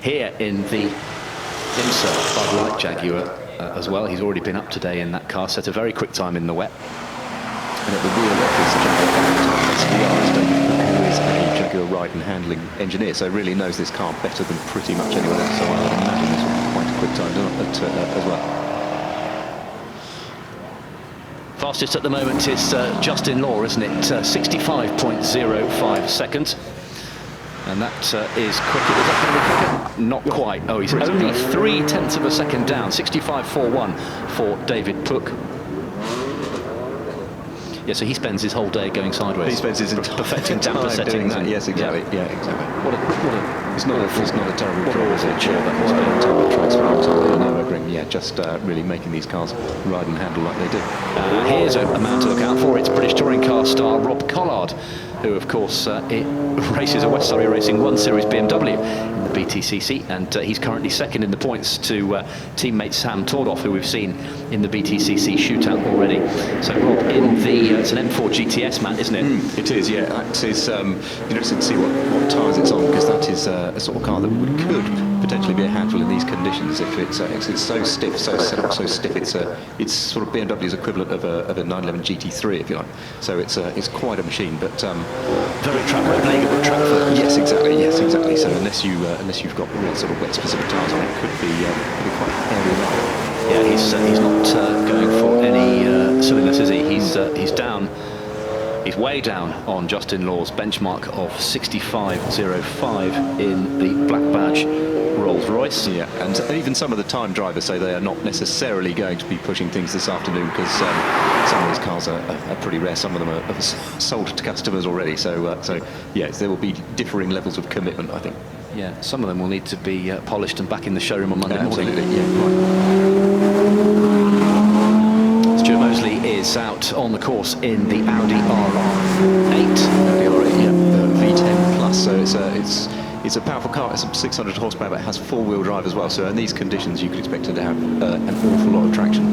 here in the IMSA Bud Light Jaguar as well. He's already been up today in that car, set a very quick time in the wet. And at the wheel of this Jaguar SDR is David Cook, who is a Jaguar ride and handling engineer, so really knows this car better than pretty much anyone else. So I would imagine this will be quite a quick time as well. Fastest at the moment is Justin Law, isn't it? 65.05 seconds. And that is quick. Is that going to be quicker? Not quite. Oh, he's only 0.3 of a second down. 65.41 for David Cook. Yeah, so he spends his whole day going sideways. He spends his entire perfecting damper settings. Yes, exactly. Yeah, exactly. It's not a terrible draw, is it? Sure, that was being told tracks for Nürburgring. Yeah, just really making these cars ride and handle like they do. Here's a man to look out for. It's British touring car star Rob Collard, who, of course, races a West Surrey Racing 1 Series BMW in the BTCC, and he's currently second in the points to teammate Sam Tordoff, who we've seen in the BTCC shootout already. So Rob in the it's an M4 GTS, Matt, isn't it? It is, yeah. That is interesting to see what tyres it's on, because that is a sort of car that could potentially be a handful in these conditions if it's so stiff, so set up so stiff. It's sort of BMW's equivalent of a 911 GT3, if you like. So it's quite a machine, but very track for. Yes, exactly. So unless you've got real sort of wet specific tyres on it, could be quite hairy. Yeah, he's not going for any silliness, is he? He's down. He's way down on Justin Law's benchmark of 65.05 in the Black Badge Rolls-Royce. Yeah, and even some of the time drivers say they are not necessarily going to be pushing things this afternoon, because some of these cars are pretty rare. Some of them are sold to customers already. So yes, there will be differing levels of commitment, I think. Yeah, some of them will need to be polished and back in the showroom on Monday morning. Absolutely, yeah, right. Stuart Mosley is out on the course in the Audi R8. Audi R8, yeah, V10 plus. So it's a powerful car. It's 600 horsepower, but it has four-wheel drive as well. So in these conditions, you could expect it to have an awful lot of traction.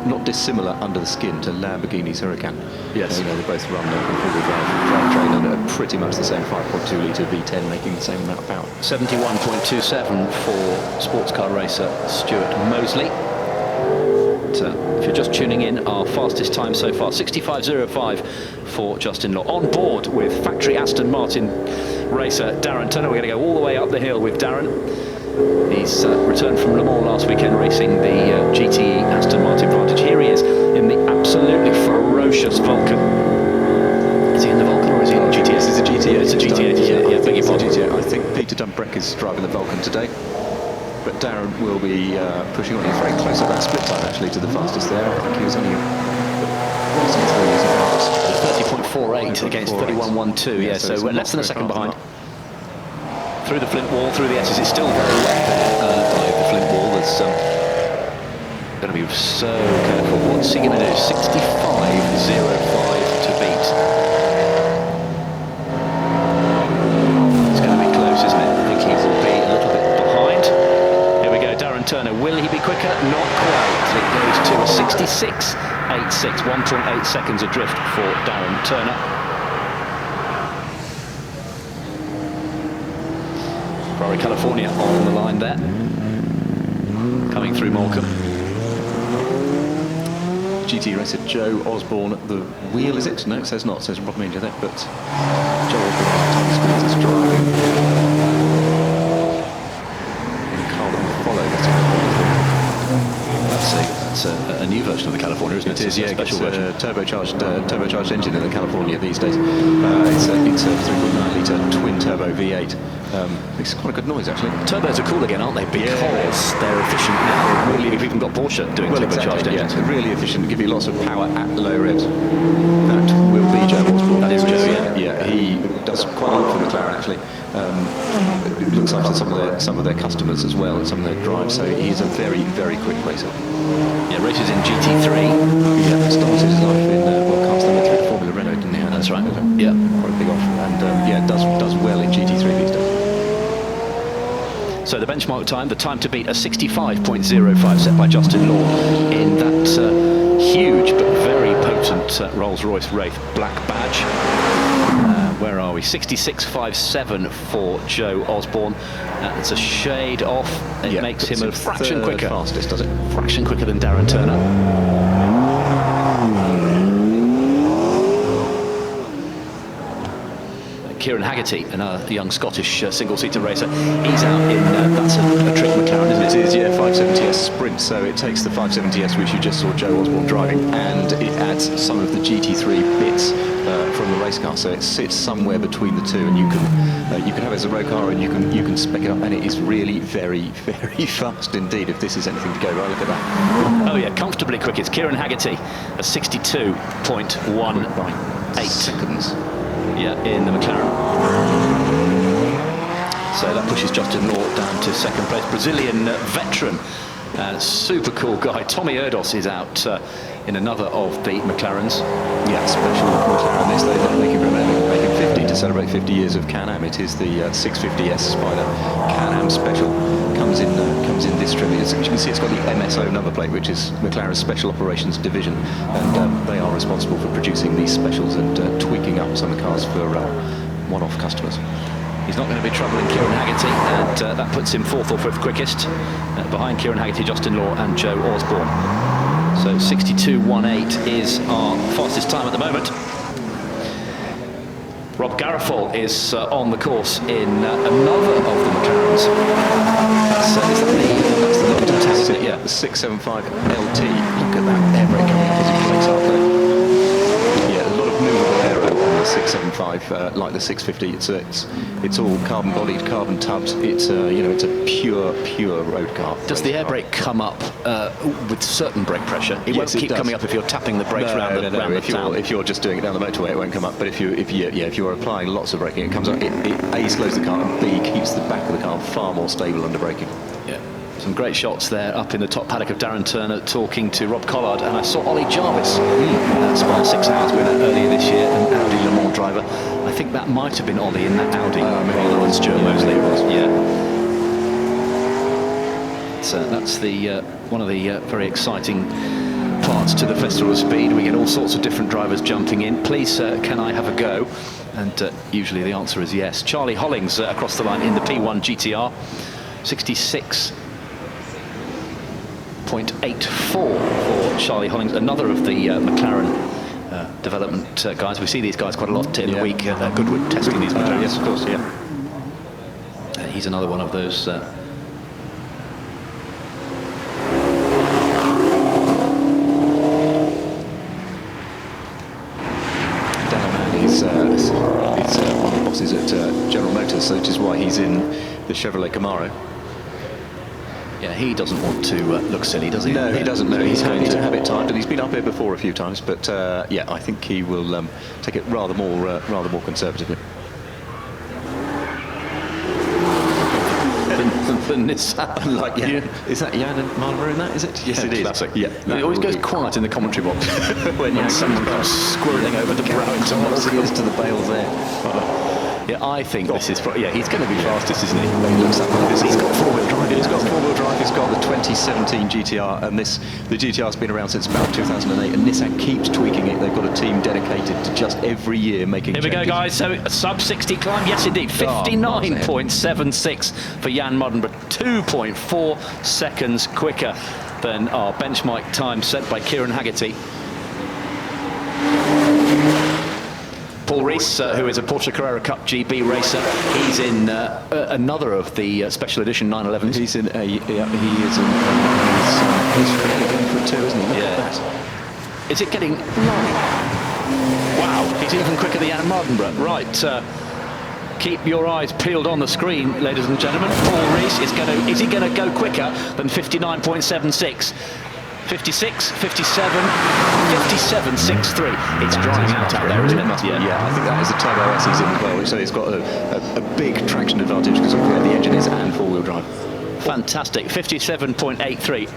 Not dissimilar under the skin to Lamborghini's Huracan. Yes. They both run the four-wheel drive train under pretty much the same 5.2 litre V10, making the same amount of power. 71.27 for sports car racer Stuart Mosley. If you're just tuning in, our fastest time so far, 65.05 for Justin Law. On board with factory Aston Martin racer Darren Turner. We're going to go all the way up the hill with Darren. He's returned from Le Mans last weekend racing the GTE Aston Martin Vantage. Here he is in the absolutely ferocious Vulcan. Is he in the Vulcan or is he in the GTS? It's a GTS. It's a GTS, yeah, beg your pardon. I think Peter Dunbreck is driving the Vulcan today. But Darren will be pushing on. He's very close at that split time, actually, to the fastest there. I think he was only 30.48 against 31.12. Yeah, so we're less than a second behind. Through the Flint wall, through the S's. It's still very wet by the Flint wall. There's going to be so careful. What's he going to do? 65.05 to beat. It's going to be close, isn't it? I think he will be a little bit behind. Here we go, Darren Turner. Will he be quicker? Not quite. It goes to a 66.86, 1.8 seconds adrift for Darren Turner. Ferrari California on the line there, coming through Morecambe. GT racer Joe Osborne at the wheel, is it? No, it says not. It says Rob Major there, but Joe Osborne is driving. And Carl will follow. That's a new version of the California, isn't it? It is, yeah. Special version. Turbocharged engine in the California these days. It's a 3.9 litre twin turbo V8. It's quite a good noise, actually. Turbos are cool again, aren't they? Because they're efficient now. Really, we've even got Porsche doing turbocharged engines. Yeah, really efficient, give you lots of power at low revs. That will be Joe Osborne. That is Joe, yeah. Yeah, he does quite a lot for McLaren, actually. looks after some of their customers as well, and some of their drives. So he's a very, very quick racer. Yeah, races in GT3. Yeah, started his life in cast number 3 Formula Renault, didn't he? That's right. Yeah, quite a big off, and yeah, does well in GT3 these days. So the benchmark time, the time to beat a 65.05 set by Justin Law in that huge but very potent Rolls-Royce Wraith black badge. Where are we? 66.57 for Joe Osborne. It's a shade off. It makes him a fraction quicker. Fastest, does it? Fraction quicker than Darren Turner. Kieran Haggerty, another young Scottish single-seater racer. He's out in, that's a trick McLaren, isn't it? It is, yeah, 570S Sprint. So it takes the 570S, which you just saw Joe Osborne driving, and it adds some of the GT3 bits from the race car. So it sits somewhere between the two, and you can have it as a road car, and you can spec it up, and it is really very, very fast indeed. If this is anything to go right, look at that. Oh yeah, comfortably quick. It's Kieran Haggerty, a 62.18 seconds. Yeah, in the McLaren. So that pushes Justin Law down to second place. Brazilian veteran, super cool guy. Tommy Erdos is out in another of the McLarens. Yeah, special McLaren. This they're making 50 to celebrate 50 years of Can-Am. It is the 650S Spider Can-Am special. Comes in this trim. As you can see, it's got the MSO number plate, which is McLaren's Special Operations Division, and they are responsible for producing these specials and tweaking up some of the cars for one-off customers. He's not going to be troubling Kieran Haggerty, and that puts him 4th or 5th quickest. Behind Kieran Haggerty, Justin Law and Joe Osborne. So 62.18 is our fastest time at the moment. Rob Garofol is on the course in another of the McLarens. That's the long-term test, isn't it? Yeah, the 675 LT. Look at that air brake coming up as it breaks up there. Yeah, a lot of movable aero on the 675, like the 650. It's all carbon-bodied, carbon tubs. It's it's a pure road car. Does the air brake come up with certain brake pressure? It won't keep coming up if you're tapping the brakes around the town. If you're just doing it down the motorway, it won't come up. But if you're applying lots of braking, it comes up. It A, slows the car, and B, keeps the back of the car far more stable under braking. Yeah. Some great shots there up in the top paddock of Darren Turner talking to Rob Collard, and I saw Ollie Jarvis, Spa 6 Hours winner earlier this year, an Audi Le Mans driver. I think that might have been Ollie in that Audi. Maybe that was Stuart Mosley. Yeah. So that's the one of the very exciting parts to the Festival of Speed. We get all sorts of different drivers jumping in. Please, can I have a go? And usually the answer is yes. Charlie Hollings across the line in the P1 GTR, 66.84 for Charlie Hollings, another of the McLaren development guys. We see these guys quite a lot in the week at Goodwood testing these McLarens. Yes, of course, yeah. He's another one of those. He's one of the bosses at General Motors, so which is why he's in the Chevrolet Camaro. Yeah, he doesn't want to look silly, does he? No, he doesn't. No, he's to have it timed, and he's been up here before a few times. But yeah, I think he will take it rather more conservatively. The Nissan, like is that Jan and Marlborough in that? Is it? Yes, it is. Classic. Yeah, it always goes quiet in the commentary box when someone comes squirreling over to Brack. To the bales there. Yeah, I think this is. Yeah, he's going to be fastest, isn't he? He looks like this. He's got four-wheel drive. He's got four-wheel drive. He's got the 2017 GTR, and the GTR's been around since about 2008, and Nissan keeps tweaking it. They've got a team dedicated to just every year making changes. Here we go, guys. So a sub-60 climb. Yes, indeed. 59.76 for Jan Mardenborough. 2.4 seconds quicker than our benchmark time set by Kieran Haggerty. Paul Rees, who is a Porsche Carrera Cup GB racer, he's in another of the special edition 911s. He's in a, he's going for a two, isn't he? Look at that. Is it getting long? Wow, he's even quicker than Jan Mardenborough. Right, keep your eyes peeled on the screen, ladies and gentlemen. Paul Rees is he going to go quicker than 59.76? 56, 57. 57.63. It's drying out there, isn't it? Yeah, I think that is a turbo S he's in as well, so it's got a big traction advantage because of where the engine is and four-wheel drive. Fantastic, 57.83.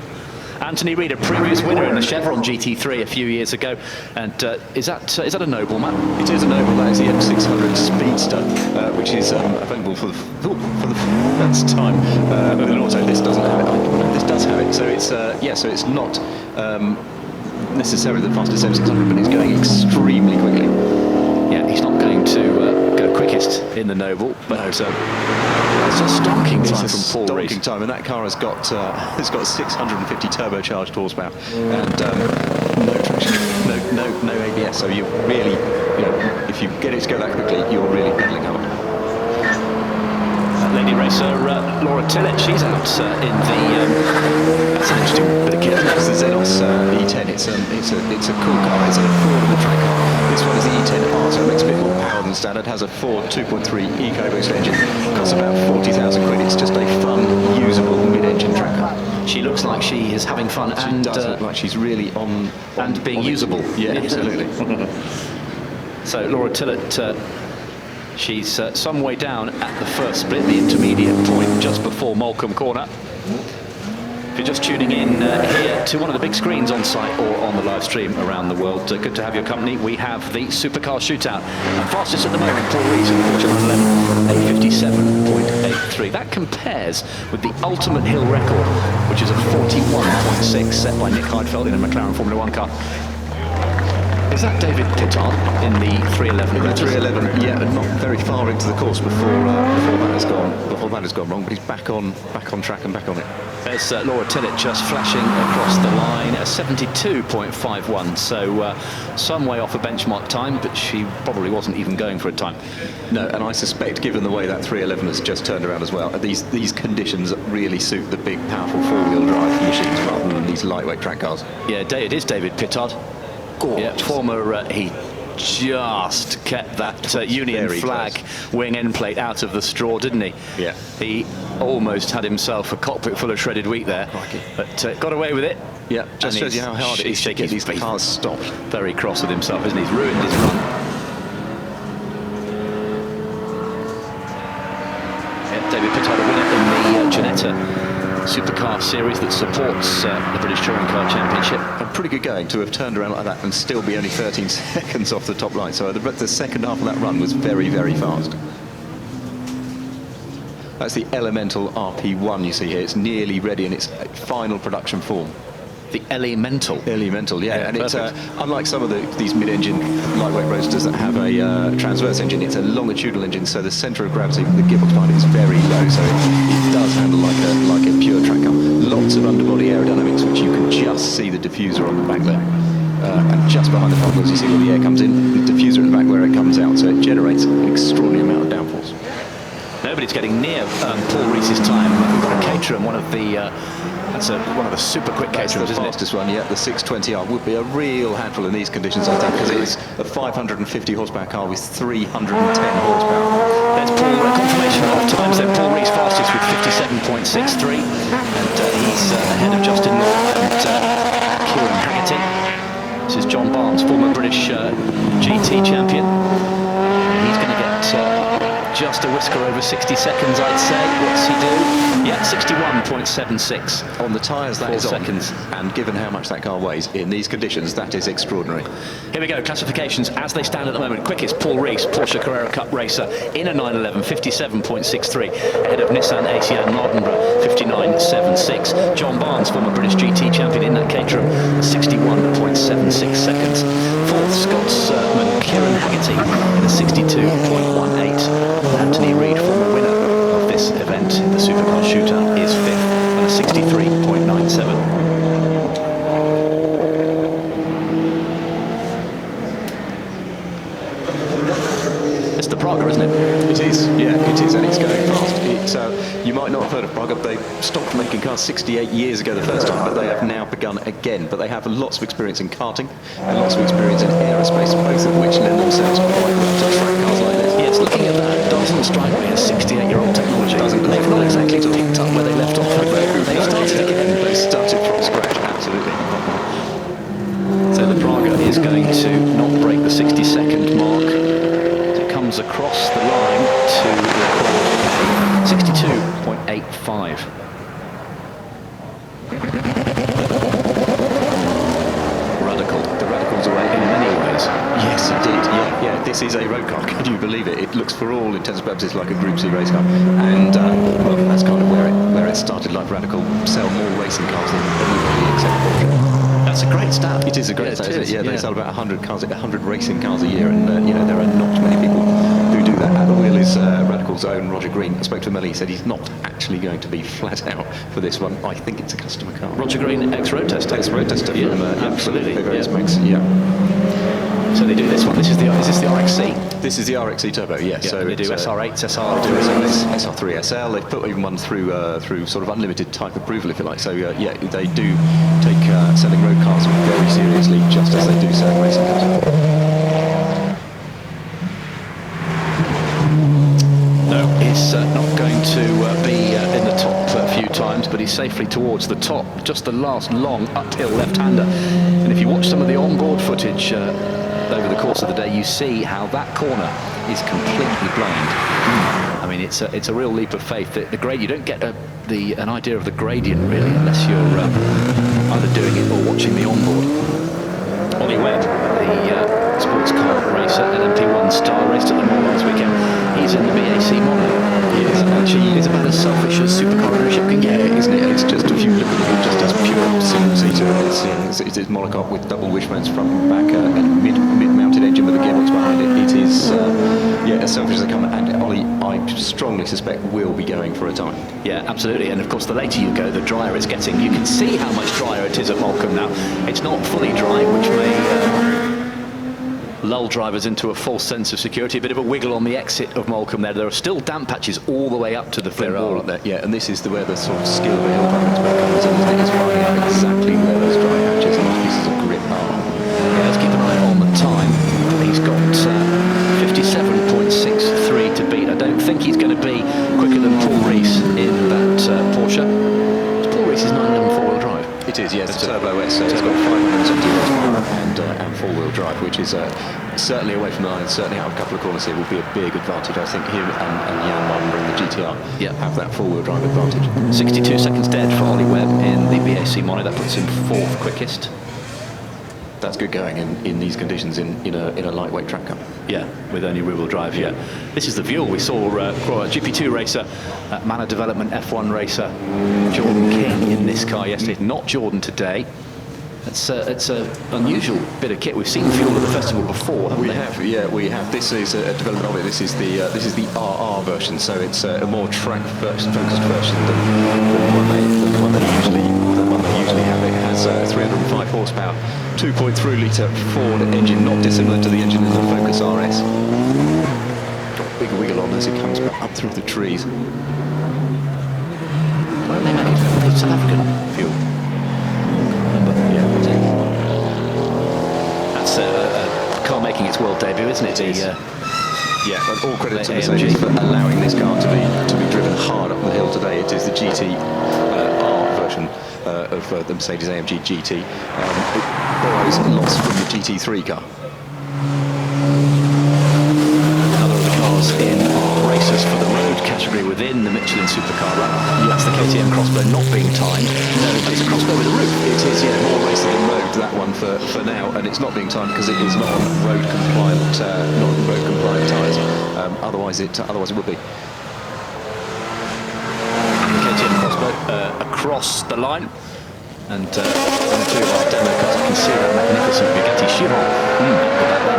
Anthony Reid, a previous winner in the Chevron GT3 a few years ago, and is that a Noble, Matt? It is a Noble. That is the M600 Speedster, which is available for the first time. And also, this doesn't have it. This does have it. So it's so it's not necessarily the fastest M600, but it's going extremely quickly. Yeah, he's not going to go quickest in the Noble, but it's a stonking time from Paul Rees. Time, and that car has got 650 turbocharged horsepower and no traction, no ABS. So you really, if you get it to go that quickly, you're really pedaling hard. Lady racer Laura Tillett, she's out in the. That's an interesting bit of kit. That's the Zenos E10. It's a cool car. It's an affordable track car. This one is the E10R, so it makes a bit more power than standard. Has a Ford 2.3 EcoBoost engine. Costs about 40,000 quid. It's just a fun, usable mid-engine track car. She looks like she is having fun, she and does look like she's really on and being usable. Yeah, absolutely. So Laura Tillett. She's some way down at the first split, the intermediate point just before Molecombe Corner. If you're just tuning in here to one of the big screens on site or on the live stream around the world, good to have your company. We have the Supercar Shootout. And fastest at the moment, Paul Rees in the Porsche 911, 57.83. That compares with the ultimate hill record, which is a 41.6 set by Nick Heidfeld in a McLaren Formula 1 car. Is that David Pittard in the 311? In the 311, yeah, but not very far into the course before that has gone wrong. But he's back on track and back on it. There's Laura Tillett just flashing across the line, a 72.51. So some way off a benchmark time, but she probably wasn't even going for a time. No, and I suspect, given the way that 311 has just turned around as well, these conditions really suit the big, powerful four-wheel drive machines rather than these lightweight track cars. Yeah, it is David Pittard. Yeah, former, he just kept that Union flag wing end plate out of the straw, didn't he? Yeah. He almost had himself a cockpit full of shredded wheat there, but got away with it. Yeah, just shows you how hard it is to get these cars stopped. Very cross with himself, isn't he? He's ruined his run. Yeah, David Pittard, a winner in the Ginetta Supercar series that supports the British Touring Car Championship. A pretty good going to have turned around like that and still be only 13 seconds off the top line. So the second half of that run was very, very fast. That's the Elemental RP1 you see here. It's nearly ready in its final production form. The Elemental, yeah. And it's unlike some of these mid-engine lightweight roadsters that have a transverse engine. It's a longitudinal engine, so the centre of gravity, the gearbox behind it, is very low. So it does handle like a pure track car. Lots of underbody aerodynamics, which you can just see the diffuser on the back there. And just behind the front wheels, you see where the air comes in, the diffuser in the back where it comes out. So it generates an extraordinary amount of downforce. Nobody's getting near Paul Rees's time. We've got a Caterham, one of the one of the super quick Caterhams, isn't it? The fastest one, yeah. The 620R would be a real handful in these conditions, I think, because it's a 550 horsepower car with 310 horsepower. There's Paul, confirmation of times then. Paul Rees fastest with 57.63, and he's ahead of Justin Law and Kieran Haggerty. This is John Barnes, former British GT champion. He's going to get just a whisker over 60 seconds, I'd say. What's he do? Yeah, 61.76 on the tyres. That is seconds. And given how much that car weighs in these conditions, that is extraordinary. Here we go. Classifications as they stand at the moment. Quickest Paul Rees, Porsche Carrera Cup racer, in a 911, 57.63, ahead of Nissan ACN Mardenborough, 59.76. John Barnes, former British GT champion in that Caterham, 61.76 seconds. Fourth, Scotsman Kieran Haggerty in a 62.18. Anthony Reid, former winner of this event, the Supercar Shootout, is fifth at a 63.97. It's the Praga, isn't it? It is, yeah, it is, and it's going fast. You might not have heard of Praga. They stopped making cars 68 years ago the first time, but they have now begun again. But they have lots of experience in karting and lots of experience in aerospace, both of which lend themselves quite well to track cars like this. Yes, looking at that, doesn't strike me as 68-year-old technology. They've not exactly picked up where they left off. They started again. They started from scratch, absolutely. So the Praga 60-second mark. It comes across the line to record 62.85. The Radical's away in many ways. Yes, indeed. Yeah. This is a road car. Can you believe it? It looks, for all intents and purposes, like a Group C race car. And well, that's kind of where it started. Like Radical sell more racing cars than anybody except Porsche. That's a great stat. It is a great stat, isn't it? Yeah, they yeah. sell about 100 cars, 100 racing cars a year, and there are not many people who do that. At the wheel is Radical's own Roger Green. I spoke to him earlier. He said he's not actually going to be flat out for this one. I think it's a customer car. Roger Green, ex-road tester. Ex-road tester. Yeah, from, absolutely. Various makes. Yeah. So they do this one. Is this the RXC? This is the RXC Turbo. Yeah. So they do SR8, SR, SR3 SL. They've put even one through sort of unlimited type approval, if you like. So yeah, they do take selling road cars very seriously, just as they do selling racing cars. No, he's not going to be in the top a few times, but he's safely towards the top. Just the last long uphill left-hander. And if you watch some of the onboard footage over the course of the day, you see how that corner is completely blind. I mean, it's a real leap of faith. The grade, you don't get an idea of the gradient really unless you're either doing it or watching the onboard. Ollie Webb, the sports car racer, LMP1 star, raced at the Mall last weekend. He's in the BAC mono. It's about as selfish as supercar ownership can get, isn't it? It's just, if you look at it, just as pure single-seater. It is monocoque with double wishbones front and back, and mid-mounted engine with a gearbox behind it. It is, as selfish as they come. And Ollie, I strongly suspect, will be going for a time. Yeah, absolutely. And of course, the later you go, the drier it's getting. You can see how much drier it is at Moulcombe now. It's not fully dry, which may lull drivers into a false sense of security. A bit of a wiggle on the exit of Moulcombe there. There are still damp patches all the way up to the flint wall. Yeah, and this is where the sort of skill of a hill driving expert comes in, isn't it? It's finding out exactly where those dry patches and those pieces of grip are. Yeah, let's keep an eye on the time. He's got 57.63 to beat. I don't think he's going to be quicker than Paul Rees in that Porsche. Paul Rees is 911 four-wheel drive. It is, yes, the Turbo S. So it's got 570 horsepower and four-wheel drive, which is certainly away from the line, certainly out of a couple of corners here will be a big advantage. I think him and Jan Martin in the GTR have that four-wheel drive advantage. 62 seconds dead for Ollie Webb in the BAC mono. That puts him fourth quickest. That's good going in these conditions in a lightweight track car. Yeah, with only rear-wheel drive. Yeah, this is the View. We saw GP2 racer, Manor Development F1 racer Jordan King in this car yesterday. Not Jordan today. It's an unusual bit of kit. We've seen Fuel at the festival before, haven't we? We have. This is a development of it. This is the RR version, so it's a more track-focused version than the one they usually have. It has 305 horsepower, 2.3-litre Ford engine, not dissimilar to the engine in the Focus RS. Got a big wiggle on as it comes back up through the trees. Where are they made? South African Fuel. That's a car making its world debut, isn't it? And all credit to Mercedes for allowing this car to be driven hard up the hill today. It is the GT R version of the Mercedes AMG GT. It borrows lots from the GT3 car. Another of the cars in our races for the road category within the Michelin Supercar run. That's the KTM Crossbow not being timed. No, it's a Crossbow with a roof. It is, more racer than road, that one for now, and it's not being timed because it is not on road compliant tyres. Otherwise it would be. KTM Crossbow across the line. And on two of our demo cars, you can see that magnificent Bugatti Chiron,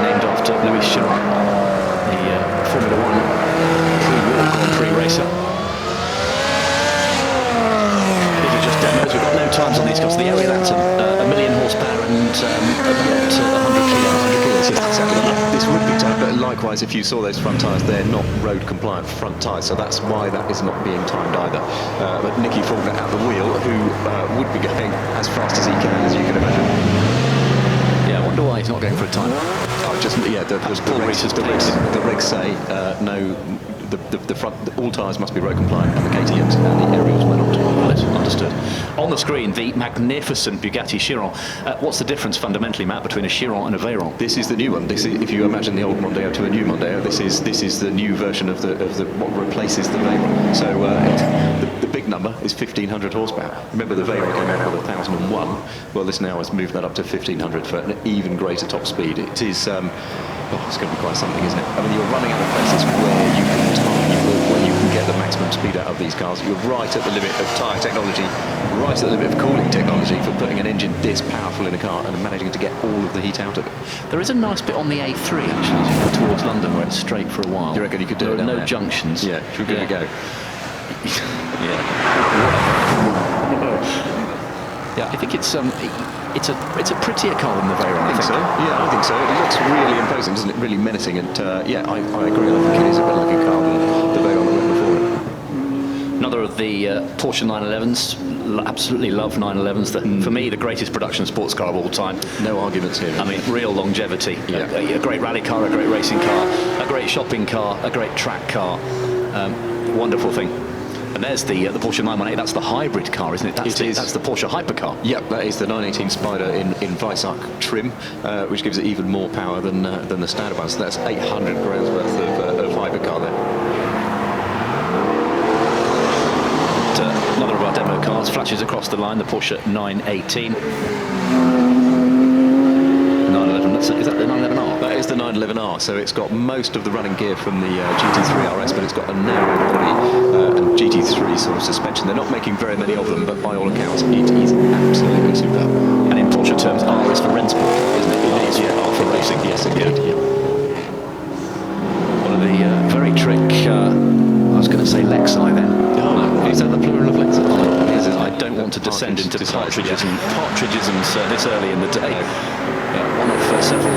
named after Louis Chiron, the Formula 1 pre-war Grand Prix racer. These are just demos. We've got no times on these cars. The Ariel Atom, 1 million horsepower and about 100 kilos. This would be timed, but likewise, if you saw those front tyres, they're not road compliant front tyres, so that's why that is not being timed either. But Nicky Faulkner at the wheel, who would be going as fast as he can, as you can imagine. Yeah, I wonder why he's not going for a time. The regs say no the front, all tyres must be road compliant, and the KTMs and the Ariels were not. Right, understood. On the screen, the magnificent Bugatti Chiron. What's the difference fundamentally, Matt, between a Chiron and a Veyron? This is the new one. This is, if you imagine the old Mondeo to a new Mondeo, this is the new version of the what replaces the Veyron. So the big number is 1,500 horsepower. Remember, the Veyron came out with 1,001. Well, this now has moved that up to 1,500 for an even greater top speed. It is. It's going to be quite something, isn't it? I mean, you're running out of places where you can where you can get the maximum speed out of these cars. You're right at the limit of tyre technology, right at the limit of cooling technology for putting an engine this powerful in a car and managing to get all of the heat out of it. There is a nice bit on the A3 actually, as you go towards London, where it's straight for a while. You reckon you could do it? There are no there? junctions. Yeah, should we give it a go? Yeah, I think it's a prettier car than the Veyron. I think so. Yeah, I think so. It looks really imposing, doesn't it? Really menacing. And yeah, I agree. I think it is a better looking car than the Veyron that went before it. Another of the Porsche 911s. Absolutely love 911s. For me, the greatest production sports car of all time. No arguments here. I mean, real longevity. Yeah. A great rally car, a great racing car, a great shopping car, a great track car. Wonderful thing. And there's the Porsche 918. That's the hybrid car, isn't it? That's the Porsche hypercar. Yep, that is the 918 Spider in Weissach trim, which gives it even more power than the standard one. So that's 800 grams worth of hypercar there. Another of our demo cars flashes across the line. The Porsche 918. 911. Is that the 911R? That is the 911R. So it's got most of the running gear from the GT3 RS, but it's got a narrow body and GT3 sort of suspension. They're not making very many of them, but by all accounts, it is absolutely superb. And in Porsche terms, R is for Rennsport, isn't it? It is, yeah. R for racing. Yes, indeed. Yeah. One of the very trick. I was going to say Lexi then. Oh, is that the plural of Lexi? I don't want to descend into partridgeisms this early in the day. One of several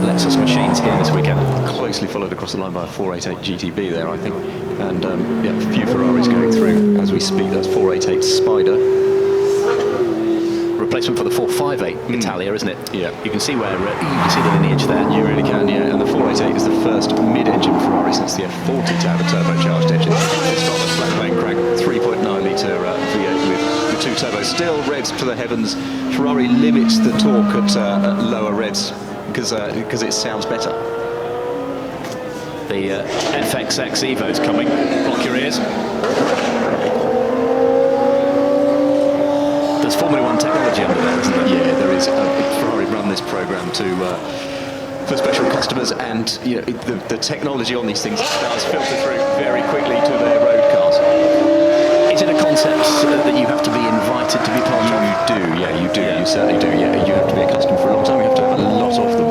Lexus machines here this weekend. Closely followed across the line by a 488 GTB there, I think. And yeah, a few Ferraris going through as we speak. That's 488 Spider. Replacement for the 458 Italia, isn't it? Yeah. You can see where you can see the lineage there. You really can, yeah. And the 488 is the first mid-engine Ferrari since the F40 to have a turbocharged engine. It's got a flat plane crank, 3.9 litre V8 with 2 turbos. Still revs to the heavens. Ferrari limits the torque at lower revs because it sounds better. The FXX Evo's coming. Block your ears. There's Formula 1 technology under there, isn't there? Yeah, there is. Ferrari run this program for special customers, and you know, the technology on these things does filter through very quickly to their road cars. Is it a concept that you have to be invited to be part of? You do, yeah, you do. Yeah. You certainly do, yeah. You have to be a customer for a long time. You have to have a lot of them,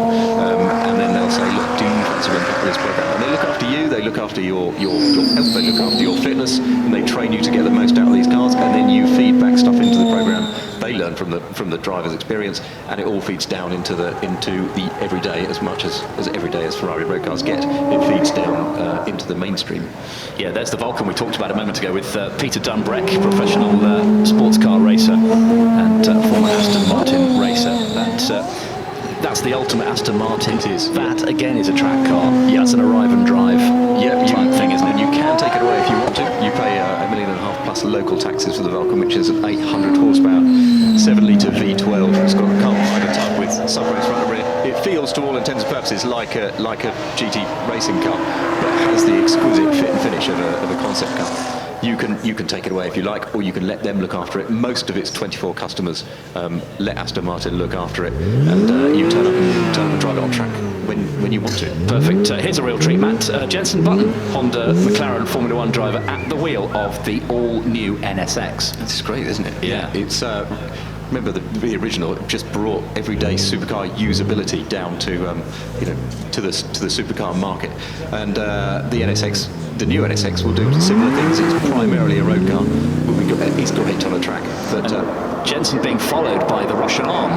and then they'll say, look, do you fancy being part of this program? And they look after you. They look after your health. They look after your fitness, and they train you to get the most out of these cars. And then you feed back stuff into the program. They learn from the driver's experience, and it all feeds down into the everyday as much as everyday as Ferrari road cars get. It feeds down into the mainstream. Yeah, there's the Vulcan we talked about a moment ago with Peter Brack, professional sports car racer and former Aston Martin racer. That's the ultimate Aston Martin. It is. That again is a track car. Yeah, it's an arrive and drive type thing, isn't it? You can take it away if you want to. You pay $1.5 million plus local taxes for the Vulcan, which is an 800 horsepower 7-litre V12. It's got a carbon fibre type with subroof front and rear. It feels, to all intents and purposes, like a GT racing car, but has the exquisite fit and finish of a concept car. You can take it away if you like, or you can let them look after it. Most of its 24 customers let Aston Martin look after it, and you turn up and drive it on track when you want to. Perfect. Here's a real treat, Matt. Jensen Button, Honda McLaren Formula 1 driver, at the wheel of the all-new NSX. It's great, isn't it? Yeah. It's remember the original just brought everyday supercar usability down to to the supercar market, and the NSX. The new NSX will do similar things. It's primarily a road car. It's great on a track. But Jensen being followed by the Russian arm,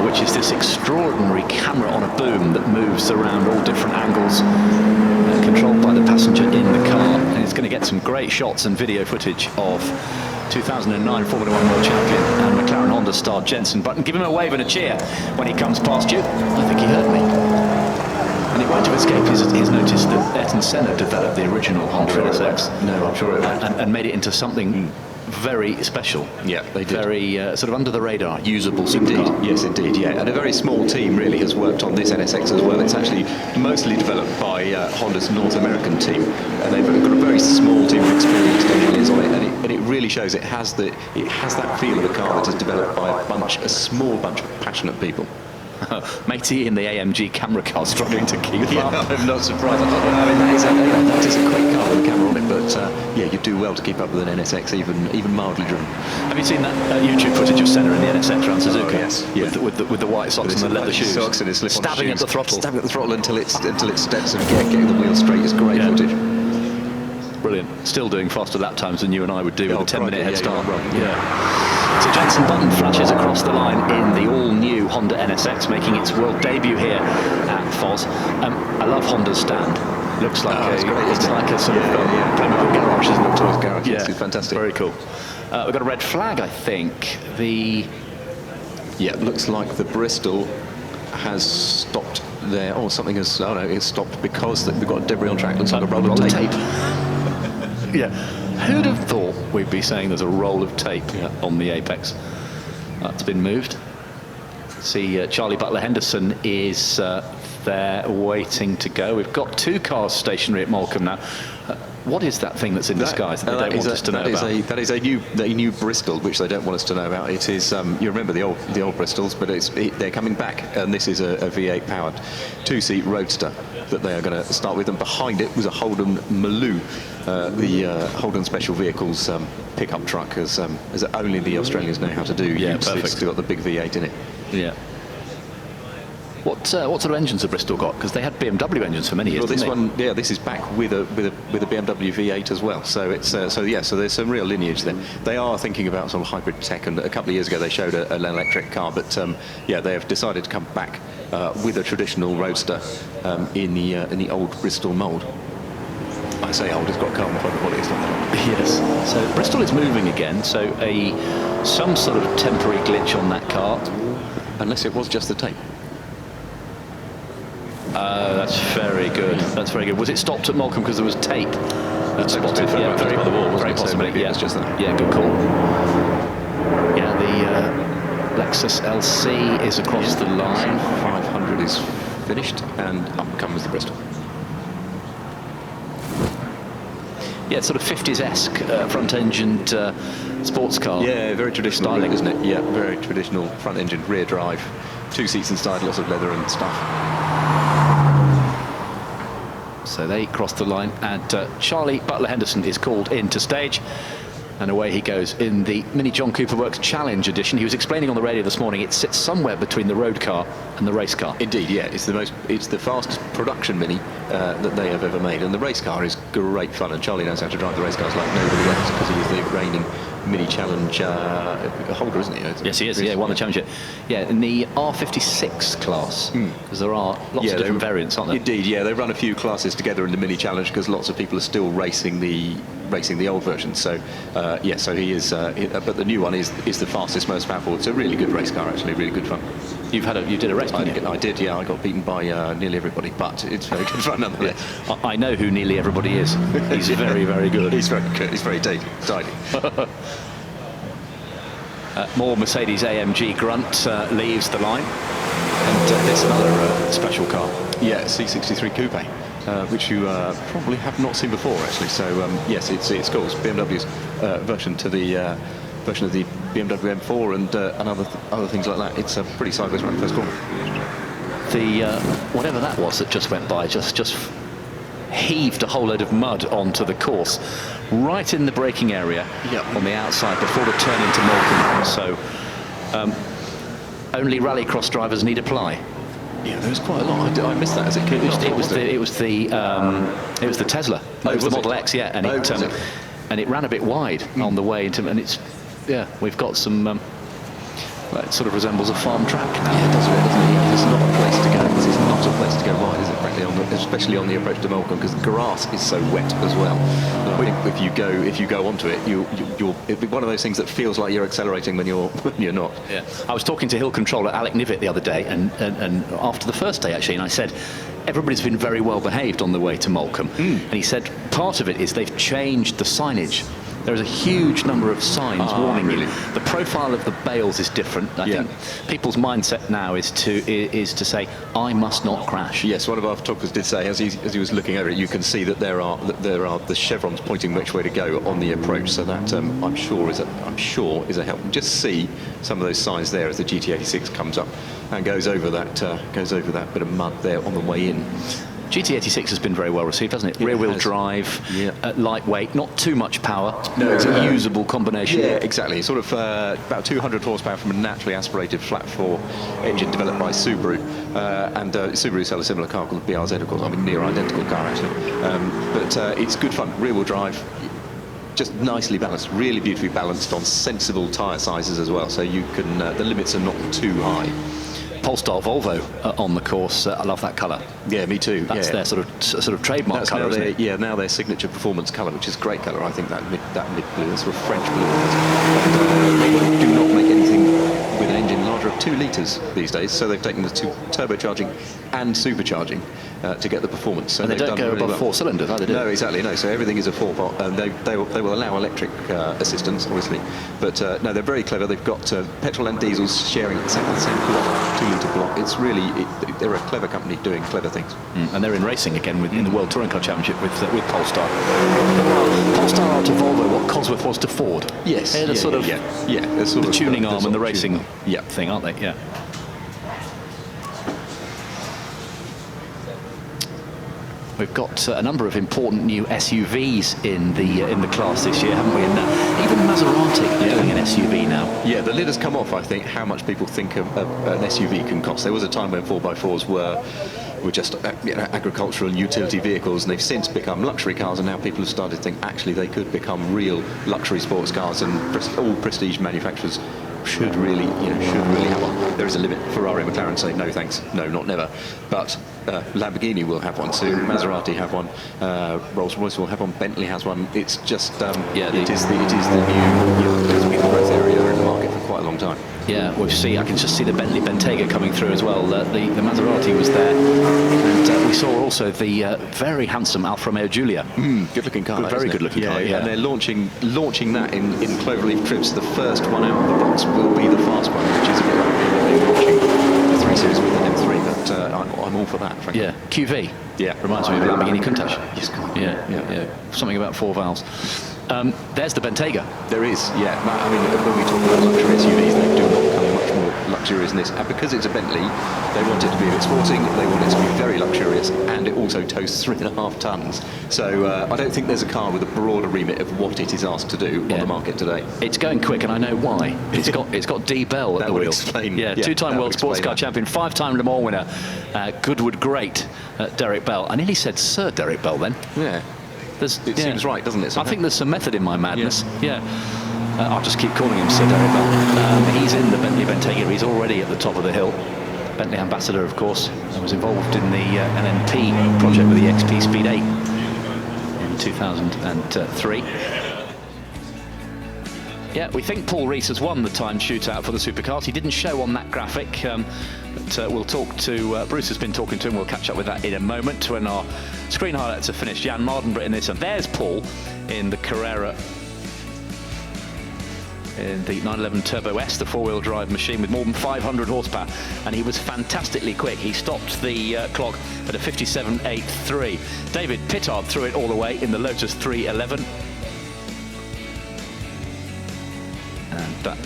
which is this extraordinary camera on a boom that moves around all different angles, controlled by the passenger in the car. And it's going to get some great shots and video footage of 2009 Formula 1 World Champion and McLaren Honda star Jensen Button. Give him a wave and a cheer when he comes past you. I think he heard me. And it won't have escaped his notice that Ayrton Senna developed the original Honda NSX. No, I'm sure it and made it into something very special. Yeah, they did. Very sort of under the radar, usable supercar. Indeed, yes, indeed, yeah. And a very small team really has worked on this NSX as well. It's actually mostly developed by Honda's North American team, and they've got a very small team of experienced engineers on it. And it really shows it has that feel of a car that is developed by a small bunch of passionate people. Matey in the AMG camera car struggling to keep up. I'm not surprised. I mean, that is a quick car with a camera on it, but yeah, you do well to keep up with an NSX, even mildly driven. Have you seen that YouTube footage of Senna in the NSX around Suzuka? Oh, yes. With the white socks and the leather shoes. Socks and his stabbing at the throttle. Stabbing at the throttle until it steps and getting the wheel straight. It's great footage. Brilliant. Still doing faster lap times than you and I would do with a 10-minute head start. Yeah. So Jensen Button flashes across the line in the all-new Honda NSX, making its world debut here at Foz. I love Honda's stand. Looks like it's like a sort of Playmobil garage, isn't it? Toys garage. Yeah, it's fantastic. Very cool. We've got a red flag, I think. Yeah, it looks like the Bristol has stopped there. Oh, something has. Oh no, it's stopped because we've got debris on track. Looks like a roll of tape. Yeah. Who'd have thought we'd be saying there's a roll of tape on the apex? That's been moved. See, Charlie Butler Henderson is there waiting to go. We've got two cars stationary at Morecambe now. What is that thing that's in the skies that they don't want us to know about? That is a new Bristol, which they don't want us to know about. It is, you remember the old Bristols, but they're coming back, and this is a V8 powered two-seat roadster that they are going to start with, and behind it was a Holden Maloo, the Holden Special Vehicles pickup truck, as only the Australians know how to do. Yeah, perfect. It's got the big V8 in it. Yeah. What sort of engines have Bristol got? Because they had BMW engines for many years. Well, this is back with a BMW V8 as well. So it's so there's some real lineage there. They are thinking about sort of hybrid tech, and a couple of years ago they showed an electric car, but yeah, they have decided to come back with a traditional roadster in the old Bristol mould. I say old, it's got carbon fibre body, it's not that old. Yes. So Bristol is moving again. So some sort of temporary glitch on that car, unless it was just the tape. That's very good. That's very good. Was it stopped at Morecambe because there was tape that spotted? Yeah, very by the wall, very possibly. Yeah, it's just that. Yeah, good call. Yeah, the Lexus LC is across the line. 500 is finished, and up comes the Bristol. Yeah, sort of 50s-esque front-engined sports car. Yeah, very traditional styling, isn't it? Yeah, very traditional front-engined rear drive. 2 seats inside, lots of leather and stuff. So they cross the line, and Charlie Butler Henderson is called into stage, and away he goes in the Mini John Cooper Works Challenge edition. He was explaining on the radio this morning it sits somewhere between the road car and the race car. Indeed, yeah, it's the fastest production Mini that they have ever made, and the race car is great fun, and Charlie knows how to drive the race cars like nobody else because he is the reigning Mini Challenge holder, isn't he? Yes, he is. Yeah, won the championship. Yeah, in the R56 class, because there are lots of different variants, aren't there? Indeed, yeah, they run a few classes together in the Mini Challenge because lots of people are still racing the old version. So yeah, so he is. But the new one is the fastest, most powerful. It's a really good race car, actually, really good fun. You did a race, didn't you? I did, yeah. I got beaten by nearly everybody, but it's very good fun nonetheless. Yeah. I know who nearly everybody is. He's very, very good. He's very good. He's very tidy. More Mercedes AMG grunt leaves the line, and there's another special car. Yeah, C63 Coupe, which you probably have not seen before, actually. So yes, it's cool. It's BMW's version of the BMW M4 and other things like that. It's a pretty sideways run first corner. The whatever that was that just went by just heaved a whole load of mud onto the course, right in the braking area on the outside before the turn into Morecambe. So only rallycross drivers need apply. Yeah, there was quite a lot. I missed that as it came. It was the Tesla. It was the Model X, yeah, and and it ran a bit wide on the way into, and it's we've got some. It sort of resembles a farm track. Yeah, it does, doesn't it? It's not a place to go. It's not not a place to go wide, is it, frankly, especially on the approach to Moulton, because the grass is so wet as well. And I think if you go onto it, it'll be one of those things that feels like you're accelerating when you're not. Yeah. I was talking to Hill controller Alec Nivitt the other day, and after the first day actually, and I said, everybody's been very well behaved on the way to Moulton. And he said part of it is they've changed the signage. There is a huge number of signs warning you. The profile of the bales is different. I think people's mindset now is to say, I must not crash. Yes, one of our photographers did say, as he was looking over it, you can see that there are the chevrons pointing which way to go on the approach. So that I'm sure is a help. Just see some of those signs there as the GT86 comes up and goes over that bit of mud there on the way in. GT86 has been very well received, hasn't it? Rear-wheel drive, lightweight, not too much power. No, it's a usable combination. Yeah, exactly. Sort of about 200 horsepower from a naturally aspirated flat-four engine developed by Subaru. And Subaru sell a similar car called the BRZ, of course. I mean, near identical car, actually. But it's good fun. Rear-wheel drive, just nicely balanced, really beautifully balanced on sensible tyre sizes as well. So you can, the limits are not too high. Polestar Volvo on the course. I love that colour. Yeah, me too. That's their sort of trademark colour, isn't it? Yeah, now their signature performance colour, which is a great colour. I think that mid blue, sort of French blue. And, they do not make anything with an engine larger of 2 litres these days. So they've taken the turbocharging and supercharging to get the performance. So and they don't go really above 4 cylinders, either, do they? No, exactly. No. So everything is a 4-pot. They will allow electric assistance, obviously, but no, they're very clever. They've got petrol and diesels sharing the same block, 2-litre block. It's really they're a clever company doing clever things. And they're in racing again in the World Touring Car Championship with Polestar. Polestar are to Volvo what Cosworth was to Ford. Yes, they're the sort of the tuning arm and the racing thing, aren't they? Yeah. We've got a number of important new SUVs in the class this year, haven't we? And even Maserati doing an SUV now. Yeah, the lid has come off, I think, how much people think an SUV can cost. There was a time when 4x4s were just agricultural and utility vehicles, and they've since become luxury cars, and now people have started to think actually they could become real luxury sports cars, and all prestige manufacturers should really have one. There is a limit. Ferrari and McLaren say no thanks, no, not never. But Lamborghini will have one soon. Maserati have one. Rolls-Royce will have one. Bentley has one. It's just it is the new. There's been a growth area in the market for quite a long time. Yeah, I can just see the Bentley Bentayga coming through as well. The Maserati was there, and we saw also the very handsome Alfa Romeo Giulia. Good-looking car. Very good-looking car. Yeah, and they're launching that in cloverleaf trips. The first one out of the box will be the fast one, which is a bit like they're launching the 3 Series with an M3. But I'm all for that, frankly. Yeah, QV. Yeah, reminds me of Lamborghini Countach. Yes, yeah. Something about 4 valves. There's the Bentayga. There is, yeah. I mean, when we talk about luxury SUVs, they do not come much more luxurious than this. And because it's a Bentley, they want it to be a bit sporting, they want it to be very luxurious, and it also tows 3.5 tons. So I don't think there's a car with a broader remit of what it is asked to do on the market today. It's going quick, and I know why. It's got D. Bell at the wheel. Explain. Yeah, 2-time World Sports Car Champion, 5-time Le Mans winner, Goodwood great, Derek Bell. I nearly said Sir Derek Bell then. Yeah. It seems right, doesn't it? I think there's some method in my madness. Yeah. I'll just keep calling him Sir Derek Bell. He's in the Bentley Bentayga. He's already at the top of the hill. Bentley ambassador, of course, and was involved in the LMP project with the XP Speed 8 in 2003. Yeah, we think Paul Rees has won the time shootout for the Supercars. He didn't show on that graphic, but we'll talk to, Bruce has been talking to him, we'll catch up with that in a moment when our screen highlights are finished. Jan Mardenborough in this, and there's Paul in the Carrera, in the 911 Turbo S, the 4-wheel drive machine with more than 500 horsepower, and he was fantastically quick. He stopped the clock at a 57.83. David Pittard threw it all the way in the Lotus 311. And that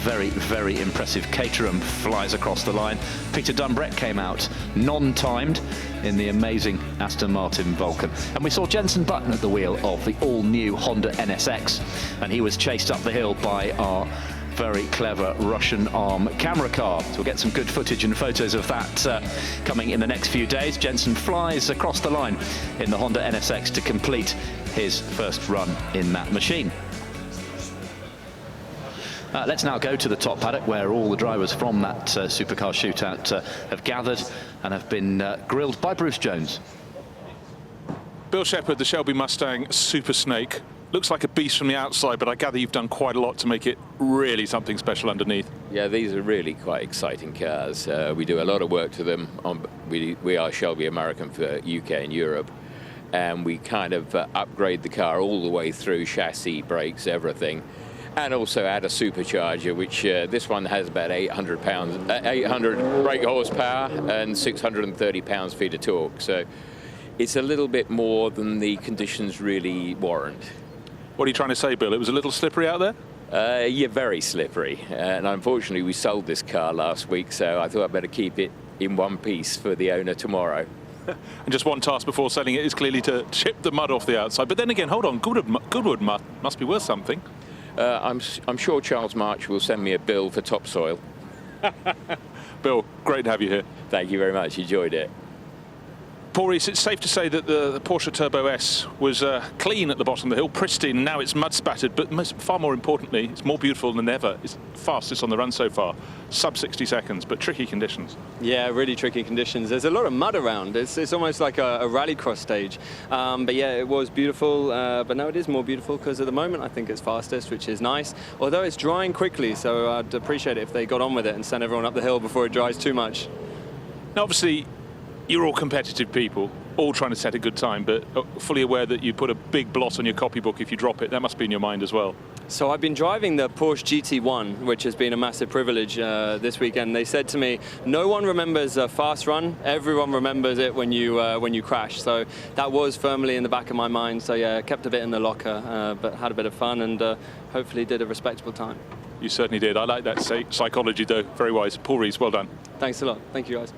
very, very impressive Caterham flies across the line. Peter Dunbrett came out non-timed in the amazing Aston Martin Vulcan. And we saw Jensen Button at the wheel of the all-new Honda NSX, and he was chased up the hill by our very clever Russian arm camera car. So we'll get some good footage and photos of that coming in the next few days. Jensen flies across the line in the Honda NSX to complete his first run in that machine. Let's now go to the top paddock where all the drivers from that Supercar shootout have gathered and have been grilled by Bruce Jones. Bill Shepherd, the Shelby Mustang Super Snake. Looks like a beast from the outside, but I gather you've done quite a lot to make it really something special underneath. Yeah, these are really quite exciting cars. We do a lot of work to them. We are Shelby American for UK and Europe, and we kind of upgrade the car all the way through, chassis, brakes, everything, and also add a supercharger, which this one has about 800 brake horsepower and 630 pounds-feet of torque. So it's a little bit more than the conditions really warrant. What are you trying to say, Bill? It was a little slippery out there? Yeah, very slippery. And unfortunately, we sold this car last week, so I thought I'd better keep it in one piece for the owner tomorrow. And just one task before selling it is clearly to chip the mud off the outside. But then again, hold on, Goodwood must be worth something. I'm sure Charles March will send me a bill for topsoil. Bill, great to have you here. Thank you very much. Enjoyed it. Paul Rees, it's safe to say that the Porsche Turbo S was clean at the bottom of the hill, pristine. Now it's mud spattered, but far more importantly, it's more beautiful than ever. It's fastest on the run so far, sub 60 seconds, but tricky conditions. Yeah, really tricky conditions. There's a lot of mud around. It's almost like a rallycross stage. But yeah, it was beautiful. But now it is more beautiful because at the moment I think it's fastest, which is nice. Although it's drying quickly, so I'd appreciate it if they got on with it and sent everyone up the hill before it dries too much. Now, obviously, you're all competitive people, all trying to set a good time, but fully aware that you put a big blot on your copybook if you drop it. That must be in your mind as well. So I've been driving the Porsche GT1, which has been a massive privilege this weekend. They said to me, no one remembers a fast run, everyone remembers it when you crash. So that was firmly in the back of my mind. So yeah, kept a bit in the locker, but had a bit of fun and hopefully did a respectable time. You certainly did. I like that psychology though, very wise. Paul Rees, well done. Thanks a lot. Thank you guys.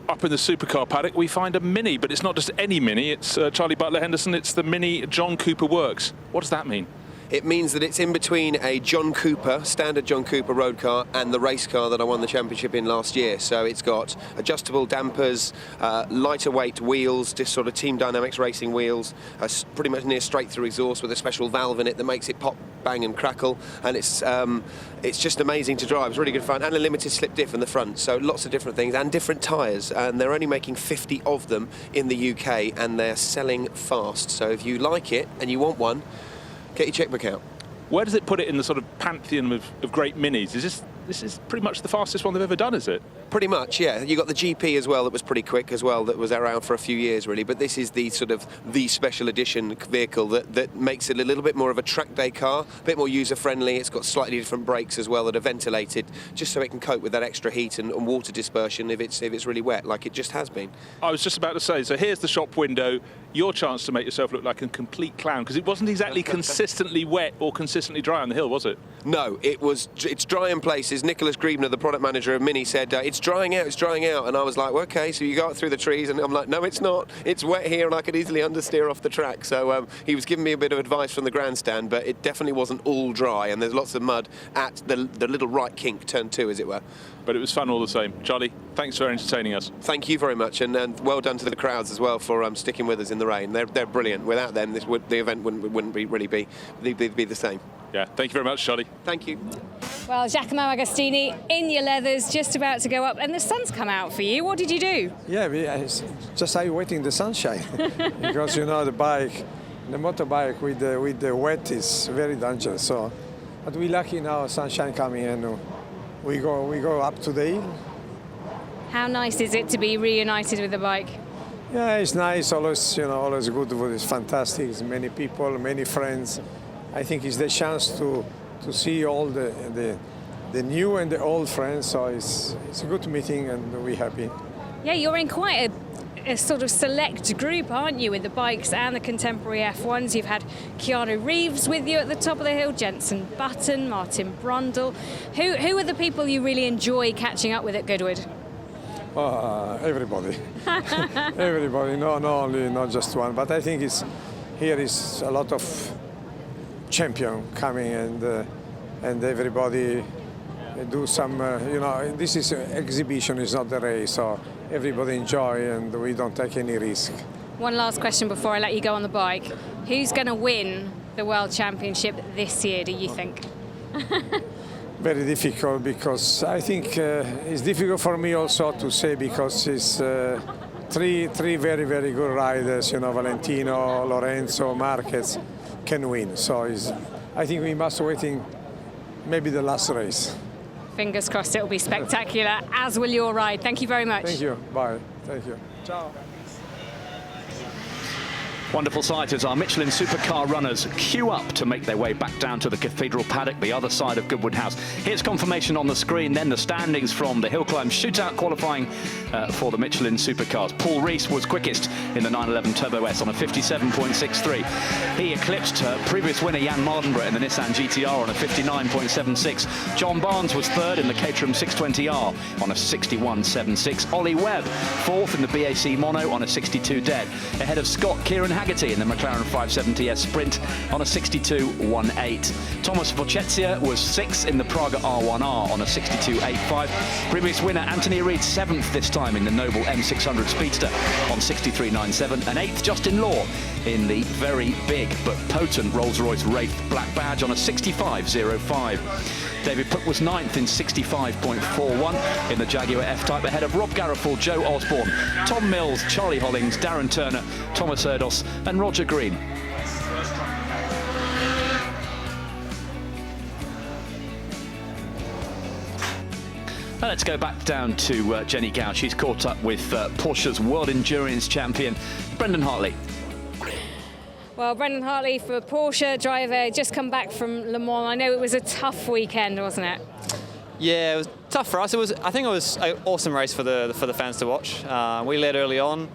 Up in the Supercar paddock, we find a Mini, but it's not just any Mini. It's Charlie Butler Henderson. It's the Mini John Cooper Works. What does that mean? It means that it's in between a John Cooper, standard John Cooper road car, and the race car that I won the championship in last year. So it's got adjustable dampers, lighter weight wheels, just sort of Team Dynamics racing wheels, pretty much near straight through exhaust with a special valve in it that makes it pop, bang and crackle. And it's just amazing to drive. It's really good fun. And a limited slip diff in the front. So lots of different things and different tyres. And they're only making 50 of them in the UK and they're selling fast. So if you like it and you want one, get your checkbook out. Where does it put it in the sort of pantheon of great Minis? This is pretty much the fastest one they've ever done, is it? Pretty much, yeah. You got the GP as well that was pretty quick as well, that was around for a few years really, but this is the sort of the special edition vehicle that makes it a little bit more of a track day car, a bit more user friendly. It's got slightly different brakes as well that are ventilated just so it can cope with that extra heat and water dispersion if it's really wet, like it just has been. I was just about to say, so here's the shop window, your chance to make yourself look like a complete clown, because it wasn't exactly consistently wet or consistently dry on the hill, was it? No, it's dry in places. Nicholas Griebner, the product manager of Mini, said it's drying out, and I was like, well, okay, so you go out through the trees, and I'm like, no, it's not, it's wet here and I could easily understeer off the track. So he was giving me a bit of advice from the grandstand, but it definitely wasn't all dry, and there's lots of mud at the little right kink, turn 2 as it were. But it was fun all the same. Charlie, thanks for entertaining us. Thank you very much, and well done to the crowds as well for sticking with us in the rain. They're brilliant. Without them, the event wouldn't really be the same. Yeah, thank you very much, Charlie. Thank you. Well, Giacomo Agostini in your leathers, just about to go up, and the sun's come out for you. What did you do? Yeah, just waiting the sunshine because you know the motorbike with the wet is very dangerous. So, but we're lucky now, sunshine coming, and we go up to the hill. How nice is it to be reunited with the bike? Yeah, it's nice. Always Goodwood is fantastic. It's many people, many friends. I think it's the chance to see all the new and the old friends. So it's a good meeting, and we're happy. Yeah, you're in quite a sort of select group, aren't you, with the bikes and the contemporary F1s. You've had Keanu Reeves with you at the top of the hill, Jensen Button, Martin Brundle. Who are the people you really enjoy catching up with at Goodwood? Everybody. Everybody, not just one. But I think here is a lot of champion coming, and everybody do some, this is an exhibition, it's not the race, so everybody enjoy and we don't take any risk. One last question before I let you go on the bike. Who's going to win the World Championship this year, do you think? very difficult, because I think it's difficult for me also to say, because it's three very, very good riders, you know, Valentino, Lorenzo, Marquez can win. So I think we must waiting maybe the last race. Fingers crossed it will be spectacular, as will your ride. Thank you very much. Thank you. Bye. Thank you. Ciao. Wonderful sight as our Michelin Supercar runners queue up to make their way back down to the Cathedral Paddock, the other side of Goodwood House. Here's confirmation on the screen, then the standings from the hillclimb shootout qualifying for the Michelin Supercars. Paul Rees was quickest in the 911 Turbo S on a 57.63. He eclipsed previous winner Jan Mardenborough in the Nissan GTR on a 59.76. John Barnes was third in the Caterham 620R on a 61.76. Ollie Webb fourth in the BAC Mono on a 62 dead, ahead of Scott Kieran Haggerty in the McLaren 570S Sprint on a 62.18. Thomas Vocezia was sixth in the Praga R1R on a 62.85. Previous winner Anthony Reid seventh this time in the Noble M600 Speedster on 63.97, and eighth Justin Law in the very big but potent Rolls-Royce Wraith Black Badge on a 65.05. David Puck was ninth in 65.41 in the Jaguar F-Type, ahead of Rob Garofal, Joe Osborne, Tom Mills, Charlie Hollings, Darren Turner, Thomas Erdos and Roger Green. Now let's go back down to Jenny Gow. She's caught up with Porsche's World Endurance Champion, Brendan Hartley. Well, Brendan Hartley, for Porsche driver, just come back from Le Mans. I know it was a tough weekend, wasn't it? Yeah, it was tough for us. I think it was an awesome race for the fans to watch. We led early on.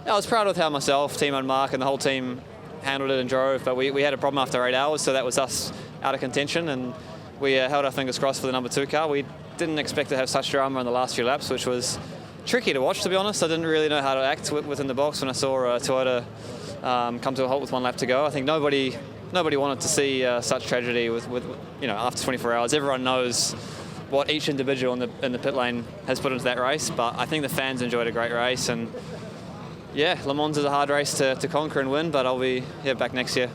I was proud of how myself, team and Mark, and the whole team handled it and drove. But we had a problem after 8 hours, so that was us out of contention, and we held our fingers crossed for the number 2 car. We didn't expect to have such drama in the last few laps, which was tricky to watch, to be honest. I didn't really know how to act within the box when I saw Toyota come to a halt with 1 lap to go. I think nobody wanted to see such tragedy with after 24 hours. Everyone knows what each individual in the pit lane has put into that race, but I think the fans enjoyed a great race, and yeah, Le Mans is a hard race to conquer and win, but I'll be here back next year.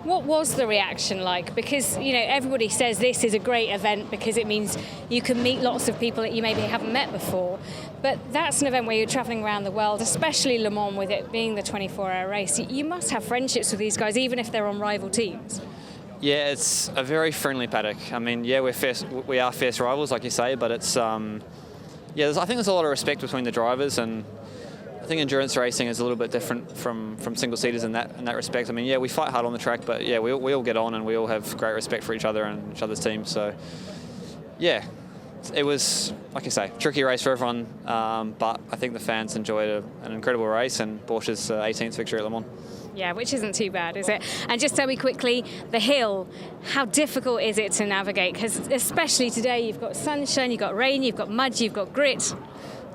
What was the reaction like? Because, everybody says this is a great event because it means you can meet lots of people that you maybe haven't met before. But that's an event where you're travelling around the world, especially Le Mans, with it being the 24-hour race. You must have friendships with these guys, even if they're on rival teams. Yeah, it's a very friendly paddock. I mean, yeah, we are fierce rivals, like you say, but it's, I think there's a lot of respect between the drivers, and I think endurance racing is a little bit different from single-seaters in that respect. I mean, yeah, we fight hard on the track, but yeah, we all get on and we all have great respect for each other and each other's teams. So, yeah, it was, like I say, tricky race for everyone, but I think the fans enjoyed an incredible race and Porsche's 18th victory at Le Mans. Yeah, which isn't too bad, is it? And just tell me quickly, the hill, how difficult is it to navigate? Because especially today, you've got sunshine, you've got rain, you've got mud, you've got grit.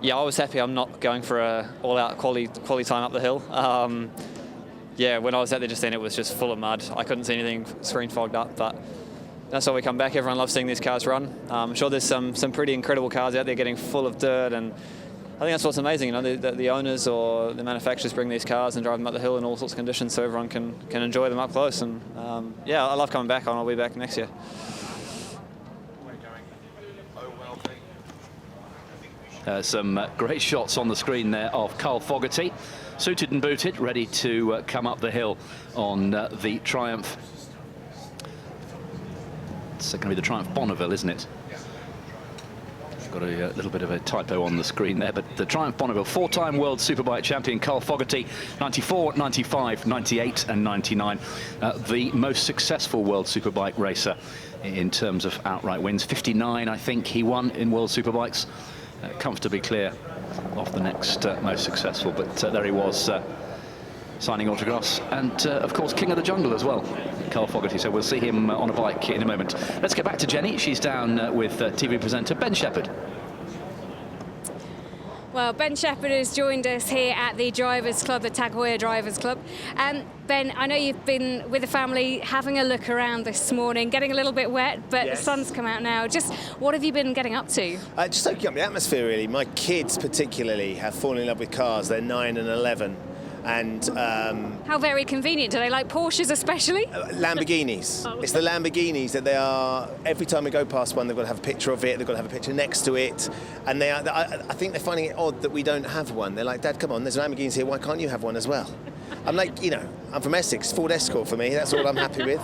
Yeah, I was happy I'm not going for a all-out quality time up the hill. Yeah, when I was out there just then, it was just full of mud. I couldn't see anything, screen fogged up, but that's why we come back. Everyone loves seeing these cars run. I'm sure there's some pretty incredible cars out there getting full of dirt, and I think that's what's amazing. The owners or the manufacturers bring these cars and drive them up the hill in all sorts of conditions so everyone can enjoy them up close. And yeah, I love coming back, and I'll be back next year. Some great shots on the screen there of Carl Fogarty, suited and booted, ready to come up the hill on the Triumph. It's going to be the Triumph Bonneville, isn't it? Got a little bit of a typo on the screen there, but the Triumph Bonneville, 4-time World Superbike champion Carl Fogarty, 94, 95, 98 and 99. The most successful World Superbike racer in terms of outright wins. 59, I think, he won in World Superbikes. Comfortably clear of the next most successful, but there he was signing autographs, and of course King of the Jungle as well, Carl Fogarty, so we'll see him on a bike in a moment. Let's get back to Jenny. She's down with TV presenter Ben Shepherd. Well, Ben Shepherd has joined us here at the Drivers Club, the Tag Heuer Drivers Club. Ben, I know you've been with the family having a look around this morning, getting a little bit wet, but yes, the sun's come out now. Just what have you been getting up to? Just soaking up the atmosphere, really. My kids particularly have fallen in love with cars. They're 9 and 11. And how very convenient. Do they like Porsches especially? Lamborghinis. Oh. It's the Lamborghinis that they are. Every time we go past one, they've got to have a picture of it. They've got to have a picture next to it. And they are. I think they're finding it odd that we don't have one. They're like, Dad, come on, there's Lamborghinis here. Why can't you have one as well? I'm like, I'm from Essex. Ford Escort for me. That's all I'm happy with.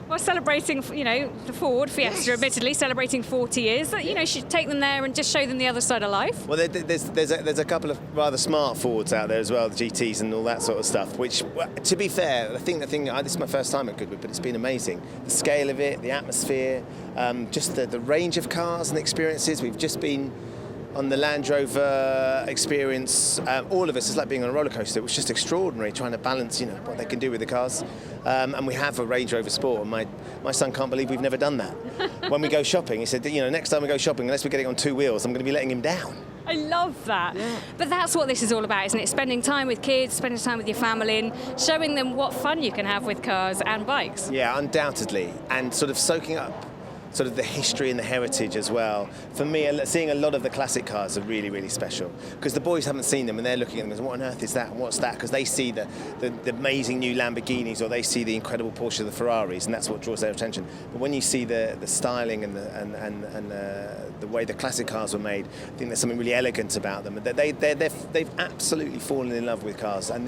Well, celebrating, the Ford Fiesta, admittedly, celebrating 40 years. You should take them there and just show them the other side of life. Well, there's a couple of rather smart Fords out there as well, the GTs and all that sort of stuff, which, to be fair, I think this is my first time at Goodwood, but it's been amazing. The scale of it, the atmosphere, just the range of cars and experiences. We've just been on the Land Rover experience. All of us, it's like being on a roller coaster. It was just extraordinary, trying to balance, what they can do with the cars. And we have a Range Rover Sport, and my son can't believe we've never done that. When we go shopping, he said, next time we go shopping, unless we get it on 2 wheels, I'm going to be letting him down. I love that. Yeah. But that's what this is all about, isn't it? Spending time with kids, spending time with your family, and showing them what fun you can have with cars and bikes. Yeah, undoubtedly. And sort of soaking up sort of the history and the heritage as well. For me, seeing a lot of the classic cars are really, really special, because the boys haven't seen them and they're looking at them and what on earth is that and what's that, because they see the amazing new Lamborghinis, or they see the incredible Porsche, the Ferraris, and that's what draws their attention. But when you see the styling and the way the classic cars were made, I think there's something really elegant about them. They've absolutely fallen in love with cars, and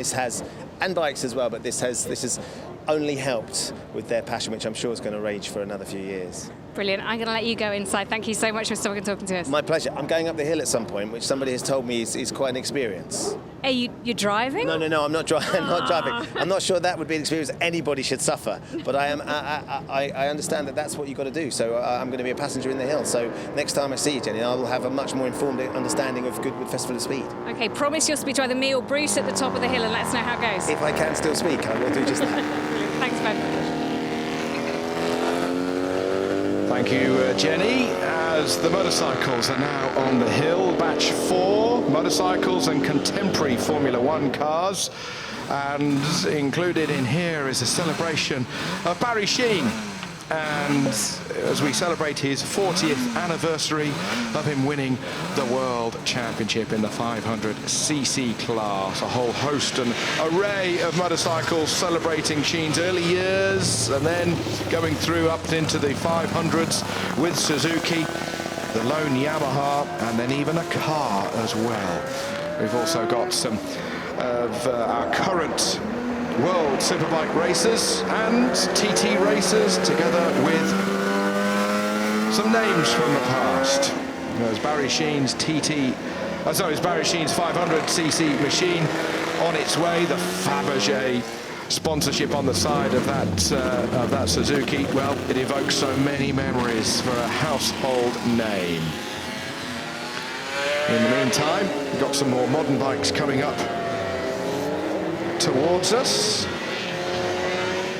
and bikes as well, but this has only helped with their passion, which I'm sure is going to rage for another few years. Brilliant. I'm going to let you go inside. Thank you so much for stopping and talking to us. My pleasure. I'm going up the hill at some point, which somebody has told me is quite an experience. Are you're driving? No, I'm not driving. I'm not driving. I'm not sure that would be an experience anybody should suffer. But I understand that that's what you've got to do. So I'm going to be a passenger in the hill. So next time I see you, Jenny, I will have a much more informed understanding of Goodwood Festival of Speed. Okay, promise you'll speak to either me or Bruce at the top of the hill and let us know how it goes. If I can still speak, I will do just that. Thanks, Ben. Thank you, Jenny. As the motorcycles are now on the hill, batch 4, motorcycles and contemporary Formula 1 cars. And included in here is a celebration of Barry Sheene. And as we celebrate his 40th anniversary of him winning the World Championship in the 500cc class, a whole host and array of motorcycles celebrating Sheene's early years and then going through up into the 500s with Suzuki, the lone Yamaha, and then even a car as well. We've also got some of our current World Superbike racers and TT racers, together with some names from the past. There's Barry Sheene's Barry Sheene's 500cc machine on its way. The Fabergé sponsorship on the side of that Suzuki. Well, it evokes so many memories for a household name. In the meantime, we've got some more modern bikes coming up towards us.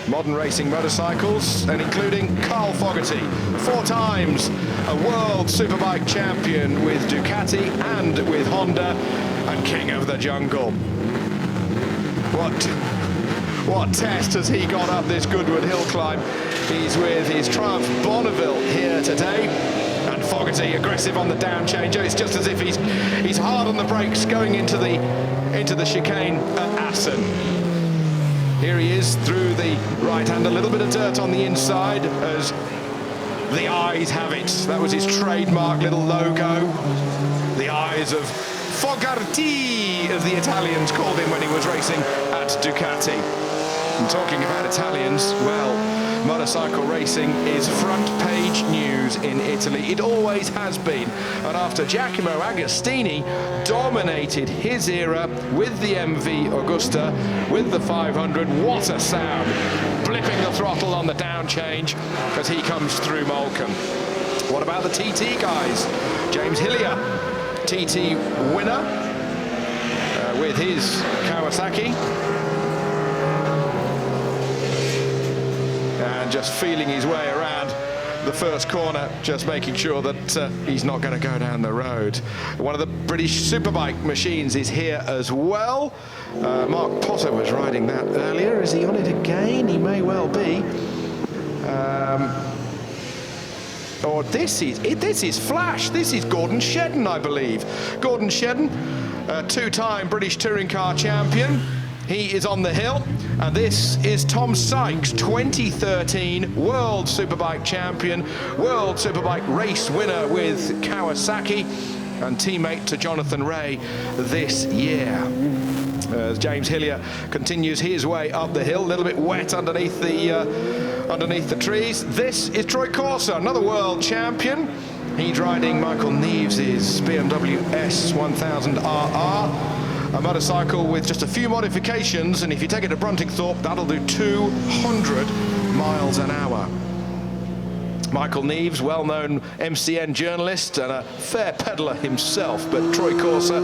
Modern racing motorcycles, and including Carl Fogarty, 4 times a World Superbike champion with Ducati and with Honda, and king of the jungle. What test has he got up this Goodwood hill climb? He's with his Triumph Bonneville here today, and Fogarty aggressive on the down changer. It's just as if he's hard on the brakes going into the chicane at Aston. Here he is through the right hand, a little bit of dirt on the inside as the eyes have it. That was his trademark little logo. The eyes of Fogarty, as the Italians called him when he was racing at Ducati. And talking about Italians, well, motorcycle racing is front page news in Italy. It always has been. And after Giacomo Agostini dominated his era with the MV Augusta, with the 500, what a sound. Blipping the throttle on the down change as he comes through Moulcombe. What about the TT guys? James Hillier, TT winner with his Kawasaki. And just feeling his way around the first corner, just making sure that he's not going to go down the road. One of the British Superbike machines is here as well. Mark Potter was riding that earlier. Is he on it again? He may well be. Or this is Flash. This is Gordon Shedden, I believe. Gordon Shedden, 2-time British touring car champion. He is on the hill, and this is Tom Sykes, 2013 World Superbike champion, World Superbike race winner with Kawasaki, and teammate to Jonathan Rea this year. As James Hillier continues his way up the hill, a little bit wet underneath the trees. This is Troy Corser, another world champion. He's riding Michael Neves' BMW S1000RR. A motorcycle with just a few modifications, and if you take it to Bruntingthorpe, that'll do 200 miles an hour. Michael Neves, well-known MCN journalist and a fair peddler himself, but Troy Corser,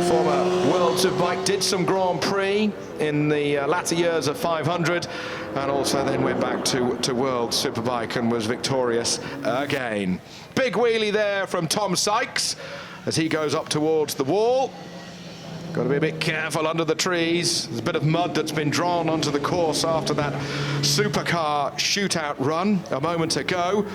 former World Superbike, did some Grand Prix in the latter years of 500, and also then went back to World Superbike and was victorious again. Big wheelie there from Tom Sykes as he goes up towards the wall. Got to be a bit careful under the trees. There's a bit of mud that's been drawn onto the course after that supercar shootout run a moment ago.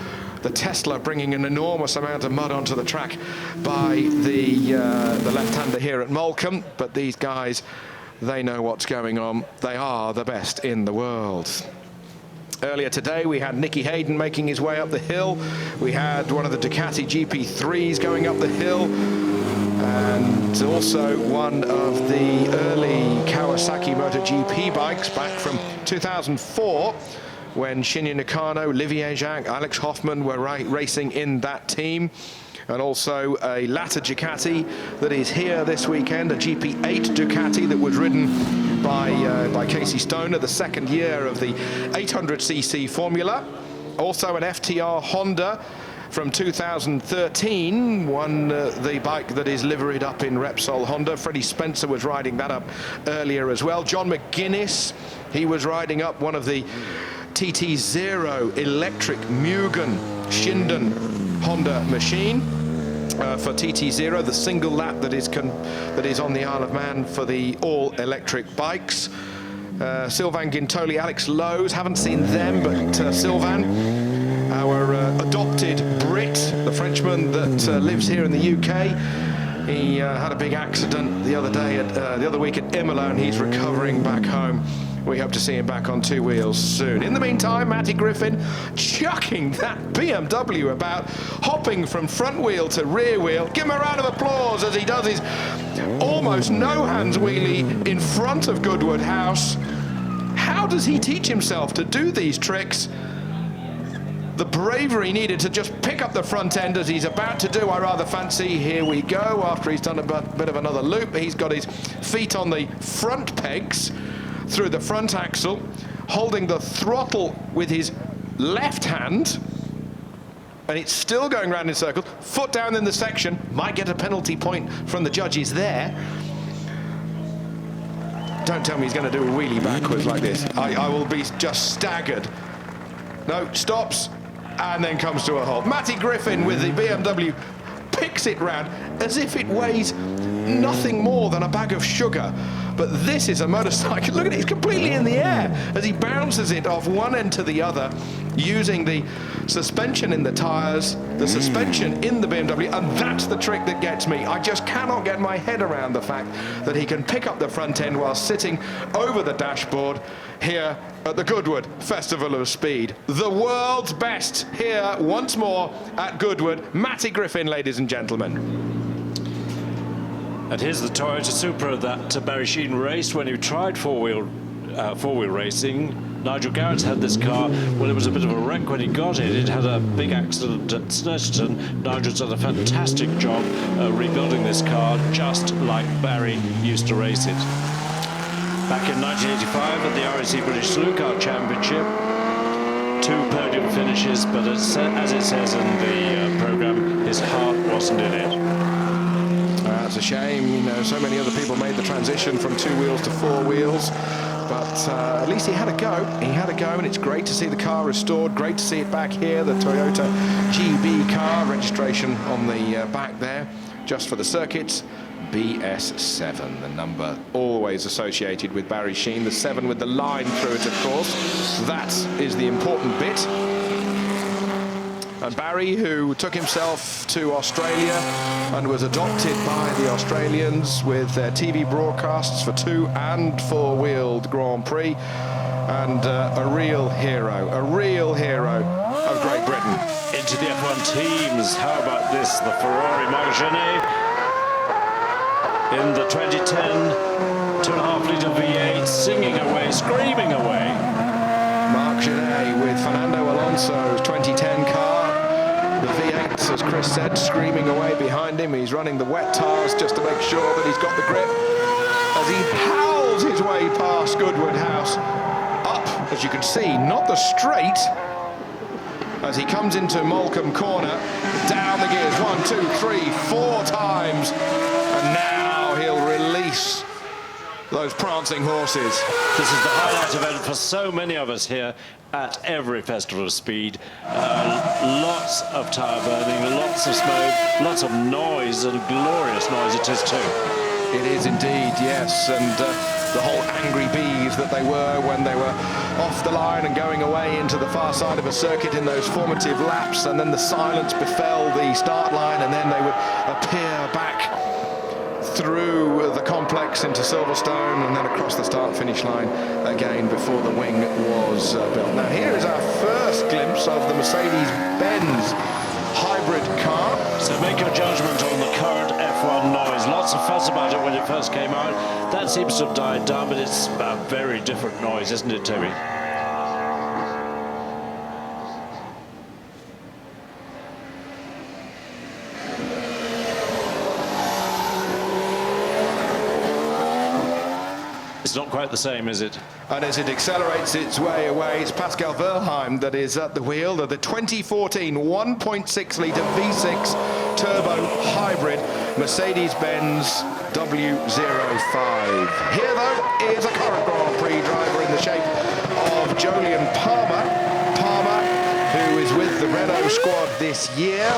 The Tesla bringing an enormous amount of mud onto the track by the left-hander here at Moulcombe. But these guys, they know what's going on. They are the best in the world. Earlier today, we had Nicky Hayden making his way up the hill. We had one of the Ducati GP3s going up the hill. And also one of the early Kawasaki MotoGP bikes back from 2004, when Shinya Nakano, Olivier Jacques, Alex Hoffman were racing in that team. And also a latter Ducati that is here this weekend, a GP8 Ducati that was ridden by Casey Stoner, the second year of the 800cc formula. Also an FTR Honda from 2013, the bike that is liveried up in Repsol Honda. Freddie Spencer was riding that up earlier as well. John McGuinness, he was riding up one of the TT0 electric Mugen Shinden Honda machine for TT0, the single lap that is on the Isle of Man for the all-electric bikes. Sylvain Gintoli, Alex Lowe's, haven't seen them, but Sylvain, our adopted Brit, the Frenchman that lives here in the UK. He had a big accident the other week at Imola, and he's recovering back home. We hope to see him back on two wheels soon. In the meantime, Matty Griffin chucking that BMW about, hopping from front wheel to rear wheel. Give him a round of applause as he does his almost no-hands wheelie in front of Goodwood House. How does he teach himself to do these tricks? The bravery needed to just pick up the front end as he's about to do, I rather fancy. Here we go, after he's done a bit of another loop. He's got his feet on the front pegs through the front axle, holding the throttle with his left hand, and it's still going round in circles. Foot down in the section, might get a penalty point from the judges there. Don't tell me he's going to do a wheelie backwards like this. I will be just staggered. No, stops, and then comes to a halt. Matty Griffin with the BMW picks it round as if it weighs nothing more than a bag of sugar. But this is a motorcycle. Look at it, it's completely in the air as he bounces it off one end to the other, using the suspension in the tyres, the suspension in the BMW, and that's the trick that gets me. I just cannot get my head around the fact that he can pick up the front end while sitting over the dashboard here at the Goodwood Festival of Speed. The world's best here once more at Goodwood. Matty Griffin, ladies and gentlemen. And here's the Toyota Supra that Barry Sheene raced when he tried four-wheel racing. Nigel Garrett's had this car. Well, it was a bit of a wreck when he got it. It had a big accident at Snetterton. Nigel's done a fantastic job rebuilding this car, just like Barry used to race it. Back in 1985 at the RAC British Slew Car Championship, 2 podium finishes, but as it says in the programme, his heart wasn't in it. That's a shame, you know, so many other people made the transition from 2 wheels to 4 wheels, but at least he had a go. He had a go, and it's great to see the car restored, great to see it back here, the Toyota GB car, registration on the back there, just for the circuits. BS7, the number always associated with Barry Sheene, the 7 with the line through it, of course. That is the important bit. And Barry, who took himself to Australia and was adopted by the Australians with their TV broadcasts for 2- and 4-wheeled Grand Prix, and a real hero of Great Britain. Into the F1 teams, how about this? The Ferrari Marc Genet in the 2010 2.5-litre V8, singing away, screaming away. Marc Genet with Fernando Alonso's 2010 car. The V8, as Chris said, screaming away behind him. He's running the wet tires just to make sure that he's got the grip as he howls his way past Goodwood House. Up, as you can see, not the straight, as he comes into Molecombe Corner, down the gears, 1, 2, 3, 4 times, and now he'll release those prancing horses. This is the highlight event for so many of us here at every festival of speed. Lots of tyre burning, lots of smoke, lots of noise, and glorious noise it is too. It is indeed, yes, and the whole angry bees that they were when they were off the line and going away into the far side of a circuit in those formative laps, and then the silence befell the start line, and then they would appear back through the complex into Silverstone and then across the start-finish line again before the wing was built. Now here is our first glimpse of the Mercedes-Benz hybrid car. So make your judgment on the current F1 noise. Lots of fuss about it when it first came out. That seems to have died down, but it's a very different noise, isn't it, Toby? It's not quite the same, is it? And as it accelerates its way away, it's Pascal Wehrlein that is at the wheel of the 2014 1.6-litre V6 turbo hybrid Mercedes-Benz W05. Here, though, is a current Grand Prix driver in the shape of Jolyon Palmer. Palmer, who is with the Renault squad this year,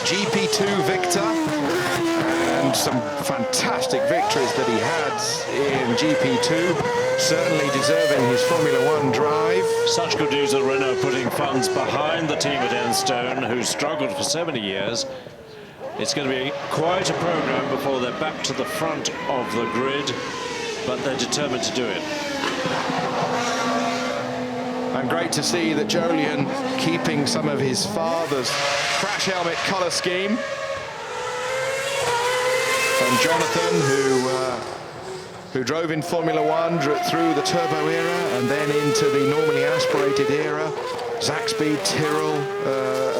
GP2 victor, and some fantastic victories that he had in GP2, certainly deserving his Formula One drive. Such good news that Renault putting funds behind the team at Aston, who struggled for so many years. It's going to be quite a program before they're back to the front of the grid, but they're determined to do it. And great to see that Jolyon keeping some of his father's crash helmet colour scheme. And Jonathan, who drove in Formula One through the turbo era and then into the normally aspirated era. Zaxby, Tyrrell,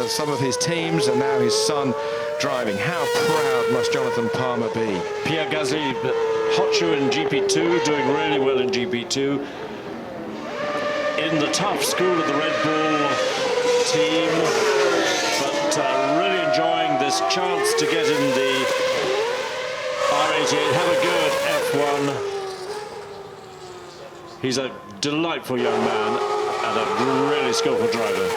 some of his teams, and now his son driving. How proud must Jonathan Palmer be? Pierre Gasly, hot shoe in GP2, doing really well in GP2. In the tough school of the Red Bull team, but really enjoying this chance to get in the R88, have a go at F1. He's a delightful young man and a really skillful driver.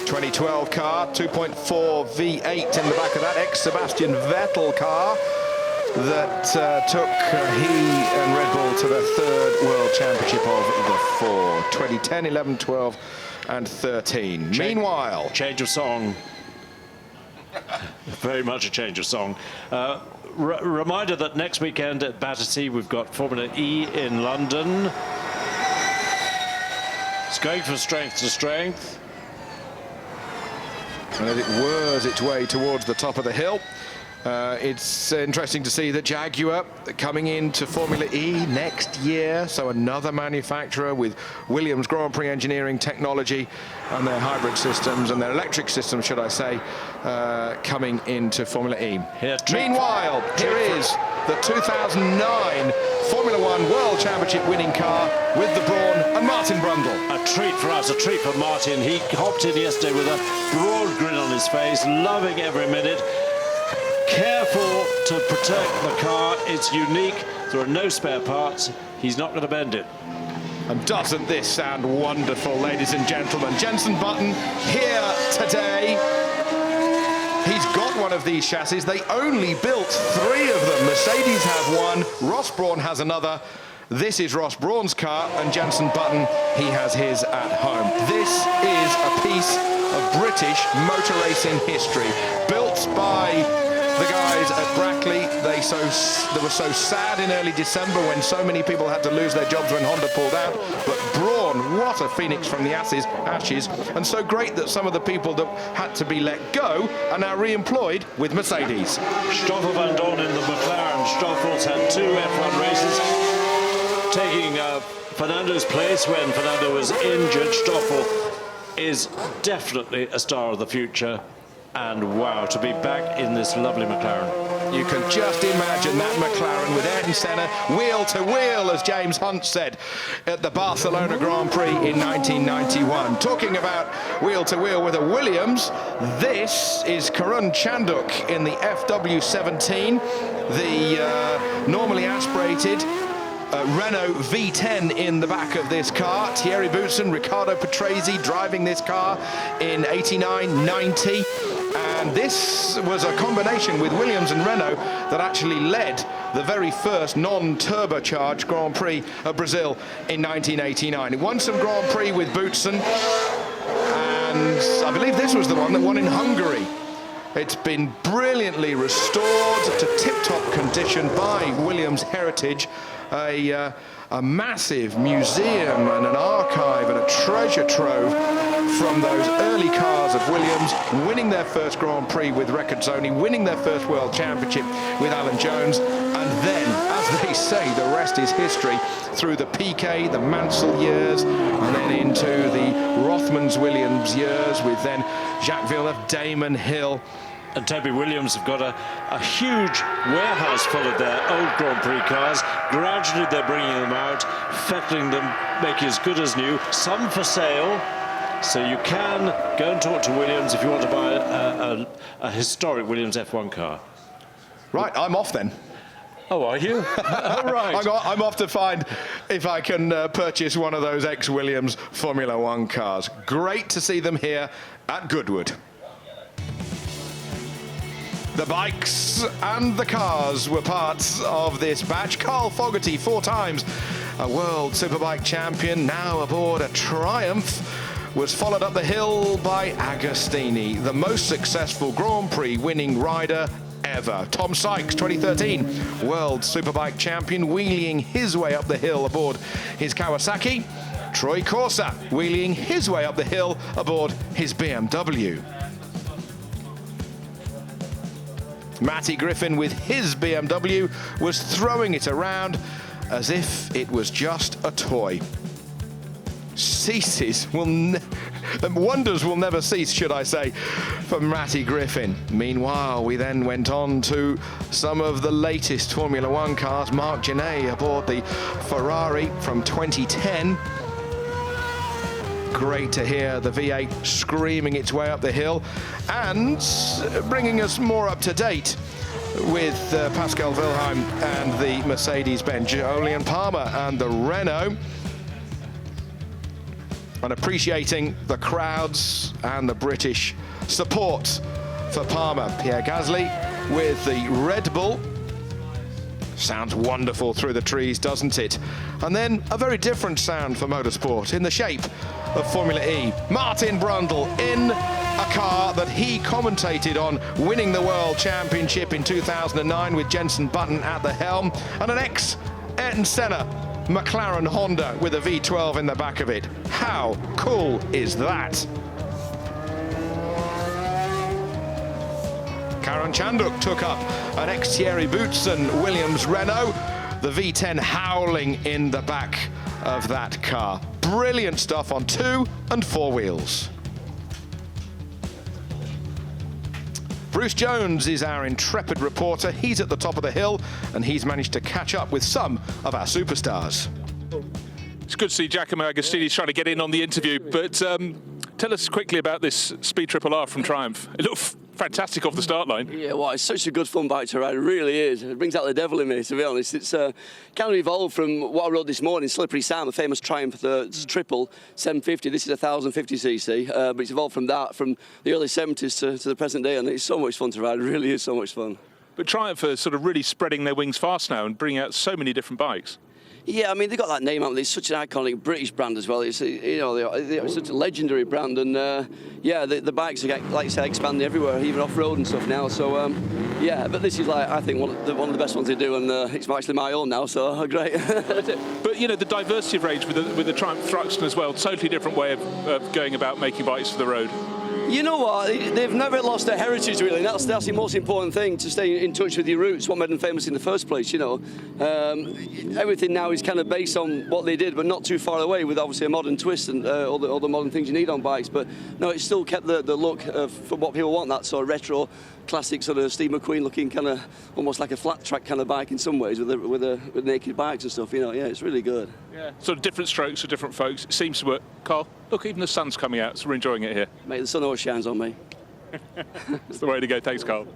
2012 car, 2.4 V8 in the back of that ex-Sebastian Vettel car that took he and Red Bull to their third World Championship of the four. 2010, 11, 12 and 13. Meanwhile... Change of song. Very much a change of song. Reminder that next weekend at Battersea we've got Formula E in London. It's going from strength to strength. And as it whirs its way towards the top of the hill, it's interesting to see that Jaguar coming into Formula E next year, so another manufacturer with Williams Grand Prix engineering technology and their hybrid systems and their electric systems, should I say, coming into Formula E. Meanwhile, here is the 2009 Formula One World Championship winning car with the Brawn and Martin Brundle. A treat for us, a treat for Martin. He hopped in yesterday with a broad grin on his face, loving every minute. Careful to protect the car. It's unique. There are no spare parts. He's not going to bend it. And doesn't this sound wonderful, ladies and gentlemen? Jensen Button here today. He's got one of these chassis. They only built 3 of them. Mercedes have one. Ross Brawn has another. This is Ross Brawn's car, and Jensen Button, he has his at home. This is a piece of British motor racing history. Built by the guys at Brackley. They were so sad in early December when so many people had to lose their jobs when Honda pulled out. But Brawn, what a phoenix from the ashes. And so great that some of the people that had to be let go are now re-employed with Mercedes. Stoffel van Dorn in the McLaren. Stoffel's had 2 F1 races, taking Fernando's place when Fernando was injured. Stoffel is definitely a star of the future. And wow, to be back in this lovely McLaren. You can just imagine that McLaren with Ayrton Senna wheel to wheel, as James Hunt said at the Barcelona Grand Prix in 1991. Talking about wheel to wheel with a Williams, this is Karun Chanduk in the FW17, the normally aspirated Renault V10 in the back of this car. Thierry Boutsen, Riccardo Patrese driving this car in 89, 90. And this was a combination with Williams and Renault that actually led the very first non-turbocharged Grand Prix of Brazil in 1989. It won some Grand Prix with Boutsen, and I believe this was the one that won in Hungary. It's been brilliantly restored to tip-top condition by Williams Heritage. A massive museum and an archive and a treasure trove from those early cars of Williams, winning their first Grand Prix with Recordzoni, winning their first World Championship with Alan Jones, and then, as they say, the rest is history through the Piquet, the Mansell years, and then into the Rothmans-Williams years with then Jacques Villeneuve, Damon Hill. And Toby Williams have got a huge warehouse full of their old Grand Prix cars. Gradually they're bringing them out, fettling them, making as good as new, some for sale. So you can go and talk to Williams if you want to buy a historic Williams F1 car. Right, I'm off then. Oh, are you? Right. I'm off to find if I can purchase one of those ex-Williams Formula One cars. Great to see them here at Goodwood. The bikes and the cars were parts of this batch. Carl Fogarty, 4 times a World Superbike champion, now aboard a Triumph, was followed up the hill by Agostini, the most successful Grand Prix winning rider ever. Tom Sykes, 2013 World Superbike champion, wheeling his way up the hill aboard his Kawasaki. Troy Corsa, wheeling his way up the hill aboard his BMW. Matty Griffin with his BMW was throwing it around as if it was just a toy. Wonders will never cease, should I say, for Matty Griffin. Meanwhile, we then went on to some of the latest Formula One cars. Marc Genet aboard the Ferrari from 2010. Great to hear the V8 screaming its way up the hill, and bringing us more up to date with Pascal Wilhelm and the Mercedes-Benz, Julian Palmer and the Renault, and appreciating the crowds and the British support for Palmer. Pierre Gasly with the Red Bull. Sounds wonderful through the trees, doesn't it? And then a very different sound for motorsport in the shape of Formula E. Martin Brundle in a car that he commentated on, winning the World Championship in 2009 with Jensen Button at the helm, and an ex-Ayrton Senna McLaren Honda with a V12 in the back of it. How cool is that? Karun Chanduk took up an ex-Thierry Boutsen Williams Renault, the V10 howling in the back of that car. Brilliant stuff on 2 and 4 wheels. Bruce Jones is our intrepid reporter. He's at the top of the hill, and he's managed to catch up with some of our superstars. It's good to see Giacomo Agostini's trying to get in on the interview, but tell us quickly about this Speed Triple R from Triumph. It looked fantastic off the start line. Yeah, well, it's such a good fun bike to ride. It really is. It brings out the devil in me, to be honest. It's kind of evolved from what I rode this morning, Slippery Sam, the famous Triumph, the triple 750. This is 1050cc, but it's evolved from that, from the early 70s to the present day, and it's so much fun to ride. It really is so much fun. But Triumph are sort of really spreading their wings fast now and bringing out so many different bikes. Yeah, I mean, they got that name out. It's such an iconic British brand as well. It's, you know, they're such a legendary brand, and yeah, the bikes are, like you say, expanding everywhere, even off-road and stuff now. So yeah, but this is like, I think one of the best ones they do, and it's actually my own now. So great. But you know, the diversity of range with the Triumph Thruxton as well, totally different way of going about making bikes for the road. You know what? They've never lost their heritage, really. That's the most important thing, to stay in touch with your roots, what made them famous in the first place, you know. Everything now is kind of based on what they did, but not too far away, with obviously a modern twist and all the modern things you need on bikes. But no, it still kept the look for what people want, that sort of retro, classic sort of Steve McQueen looking kind of almost like a flat track kind of bike in some ways, with naked bikes and stuff, you know. Yeah, it's really good. Yeah. Sort of different strokes for different folks. It seems to work. Carl, look, even the sun's coming out, so we're enjoying it here. Mate, the sun always shines on me. It's the way to go. Thanks, Carl.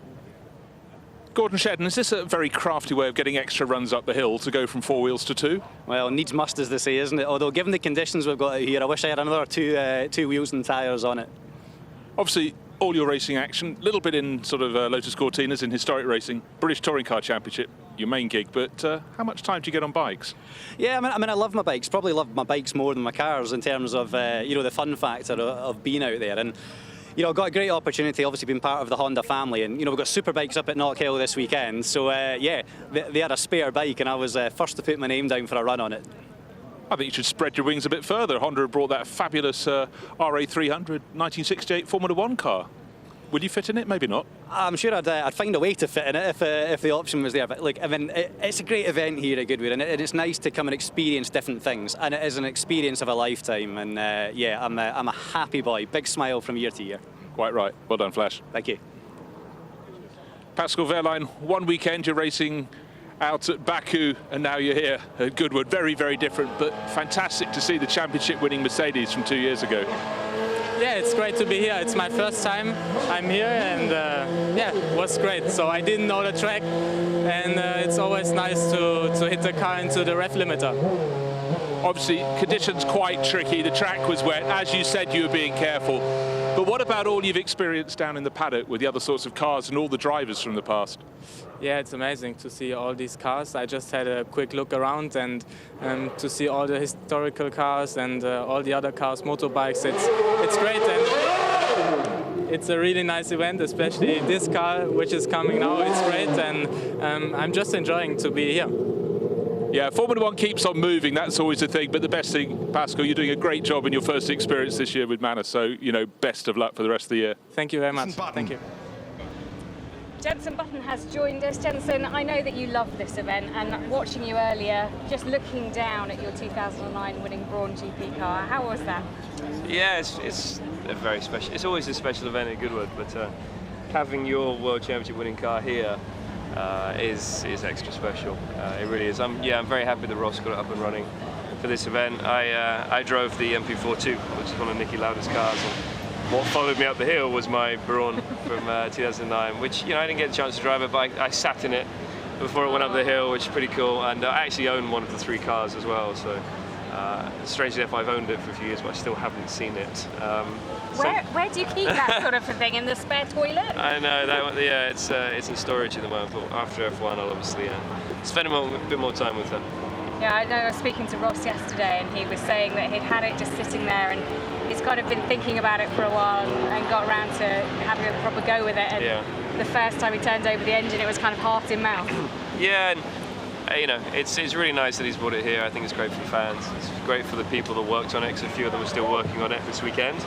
Gordon Shedden, is this a very crafty way of getting extra runs up the hill to go from 4 wheels to 2? Well, needs must, as they say, isn't it? Although, given the conditions we've got out here, I wish I had another two wheels and tyres on it. Obviously, all your racing action, a little bit in sort of Lotus Cortinas in historic racing, British Touring Car Championship, your main gig, but how much time do you get on bikes? Yeah, I mean, I love my bikes. Probably love my bikes more than my cars in terms of, you know, the fun factor of being out there. And you know, I've got a great opportunity, obviously being part of the Honda family, and you know, we've got super bikes up at Knockhill this weekend. So yeah, they had a spare bike, and I was first to put my name down for a run on it. I think you should spread your wings a bit further. Honda have brought that fabulous RA300 1968 Formula 1 car. Would you fit in it? Maybe not. I'm sure I'd find a way to fit in it if the option was there. But look, I mean, it's a great event here at Goodwood, and it's nice to come and experience different things. And it is an experience of a lifetime. And yeah, I'm a happy boy. Big smile from year to year. Quite right. Well done, Flash. Thank you. Pascal Wehrlein, one weekend you're racing out at Baku, and now you're here at Goodwood. Very, very different, but fantastic to see the championship-winning Mercedes from 2 years ago. Yeah, it's great to be here. It's my first time I'm here, and yeah, it was great. So I didn't know the track, and it's always nice to hit the car into the ref limiter. Obviously, conditions quite tricky. The track was wet. As you said, you were being careful. But what about all you've experienced down in the paddock with the other sorts of cars and all the drivers from the past? Yeah, it's amazing to see all these cars. I just had a quick look around, and to see all the historical cars and all the other cars, motorbikes. It's great, and it's a really nice event, especially this car which is coming now. It's great, and I'm just enjoying to be here. Yeah, Formula 1 keeps on moving, that's always the thing, but the best thing, Pascal, you're doing a great job in your first experience this year with Manor, so, you know, best of luck for the rest of the year. Thank you very much. Thank you. Jensen Button has joined us. Jensen, I know that you love this event, and watching you earlier, just looking down at your 2009 winning Brawn GP car, how was that? Yeah, it's a very special, it's always a special event at Goodwood, but having your World Championship winning car here is extra special. It really is. I'm very happy that Ross got it up and running for this event. I drove the MP42, which is one of Niki Lauda's cars, and what followed me up the hill was my Brawn from 2009, which, you know, I didn't get a chance to drive it, but I sat in it before it went up the hill, which is pretty cool. And I actually own one of the 3 cars as well, so strangely enough, I've owned it for a few years, but I still haven't seen it. Where do you keep that sort of thing? In the spare toilet? I know, yeah, it's in storage at the moment, but after F1 I'll obviously spend a bit more time with it. Yeah, I know I was speaking to Ross yesterday, and he was saying that he'd had it just sitting there, and he's kind of been thinking about it for a while and got around to having a proper go with it. And the first time he turned over the engine, it was kind of heart in mouth. Yeah, and you know, it's really nice that he's brought it here. I think it's great for the fans. It's great for the people that worked on it, because a few of them are still working on it this weekend.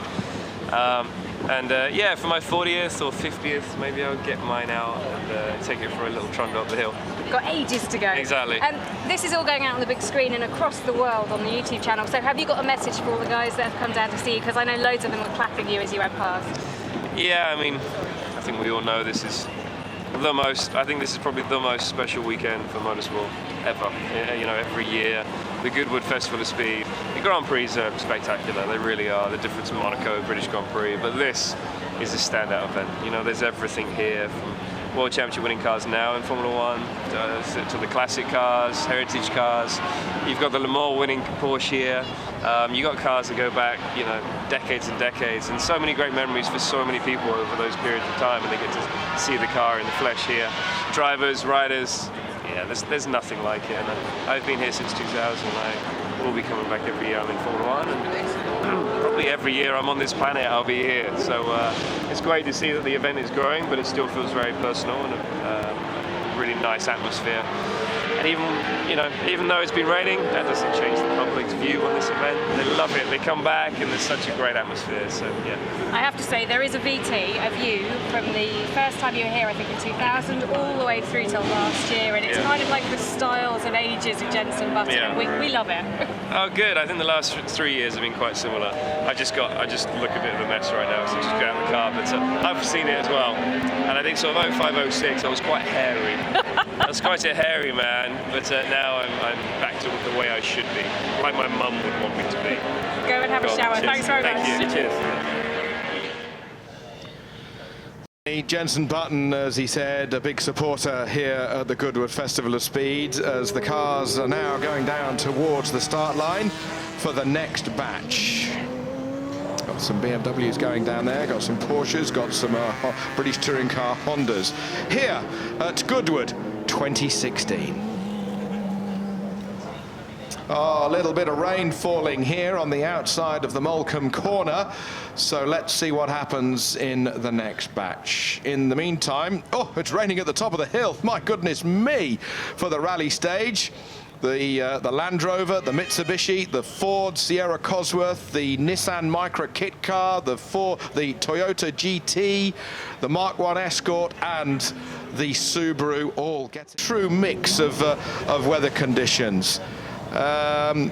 Yeah, for my 40th or 50th, maybe I'll get mine out and take it for a little trundle up the hill. Got ages to go. Exactly. And this is all going out on the big screen and across the world on the YouTube channel. So have you got a message for all the guys that have come down to see you? Because I know loads of them were clapping you as you went past. Yeah, I mean, I think we all know this is the most, I think this is probably the most special weekend for motorsport ever. You know, every year, the Goodwood Festival of Speed, the Grand Prix are spectacular, they really are. The difference in Monaco, British Grand Prix, but this is a standout event. You know, there's everything here, from World Championship winning cars now in Formula 1 to the classic cars, heritage cars. You've got the Le Mans winning Porsche here. You've got cars that go back, you know, decades and decades, and so many great memories for so many people over those periods of time, and they get to see the car in the flesh here. Drivers, riders, yeah, there's nothing like it. And I've been here since 2000. I will be coming back every year I'm in Formula 1, and probably every year I'm on this planet I'll be here. So it's great to see that the event is growing, but it still feels very personal and a really nice atmosphere. And even though it's been raining, that doesn't change the public's view on this event. They love it. They come back, and there's such a great atmosphere. So yeah. I have to say, there is a VT of you from the first time you were here, I think in 2000, all the way through till last year, and it's kind of like the styles and ages of Jensen Button. Yeah. We love it. Oh, good. I think the last 3 years have been quite similar. I just look a bit of a mess right now, so just get out of the car. But I've seen it as well, and I think sort of 05, 06, I was quite hairy. I was quite a hairy man, but now I'm back to the way I should be, like my mum would want me to be. Go and have a shower. Cheers. Thanks very much. Thank you. Cheers. Jensen Button, as he said, a big supporter here at the Goodwood Festival of Speed, as the cars are now going down towards the start line for the next batch. Got some BMWs going down there, got some Porsches, got some British touring car Hondas here at Goodwood 2016. Oh, a little bit of rain falling here on the outside of the Molecombe corner, so let's see what happens in the next batch. In the meantime, oh, it's raining at the top of the hill, my goodness me, for the rally stage. The Land Rover, the Mitsubishi, the Ford Sierra Cosworth, the Nissan Micra kit car, the Toyota GT, the Mark I Escort, and the Subaru all get a true mix of weather conditions. Tony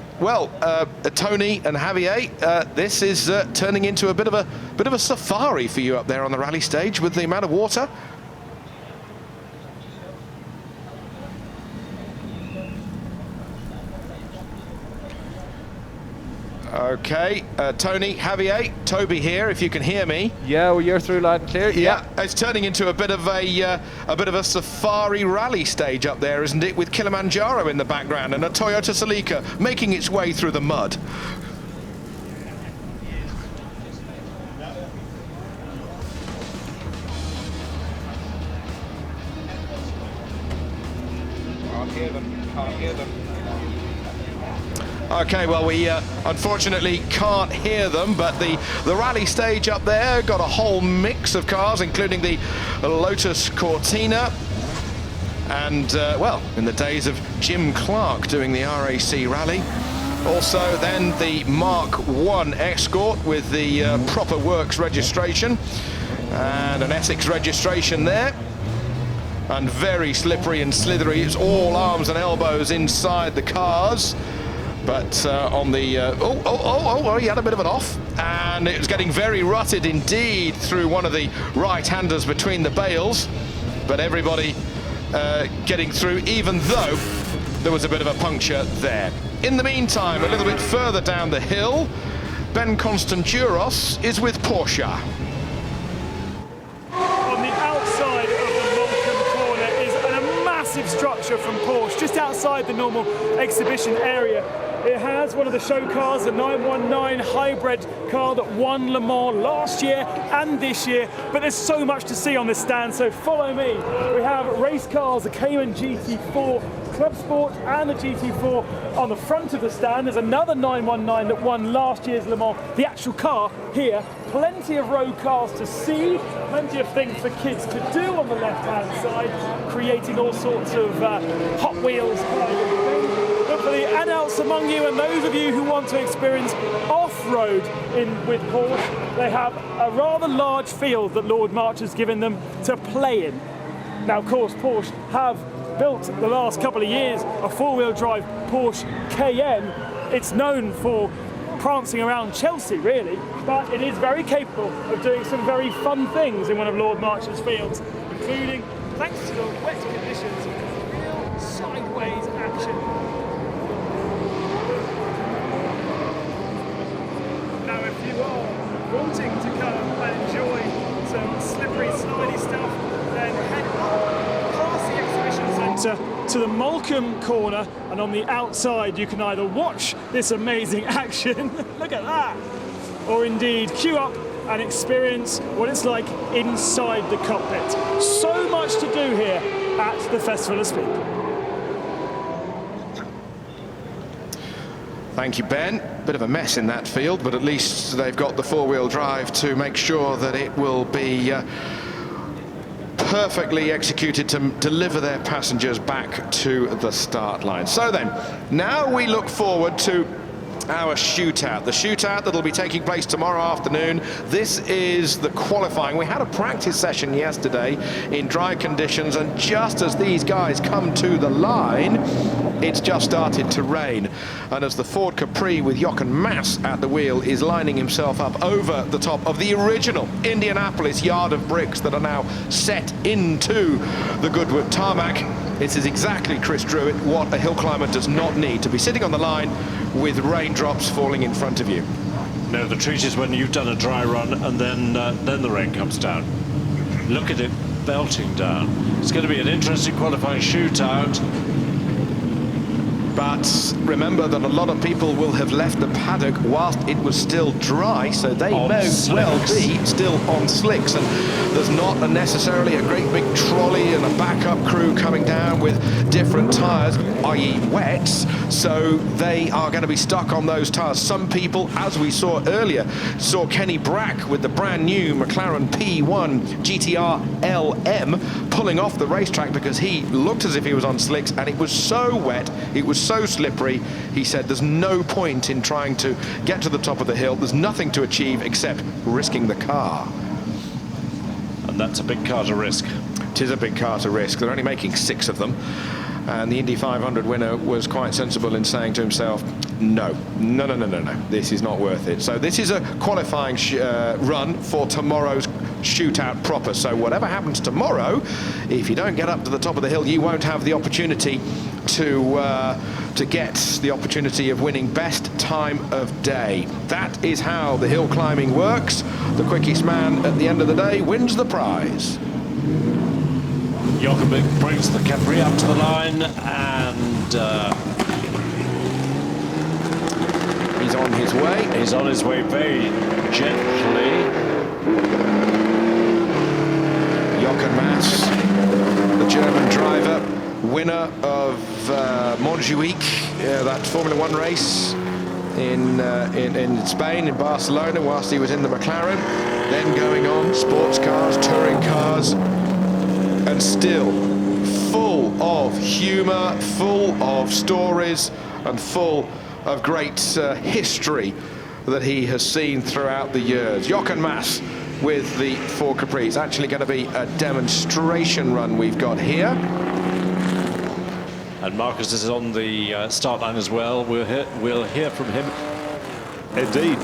and Javier, this is turning into a bit of a safari for you up there on the rally stage with the amount of water. Okay, Tony, Javier, Toby here, if you can hear me. Yeah, well, you're through loud and clear. Yeah, it's turning into a bit of a safari rally stage up there, isn't it? With Kilimanjaro in the background and a Toyota Celica making its way through the mud. Can't hear them. Can't hear them. Okay, well, we unfortunately can't hear them, but the rally stage up there got a whole mix of cars, including the Lotus Cortina, and, well, in the days of Jim Clark doing the RAC rally. Also, then the Mark I Escort with the proper works registration, and an Essex registration there. And very slippery and slithery, it's all arms and elbows inside the cars. But on the, he had a bit of an off, and it was getting very rutted indeed through one of the right-handers between the bales, but everybody getting through, even though there was a bit of a puncture there. In the meantime, a little bit further down the hill, Ben Constantiouros is with Porsche. On the outside of the Molecombe corner is a massive structure from Porsche, just outside the normal exhibition area. It has one of the show cars, the 919 hybrid car that won Le Mans last year and this year, but there's so much to see on this stand, so follow me. We have race cars, the Cayman GT4, Club Sport and the GT4 on the front of the stand. There's another 919 that won last year's Le Mans, the actual car here. Plenty of road cars to see, plenty of things for kids to do on the left-hand side, creating all sorts of Hot Wheels But for the adults among you and those of you who want to experience off-road with Porsche, they have a rather large field that Lord March has given them to play in. Now, of course, Porsche have built the last couple of years a four-wheel drive Porsche Cayenne. It's known for prancing around Chelsea, really, but it is very capable of doing some very fun things in one of Lord March's fields, including, thanks to the wet conditions, real sideways action. Now, if you are wanting to come and enjoy some slippery, slidey stuff, then head past the exhibition centre to the Molecombe corner, and on the outside you can either watch this amazing action, look at that, or indeed queue up and experience what it's like inside the cockpit. So much to do here at the Festival of Speed. Thank you, Ben. Bit of a mess in that field, but at least they've got the four-wheel drive to make sure that it will be perfectly executed to deliver their passengers back to the start line. So then, now we look forward to our shootout, the shootout that'll be taking place tomorrow afternoon. This is the qualifying. We had a practice session yesterday in dry conditions, and just as these guys come to the line, it's just started to rain. And as the Ford Capri with Jochen Mass at the wheel is lining himself up over the top of the original Indianapolis yard of bricks that are now set into the Goodwood tarmac, it is exactly, Chris Druitt, what a hill climber does not need, to be sitting on the line with raindrops falling in front of you. No, the treat is when you've done a dry run and then the rain comes down. Look at it belting down. It's going to be an interesting qualifying shootout. But remember that a lot of people will have left the paddock whilst it was still dry, so they may well be still on slicks. And there's not necessarily a great big trolley and a backup crew coming down with different tyres, i.e. wets, so they are going to be stuck on those tyres. Some people, as we saw earlier, saw Kenny Brack with the brand new McLaren P1 GTR LM pulling off the racetrack because he looked as if he was on slicks, and it was so wet, it was so slippery. He said there's no point in trying to get to the top of the hill. There's nothing to achieve except risking the car. And that's a big car to risk. It is a big car to risk. They're only making 6 of them. And the Indy 500 winner was quite sensible in saying to himself, no, this is not worth it. So this is a qualifying run for tomorrow's shootout proper. So whatever happens tomorrow, if you don't get up to the top of the hill, you won't have the opportunity to get the opportunity of winning best time of day. That is how the hill climbing works. The quickest man at the end of the day wins the prize. Jochen brings the Capri up to the line, and he's on his way. He's on his way very gently. Jochen Mass, the German driver, winner of Montjuic, that Formula One race in Spain, in Barcelona, whilst he was in the McLaren, then going on sports cars, touring cars, and still full of humour, full of stories, and full of great history that he has seen throughout the years. Jochen Mass with the Ford Capri. It's actually going to be a demonstration run we've got here. And Marcus is on the start line as well. We'll hear from him. Indeed.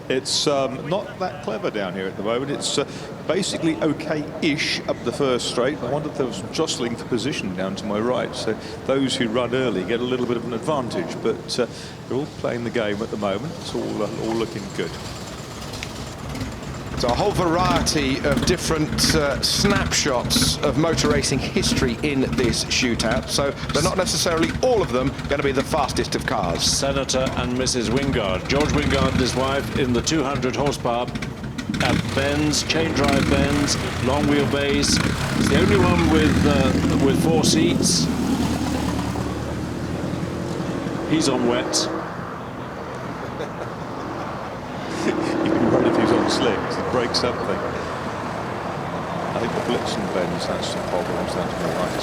It's not that clever down here at the moment. It's basically okay-ish up the first straight. I wonder if there was some jostling for position down to my right. So those who run early get a little bit of an advantage. But they're all playing the game at the moment. It's all looking good. So a whole variety of different snapshots of motor racing history in this shootout. So they're not necessarily all of them going to be the fastest of cars. Senator and Mrs. Wingard. George Wingard and his wife in the 200 horsepower Benz, chain drive Benz, long wheelbase. It's the only one with 4 seats. He's on wet. If he's on slicks, it breaks something. I think the Blitzen Benz has some problems. That's right.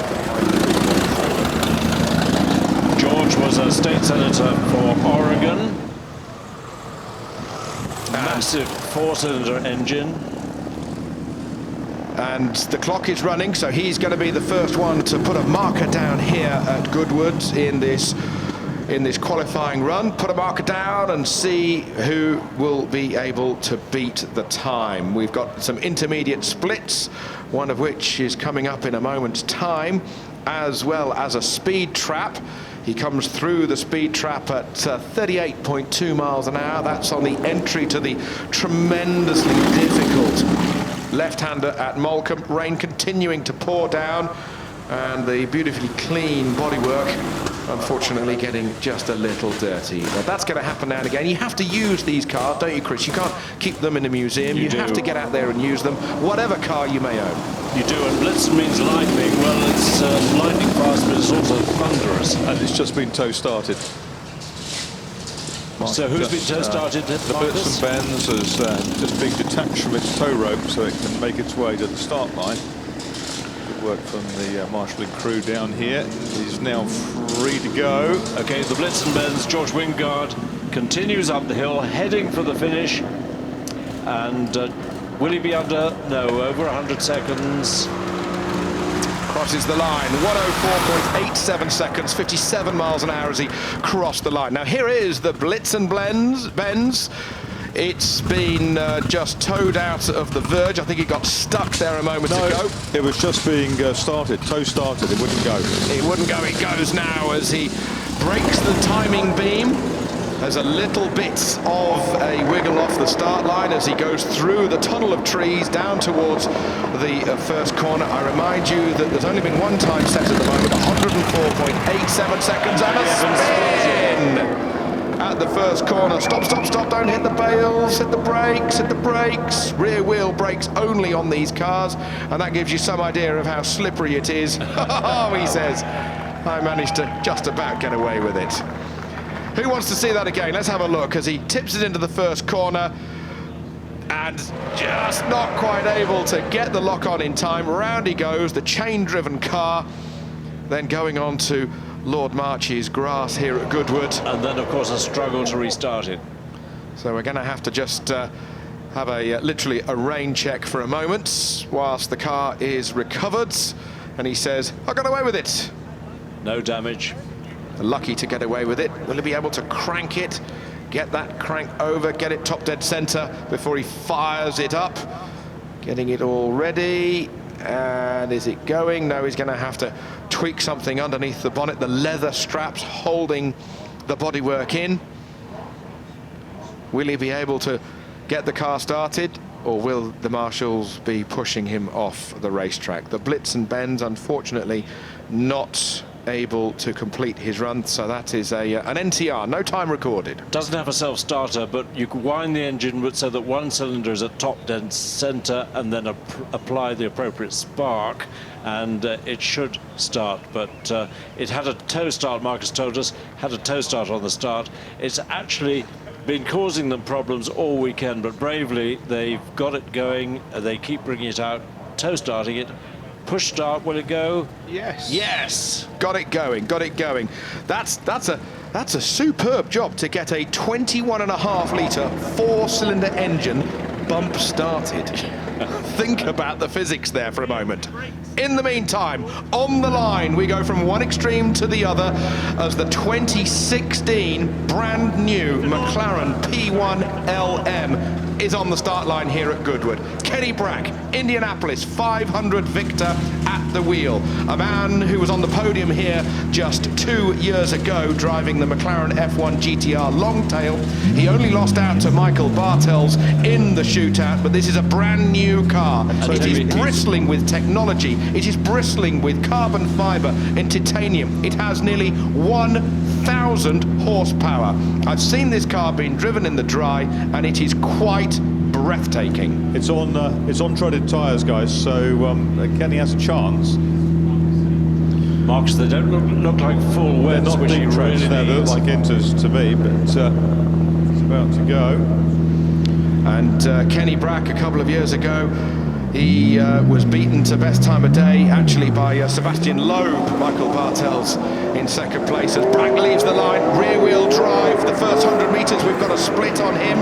George was a state senator for Oregon. Massive 4-cylinder engine. And the clock is running, so he's going to be the first one to put a marker down here at Goodwood in this qualifying run. Put a marker down and see who will be able to beat the time. We've got some intermediate splits, one of which is coming up in a moment's time, as well as a speed trap. He comes through the speed trap at 38.2 miles an hour. That's on the entry to the tremendously difficult left-hander at Moulcombe. Rain continuing to pour down, and the beautifully clean bodywork unfortunately getting just a little dirty. But that's going to happen now and again. You have to use these cars, don't you, Chris? You can't keep them in a museum. You have to get out there and use them, whatever car you may own. You do, and Blitzen means lightning. Well, it's lightning fast, but it's also thunderous. And it's just been tow started. So who's been tow started? The Blitz and Benz has just been detached from its tow rope so it can make its way to the start line. Good work from the marshalling crew down here. He's now free to go. Okay, the Blitz and Benz, George Wingard continues up the hill, heading for the finish. And will he be under? No, over 100 seconds. Crosses the line, 104.87 seconds, 57 miles an hour as he crossed the line. Now here is the Blitz and Benz. It's been just towed out of the verge. I think it got stuck there a moment ago. It was just being started, tow started, it wouldn't go. It wouldn't go, it goes now as he breaks the timing beam. There's a little bit of a wiggle off the start line as he goes through the tunnel of trees down towards the first corner. I remind you that there's only been one time set at the moment, 104.87 seconds, and a spin at the first corner. Stop, stop, stop, don't hit the bales, hit the brakes, hit the brakes. Rear wheel brakes only on these cars, and that gives you some idea of how slippery it is. He says, I managed to just about get away with it. Who wants to see that again? Let's have a look as he tips it into the first corner and just not quite able to get the lock on in time. Round he goes, the chain-driven car, then going on to Lord March's grass here at Goodwood. And then, of course, a struggle to restart it. So we're going to have to just have a literally a rain check for a moment whilst the car is recovered. And he says, I got away with it. No damage. Lucky to get away with it. Will he be able to crank it, get that crank over, get it top dead center before he fires it up? Getting it all ready. And is it going? No, he's going to have to tweak something underneath the bonnet. The leather straps holding the bodywork in. Will he be able to get the car started, or will the marshals be pushing him off the racetrack? The Blitz and Benz, unfortunately, not able to complete his run, so that is an NTR, no time recorded. Doesn't have a self-starter, but you can wind the engine so that one cylinder is at top dead center and then apply the appropriate spark, and it should start. But it had a tow start, Marcus told us, had a tow start on the start. It's actually been causing them problems all weekend, but bravely they've got it going. They keep bringing it out, tow starting it. Push start, will it go? Yes. Yes. Got it going, got it going. That's a superb job to get a 21.5 litre 4-cylinder engine bump started. Think about the physics there for a moment. In the meantime, on the line, we go from one extreme to the other as the 2016 brand new McLaren P1 LM is on the start line here at Goodwood. Kenny Brack, Indianapolis 500 victor at the wheel. A man who was on the podium here just 2 years ago driving the McLaren F1 GTR Longtail. He only lost out to Michael Bartels in the shootout, but this is a brand new car. It is bristling with technology. It is bristling with carbon fiber and titanium. It has nearly 1,000 horsepower. I've seen this car being driven in the dry, and it is quite breathtaking. It's on treaded tyres, guys, so Kenny has a chance. Marks, they don't look like full wets. They're not deep treads, they look like inters to me, but it's about to go. And Kenny Brack, a couple of years ago, he was beaten to best time of day, actually, by Sebastian Loeb. Michael Bartels in second place as Brack leaves the line. Rear wheel drive, the first 100 metres, we've got a split on him.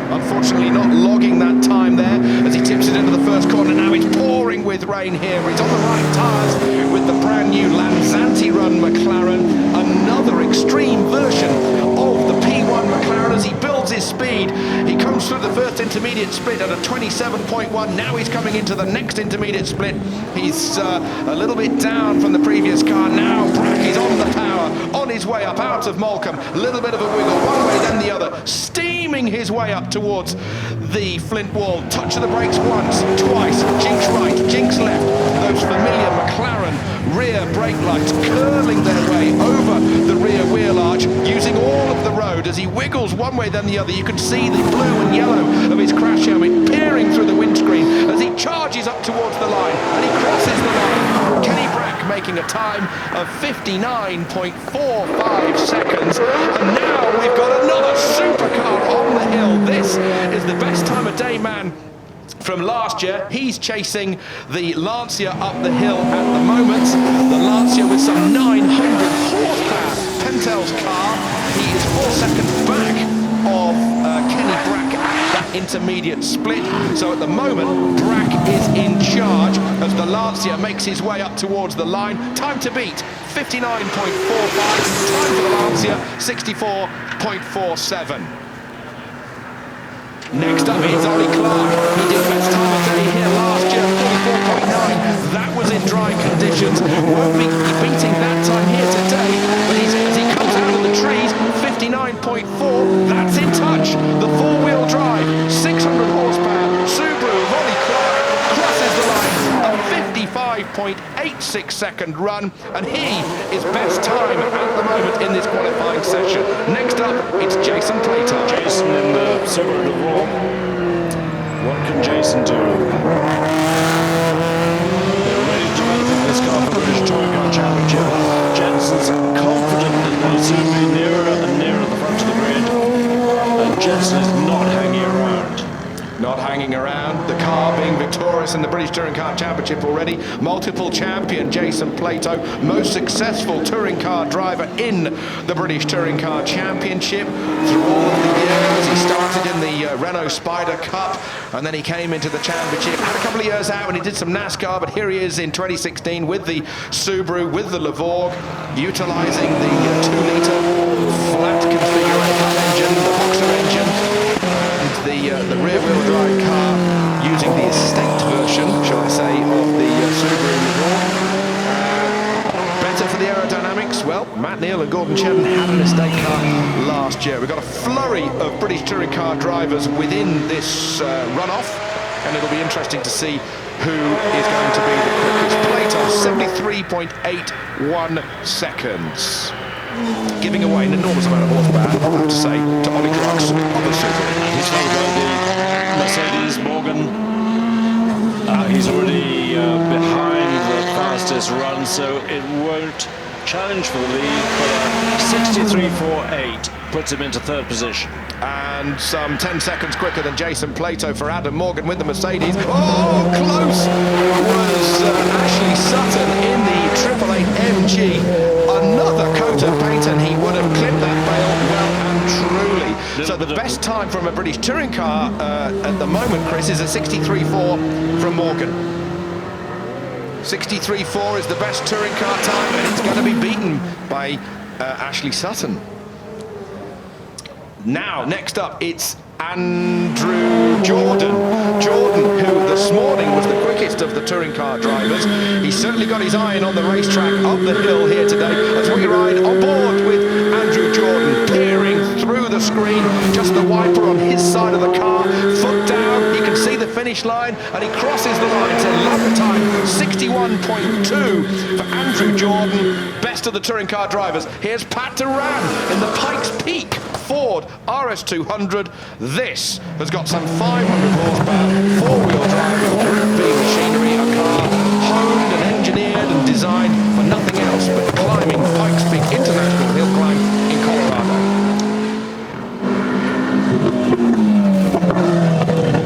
Unfortunately not logging that time there as he tips it into the first corner. Now it's pouring with rain here. He's on the right tyres with the brand new Lanzanti run McLaren. Another extreme version of the P1 McLaren as he builds his speed. He comes through the first intermediate split at a 27.1. Now he's coming into the next intermediate split. He's a little bit down from the previous car. Now Brack is on the power, on his way up out of Molecombe. A little bit of a wiggle, one way then the other, steaming his way up towards the flint wall. Touch of the brakes once, twice, jinx right, jinx left. Those familiar McLaren rear brake lights curling their way over the rear wheel arch, using all of the road as he wiggles one way then the other. You can see the blue and yellow of his crash helmet peering through the windscreen as he charges up towards the line, and he crosses the line. Kenny Brack making a time of 59.45 seconds. And now we've got another supercar on the hill. This is the best time of day man from last year. He's chasing the Lancia up the hill at the moment. The Lancia with some 900 horsepower. Pentel's car. He is 4 seconds back of Kenny Brack at that intermediate split. So at the moment, Brack is in charge as the Lancia makes his way up towards the line. Time to beat, 59.45. Time for the Lancia, 64.47. Next up is Ollie Clark. He did best time of day here last year, 44.9. That was in dry conditions. Won't be beating that time here today, but as he comes out of the trees, 59.4. That's in touch. The four-wheel drive, 600 horsepower, Subaru of Ollie Clark crosses the line. A 55.86 second run, and he is best time at the moment in this qualifying session. Next up, it's Jason Plato. Jason in the Subaru de Vaughn. What can Jason do? They're ready to benefit this car for the British Touring Car Championship. Jensen's confident that they'll soon be nearer and nearer the front of the grid. And Jensen is not hanging around. Not hanging around, the car being victorious in the British Touring Car Championship already. Multiple champion Jason Plato, most successful touring car driver in the British Touring Car Championship. Through all of the years, he started in the Renault Spider Cup, and then he came into the championship. Had a couple of years out when he did some NASCAR, but here he is in 2016 with the Subaru, with the Levorg, utilising the 2-litre flat configuration engine, the boxer engine, and the rear-wheel drive car using the estate version, shall I say, of the Subaru Levorg. Better for the aerodynamics? Well, Matt Neal and Gordon Shedden had an estate car last year. We've got a flurry of British touring car drivers within this runoff, and it'll be interesting to see who is going to be the quickest. Plato, 73.81 seconds. Giving away an enormous amount of horsepower, I have to say, to Ollie Clark's other Subaru. He's followed by the Mercedes Morgan. He's already behind the fastest run, so it won't challenge for the lead, but 63.48 puts him into third position. And some 10 seconds quicker than Jason Plato for Adam Morgan with the Mercedes. Oh, close was Ashley Sutton in the 888 MG. Another coat of paint and he would have clipped that bale well and truly. So the best time from a British touring car at the moment, Chris, is a 63.4 from Morgan. 63.4 is the best touring car time, and it's going to be beaten by Ashley Sutton. Now, next up, it's Andrew Jordan. Jordan, who this morning was the quickest of the touring car drivers. He's certainly got his eye on the racetrack up the hill here today as we ride on board with Andrew Jordan, peering through the screen, just the wiper on his side of the car, foot down, he can see the finish line, and he crosses the line to lap time 61.2 for Andrew Jordan, best of the touring car drivers. Here's Pat Duran in the Pikes Peak Ford RS200. This has got some 500 horsepower, four-wheel drive, gripping machinery, a car honed and engineered and designed for nothing else but climbing Pikes Peak International Hill Climb in Colorado.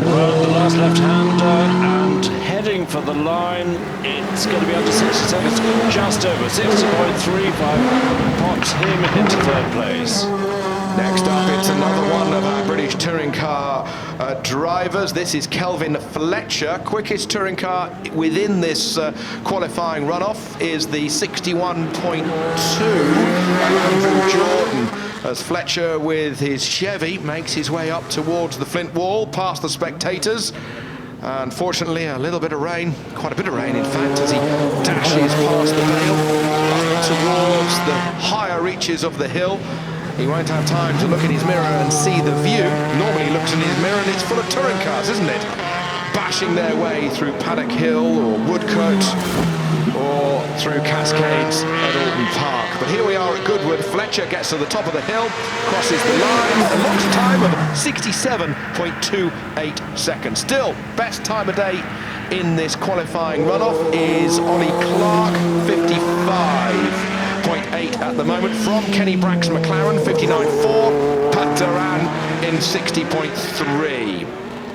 Well, the last left-hander and heading for the line. It's going to be under 60 seconds, just over 60.35, pops him into third place. Next up, it's another one of our British touring car drivers. This is Kelvin Fletcher. Quickest touring car within this qualifying runoff is the 61.2. Andrew Jordan, as Fletcher with his Chevy makes his way up towards the Flint Wall, past the spectators. Unfortunately, a little bit of rain, quite a bit of rain in fact, as he dashes past the bale up towards the higher reaches of the hill. He won't have time to look in his mirror and see the view. Normally he looks in his mirror and it's full of touring cars, isn't it? Bashing their way through Paddock Hill or Woodcote or through Cascades at Alton Park. But here we are at Goodwood. Fletcher gets to the top of the hill, crosses the line, and looks a time of 67.28 seconds. Still, best time of day in this qualifying runoff is Ollie Clark, 55.8 at the moment, from Kenny Brack's McLaren, 59.4, Pat Duran in 60.3.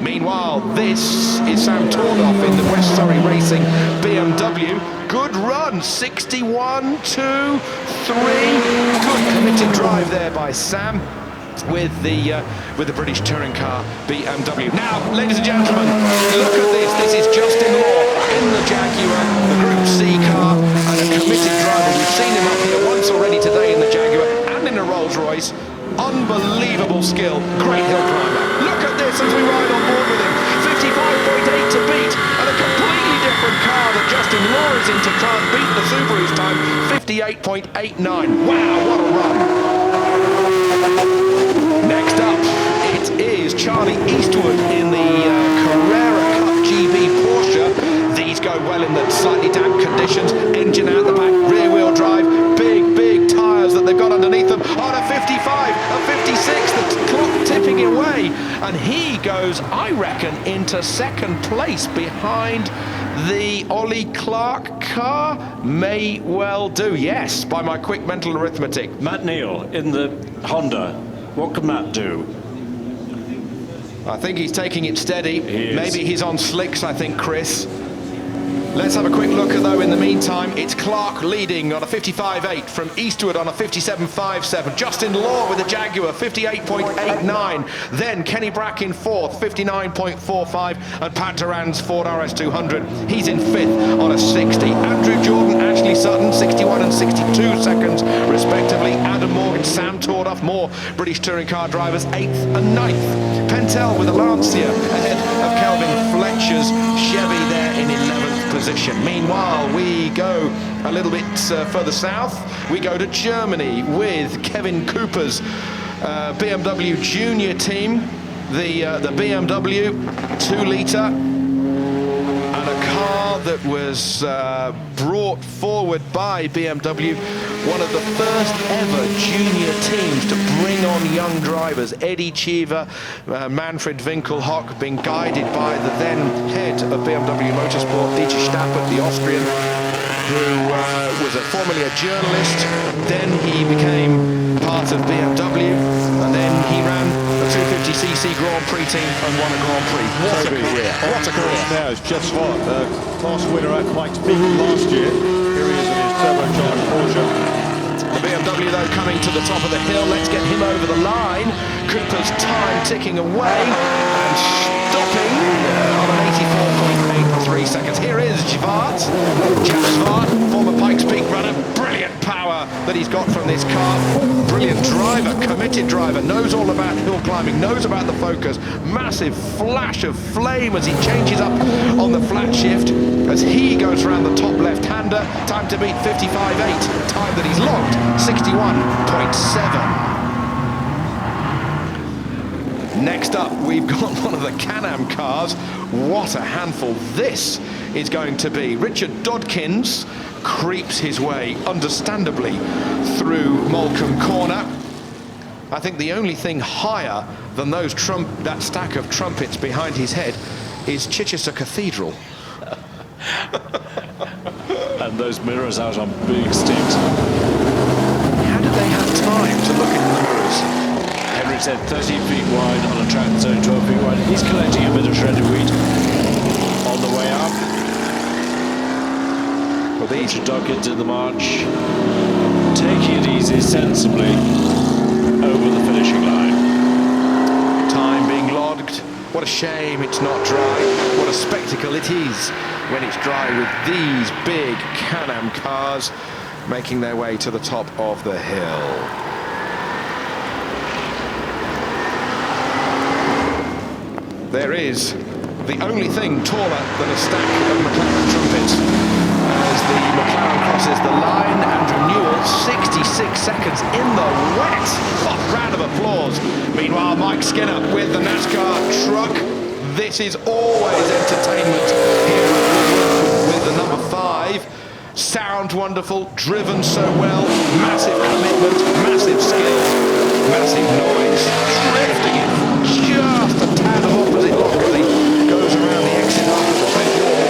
Meanwhile, this is Sam Tordoff in the West Surrey Racing BMW. Good run, 61.23. Good committed drive there by Sam with the British touring car BMW. Now, ladies and gentlemen, look at this. This is Justin Law in the Jaguar, the Group C car, and a committed driver. We've seen him up here once already today in the Jaguar and in a Rolls Royce. Unbelievable skill, great hill climber. Look at this as we ride on board with him. 55.8 to beat, and a completely different car that Justin Law is in to try and beat the Subaru's time. 58.89. Wow, what a run. Next up, it is Charlie Eastwood in the Carrera Cup GB Porsche. These go well in the slightly damp conditions. Engine out the back, rear wheel drive, big tyres that they've got underneath them. On a 55, a 56, the clock tipping away. And he goes, I reckon, into second place behind the Ollie Clark car. May well do, yes, by my quick mental arithmetic. Matt Neal in the Honda. What can Matt do? I think he's taking it steady. Maybe he's on slicks, I think, Chris. Let's have a quick look, though, in the meantime. It's Clark leading on a 55.8 from Eastwood on a 57.57. Justin Law with the Jaguar, 58.89. Then Kenny Brack in fourth, 59.45. And Pat Duran's Ford RS200, he's in fifth on a 60. Andrew Jordan, Ashley Sutton, 61 and 62 seconds, respectively. Adam Morgan, Sam Tordoff, more British touring car drivers, 8th and 9th. Pentel with a Lancia ahead of Kelvin Fletcher's Chevy there in 11th position. Meanwhile, we go a little bit further south. We go to Germany with Kevin Cooper's BMW Junior team, the BMW 2-litre, and a car that was brought forward by BMW, one of the first ever junior teams to bring on young drivers. Eddie Cheever, Manfred Winkelhock, being guided by the then head of BMW Motorsport, Dieter Stappert, the Austrian, who was formerly a journalist. Then he became part of BMW, and then he ran the 250cc Grand Prix team and won a Grand Prix. What a career! What a career! Now it's just what class winner at Pikes Peak last year. Here he is in his turbocharged Porsche. The BMW, though, coming to the top of the hill. Let's get him over the line. Cooper's time ticking away and stopping on an 84.83 seconds. Here is Zwart. Jack Zwart, former Pikes Peak runner. Brilliant power that he's got from this car. Brilliant driver, committed driver, knows all about hill climbing, knows about the focus. Massive flash of flame as he changes up on the flat shift as he goes around the top left-hander. Time to beat 55.8, time that he's logged 61.7. Next up, we've got one of the Can-Am cars. What a handful this is going to be. Richard Dodkins creeps his way, understandably, through Molecombe Corner. I think the only thing higher than that stack of trumpets behind his head is Chichester Cathedral. And those mirrors out on big sticks. How did they have time to look in the mirrors? Henry said 13 feet wide on a track that's only 12 feet wide. He's collecting a bit of shredded wheat on the way up. Well, these dug into the march, taking it easy, sensibly, over the finishing line. Time being logged. What a shame it's not dry. What a spectacle it is when it's dry with these big Can-Am cars making their way to the top of the hill. There is the only thing taller than a stack of McLaren trumpets as the McLaren crosses the line. Andrew Newell, 66 seconds in the wet. What round of applause. Meanwhile, Mike Skinner with the NASCAR truck. This is always entertainment here at Goodwood with the number 5. sound wonderful, driven so well, massive commitment, massive skill, massive noise, drifting in just a tad of opposite lock as he goes around the exit after the fifth wall.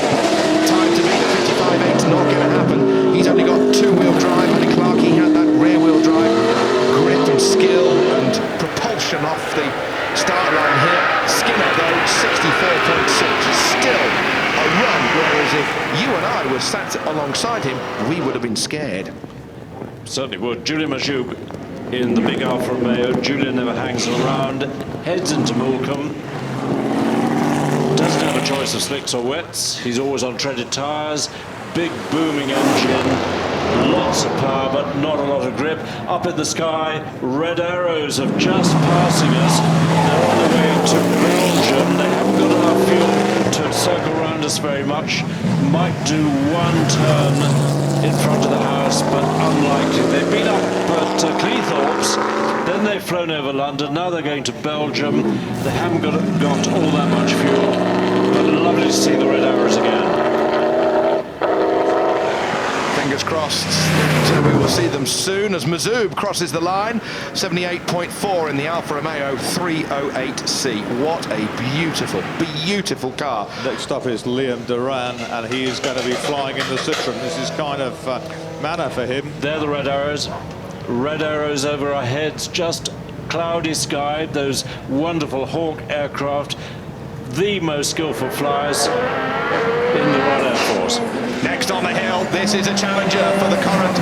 Time to beat the 55.8's not going to happen. He's only got two-wheel drive, and Clark, he had that rear-wheel drive grip and skill and propulsion off the start line here. Skinner though, 64.6, still a run, whereas if you and I were sat alongside him, we would have been scared. Certainly would. Julian Majoub in the big Alfa Romeo. Julian never hangs around, heads into Moulcombe. Doesn't have a choice of slicks or wets. He's always on treaded tyres. Big booming engine, lots of power, but not a lot of grip. Up in the sky, red arrows of just passing us. They're on their way to Belgium. They haven't got enough fuel to circle around us very much. Might do one turn in front of the house, but unlikely. They've been up at Cleethorpes, then they've flown over London. Now they're going to Belgium. They haven't got all that much fuel, but lovely to see the red arrows again. Fingers crossed, so we will see them soon as Mazoub crosses the line. 78.4 in the Alfa Romeo 308C. What a beautiful, beautiful car. Next up is Liam Duran, and he is going to be flying in the Citroen. This is kind of manner for him. They're the red arrows. Red arrows over our heads, just cloudy sky, those wonderful Hawk aircraft, the most skillful flyers in the Royal Air Force. Next on the hill, this is a challenger for the current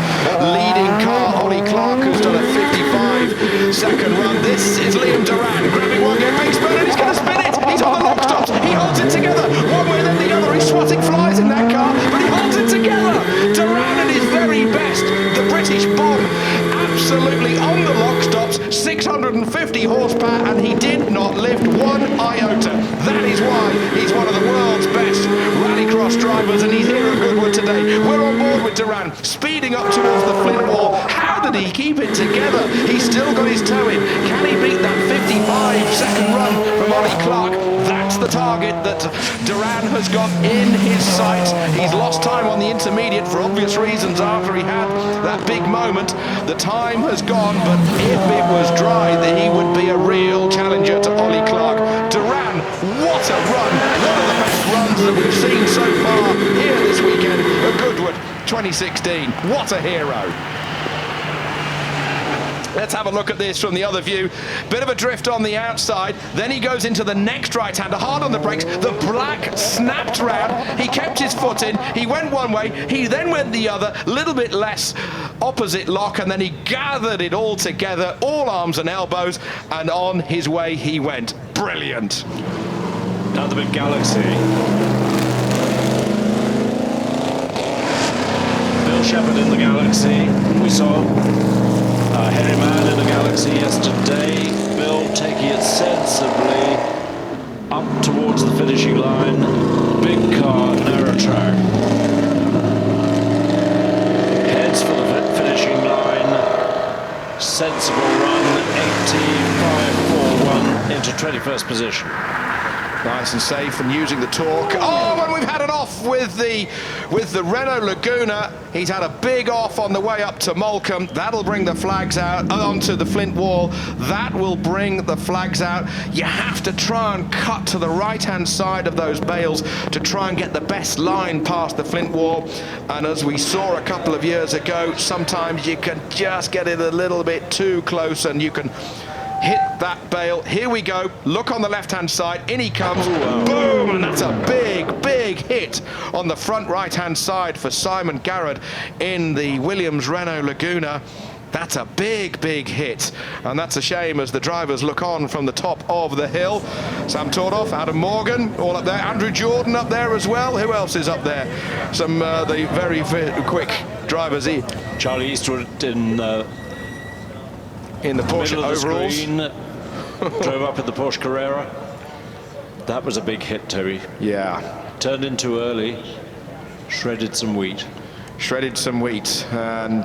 leading car, Ollie Clark, who's done a 55-second run. This is Liam Duran, grabbing one good big spin, and he's going to spin it. He's on the lock stops. He holds it together, one way then the other. He's swatting flies in that car, but he holds it together. Duran at his very best, the British bomb, absolutely on the lock stops, 650 horsepower, and he did not lift one iota. That is why he's one of the world's best rallycross drivers, and he's here at Goodwood today. We're on board with Duran, speeding up towards the flint wall. How did he keep it together? He's still got his toe in. Can he beat that 55-second run from Ollie Clark? That's the target that Duran has got in his sights. He's lost time on the intermediate for obvious reasons after he had that big moment. The time has gone, but if it was dry, then he would be a real challenger to Ollie Clark. Duran, what a run! One of the best runs that we've seen so far here this weekend at Goodwood 2016. What a hero! Let's have a look at this from the other view. Bit of a drift on the outside. Then he goes into the next right-hander, hard on the brakes. The black snapped round. He kept his foot in. He went one way. He then went the other. Little bit less opposite lock. And then he gathered it all together, all arms and elbows. And on his way he went. Brilliant. Now the big Galaxy. Bill Shepherd in the Galaxy. We saw Henry Mann in the Galaxy yesterday. Bill taking it sensibly up towards the finishing line. Big car, narrow track. Heads for the finishing line. Sensible run, 85.41 into 21st position. Nice and safe and using the torque. Oh, and we've had it off with the Renault Laguna. He's had a big off on the way up to Moulcombe. That'll bring the flags out onto the flint wall. That will bring the flags out. You have to try and cut to the right-hand side of those bales to try and get the best line past the flint wall. And as we saw a couple of years ago, sometimes you can just get it a little bit too close and you can hit that bale. Here we go. Look on the left-hand side. In he comes. Boom! And that's a big, big hit on the front right-hand side for Simon Garrett in the Williams Renault Laguna. That's a big, big hit. And that's a shame as the drivers look on from the top of the hill. Sam Tordoff, Adam Morgan, all up there. Andrew Jordan up there as well. Who else is up there? Some the very quick drivers. Charlie Eastwood in the Porsche overalls. Drove up in the Porsche Carrera. That was a big hit, Terry. Yeah. Turned in too early. Shredded some wheat. Shredded some wheat. And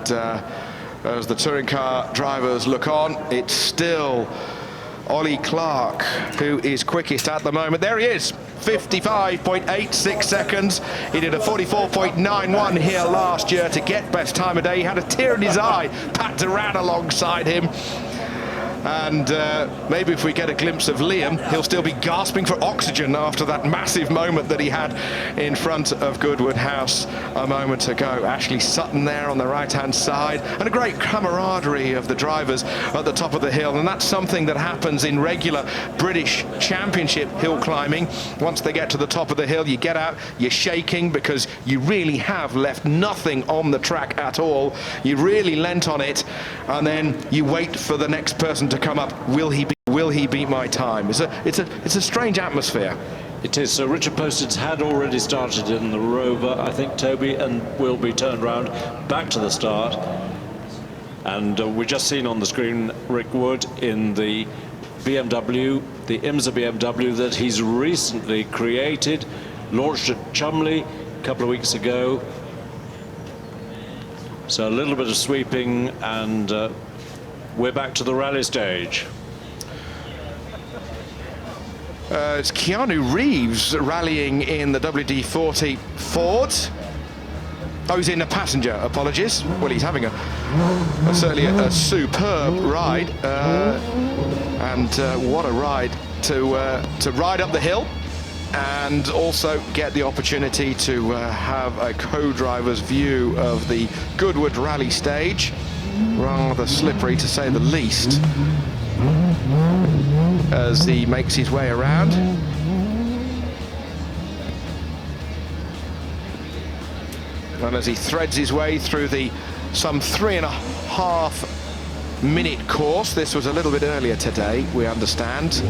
as the touring car drivers look on, it's still Ollie Clark, who is quickest at the moment. There he is, 55.86 seconds. He did a 44.91 here last year to get best time of day. He had a tear in his eye. Pat Duran alongside him. And maybe if we get a glimpse of Liam, he'll still be gasping for oxygen after that massive moment that he had in front of Goodwood House a moment ago. Ashley Sutton there on the right-hand side, and a great camaraderie of the drivers at the top of the hill. And that's something that happens in regular British Championship hill climbing. Once they get to the top of the hill, you get out, you're shaking because you really have left nothing on the track at all. You really lent on it, and then you wait for the next person to come up. Will he beat my time? It's a strange atmosphere. It is. So Richard Postins had already started in the Rover, I think, Toby, and will be turned round back to the start. And we've just seen on the screen Rick Wood in the BMW, the IMSA BMW that he's recently created, launched at Chumley a couple of weeks ago. So a little bit of sweeping, and we're back to the rally stage. It's Keanu Reeves rallying in the WD-40 Ford. Oh, he's in a passenger, apologies. Well, he's having certainly a superb ride. And what a ride to ride up the hill and also get the opportunity to have a co-driver's view of the Goodwood rally stage. Rather slippery, to say the least, as he makes his way around. And as he threads his way through the some 3.5 minute course. This was a little bit earlier today, we understand,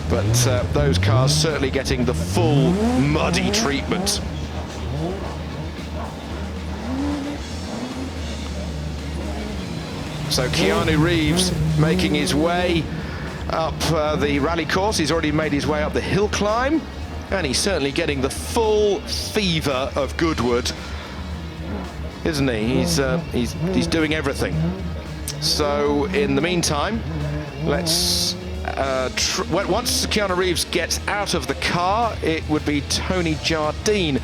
but those cars certainly getting the full muddy treatment. So Keanu Reeves making his way up the rally course. He's already made his way up the hill climb, and he's certainly getting the full fever of Goodwood, isn't he? He's doing everything. So in the meantime, let's once Keanu Reeves gets out of the car, it would be Tony Jardine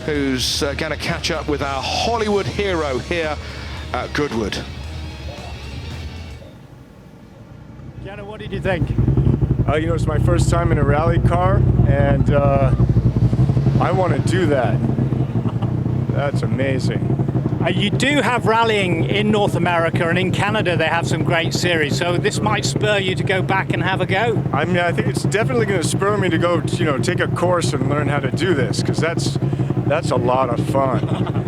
who's going to catch up with our Hollywood hero here at Goodwood. Keanu, what did you think? You know, it's my first time in a rally car, and I want to do that. That's amazing. You do have rallying in North America, and in Canada they have some great series, so this might spur you to go back and have a go. I mean, I think it's definitely going to spur me to go, you know, take a course and learn how to do this, because that's a lot of fun.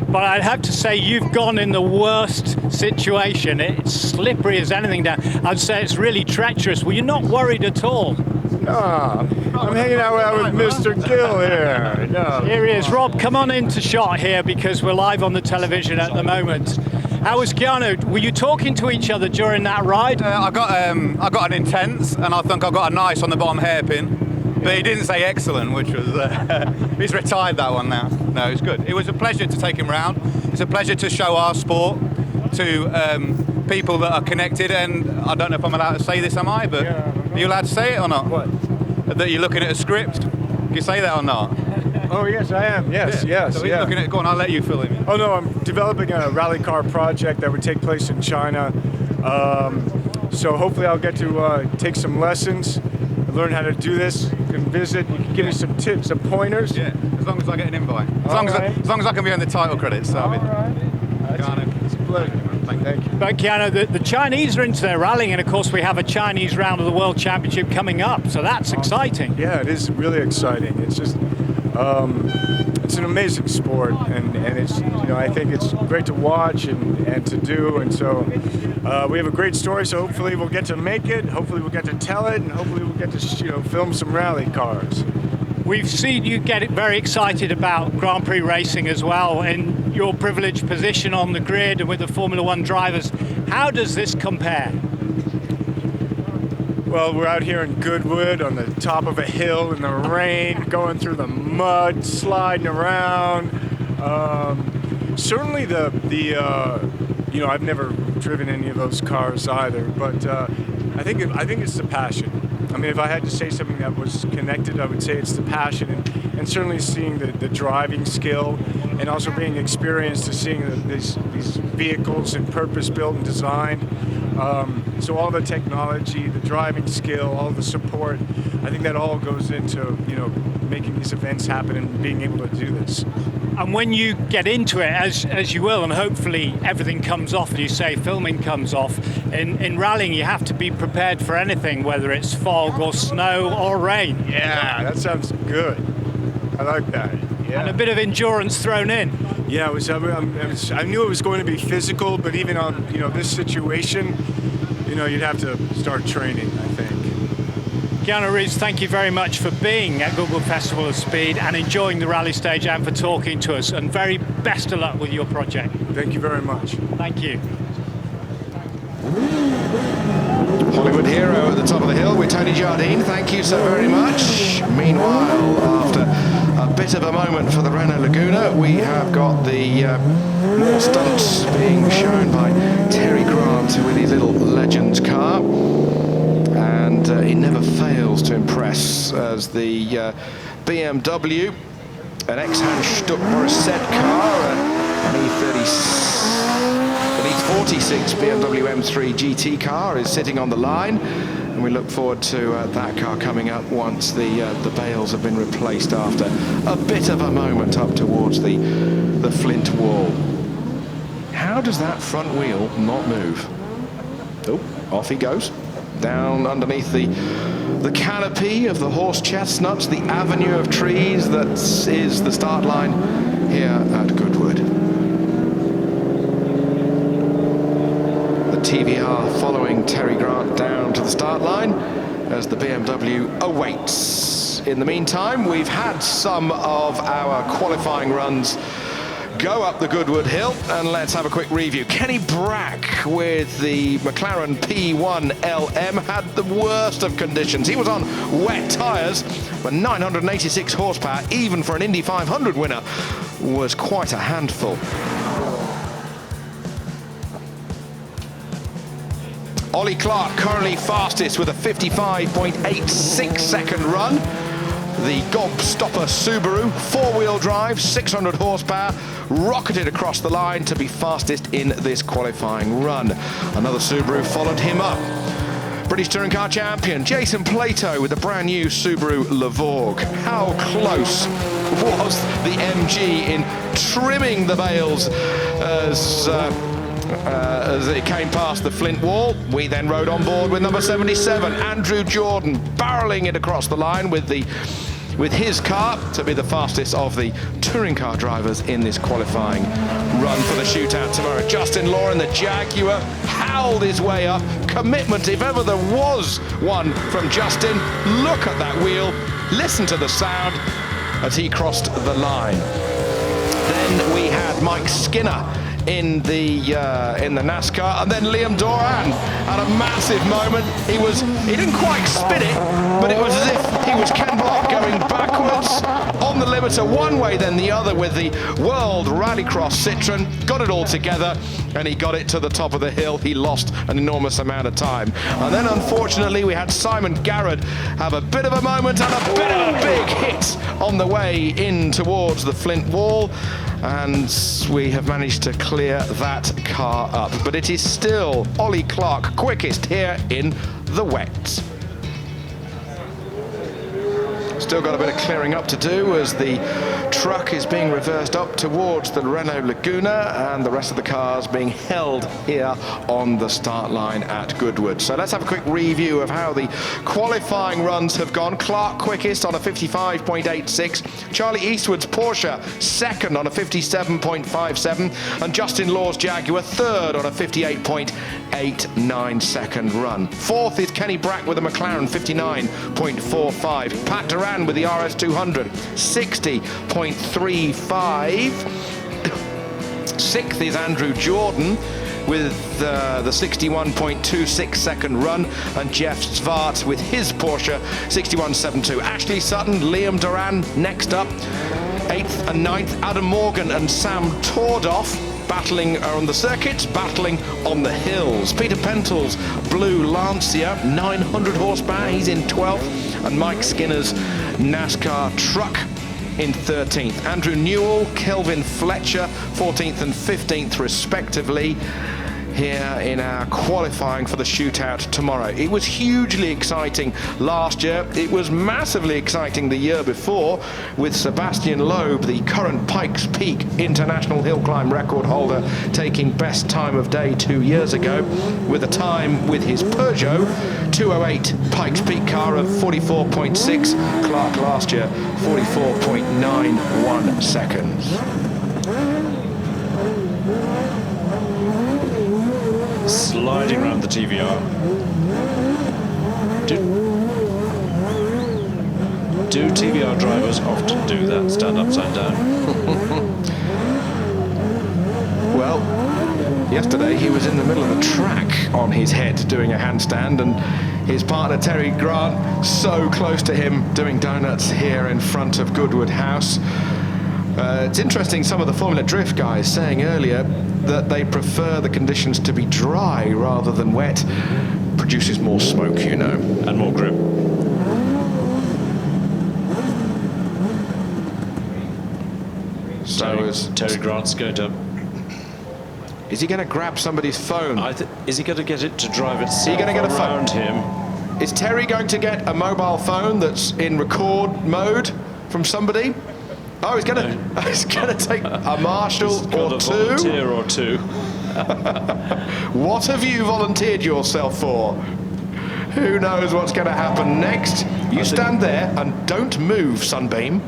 But I'd have to say you've gone in the worst situation. It's slippery as anything down. I'd say it's really treacherous. Were you not worried at all? No, I'm hanging out with Mr. Gill here. No. Here he is. Rob, come on into shot here because we're live on the television at the moment. How was Keanu? Were you talking to each other during that ride? I got an intense, and I think I got a nice on the bottom hairpin. But he didn't say excellent, which was, he's retired that one now. No, it's good. It was a pleasure to take him round. It's a pleasure to show our sport to people that are connected, and I don't know if I'm allowed to say this, am I? But are you allowed to say it or not? What? That you're looking at a script? Can you say that or not? Oh, yes, I am. Yes, yeah. yes. So he's looking at, go on, I'll let you fill him in. Oh, no, I'm developing a rally car project that would take place in China. So hopefully I'll get to take some lessons, learn how to do this. You can visit, you can give me some tips, some pointers. Yeah, as long as I get an invite. As long as I can be on the title credits. So It's a pleasure. Thank you. But Keanu, the Chinese are into their rallying, and of course we have a Chinese round of the World Championship coming up, so that's exciting. Yeah, it is really exciting. It's just, it's an amazing sport, and it's, you know, I think it's great to watch and to do, and so we have a great story. So hopefully we'll get to make it. Hopefully we'll get to tell it, and hopefully we'll get to, you know, film some rally cars. We've seen you get very excited about Grand Prix racing as well, in your privileged position on the grid and with the Formula One drivers. How does this compare? Well, we're out here in Goodwood on the top of a hill in the rain, going through the mud, sliding around. Certainly you know, I've never driven any of those cars either, but I think it's the passion. I mean, if I had to say something that was connected, I would say it's the passion, and certainly seeing the driving skill, and also being experienced to seeing these vehicles and purpose-built and designed. So all the technology, the driving skill, all the support, I think that all goes into, you know, making these events happen and being able to do this. And when you get into it, as you will, and hopefully everything comes off, as you say, filming comes off, in rallying you have to be prepared for anything, whether it's fog or snow or rain. Yeah, that sounds good. I like that. Yeah. And a bit of endurance thrown in. Yeah, I knew it was going to be physical, but even on, you know, this situation, you know, you'd have to start training, I think. Keanu Reeves, thank you very much for being at Goodwood Festival of Speed and enjoying the rally stage and for talking to us, and very best of luck with your project. Thank you very much. Thank you. Hollywood hero at the top of the hill with Tony Jardine. Thank you so very much. Meanwhile, after a bit of a moment for the Renault Laguna, we have got the more stunts being shown by Terry Grant with his little Legends car. And he never fails to impress as the BMW, an ex-Hans-Stuck Morissette car, an E46 BMW M3 GT car is sitting on the line, and we look forward to that car coming up once the bales have been replaced after a bit of a moment up towards the flint wall. How does that front wheel not move? Oh, off he goes. Down underneath the canopy of the horse chestnuts, the avenue of trees that is the start line here at Goodwood. The TVR following Terry Grant down to the start line as the BMW awaits. In the meantime, we've had some of our qualifying runs go up the Goodwood Hill, and let's have a quick review. Kenny Brack with the McLaren P1 LM had the worst of conditions. He was on wet tyres, but 986 horsepower, even for an Indy 500 winner, was quite a handful. Ollie Clark currently fastest with a 55.86 second run. The gobstopper Subaru, four-wheel drive, 600 horsepower, rocketed across the line to be fastest in this qualifying run. Another Subaru followed him up. British Touring Car Champion Jason Plato with the brand new Subaru Levorg. How close was the MG in trimming the bales as it came past the flint wall? We then rode on board with number 77, Andrew Jordan, barreling it across the line with his car to be the fastest of the touring car drivers in this qualifying run for the shootout tomorrow. Justin Law in the Jaguar howled his way up. Commitment, if ever there was one from Justin. Look at that wheel, listen to the sound as he crossed the line. Then we had Mike Skinner in the NASCAR, and then Liam Doran had a massive moment. He didn't quite spin it, but it was as if he was Ken Block going backwards on the limiter one way then the other with the World Rallycross Citroen. Got it all together, and he got it to the top of the hill. He lost an enormous amount of time. And then unfortunately we had Simon Garrett have a bit of a moment and a bit of a big hit on the way in towards the flint wall, and we have managed to clear that car up. But it is still Ollie Clark quickest here in the wet. Still got a bit of clearing up to do as the truck is being reversed up towards the Renault Laguna, and the rest of the cars being held here on the start line at Goodwood. So let's have a quick review of how the qualifying runs have gone. Clark quickest on a 55.86, Charlie Eastwood's Porsche second on a 57.57, and Justin Law's Jaguar third on a 58.89 second run. Fourth is Kenny Brack with a McLaren 59.45, Pat Duran with the RS200 60.35. Sixth is Andrew Jordan with the 61.26 second run, and Jeff Svart with his Porsche 61.72. Ashley Sutton, Liam Duran next up. 8th and 9th, Adam Morgan and Sam Tordoff battling on the circuits, battling on the hills. Peter Pentel's blue Lancia, 900 horsepower, he's in 12th. And Mike Skinner's NASCAR truck in 13th. Andrew Newell, Kelvin Fletcher, 14th and 15th respectively, here in our qualifying for the shootout tomorrow. It was hugely exciting last year. It was massively exciting the year before, with Sebastian Loeb, the current Pikes Peak International Hill Climb record holder, taking best time of day 2 years ago, with a time with his Peugeot 208 Pikes Peak car of 44.6. Clark last year, 44.91 seconds. Sliding around the TVR. Do TVR drivers often do that, stand upside down? Well, yesterday he was in the middle of the track on his head doing a handstand, and his partner Terry Grant so close to him doing donuts here in front of Goodwood House. It's interesting, some of the Formula Drift guys saying earlier that they prefer the conditions to be dry rather than wet. Produces more smoke, you know. And more grip. So Terry Grant's going to... Is he going to grab somebody's phone? Is he going to get it to drive itself Are you going to get a around phone? him? Is Terry going to get a mobile phone that's in record mode from somebody? Oh, he's going to take a marshal or two. Volunteer or two. What have you volunteered yourself for? Who knows what's going to happen next? You stand there and don't move, Sunbeam.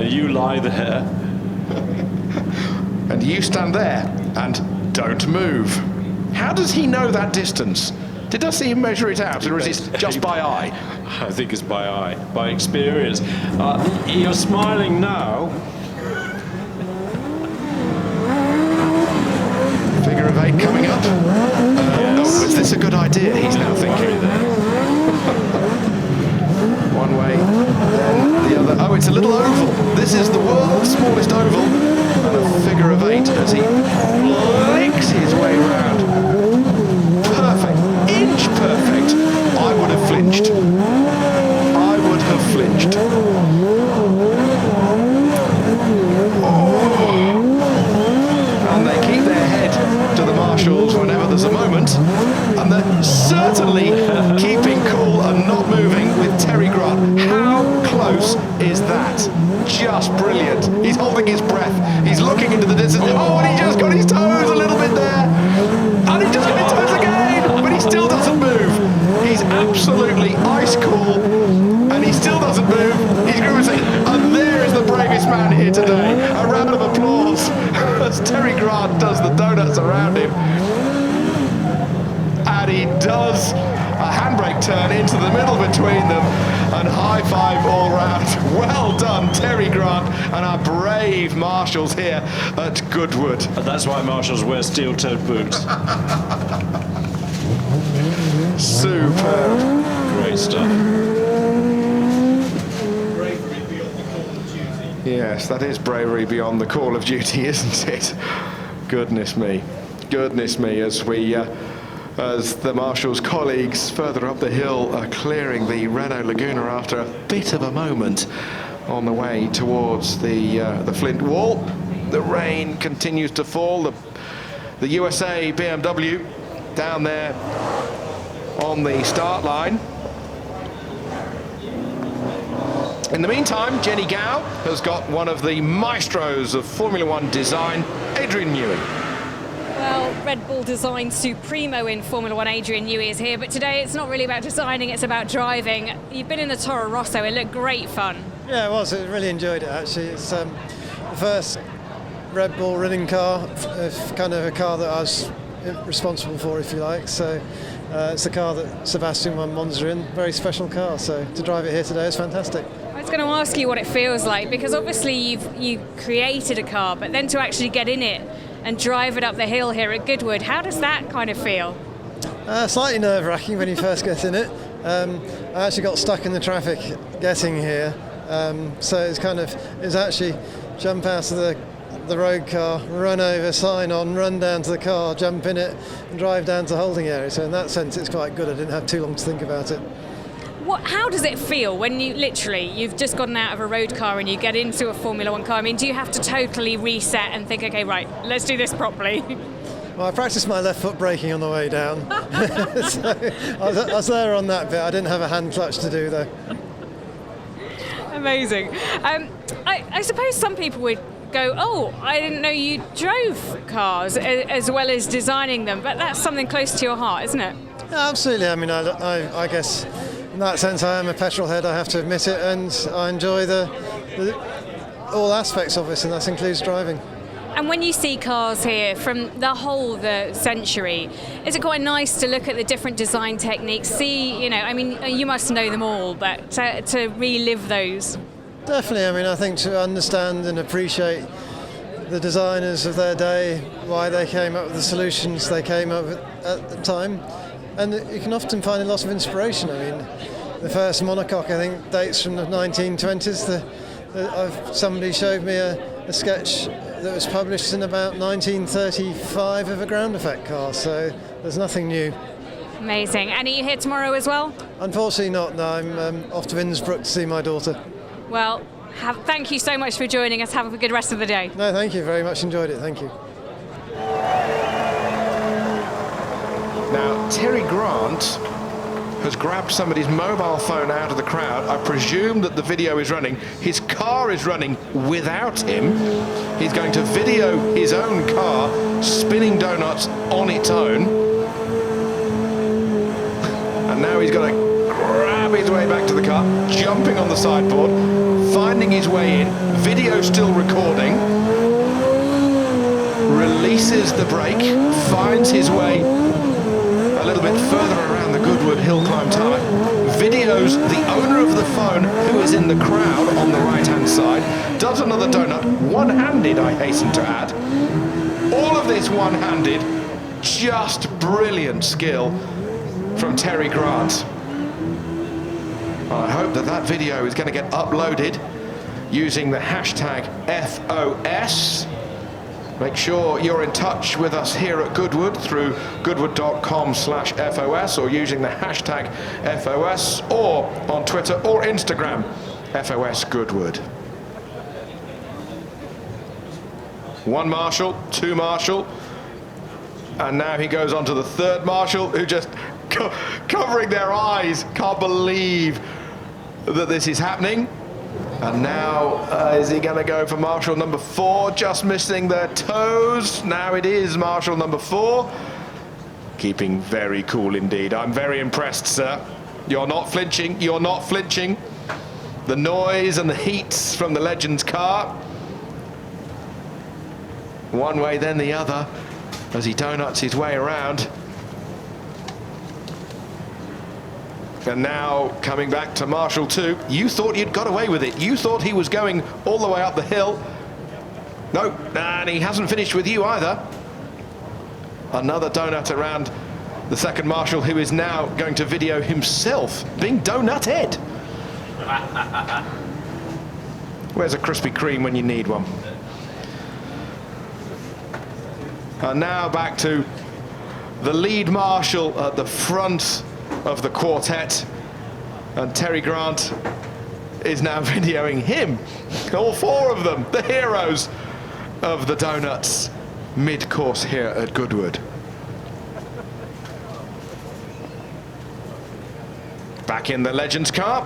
You lie there. And you stand there and don't move. How does he know that distance? Did I see him measure it out, or is it just by eye? I think it's by eye, by experience. You're smiling now. Figure of 8 coming up. Oh, is this a good idea? He's now thinking. One way, then the other. Oh, it's a little oval. This is the world's smallest oval. And a figure of 8 as he flicks his way round. Perfect. Inch perfect. I would have flinched. I would have flinched. Oh. And they keep their head to the marshals whenever there's a moment. And they're certainly keeping cool and not moving with Terry Grant. How close is that? Just brilliant. He's holding his breath. He's looking into the distance. Oh, and he just got his toes a little bit there. And he just got his toes again. But he still doesn't move. He's absolutely ice cool. And he still doesn't move. He's grimacing. And there is the bravest man here today. A round of applause as Terry Grant does the donuts around him. And he does a handbrake turn into the middle between them, and high five all round. Well done, Terry Grant, and our brave marshals here at Goodwood. And that's why marshals wear steel-toed boots. Superb. Great stuff. Yes, that is bravery beyond the call of duty, isn't it? Goodness me. Goodness me, as the Marshal's colleagues further up the hill are clearing the Renault Laguna after a bit of a moment on the way towards the Flint wall. The rain continues to fall. The USA BMW down there on the start line. In the meantime, Jenny Gow has got one of the maestros of Formula One design, Adrian Newey. Well, Red Bull design supremo in Formula One, Adrian Newey is here, but today it's not really about designing, it's about driving. You've been in the Toro Rosso, it looked great fun. Yeah, it was. I really enjoyed it, actually. It's the first Red Bull running car, kind of a car that I was responsible for, if you like. So it's the car that Sebastian won Monza in, very special car. So to drive it here today is fantastic. I was going to ask you what it feels like, because obviously you've created a car, but then to actually get in it and drive it up the hill here at Goodwood, how does that kind of feel? Slightly nerve-wracking when you first get in it. I actually got stuck in the traffic getting here, so it's actually jump out of the the road car, run over, sign on, run down to the car, jump in it, and drive down to the holding area. So in that sense, it's quite good. I didn't have too long to think about it. How does it feel when you've just gotten out of a road car and you get into a Formula One car? I mean, do you have to totally reset and think, okay, right, let's do this properly? Well, I practiced my left foot braking on the way down. So I was there on that bit. I didn't have a hand clutch to do though. Amazing. I suppose some people would go, oh, I didn't know you drove cars as well as designing them, but that's something close to your heart, isn't it? Absolutely. I mean, I guess in that sense I am a petrol head, I have to admit it, and I enjoy all aspects of it, and that includes driving. And when you see cars here from the century, is it quite nice to look at the different design techniques, see, I mean, you must know them all, but to relive those? Definitely. I mean, I think to understand and appreciate the designers of their day, why they came up with the solutions they came up with at the time, and you can often find a lot of inspiration. I mean, the first monocoque, I think, dates from the 1920s. Somebody showed me a sketch that was published in about 1935 of a ground effect car, so there's nothing new. Amazing. And are you here tomorrow as well? Unfortunately not, no. I'm off to Innsbruck to see my daughter. Well, thank you so much for joining us. Have a good rest of the day. No, thank you very much. Enjoyed it. Thank you. Now, Terry Grant has grabbed somebody's mobile phone out of the crowd. I presume that the video is running. His car is running without him. He's going to video his own car spinning donuts on its own. And now he's got to grab his way back to the car, jumping on the sideboard, finding his way in, video still recording, releases the brake, finds his way a little bit further around the Goodwood hill climb tarmac, videos the owner of the phone who is in the crowd on the right-hand side, does another donut, one-handed, I hasten to add. All of this one-handed, just brilliant skill from Terry Grant. Well, I hope that video is going to get uploaded using the hashtag FOS. Make sure you're in touch with us here at Goodwood through goodwood.com/FOS or using the hashtag FOS, or on Twitter or Instagram, FOS Goodwood. One marshal, two marshal, and now he goes on to the third marshal, who just covering their eyes, can't believe that this is happening. And now, is he going to go for marshal number 4, just missing their toes? Now it is marshal number 4. Keeping very cool indeed. I'm very impressed, sir. You're not flinching, you're not flinching. The noise and the heat from the Legends car. One way, then the other, as he donuts his way around. And now coming back to Marshall 2. You thought you'd got away with it. You thought he was going all the way up the hill. No, and he hasn't finished with you either. Another donut around the second Marshall, who is now going to video himself being donutted. Where's a Krispy Kreme when you need one? And now back to the lead Marshal at the front of the quartet, and Terry Grant is now videoing him. All 4 of them, the heroes of the donuts, mid-course here at Goodwood. Back in the Legends car,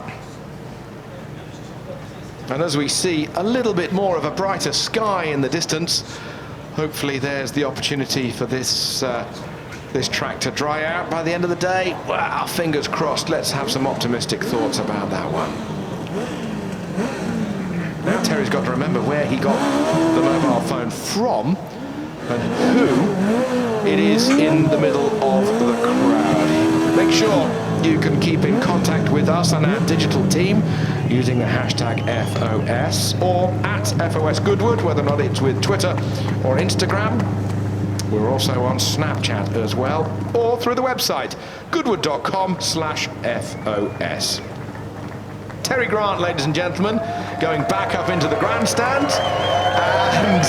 and as we see a little bit more of a brighter sky in the distance, hopefully there's the opportunity for this track to dry out by the end of the day. Wow, fingers crossed. Let's have some optimistic thoughts about that one. Now Terry's got to remember where he got the mobile phone from and who it is in the middle of the crowd. Make sure you can keep in contact with us and our digital team using the hashtag FOS or at FOS Goodwood, whether or not it's with Twitter or Instagram. We're also on Snapchat as well, or through the website, goodwood.com/FOS. Terry Grant, ladies and gentlemen, going back up into the grandstand, and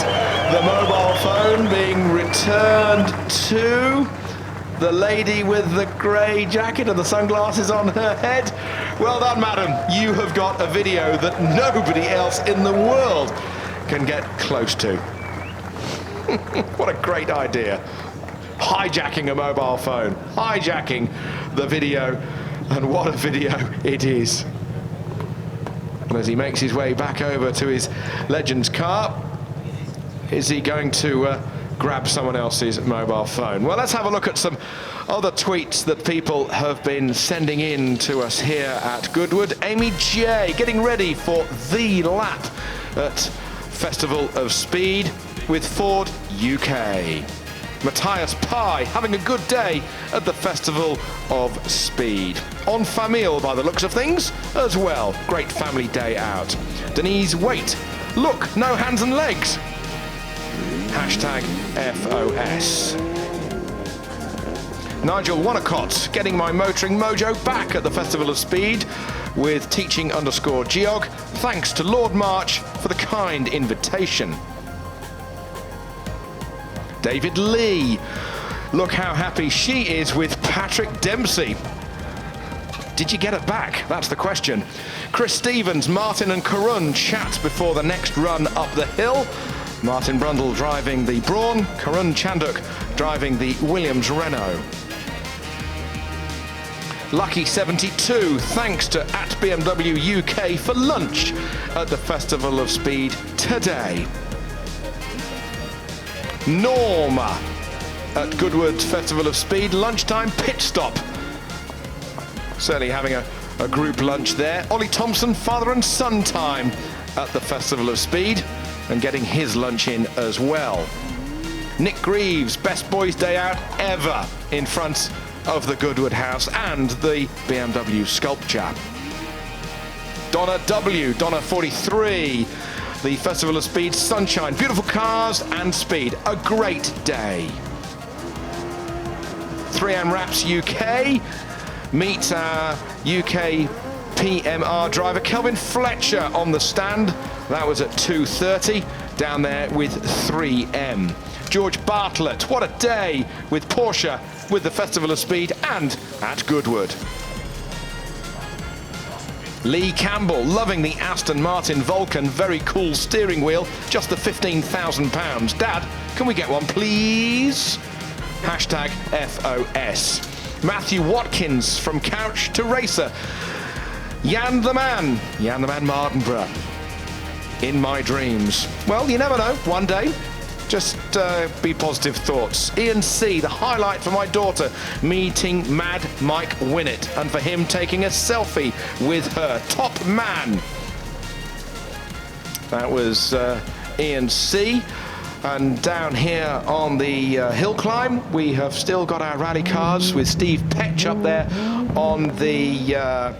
the mobile phone being returned to the lady with the grey jacket and the sunglasses on her head. Well done, madam. You have got a video that nobody else in the world can get close to. What a great idea. Hijacking a mobile phone, hijacking the video, and what a video it is. And as he makes his way back over to his Legends car, is he going to grab someone else's mobile phone? Well, let's have a look at some other tweets that people have been sending in to us here at Goodwood. Amy J getting ready for the lap at Festival of Speed with Ford UK. Matthias Pye having a good day at the Festival of Speed. On Famille by the looks of things as well. Great family day out. Denise Waite, look, no hands and legs. Hashtag FOS. Nigel Wonnacott getting my motoring mojo back at the Festival of Speed with teaching_geog. Thanks to Lord March for the kind invitation. David Lee, look how happy she is with Patrick Dempsey. Did you get it back? That's the question. Chris Stevens, Martin and Karun chat before the next run up the hill. Martin Brundle driving the Brawn, Karun Chanduk driving the Williams Renault. Lucky72, thanks to @BMW UK for lunch at the Festival of Speed today. Norma at Goodwood Festival of Speed, lunchtime pit stop. Certainly having a group lunch there. Ollie Thompson, father and son time at the Festival of Speed and getting his lunch in as well. Nick Greaves, best boys day out ever in front of the Goodwood house and the BMW sculpture. Donna W, Donna 43, the Festival of Speed sunshine, beautiful cars and speed, a great day. 3M Wraps UK, meet our UK PMR driver Kelvin Fletcher on the stand. That was at 2:30 down there with 3M. George Bartlett, what a day with Porsche, with the Festival of Speed and at Goodwood. Lee Campbell, loving the Aston Martin Vulcan, very cool steering wheel, just the £15,000. Dad, can we get one please? Hashtag FOS. Matthew Watkins, from couch to racer. Jan the Man Mardenborough, in my dreams. Well, you never know, one day. Just be positive thoughts. Ian C, the highlight for my daughter, meeting Mad Mike Winnett, and for him taking a selfie with her. Top man. That was Ian C. And down here on the hill climb, we have still got our rally cars with Steve Petch up there on the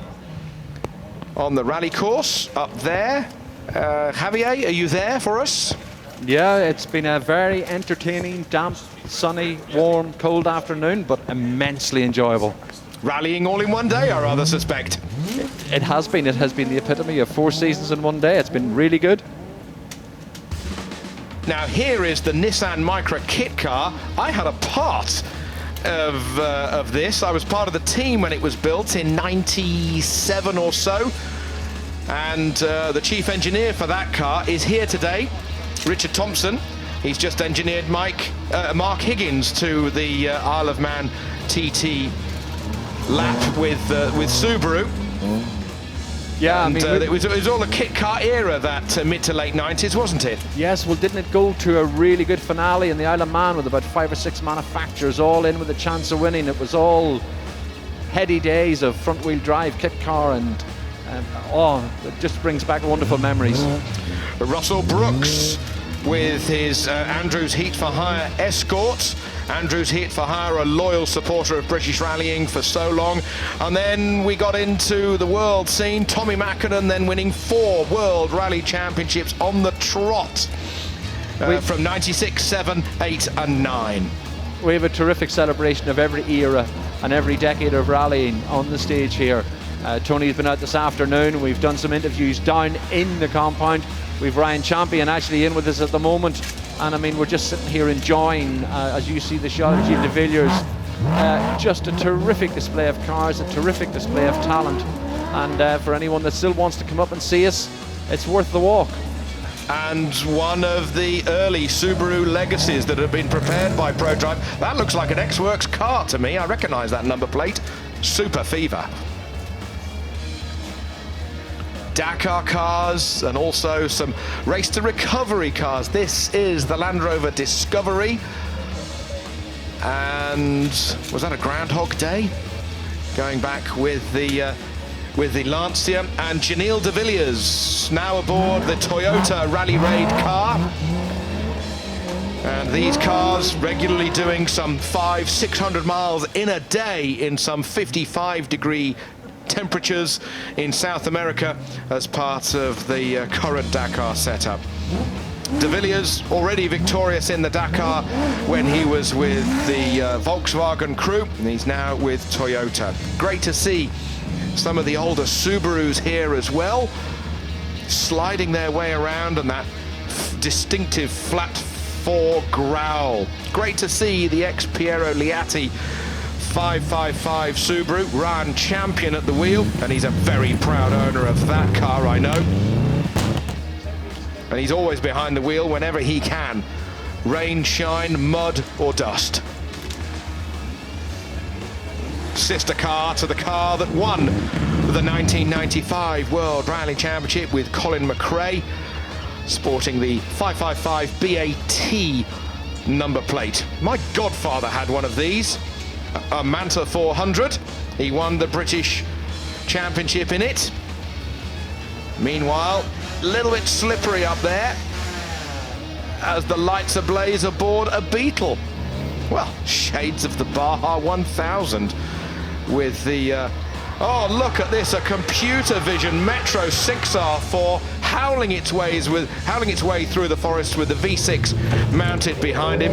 rally course up there. Javier, are you there for us? Yeah, it's been a very entertaining, damp, sunny, warm, cold afternoon, but immensely enjoyable. Rallying all in one day, I rather suspect. It has been. It has been the epitome of 4 seasons in one day. It's been really good. Now here is the Nissan Micra kit car. I had a part of this. I was part of the team when it was built in '97 or so. And the chief engineer for that car is here today, Richard Thompson. He's just engineered Mark Higgins to the Isle of Man TT lap with Subaru. Yeah, and, I mean, it was all a kit car era, that mid to late 90s, wasn't it? Yes, well, didn't it go to a really good finale in the Isle of Man with about 5 or 6 manufacturers all in with a chance of winning? It was all heady days of front-wheel drive kit car, and it just brings back wonderful memories. Russell Brooks with his Andrews Heat for Hire Escort. Andrews Heat for Hire, a loyal supporter of British rallying for so long. And then we got into the world scene. Tommy Mackinnon then winning 4 World Rally Championships on the trot from 96, 7, 8 and 9. We have a terrific celebration of every era and every decade of rallying on the stage here. Tony's been out this afternoon. We've done some interviews down in the compound. We've Ryan Champion actually in with us at the moment. And I mean, we're just sitting here enjoying, as you see the shot of Gilles de Villiers, just a terrific display of cars, a terrific display of talent. And for anyone that still wants to come up and see us, it's worth the walk. And one of the early Subaru legacies that have been prepared by ProDrive. That looks like an X-Works car to me. I recognise that number plate. Super Fever. Dakar cars and also some race to recovery cars. This is the Land Rover Discovery. And was that a Groundhog Day? Going back with the Lancia, and Janelle de Villiers now aboard the Toyota Rally Raid car. And these cars regularly doing some 500-600 miles in a day in some 55-degree temperatures in South America as part of the current Dakar setup. De Villiers already victorious in the Dakar when he was with the Volkswagen crew, and he's now with Toyota. Great to see some of the older Subarus here as well, sliding their way around, and that distinctive flat four growl. Great to see the ex-Piero Liatti 555 Subaru, Ryan Champion at the wheel, and he's a very proud owner of that car, I know. And he's always behind the wheel whenever he can. Rain, shine, mud or dust. Sister car to the car that won the 1995 World Rally Championship with Colin McRae, sporting the 555 BAT number plate. My godfather had one of these, a Manta 400. He won the British Championship in it. Meanwhile, a little bit slippery up there as the lights ablaze aboard a Beetle. Well, shades of the Baja 1000 with the oh, look at this, a computer vision Metro 6R4 howling its way through the forest with the V6 mounted behind him.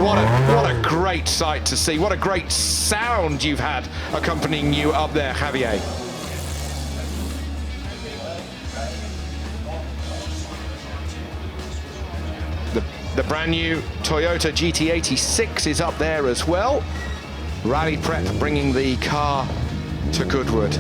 What a great sight to see. What a great sound you've had accompanying you up there, Javier. The brand new Toyota GT86 is up there as well. Rally Prep bringing the car to Goodwood.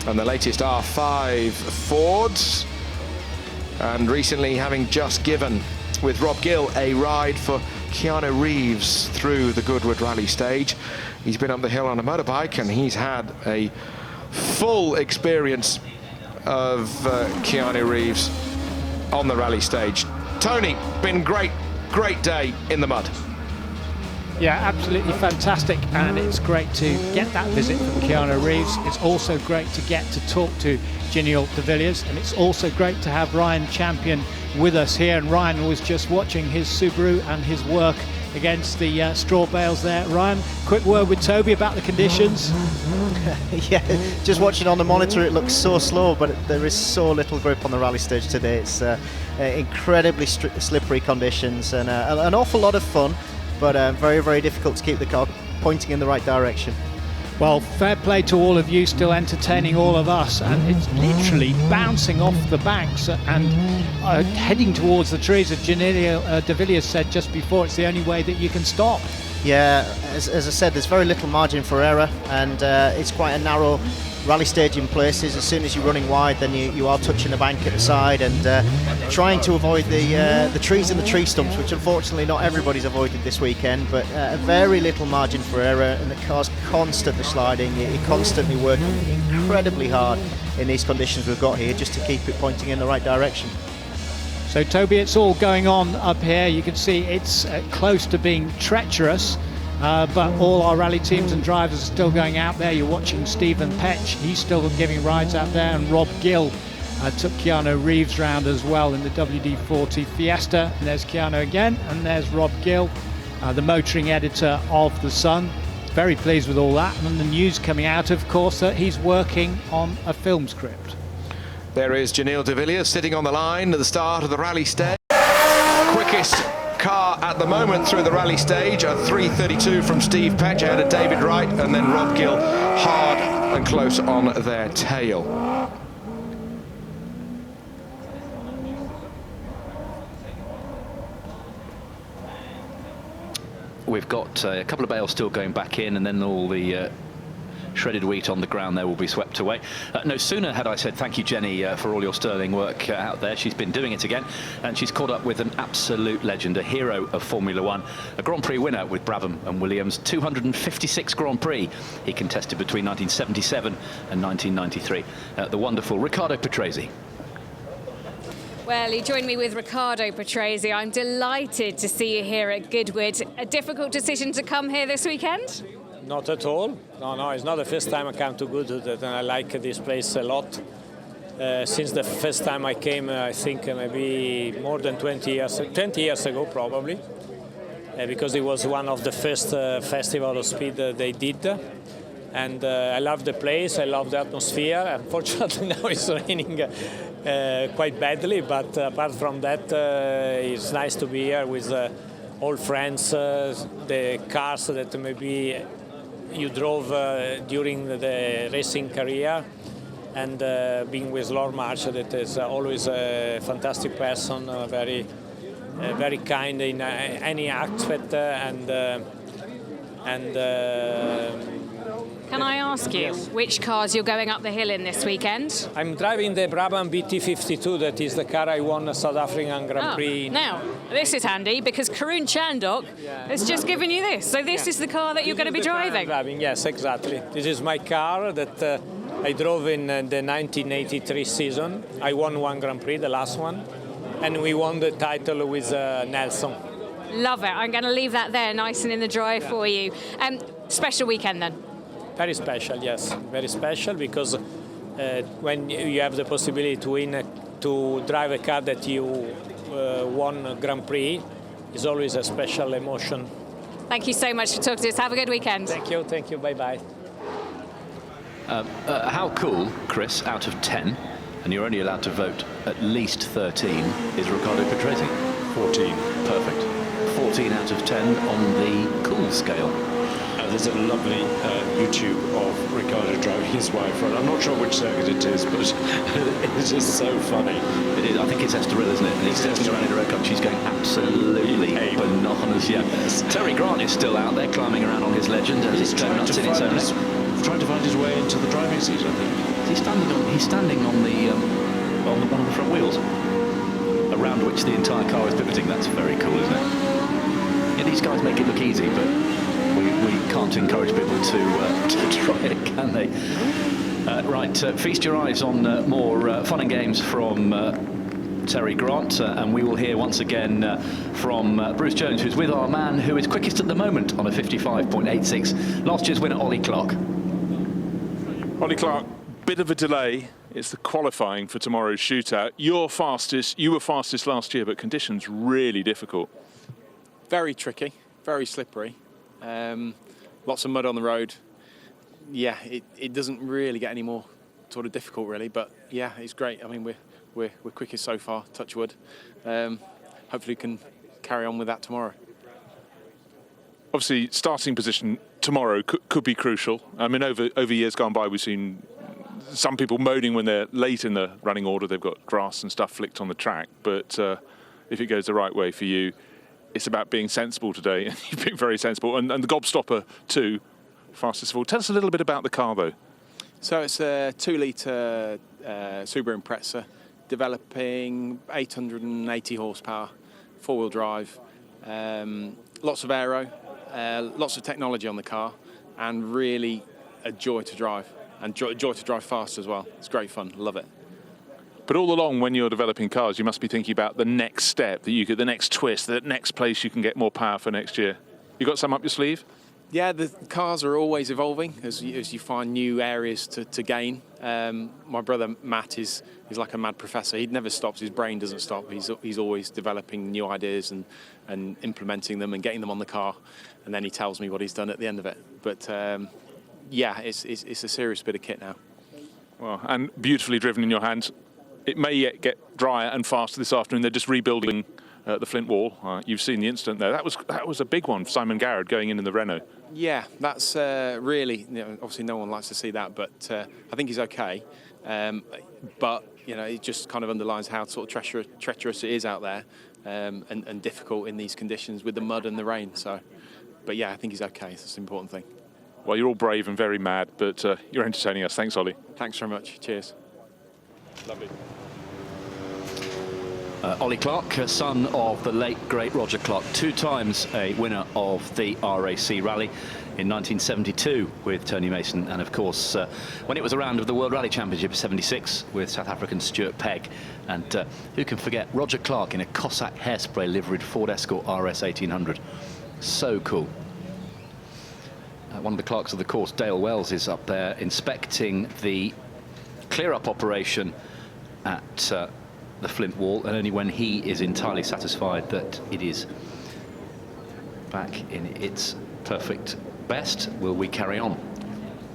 And the latest R5 Fords, and recently having just given with Rob Gill a ride for Keanu Reeves through the Goodwood Rally stage. He's been up the hill on a motorbike and he's had a full experience of Keanu Reeves on the rally stage. Tony, been great day in the mud. Yeah, absolutely fantastic, and it's great to get that visit from Keanu Reeves. It's also great to get to talk to Janelle de Villiers, and it's also great to have Ryan Champion with us here. And Ryan was just watching his Subaru and his work against the straw bales there. Ryan, quick word with Toby about the conditions. Yeah, just watching on the monitor, it looks so slow, but there is so little grip on the rally stage today. It's incredibly slippery conditions and an awful lot of fun, but very, very difficult to keep the car pointing in the right direction. Well, fair play to all of you, still entertaining all of us, and it's literally bouncing off the banks and heading towards the trees. As Janelle de Villiers said just before, it's the only way that you can stop. Yeah, as I said, there's very little margin for error, and it's quite a narrow rally stage in places. As soon as you're running wide, then you are touching the bank at the side and trying to avoid the trees and the tree stumps, which unfortunately not everybody's avoided this weekend, but very little margin for error, and the car's constantly sliding. You're constantly working incredibly hard in these conditions we've got here just to keep it pointing in the right direction. So Toby, it's all going on up here. You can see it's close to being treacherous. But all our rally teams and drivers are still going out there. You're watching Stephen Petch, he's still giving rides out there, and Rob Gill took Keanu Reeves round as well in the WD-40 Fiesta. And there's Keanu again, and there's Rob Gill, the motoring editor of The Sun. Very pleased with all that, and the news coming out, of course, that he's working on a film script. There is Janelle de Villiers sitting on the line at the start of the rally stage. Quickest car at the moment through the rally stage, a 3:32 from Steve Petch ahead of David Wright, and then Rob Gill hard and close on their tail. We've got a couple of bales still going back in, and then all the shredded wheat on the ground there will be swept away. No sooner had I said thank you, Jenny, for all your sterling work out there. She's been doing it again, and she's caught up with an absolute legend, a hero of Formula One, a Grand Prix winner with Brabham and Williams, 256 Grand Prix he contested between 1977 and 1993. The wonderful Riccardo Patrese. Well, you joined me with Riccardo Patrese. I'm delighted to see you here at Goodwood. A difficult decision to come here this weekend? Not at all. No, it's not the first time I come to Goodwood, and I like this place a lot. Since the first time I came, I think maybe more than 20 years ago probably, because it was one of the first festival of speed they did. And I love the place, I love the atmosphere. Unfortunately now it's raining quite badly, but apart from that, it's nice to be here with all friends, the cars that maybe you drove during the racing career, and being with Lord March, that is always a fantastic person, very kind in any aspect, Can I ask you which cars you're going up the hill in this weekend? I'm driving the Brabham BT52, that is the car I won the South African Grand Prix. Now, this is handy because Karun Chandok has just given you this. So this is the car that you're going to be driving? Yes, exactly. This is my car that I drove in the 1983 season. I won one Grand Prix, the last one, and we won the title with Nelson. Love it. I'm going to leave that there nice and in the dry for you. Special weekend then? Very special, yes. Very special because when you have the possibility to win, to drive a car that you won a Grand Prix, is always a special emotion. Thank you so much for talking to us. Have a good weekend. Thank you, bye-bye. How cool, Chris, out of 10, and you're only allowed to vote at least 13, is Riccardo Patrese? 14. Perfect. 14 out of 10 on the cool scale. There's a lovely YouTube of Riccardo driving his wife around. I'm not sure which circuit it is, but it's just so funny. It is. I think it's Estoril, isn't it? And he's sitting around in a red car. She's going absolutely bananas. Yeah. Terry Grant is still out there climbing around on his legend. He's trying to find his way into the driving seat, I think. He's standing on one of the front wheels, around which the entire car is pivoting. That's very cool, isn't it? Yeah, these guys make it look easy, but we can't encourage people to try it, can they? Right, feast your eyes on more fun and games from Terry Grant, and we will hear once again from Bruce Jones, who's with our man who is quickest at the moment on a 55.86. Last year's winner, Ollie Clark. Ollie Clark, bit of a delay. It's the qualifying for tomorrow's shootout. You were fastest last year, but conditions really difficult. Very tricky, very slippery. Lots of mud on the road. Yeah, it doesn't really get any more sort of difficult, really. But yeah, it's great. I mean, we're quickest so far. Touch wood. Hopefully, we can carry on with that tomorrow. Obviously, starting position tomorrow could be crucial. I mean, over years gone by, we've seen some people moaning when they're late in the running order. They've got grass and stuff flicked on the track. But if it goes the right way for you, it's about being sensible today. You've been very sensible. And the Gobstopper, too, fastest of all. Tell us a little bit about the car, though. So it's a 2-litre Subaru Impreza, developing 880 horsepower, four-wheel drive, lots of aero, lots of technology on the car, and really a joy to drive, and joy to drive fast as well. It's great fun. Love it. But all along, when you're developing cars, you must be thinking about the next step, that you get the next twist, the next place you can get more power for next year. You got some up your sleeve? Yeah, the cars are always evolving as you find new areas to gain. My brother Matt is like a mad professor. He never stops. His brain doesn't stop. He's always developing new ideas and implementing them and getting them on the car. And then he tells me what he's done at the end of it. But yeah, it's a serious bit of kit now. Well, and beautifully driven in your hands. it may yet get drier and faster this afternoon. They're just rebuilding the Flint Wall. You've seen the incident there. That was a big one. Simon Garrett going in the Renault. Yeah, that's really, obviously no one likes to see that, but I think he's okay. But, it just kind of underlines how sort of treacherous it is out there and difficult in these conditions with the mud and the rain. So, but yeah, I think he's okay. That's the important thing. Well, you're all brave and very mad, but you're entertaining us. Thanks, Ollie. Thanks very much. Cheers. Lovely. Ollie Clark, son of the late, great Roger Clark, 2 times a winner of the RAC Rally in 1972 with Tony Mason, and of course when it was a round of the World Rally Championship 76 with South African Stuart Pegg. And who can forget Roger Clark in a Cossack hairspray liveried Ford Escort RS 1800. So cool. One of the clerks of the course, Dale Wells, is up there inspecting the clear-up operation at the Flint Wall, and only when he is entirely satisfied that it is back in its perfect best will we carry on.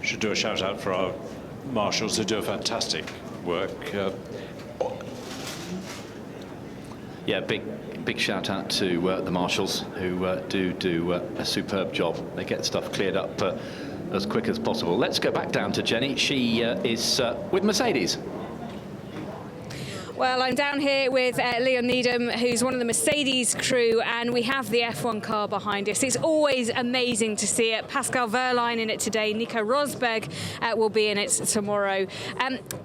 Should do a shout out for our marshals who do a fantastic work. Yeah, big shout out to the marshals who do a superb job. They get stuff cleared up as quick as possible. Let's go back down to Jenny. She is with Mercedes. Well, I'm down here with Leon Needham, who's one of the Mercedes crew, and we have the F1 car behind us. It's always amazing to see it. Pascal Wehrlein in it today. Nico Rosberg will be in it tomorrow.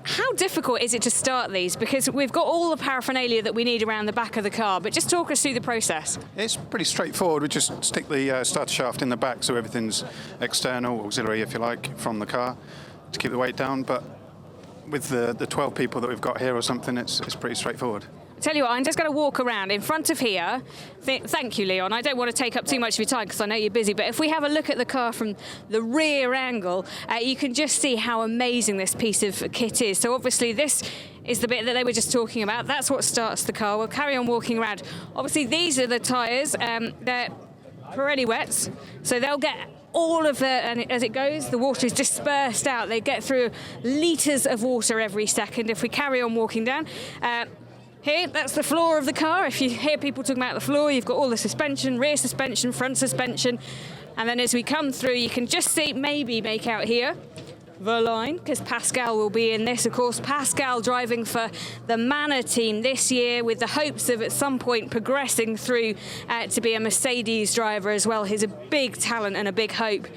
How difficult is it to start these? Because we've got all the paraphernalia that we need around the back of the car, but just talk us through the process. It's pretty straightforward. We just stick the starter shaft in the back so everything's external, auxiliary if you like, from the car to keep the weight down. But with the 12 people that we've got here or something, it's pretty straightforward. Tell you what, I'm just going to walk around in front of here. Thank you, Leon. I don't want to take up too much of your time because I know you're busy, but if we have a look at the car from the rear angle, you can just see how amazing this piece of kit is. So obviously this is the bit that they were just talking about. That's what starts the car. We'll carry on walking around. Obviously these are the tyres. They're Pirelli wets, so they'll get all of and as it goes, the water is dispersed out. They get through litres of water every second. If we carry on walking down, here, that's the floor of the car. If you hear people talking about the floor, you've got all the suspension, rear suspension, front suspension. And then as we come through, you can just see, maybe make out here, Wehrlein, because Pascal will be in this. Of course, Pascal driving for the Manor team this year with the hopes of at some point progressing through to be a Mercedes driver as well. He's a big talent and a big hope.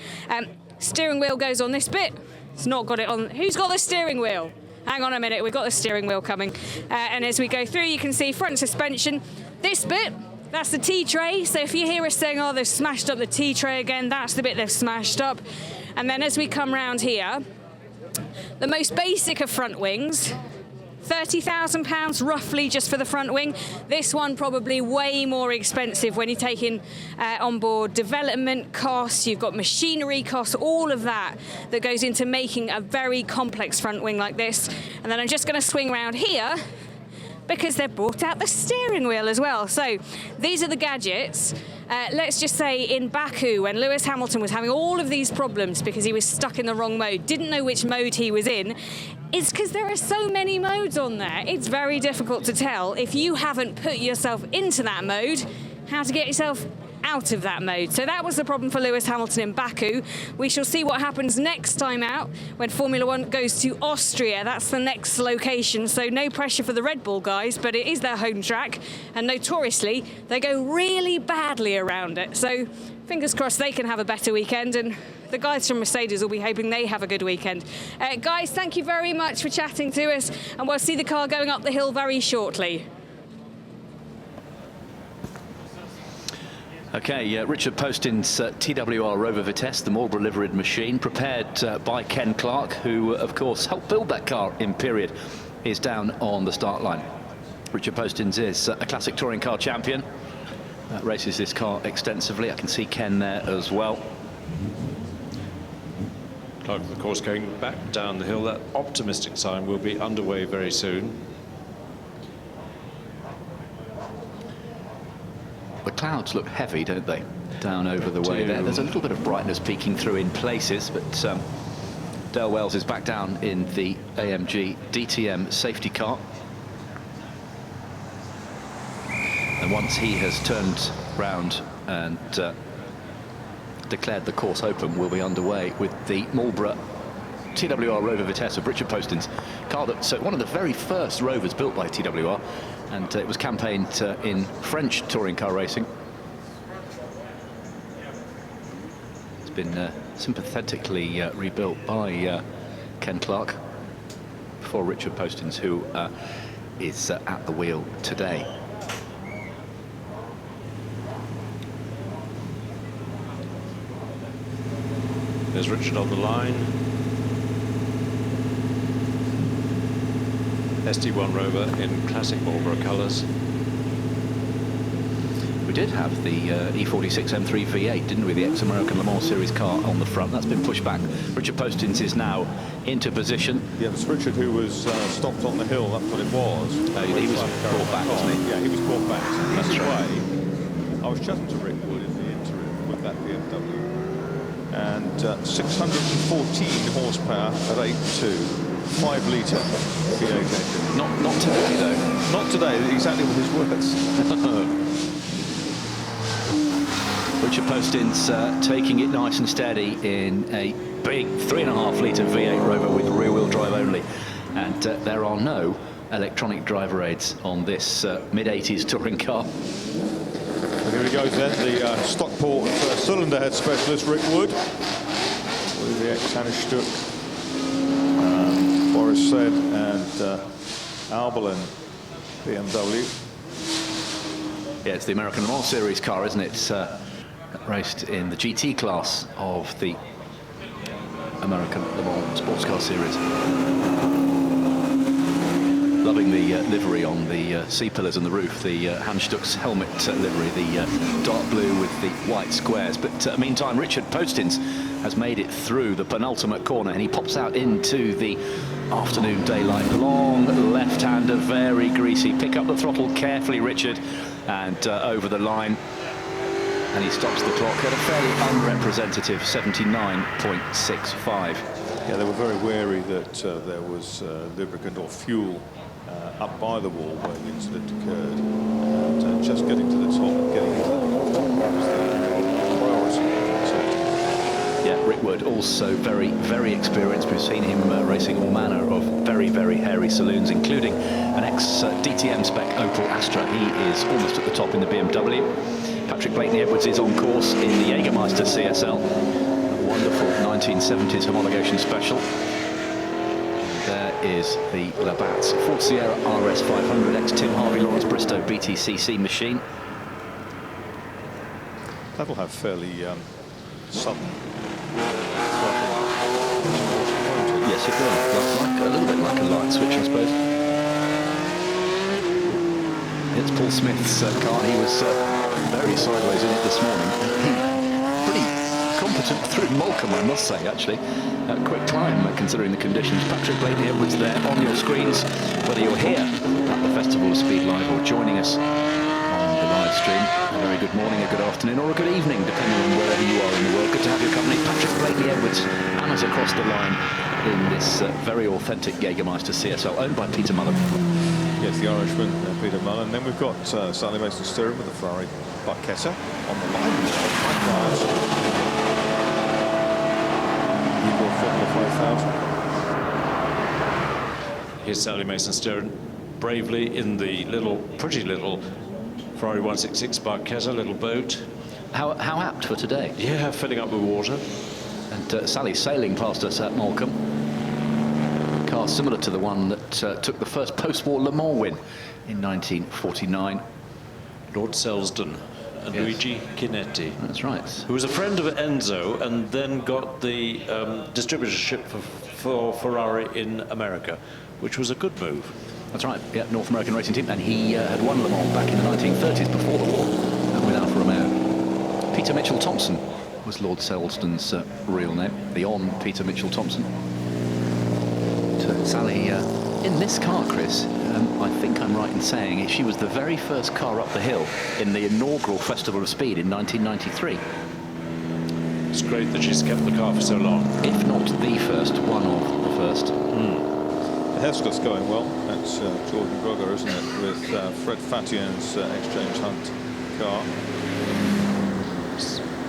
Steering wheel goes on this bit. It's not got it on. Who's got the steering wheel? Hang on a minute, we've got the steering wheel coming. And as we go through, you can see front suspension. This bit, that's the T-tray. So if you hear us saying, oh, they've smashed up the T-tray again, that's the bit they've smashed up. And then as we come round here, the most basic of front wings, £30,000 roughly just for the front wing. This one probably way more expensive when you take in on board development costs, you've got machinery costs, all of that goes into making a very complex front wing like this. And then I'm just going to swing around here because they've brought out the steering wheel as well. So these are the gadgets. Let's just say in Baku, when Lewis Hamilton was having all of these problems because he was stuck in the wrong mode, didn't know which mode he was in, it's because there are so many modes on there. It's very difficult to tell if you haven't put yourself into that mode, how to get yourself out of that mode. So that was the problem for Lewis Hamilton in Baku. We shall see what happens next time out when Formula One goes to Austria. That's the next location, so no pressure for the Red Bull guys, but it is their home track, and notoriously they go really badly around it. So fingers crossed they can have a better weekend, and the guys from Mercedes will be hoping they have a good weekend. Guys, thank you very much for chatting to us, and we'll see the car going up the hill very shortly. Okay, Richard Poston's TWR Rover Vitesse, the Marlboro liveried machine, prepared by Ken Clark, who, of course, helped build that car in period, is down on the start line. Richard Poston's is a classic touring car champion, races this car extensively. I can see Ken there as well. Clark, of course, going back down the hill. That optimistic sign will be underway very soon. The clouds look heavy, don't they, down over the way there. There's a little bit of brightness peeking through in places, but Dale Wells is back down in the AMG DTM safety car. And once he has turned round and declared the course open, we'll be underway with the Marlborough TWR Rover Vitesse of Richard Poston's car. That's one of the very first Rovers built by TWR, and it was campaigned in French touring car racing. It's been sympathetically rebuilt by Ken Clark for Richard Poston's, who is at the wheel today. There's Richard on the line. SD1 Rover in classic Marlborough colours. We did have the E46 M3 V8, didn't we? The ex-American Le Mans Series car on the front. That's been pushed back. Richard Poston's is now into position. Yeah, it's Richard who was stopped on the hill. That's what it was. He was brought back, wasn't he? Yeah, he was brought back. That's Either right. way, I was chatting to Rick Wood in the interim with that BMW. And 614 horsepower at 8.2, 5-litre V8 engine. Not today, though. Not today, exactly with his words. Richard Poston's taking it nice and steady in a big 3.5-litre V8 Rover with rear-wheel drive only. And there are no electronic driver aids on this mid-80s touring car. And here he goes then, the Stockport cylinder head specialist, Rick Wood, with the ex-Hannestuck, Boris Said, and Albelin BMW. Yeah, it's the American Le Mans Series car, isn't it? It's raced in the GT class of the American Le Mans Sports Car Series. Loving the livery on the C-pillars and the roof, the Hannestuck's helmet livery, the dark blue with the white squares. But meantime, Richard Poston's has made it through the penultimate corner, and he pops out into the afternoon daylight. Long left-hander, very greasy. Pick up the throttle carefully, Richard, and over the line. And he stops the clock at a fairly unrepresentative 79.65. Yeah, they were very wary that there was lubricant or fuel up by the wall where the incident occurred, and just getting to the top and getting into the was the priority. Yeah, Rick Wood also very, very experienced. We've seen him racing all manner of very, very hairy saloons, including an ex-DTM spec Opel Astra. He is almost at the top in the BMW. Patrick Blakeney-Edwards is on course in the Jägermeister CSL. A wonderful 1970s homologation special. There is the Labatt's Ford Sierra RS 500 ex-Tim Harvey Lawrence Bristow BTCC machine. That'll have fairly sudden. Yes, it will. Like a little bit like a light switch, I suppose. It's Paul Smith's car. He was very sideways in it this morning. Pretty competent through Moulcom, I must say, actually. Quick climb, considering the conditions. Patrick Blakeney-Edwards there on your screens, whether you're here at the Festival of Speed Live or joining us on the live stream. A very good morning, a good afternoon, or a good evening, depending on wherever you are in the world. Good to have your company. Patrick Blakeney-Edwards hammers across the line in this very authentic Jägermeister CSL, owned by Peter Mullen. Yes, the Irishman, Peter Mullen. Then we've got Sally Mason Steering with the Ferrari Barchetta on the line. Eagle Formula 5000. Here's Sally Mason Steering bravely in the pretty little Ferrari 166 Barchetta, little boat. How apt for today? Yeah, filling up with water. And Sally sailing past us at Moulcom. Car similar to the one that took the first post-war Le Mans win in 1949. Lord Selsdon and Yes. Luigi Chinetti. That's right. Who was a friend of Enzo and then got the distributorship for Ferrari in America, which was a good move. That's right, yeah, North American racing team. And he had won Le Mans back in the 1930s before the war with Alfa Romeo. Peter Mitchell Thompson was Lord Selsdon's real name, the Peter Mitchell Thompson. Sally, in this car, Chris, I think I'm right in saying she was the very first car up the hill in the inaugural Festival of Speed in 1993. It's great that she's kept the car for so long. If not the first, one of the first. The Hesker's going well at It's Jordan Grogger, isn't it, with Fred Fatian's ex-James Hunt car.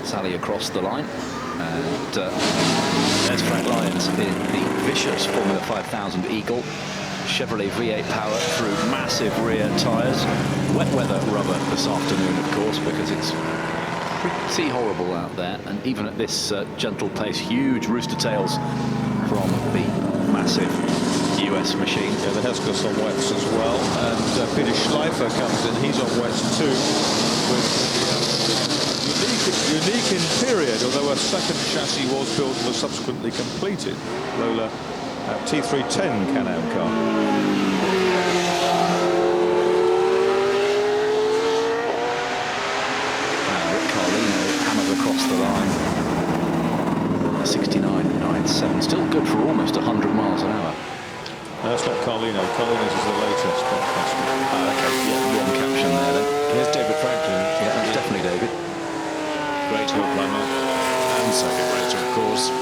Sally across the line, and there's Frank Lyons in the vicious Formula 5000 Eagle. Chevrolet V8 power through massive rear tyres. Wet weather rubber this afternoon, of course, because it's pretty horrible out there. And even at this gentle pace, huge rooster tails from the massive US machine. Yeah, the Hesketh's on wets as well. And Peter Schleifer comes in. He's on wets too. With unique in period, although a second chassis was built and was subsequently completed. Lola T310 Can-Am car. And Rick Carlino hammers across the line. 69.97, still good for almost 100 miles an hour. No, that's not Carlino. Carlino's is the latest. Okay, yeah, wrong caption there then. Here's David Franklin. Yeah, that's definitely David. Great hill climber and circuit racer, of course.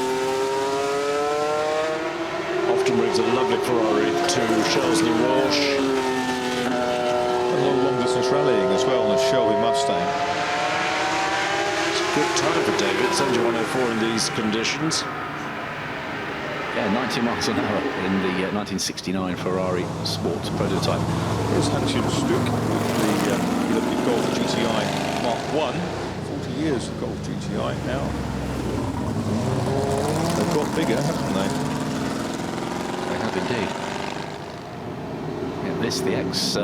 Often brings a lovely Ferrari to Shelsley Walsh. A lot of long distance rallying as well on a Shelby Mustang. It's a good time for David. It's only 104 in these conditions. Yeah, 90 miles an hour in the 1969 Ferrari Sports prototype. Here's Hans-Jürgen Stuck with the Golf GTI Mark 1. 40 years of Golf GTI now. They've got bigger, haven't they? They have indeed. Yeah, this, the ex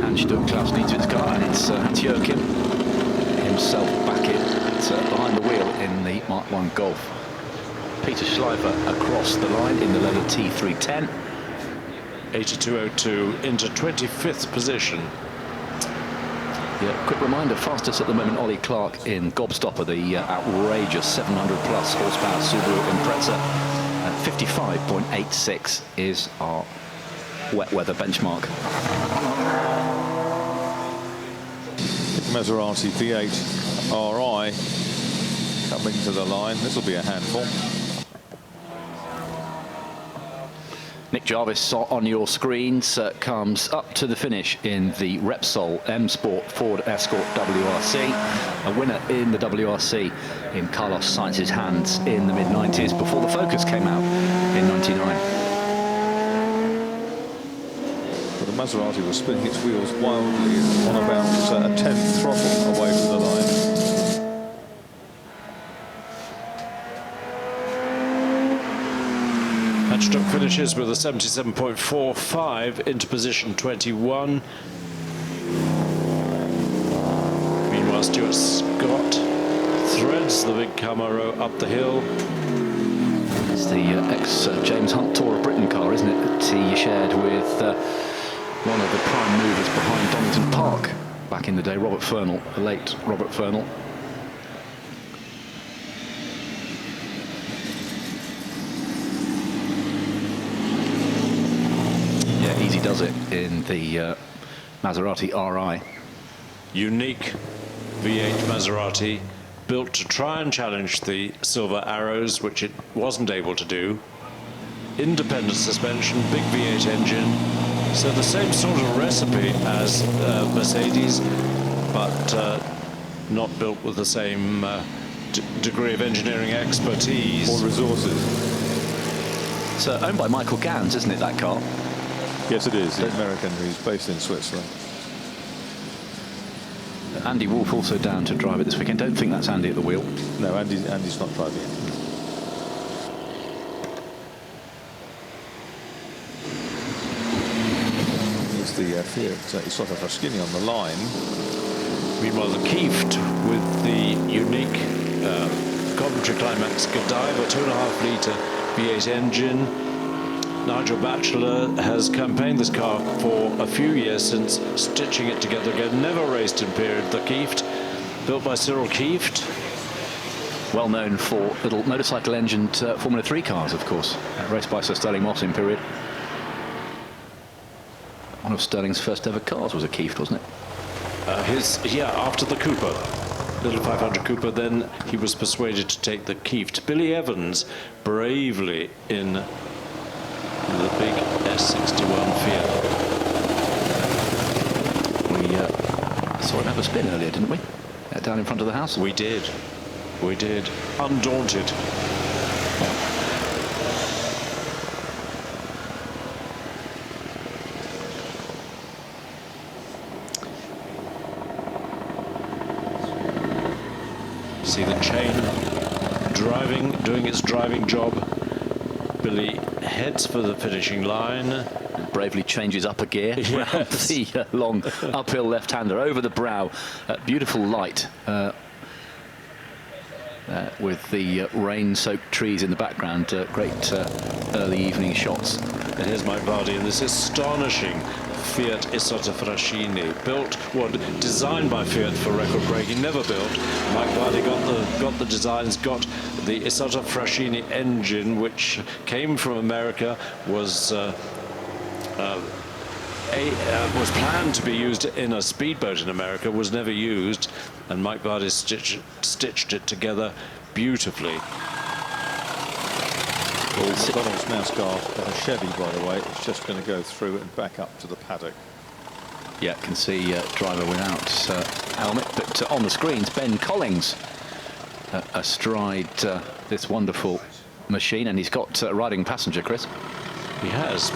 Hans Stuck Klaus Dietrich's car, and it's Hans-Jürgen himself back behind the wheel in the Mark 1 Golf. Peter Schleifer across the line in the leather T310. 82.02 into 25th position. Yeah, quick reminder, fastest at the moment, Ollie Clark in Gobstopper, the outrageous 700 plus horsepower Subaru Impreza. 55.86 is our wet weather benchmark. Maserati V8 RI coming to the line. This will be a handful. Nick Jarvis on your screens comes up to the finish in the Repsol M Sport Ford Escort WRC. A winner in the WRC in Carlos Sainz's hands in the mid-90s before the Focus came out in 99. But the Maserati was spinning its wheels wildly on about a 10th throttle away from the line. Hatchcock finishes with a 77.45 into position 21. Meanwhile, Stuart Scott threads the big Camaro up the hill. It's the ex-James Hunt Tour of Britain car, isn't it, that he shared with one of the prime movers behind Donington Park back in the day, Robert Fernell, the late Robert Fernell. Easy does it in the Maserati RI. Unique V8 Maserati, built to try and challenge the Silver Arrows, which it wasn't able to do. Independent suspension, big V8 engine, so the same sort of recipe as Mercedes, but not built with the same degree of engineering expertise or resources. So owned by Michael Gans, isn't it, that car? Yes, it is. The American who's based in Switzerland. Andy Wolff also down to drive it this weekend. Don't think that's Andy at the wheel. No, Andy's not driving it. Here's the Fiat Isotta Fraschini on the line. Meanwhile, the Kieft with the unique Coventry Climax Godiva 2.5 litre V8 engine. Nigel Batchelor has campaigned this car for a few years since stitching it together again. Never raced in period, the Kieft, built by Cyril Kieft. Well known for little motorcycle engined Formula 3 cars, of course. Raced by Sir Sterling Moss in period. One of Sterling's first ever cars was a Kieft, wasn't it? After the Cooper. Little 500 Cooper, then he was persuaded to take the Kieft. Billy Evans bravely in the big S61 Fiat. We saw it have a spin earlier, didn't we? Down in front of the house. We did. We did. Undaunted. See the chain driving, doing its driving job. Billy heads for the finishing line. Bravely changes up a gear. Yes. The long uphill left-hander over the brow. Beautiful light with the rain-soaked trees in the background. Great early evening shots. And here's Mike Vardy in this astonishing Fiat Isotta Fraschini, designed by Fiat for record breaking, never built. Mike Vardy got the designs, got the Isotta Fraschini engine, which came from America, was planned to be used in a speedboat in America, was never used, and Mike Vardy stitched it together beautifully. McDonald's NASCAR got a Chevy, by the way. It's just going to go through and back up to the paddock. Yeah, can see driver without helmet, but on the screens, Ben Collins astride this wonderful machine, and he's got a riding passenger, Chris. He has.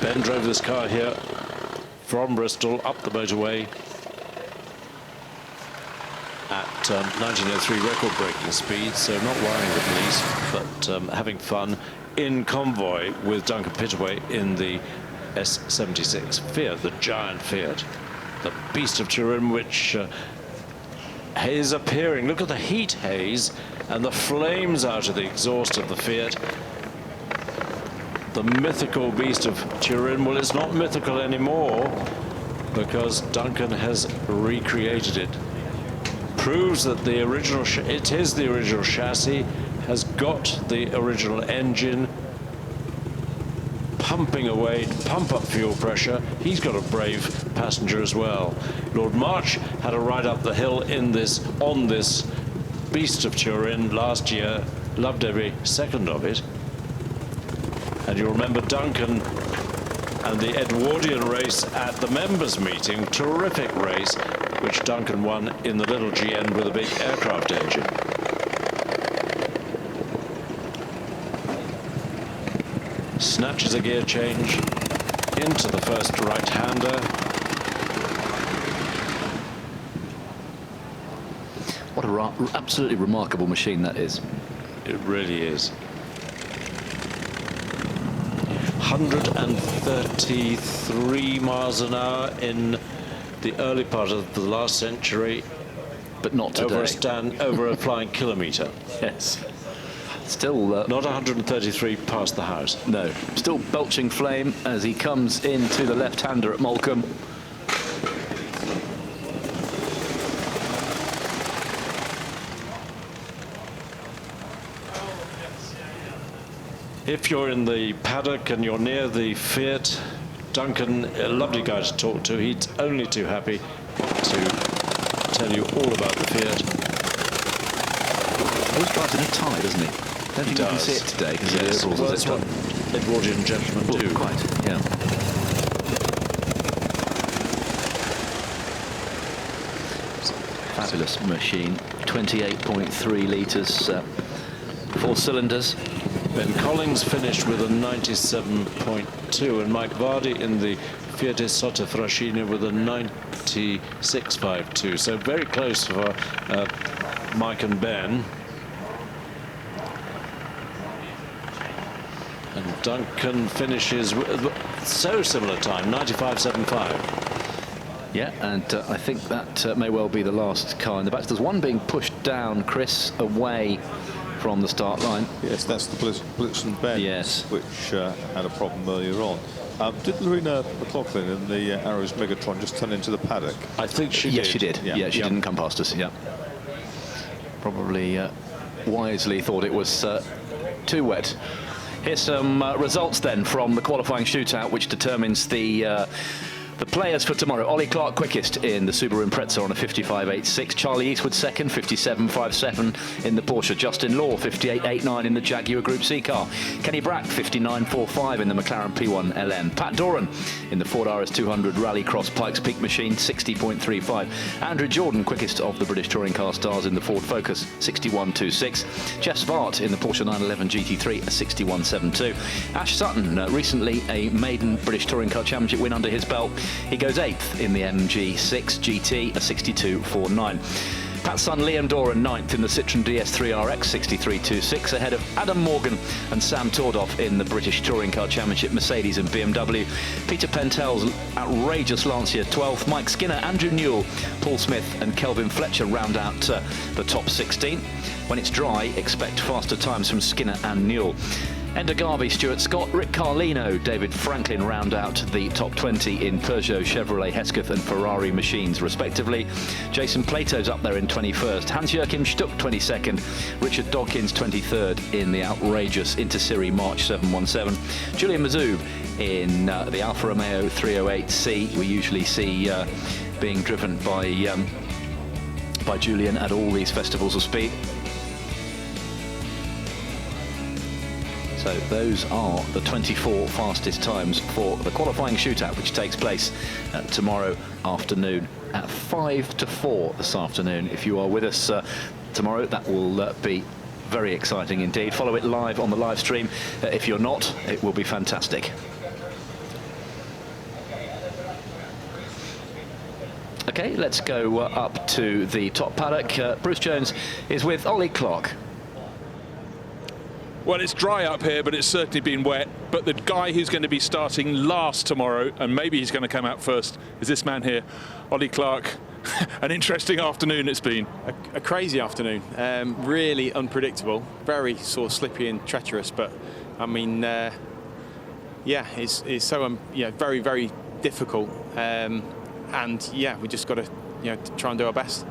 Ben drove this car here from Bristol up the motorway at 1903 record-breaking speed, so not worrying the police, but having fun in convoy with Duncan Pittaway in the S76 Fiat, the giant Fiat, the beast of Turin, which is appearing. Look at the heat haze and the flames out of the exhaust of the Fiat. The mythical beast of Turin. Well, it's not mythical anymore because Duncan has recreated it. Proves that the original, it is the original chassis, has got the original engine, pumping away, pump up fuel pressure. He's got a brave passenger as well. Lord March had a ride up the hill in this, on this beast of Turin last year, loved every second of it. And you'll remember Duncan and the Edwardian race at the members meeting, terrific race, which Duncan won in the little GN with a big aircraft engine. Snatches a gear change into the first right-hander. What a absolutely remarkable machine that is. It really is. 133 miles an hour in the early part of the last century, but not today. Over a flying kilometre. Yes. Still not 133 past the house. No. Still belching flame as he comes into the left-hander at Moulcombe. If you're in the paddock and you're near the Fiat, Duncan, a lovely guy to talk to. He's only too happy to tell you all about the Fiat. Always drives in a tie, doesn't he? Don't think you can see it today because yes. the rules Well, that's what Edwardian gentlemen do. Quite, yeah. Fabulous machine. 28.3 litres, 4 cylinders. Ben Collins finished with a 97.2, and Mike Vardy in the Fiat Isotta Fraschini with a 96.52. So very close for Mike and Ben. And Duncan finishes with so similar time, 95.75. Yeah, and I think that may well be the last car in the batch. There's one being pushed down, Chris, away from the start line. Yes, that's the Blitz and Ben, yes, which had a problem earlier on. Did Lorena McLaughlin in the Arrows Megatron just turn into the paddock? I think she did. Yes, she did. Yeah, she didn't come past us. Yeah, probably wisely thought it was too wet. Here's some results then from the qualifying shootout, which determines the The players for tomorrow: Ollie Clark quickest in the Subaru Impreza on a 55.86. Charlie Eastwood second, 57.57 in the Porsche. Justin Law, 58.89 in the Jaguar Group C car. Kenny Brack, 59.45 in the McLaren P1 LM. Pat Doran in the Ford RS200 Rallycross Pikes Peak machine, 60.35. Andrew Jordan, quickest of the British touring car stars in the Ford Focus, 61.26. Jeff Svart in the Porsche 911 GT3, a 61.72. Ash Sutton, recently a maiden British touring car championship win under his belt. He goes 8th in the MG6 GT, a 62.49. Pat's son Liam Doran 9th in the Citroen DS3 RX, 63.26, ahead of Adam Morgan and Sam Tordoff in the British Touring Car Championship Mercedes and BMW. Peter Pentel's outrageous Lancia 12th. Mike Skinner, Andrew Newell, Paul Smith and Kelvin Fletcher round out the top 16. When it's dry, expect faster times from Skinner and Newell. Enda Garvey, Stuart Scott, Rick Carlino, David Franklin round out the top 20 in Peugeot, Chevrolet, Hesketh and Ferrari machines respectively. Jason Plato's up there in 21st, Hans-Joachim Stuck 22nd, Richard Dawkins 23rd in the outrageous Interserie March 717. Julian Mazoub in the Alfa Romeo 308C, we usually see being driven by Julian at all these festivals of speed. So those are the 24 fastest times for the qualifying shootout, which takes place tomorrow afternoon at 5 to 4 this afternoon. If you are with us tomorrow, that will be very exciting indeed. Follow it live on the live stream. If you're not, it will be fantastic. Okay, let's go up to the top paddock. Bruce Jones is with Ollie Clark. Well, it's dry up here, but it's certainly been wet. But the guy who's going to be starting last tomorrow, and maybe he's going to come out first, is this man here, Ollie Clark. An interesting afternoon it's been. A crazy afternoon, really unpredictable, very sort of slippy and treacherous. But I mean, yeah, it's so very, very difficult. And yeah, we just got to try and do our best.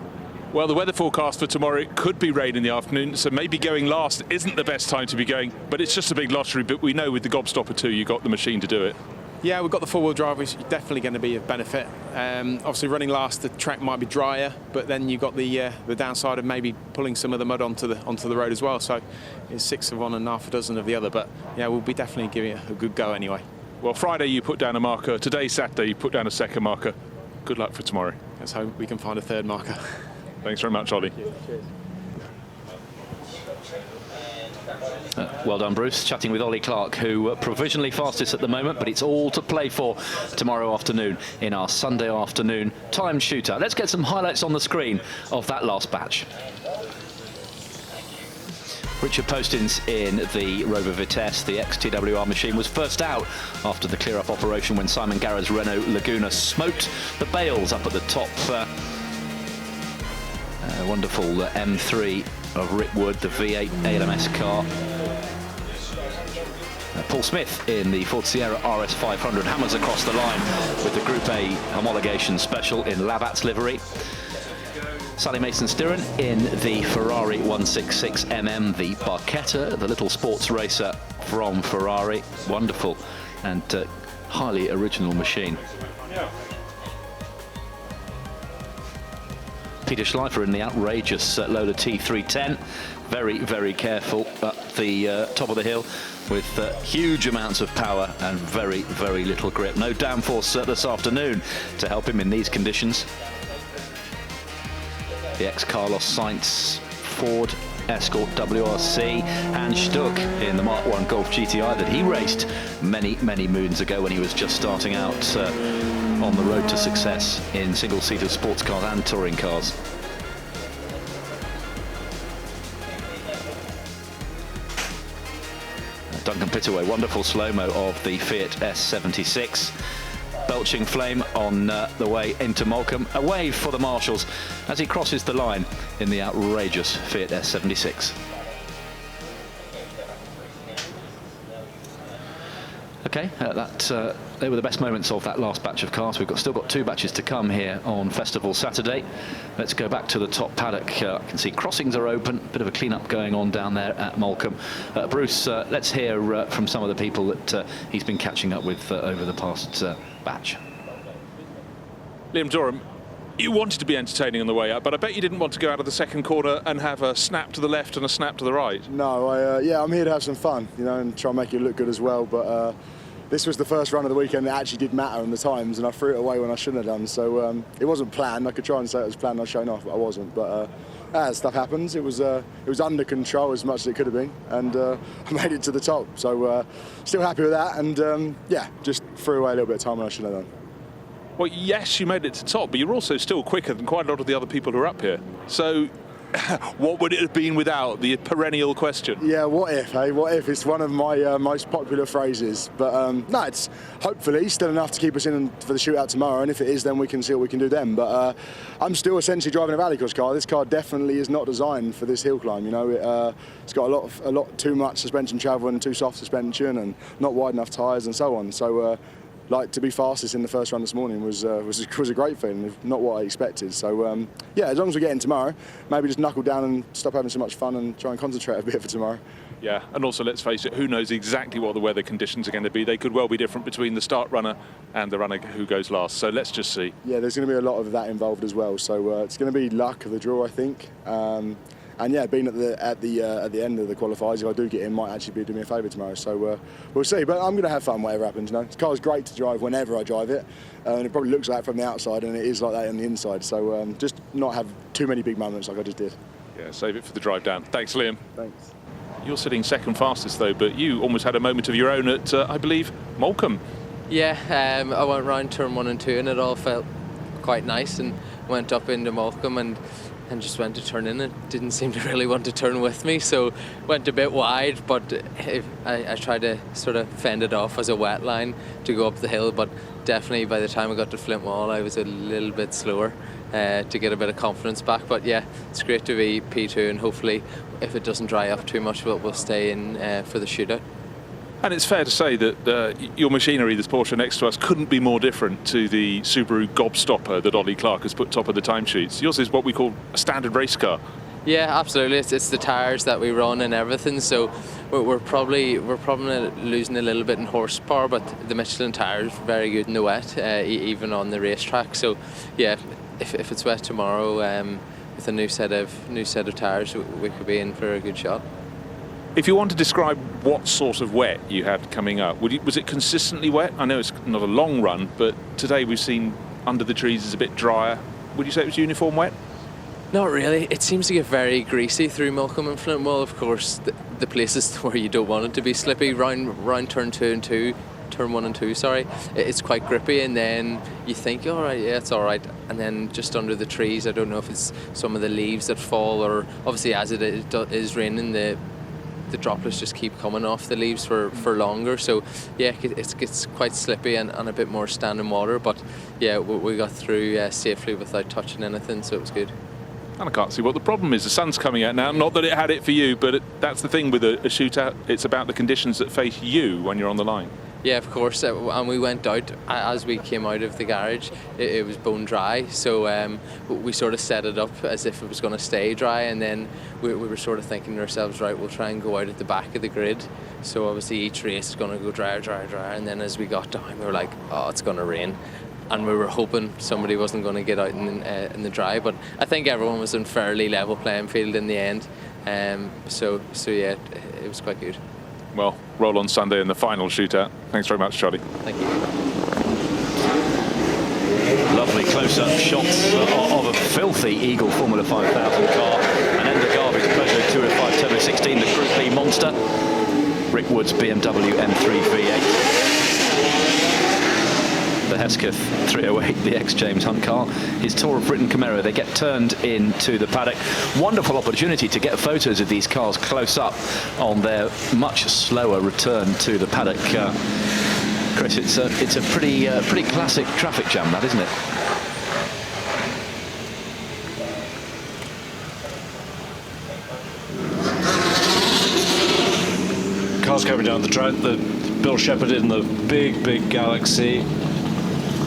Well, the weather forecast for tomorrow, it could be rain in the afternoon, so maybe going last isn't the best time to be going, but it's just a big lottery. But we know with the Gobstopper 2, you've got the machine to do it. Yeah, we've got the four-wheel drive, which is definitely going to be of benefit. Obviously, running last, the track might be drier, but then you've got the downside of maybe pulling some of the mud onto the road as well. So it's 6 of one and half a dozen of the other. But yeah, we'll be definitely giving it a good go anyway. Well, Friday you put down a marker. Today, Saturday, you put down a second marker. Good luck for tomorrow. Let's hope we can find a third marker. Thanks very much, Ollie. Cheers. Well done, Bruce. Chatting with Ollie Clark, who provisionally fastest at the moment, but it's all to play for tomorrow afternoon in our Sunday afternoon timed shootout. Let's get some highlights on the screen of that last batch. Richard Postins in the Rover Vitesse, the ex-TWR machine, was first out after the clear-up operation when Simon Garrett's Renault Laguna smoked the bales up at the top. Wonderful M3 of Rick Wood, the V8 ALMS car. Paul Smith in the Ford Sierra RS 500 hammers across the line with the Group A homologation special in Labatt's livery. Sally Mason-Stiren in the Ferrari 166mm, the Barchetta, the little sports racer from Ferrari. Wonderful and highly original machine. Peter Schleifer in the outrageous Lola T310. Very, very careful up the top of the hill with huge amounts of power and very, very little grip. No downforce this afternoon to help him in these conditions. The ex-Carlos Sainz Ford Escort WRC, and Stuck in the Mark 1 Golf GTI that he raced many, many moons ago when he was just starting out on the road to success in single-seater sports cars and touring cars. Duncan Pittaway, wonderful slow-mo of the Fiat S76. Belching flame on the way into Moulcombe. A wave for the marshals as he crosses the line in the outrageous Fiat S76. Okay, they were the best moments of that last batch of cars. We've still got 2 batches to come here on Festival Saturday. Let's go back to the top paddock. I can see crossings are open, a bit of a clean-up going on down there at Moulcombe. Bruce, let's hear from some of the people that he's been catching up with over the past batch. Liam Durham, you wanted to be entertaining on the way up, but I bet you didn't want to go out of the second corner and have a snap to the left and a snap to the right. No, yeah, I'm here to have some fun, you know, and try and make it look good as well. But this was the first run of the weekend that actually did matter in the times, and I threw it away when I shouldn't have done. So it wasn't planned. I could try and say it was planned. I was showing off, but I wasn't. But as stuff happens, it was under control as much as it could have been, and I made it to the top. So still happy with that, and yeah, just threw away a little bit of time when I shouldn't have done. Well, yes, you made it to top, but you're also still quicker than quite a lot of the other people who are up here. So what would it have been without the perennial question? Yeah, what if, hey? What if? It's one of my most popular phrases. But no, it's hopefully still enough to keep us in for the shootout tomorrow, and if it is, then we can see what we can do then. But I'm still essentially driving a rallycross car. This car definitely is not designed for this hill climb. You know, it's got a lot too much suspension travel and too soft suspension and not wide enough tyres and so on. So like, to be fastest in the first run this morning was a great feeling, not what I expected. So yeah, as long as we get in tomorrow, maybe just knuckle down and stop having so much fun and try and concentrate a bit for tomorrow. Yeah, and also let's face it, who knows exactly what the weather conditions are going to be. They could well be different between the start runner and the runner who goes last. So let's just see. Yeah, there's going to be a lot of that involved as well. So it's going to be luck of the draw, I think. And yeah, being at the end of the qualifiers, if I do get in, might actually be doing me a favour tomorrow. So we'll see. But I'm going to have fun, whatever happens. You know, this car's great to drive whenever I drive it, and it probably looks like that from the outside, and it is like that on the inside. So just not have too many big moments like I just did. Yeah, save it for the drive down. Thanks, Liam. Thanks. You're sitting second fastest though, but you almost had a moment of your own at, I believe, Moulcombe. Yeah, I went round turn 1 and 2, and it all felt quite nice, and went up into Moulcombe and just went to turn in. It didn't seem to really want to turn with me, so went a bit wide, but I tried to sort of fend it off as a wet line to go up the hill, but definitely by the time I got to Flint Wall I was a little bit slower to get a bit of confidence back. But yeah, it's great to be P2, and hopefully if it doesn't dry up too much we'll stay in for the shootout. And it's fair to say that your machinery, this Porsche next to us, couldn't be more different to the Subaru gobstopper that Ollie Clark has put top of the timesheets. Yours is what we call a standard race car. Yeah, absolutely. It's the tyres that we run and everything, so we're probably losing a little bit in horsepower, but the Michelin tyres are very good in the wet, even on the racetrack. So yeah, if it's wet tomorrow, with a new set of tyres, we could be in for a good shot. If you want to describe what sort of wet you had coming up, was it consistently wet? I know it's not a long run, but today we've seen under the trees is a bit drier. Would you say it was uniform wet? Not really. It seems to get very greasy through Moulcombe and Flint Wall. Of course, the places where you don't want it to be slippy, round turn 1 and 2, sorry, it's quite grippy, and then you think, all right, yeah, it's all right, and then just under the trees, I don't know if it's some of the leaves that fall, or obviously as it is raining, the droplets just keep coming off the leaves for longer. So yeah, it gets quite slippy and a bit more standing water, but yeah, we got through safely without touching anything, so it was good. And I can't see what the problem is. The sun's coming out now. Not that it had it for you, but that's the thing with a shootout. It's about the conditions that face you when you're on the line. Yeah, of course. And we went out, as we came out of the garage, it was bone dry. So we sort of set it up as if it was going to stay dry. And then we were sort of thinking to ourselves, right, we'll try and go out at the back of the grid. So obviously each race is going to go drier. And then as we got down, we were like, oh, it's going to rain. And we were hoping somebody wasn't going to get out in the dry. But I think everyone was in fairly level playing field in the end. So yeah, it was quite good. Well, roll on Sunday in the final shootout. Thanks very much, Charlie. Thank you. Lovely close-up shots of a filthy Eagle Formula 5000 car. And then the garbage pleasure 205 Turbo 16, the Group B monster. Rick Wood's BMW M3 V8. The Hesketh 308, the ex-James Hunt car. His Tour of Britain Camaro, they get turned into the paddock. Wonderful opportunity to get photos of these cars close up on their much slower return to the paddock. Chris, it's a pretty classic traffic jam, that, isn't it? Cars coming down the track, the Bill Shepherd in the big Galaxy.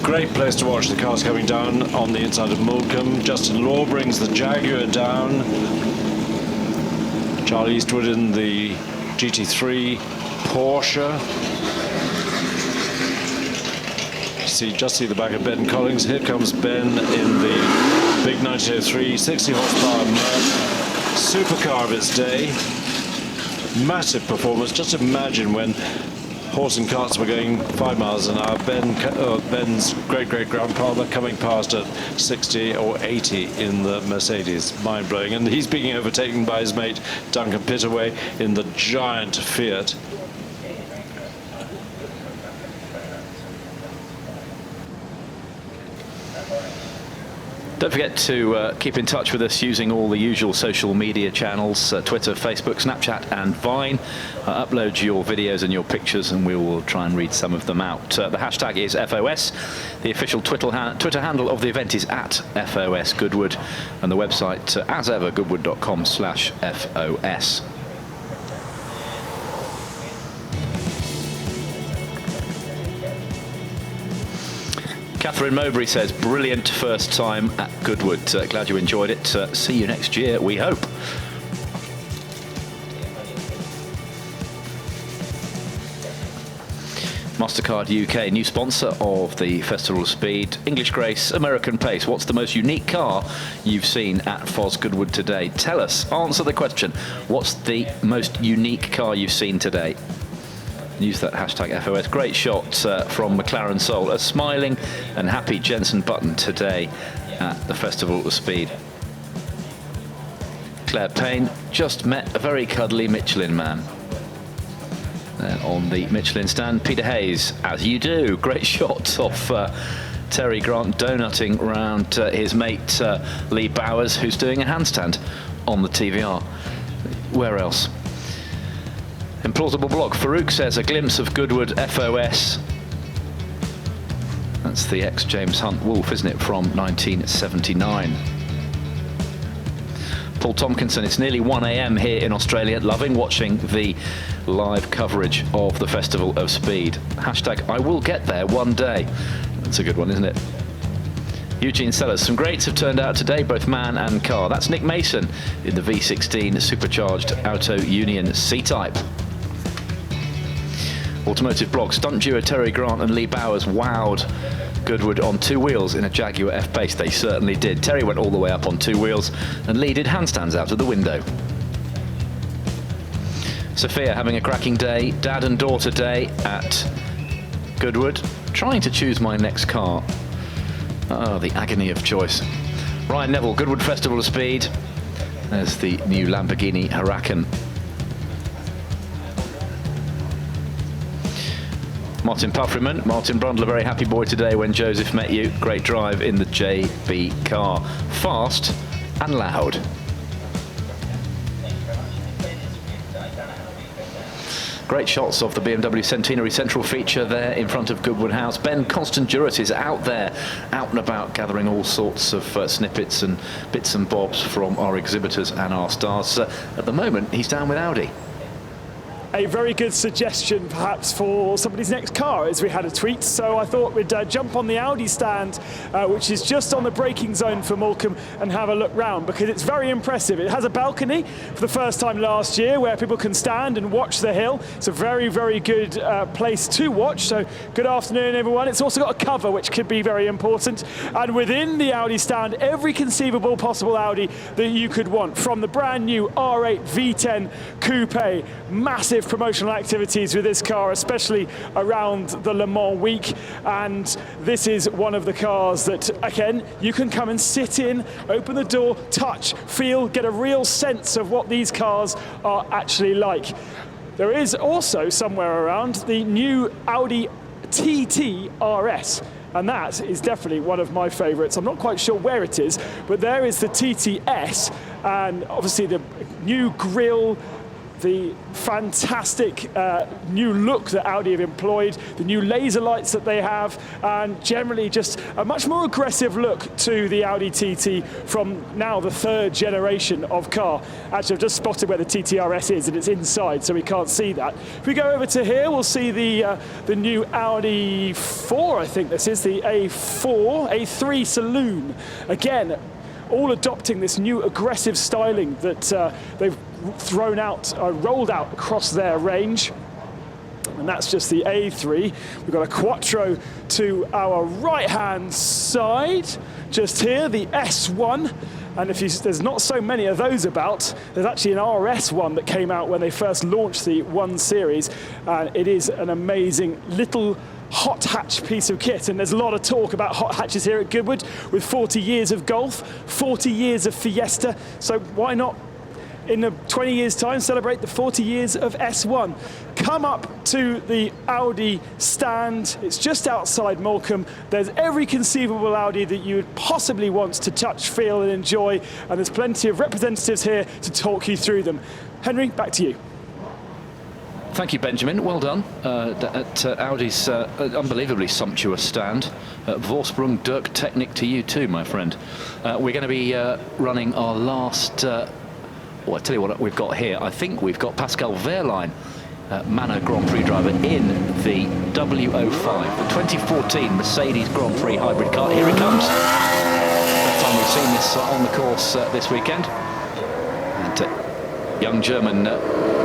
Great place to watch the cars coming down on the inside of Moulcombe. Justin Law brings the Jaguar down. Charlie Eastwood in the GT3 Porsche. Just see the back of Ben Collins. Here comes Ben in the big 1903 60 horsepower supercar of its day. Massive performance. Just imagine when horse and carts were going 5 miles an hour. Ben's great-great-grandfather coming past at 60 or 80 in the Mercedes. Mind-blowing. And he's being overtaken by his mate Duncan Pittaway in the giant Fiat. Don't forget to keep in touch with us using all the usual social media channels, Twitter, Facebook, Snapchat and Vine. Upload your videos and your pictures and we will try and read some of them out. The hashtag is FOS. The official Twitter handle of the event is @FOS Goodwood, and the website, as ever, goodwood.com/FOS. Catherine Mowbray says, brilliant first time at Goodwood. Glad you enjoyed it. See you next year, we hope. MasterCard UK, new sponsor of the Festival of Speed. English Grace, American Pace. What's the most unique car you've seen at FOS Goodwood today? Tell us, answer the question. What's the most unique car you've seen today? Use that hashtag FOS. Great shot from McLaren Soul. A smiling and happy Jensen Button today at the Festival of Speed. Claire Payne just met a very cuddly Michelin man on the Michelin stand. Peter Hayes, as you do. Great shot of Terry Grant donutting round his mate Lee Bowers, who's doing a handstand on the TVR. Where else? Implausible Block. Farouk says a glimpse of Goodwood FOS. That's the ex-James Hunt Wolf, isn't it, from 1979. Paul Tompkinson, it's nearly 1 AM here in Australia. Loving watching the live coverage of the Festival of Speed. Hashtag I will get there one day. That's a good one, isn't it? Eugene Sellers, some greats have turned out today, both man and car. That's Nick Mason in the V16 supercharged Auto Union C-Type. Automotive Blog, stunt duo Terry Grant and Lee Bowers wowed Goodwood on 2 wheels in a Jaguar F-Pace. They certainly did. Terry went all the way up on 2 wheels and Lee did handstands out of the window. Sophia having a cracking day. Dad and daughter day at Goodwood. Trying to choose my next car. Oh, the agony of choice. Ryan Neville, Goodwood Festival of Speed. There's the new Lamborghini Huracan. Martin Puffriman, Martin Brundle, a very happy boy today when Joseph met you. Great drive in the JB car. Fast and loud. Great shots of the BMW Centenary Central feature there in front of Goodwood House. Ben Constant-Durat is out there, out and about, gathering all sorts of snippets and bits and bobs from our exhibitors and our stars. At the moment, he's down with Audi. A very good suggestion perhaps for somebody's next car, as we had a tweet, so I thought we'd jump on the Audi stand, which is just on the braking zone for Morecambe, and have a look round, because it's very impressive. It has a balcony for the first time last year where people can stand and watch the hill. It's a very, very good place to watch, so good afternoon everyone. It's also got a cover which could be very important, and within the Audi stand every conceivable possible Audi that you could want, from the brand new R8 V10 Coupe. Massive promotional activities with this car, especially around the Le Mans week, and this is one of the cars that, again, you can come and sit in, open the door, touch, feel, get a real sense of what these cars are actually like. There is also somewhere around the new Audi TT RS, and that is definitely one of my favourites. I'm not quite sure where it is, but there is the TTS, and obviously the new grille, the fantastic new look that Audi have employed, the new laser lights that they have, and generally just a much more aggressive look to the Audi TT from now the 3rd generation of car. Actually, I've just spotted where the TTRS is, and it's inside, so we can't see that. If we go over to here, we'll see the new Audi 4, I think this is, the A3 Saloon. Again, all adopting this new aggressive styling that they've rolled out across their range. And and that's just the A3. We've got a Quattro to our right-hand side, just here, the S1. And there's not so many of those about. There's actually an RS1 that came out when they first launched the 1 Series. And it is an amazing little hot hatch piece of kit. And there's a lot of talk about hot hatches here at Goodwood with 40 years of Golf, 40 years of Fiesta. So why not, in 20 years' time, celebrate the 40 years of S1. Come up to the Audi stand. It's just outside Morecambe. There's every conceivable Audi that you would possibly want to touch, feel and enjoy. And there's plenty of representatives here to talk you through them. Henry, back to you. Thank you, Benjamin. Well done at Audi's unbelievably sumptuous stand. Vorsprung Dirk Technik to you too, my friend. We're going to be running our last... well, I tell you what we've got here. I think we've got Pascal Wehrlein, Manor Grand Prix driver, in the W05, the 2014 Mercedes Grand Prix hybrid car. Here he comes. First time we've seen this on the course this weekend. And young German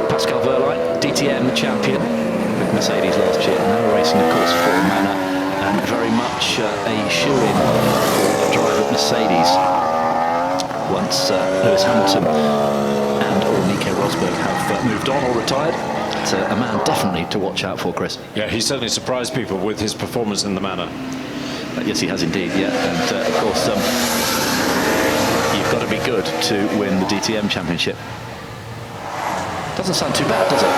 Pascal Wehrlein, DTM champion with Mercedes last year, now racing, of course, for Manor, and very much a shoe-in for a drive at Mercedes. Once Lewis Hamilton or Nico Rosberg have moved on or retired. It's a man definitely to watch out for, Chris. Yeah, he certainly surprised people with his performance in the Manor. Yes, he has indeed, yeah. And of course, you've got to be good to win the DTM championship. Doesn't sound too bad, does it?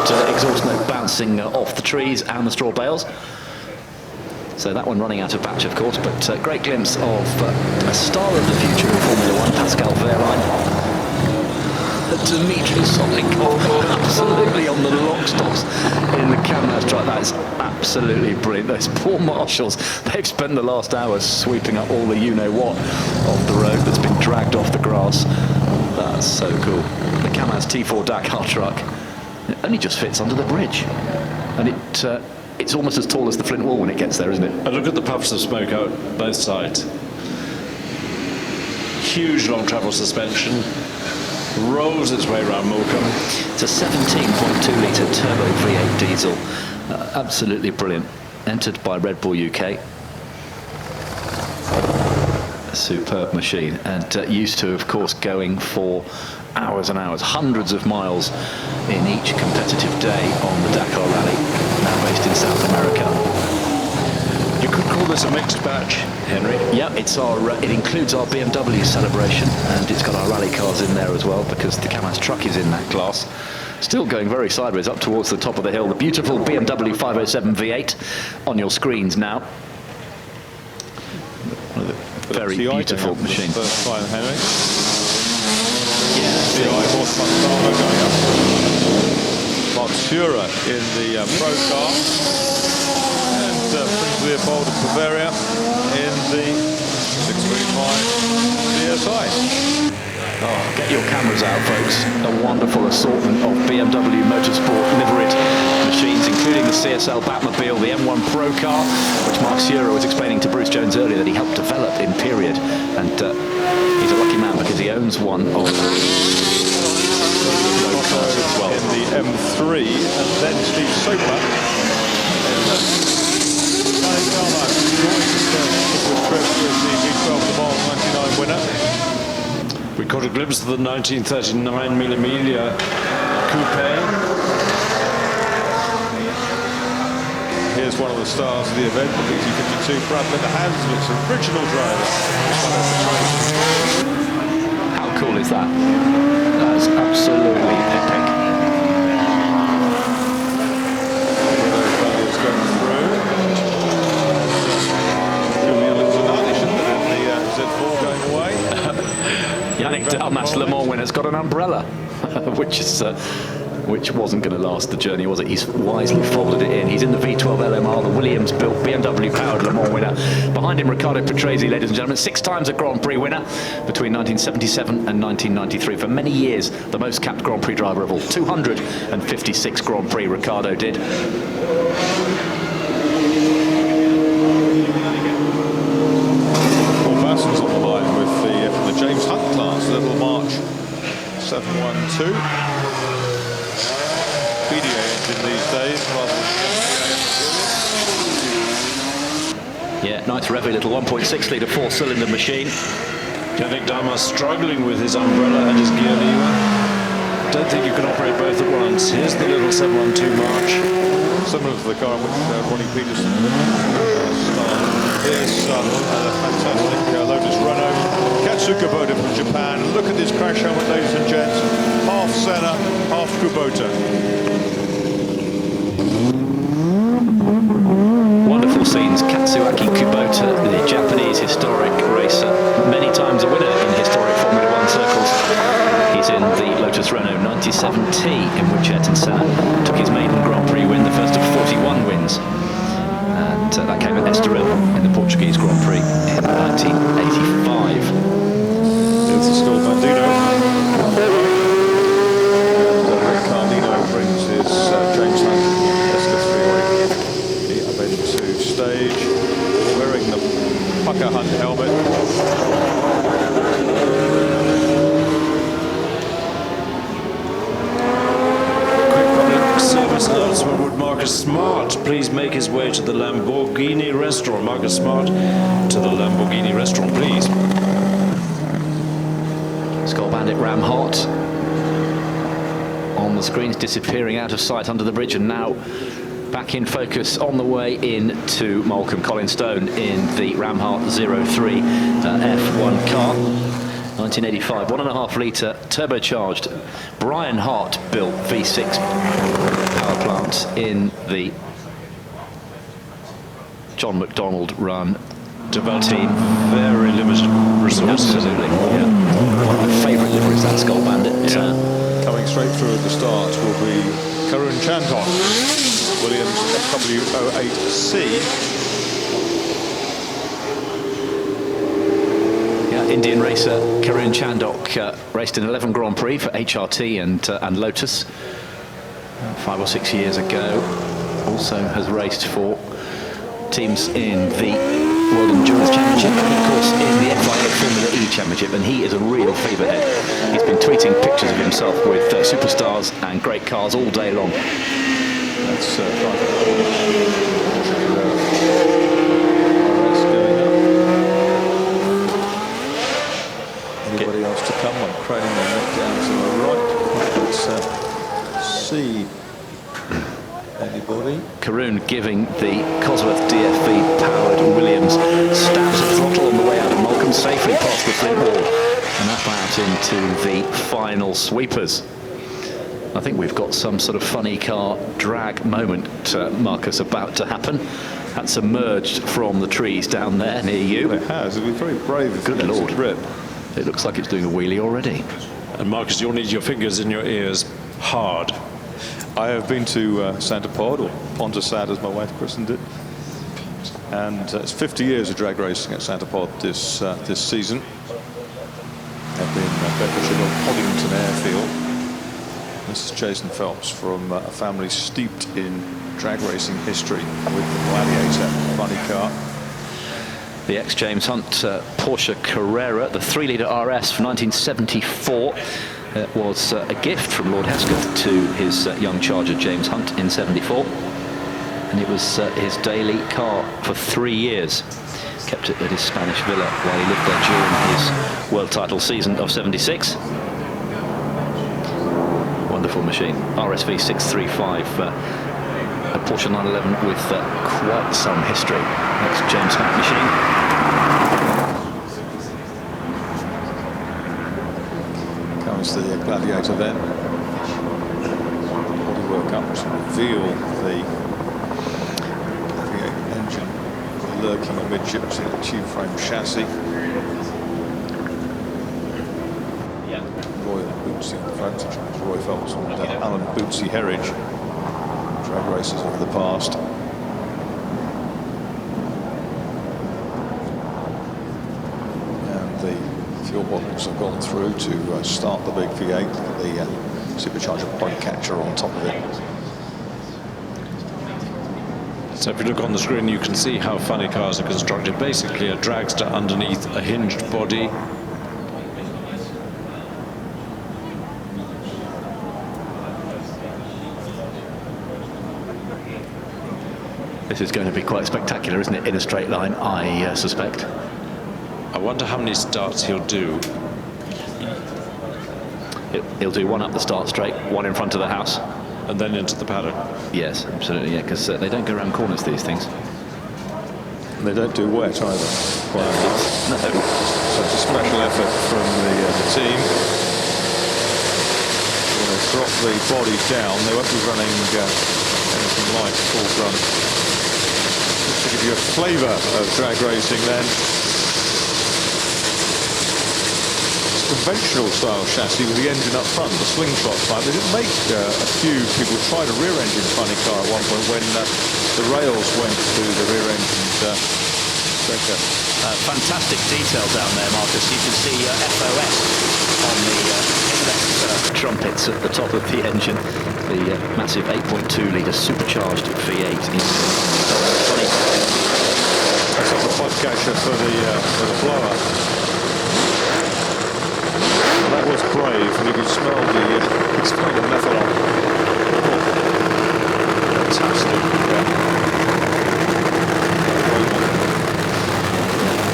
The exhaust note bouncing off the trees and the straw bales. So that one running out of batch, of course, but great glimpse of a star of the future in Formula 1, Pascal Wehrlein. Dmitry Solikov absolutely on the lock stops in the Kamaz track. That is absolutely brilliant. Those poor marshals, they've spent the last hours sweeping up all the you-know-what of the road that's been dragged off the grass. That's so cool. The Kamaz T4 Dakar truck, it only just fits under the bridge. And it's almost as tall as the Flint Wall when it gets there, isn't it? And look at the puffs of smoke out both sides. Huge long travel suspension. Rolls its way around Morecambe. It's a 17.2 litre turbo V8 diesel. Absolutely brilliant. Entered by Red Bull UK. A superb machine. And used to, of course, going for hours and hours, hundreds of miles in each competitive day on the Dakar Rally, now based in South America. You could call this a mixed batch, Henry. Yeah, it includes our BMW celebration, and it's got our rally cars in there as well, because the Kamaz truck is in that class. Still going very sideways up towards the top of the hill. The beautiful BMW 507 V8 on your screens now. One of the very beautiful machines. First time, Henry. Yeah, the horse going up. Matsura in the Pro car. Prince Leopold of Bavaria in the 635 DSi. Oh, get your cameras out, folks. A wonderful assortment of BMW Motorsport liveried machines, including the CSL Batmobile, the M1 Pro car, which Mark Sura was explaining to Bruce Jones earlier that he helped develop in period. And he's a lucky man because he owns one of those cars as well. In the M3, and then Steve Soper in the We caught a glimpse of the 1939 Mille Miglia coupe. Here's one of the stars of the event, the BT52, Brad in the hands of its original driver. How cool is that? That's absolutely epic. Yannick Dalmas Le Mans winner's got an umbrella, which wasn't going to last the journey, was it? He's wisely folded it in. He's in the V12 LMR, the Williams-built BMW-powered Le Mans winner. Behind him, Riccardo Patrese, ladies and gentlemen, 6 times a Grand Prix winner between 1977 and 1993. For many years, the most capped Grand Prix driver of all. 256 Grand Prix Riccardo did. On the line with from the James Hunt class, Little March 712. PDA engine these days, rather than Yeah, nice revvy little 1.6 litre 4-cylinder machine. Yannick Damas struggling with his umbrella and his gear lever. Don't think you can operate both at once. Here's the little 712 March. similar to the car in which Ronnie Peterson started. Here's a fantastic Lotus Renault. Kubota from Japan. Look at this crash helmet, ladies and gents. Half Senna, half Kubota. Wonderful scenes. Katsuaki Kubota, the Japanese historic racer, many times a winner in historic Formula One circles. He's in the Lotus Renault 97T, in which Ayrton Senna took his maiden Grand Prix win, the first of 41 wins. And that came at Estoril in the Portuguese Grand Prix in 1985. It's a Skull Bandito. Rick Carlino brings his James Hunt SSC up into stage, wearing the Pucker Hunt helmet. Service announcement. Would Marcus Smart please make his way to the Lamborghini restaurant? Marcus Smart to the Lamborghini restaurant, please. Skull Bandit Ram Hot on the screens, disappearing out of sight under the bridge, and now back in focus on the way into Molecombe. Colin Stone in the Ram Hart 03 F1 car. 1985, 1.5 litre turbocharged Brian Hart built V6 power plant in the John McDonald run. Developed very limited resources. Absolutely, yeah. One of my favourite liveries, that Skull Bandit. Yeah. Coming straight through at the start will be Karun Chandhok, Williams FW08C. Indian racer Karun Chandhok raced in 11 Grand Prix for HRT and Lotus 5 or 6 years ago. Also has raced for teams in the World Endurance Championship and of course in the FIA Formula E Championship, and he is a real feverhead. He's been tweeting pictures of himself with superstars and great cars all day long. That's anybody else to come? I'm craning their neck down to the right. Let's see anybody. Karun giving the Cosworth DFV powered Williams stabs of throttle on the way out of Molecombe, safely past the flint wall and up out into the final sweepers. I think we've got some sort of funny car drag moment, Marcus, about to happen. That's emerged from the trees down there near you. It has. It'll be very brave. Good Lord. Rip. It looks like it's doing a wheelie already. And Marcus, you'll need your fingers in your ears hard. I have been to Santa Pod, or Pontesad as my wife christened it, and it's 50 years of drag racing at Santa Pod this season. I've been Bedfordshire on Poddington Airfield. This is Jason Phelps from a family steeped in drag racing history with the Gladiator funny car. The ex-James Hunt Porsche Carrera, the 3-litre RS from 1974. It was a gift from Lord Hesketh to his young charger James Hunt in 74. And it was his daily car for 3 years. Kept it at his Spanish villa while he lived there during his world title season of 76. Wonderful machine. RSV 635. A Porsche 911 with quite some history. Next James Hunt machine. Comes the Gladiator then. Bodywork up to reveal the V8 engine lurking amidships in a tube frame chassis. Royal Bootsy in the front, such as Roy Phelps and Alan Bootsy Herridge. Drag racers of the past. And the fuel bottles have gone through to start the big V8. Look at the supercharger point catcher on top of it. So if you look on the screen, you can see how funny cars are constructed. Basically a dragster underneath a hinged body. This is going to be quite spectacular, isn't it, in a straight line, I suspect. I wonder how many starts he'll do. He'll do one up the start straight, one in front of the house. And then into the paddock? Yes, absolutely, yeah, because they don't go around corners, these things. And they don't do wet either. Quite no. So it's a special effort from the team. When they drop the bodies down, they won't be running anything like full run. Just to give you a flavour of drag racing then. Conventional style chassis with the engine up front, the slingshot type. They did make a few people try a rear engine funny car at one point when the rails went to the rear engine sector. Fantastic detail down there, Marcus. You can see FOS on the inlet trumpets at the top of the engine. The massive 8.2 litre supercharged V8. That's up the pod catcher for the blower. That was brave, and you could smell the methanol. Fantastic.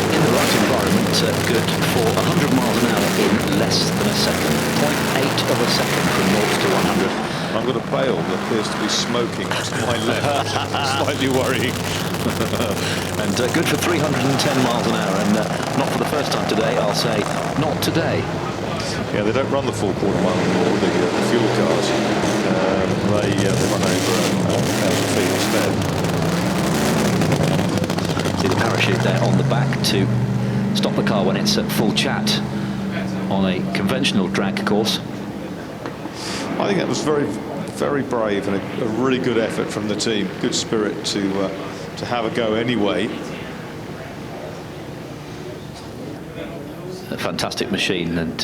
In the right environment, good for 100 miles an hour in less than a second. 0.8 of a second from 0 to 100. I've got a bale that appears to be smoking to my left. Slightly worrying. And good for 310 miles an hour, and not for the first time today, I'll say, not today. Yeah, they don't run the full quarter mile anymore, the fuel cars. They run over 1,000 feet instead. See the parachute there on the back to stop the car when it's at full chat on a conventional drag course. I think that was very, very brave and a really good effort from the team. Good spirit to have a go anyway. A fantastic machine, and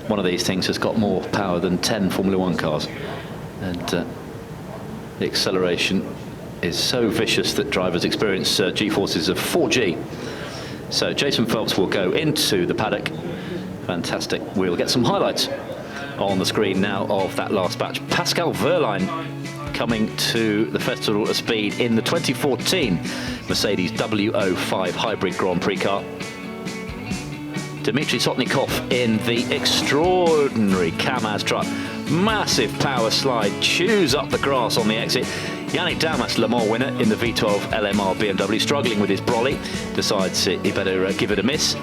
one of these things has got more power than 10 Formula 1 cars, and the acceleration is so vicious that drivers experience G-forces of 4G. So Jason Phelps will go into the paddock. Fantastic. We'll get some highlights on the screen now of that last batch. Pascal Wehrlein coming to the Festival of Speed in the 2014 Mercedes W05 Hybrid Grand Prix car. Dmitry Sotnikov in the extraordinary Kamaz truck. Massive power slide, chews up the grass on the exit. Yannick Damas, Le Mans winner in the V12 LMR BMW, struggling with his brolly, decides he better give it a miss.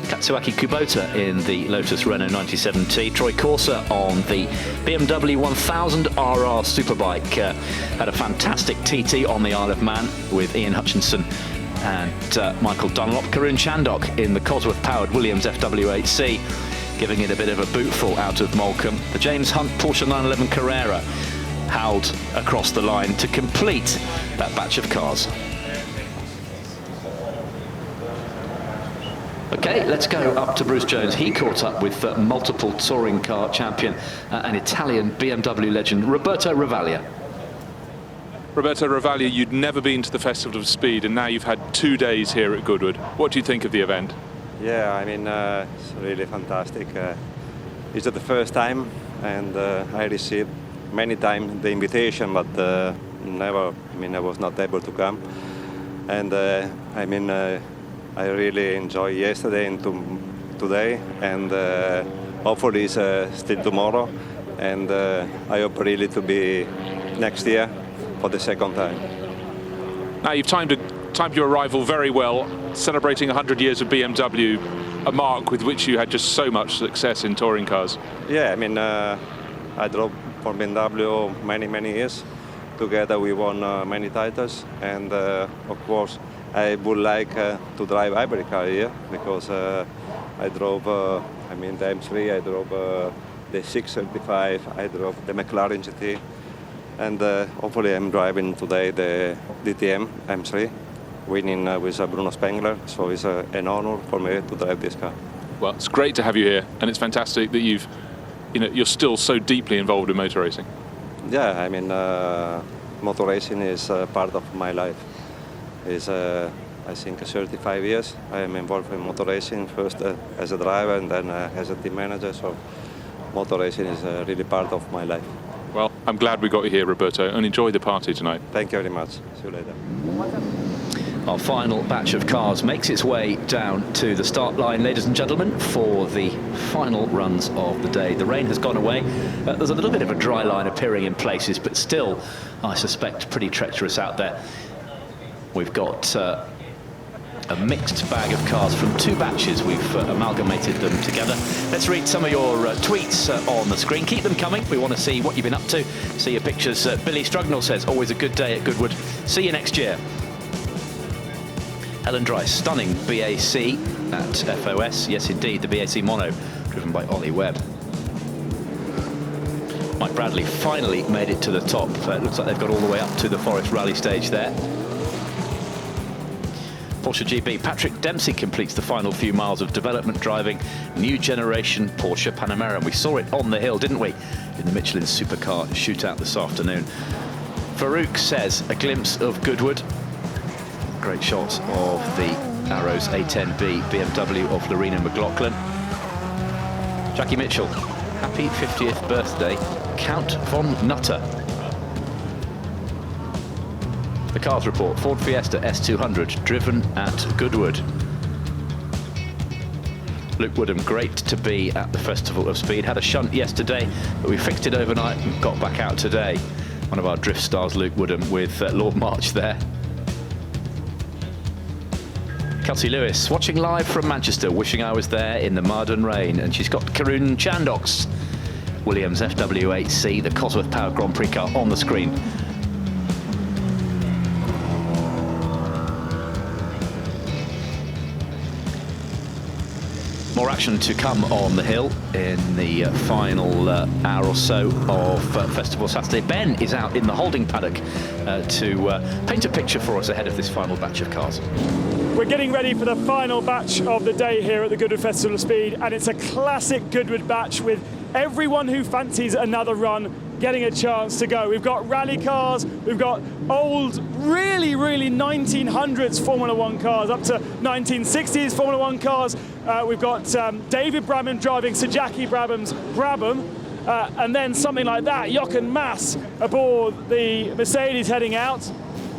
Katsuaki Kubota in the Lotus Renault 97T. Troy Corser on the BMW 1000 RR Superbike. Had a fantastic TT on the Isle of Man with Ian Hutchinson and Michael Dunlop. Karun Chandok in the Cosworth-powered Williams FW8C, giving it a bit of a bootful out of Moulcombe. The James Hunt Porsche 911 Carrera howled across the line to complete that batch of cars. Okay, let's go up to Bruce Jones. He caught up with multiple touring car champion and Italian BMW legend Roberto Ravaglia. Roberto Ravaglia, you'd never been to the Festival of Speed, and now you've had 2 days here at Goodwood. What do you think of the event? Yeah, I mean, it's really fantastic. It's the first time, and I received many times the invitation, but never. I mean, I was not able to come. And I mean, I really enjoyed yesterday and today, and hopefully it's still tomorrow. And I hope really to be next year for the second time. Now you've timed your arrival very well, celebrating 100 years of BMW, a mark with which you had just so much success in touring cars. Yeah, I mean, I drove for BMW many years. Together we won many titles, and of course I would like to drive hybrid car here, because I drove, I mean, the M3, I drove the 635, I drove the McLaren GT, and hopefully I'm driving today the DTM M3, winning with Bruno Spengler, so it's an honor for me to drive this car. Well, it's great to have you here, and it's fantastic that you're still so deeply involved in motor racing. Yeah, I mean, motor racing is part of my life. It's, I think, 35 years I am involved in motor racing, first as a driver and then as a team manager, so motor racing is really part of my life. Well, I'm glad we got you here, Roberto, and enjoy the party tonight. Thank you very much. See you later. Our final batch of cars makes its way down to the start line, ladies and gentlemen, for the final runs of the day. The rain has gone away. There's a little bit of a dry line appearing in places, but still, I suspect, pretty treacherous out there. We've got a mixed bag of cars from 2 batches. We've amalgamated them together. Let's read some of your tweets on the screen. Keep them coming. We want to see what you've been up to. See your pictures. Billy Strugnall says, always a good day at Goodwood. See you next year. Ellen Dry, stunning BAC at FOS. Yes, indeed, the BAC Mono, driven by Ollie Webb. Mike Bradley finally made it to the top. It looks like they've got all the way up to the Forest Rally stage there. Porsche GP, Patrick Dempsey completes the final few miles of development driving new generation Porsche Panamera. And we saw it on the hill, didn't we, in the Michelin Supercar shootout this afternoon. Farouk says, a glimpse of Goodwood. Great shots of the Arrows A10B BMW of Lorena McLaughlin. Jackie Mitchell, happy 50th birthday, Count von Nutter. The Cars Report, Ford Fiesta S200, driven at Goodwood. Luke Woodham, great to be at the Festival of Speed. Had a shunt yesterday, but we fixed it overnight and got back out today. One of our drift stars, Luke Woodham, with Lord March there. Kelsey Lewis, watching live from Manchester, wishing I was there in the mud and rain. And she's got Karun Chandox, Williams FW8C, the Cosworth Power Grand Prix car on the screen. More action to come on the hill in the final hour or so of Festival Saturday. Ben is out in the holding paddock to paint a picture for us ahead of this final batch of cars. We're getting ready for the final batch of the day here at the Goodwood Festival of Speed, and it's a classic Goodwood batch with everyone who fancies another run getting a chance to go. We've got rally cars, we've got old, really 1900s Formula One cars, up to 1960s Formula One cars. We've got David Brabham driving Sir Jackie Brabham's Brabham, and then something like that, Jochen Mass aboard the Mercedes heading out.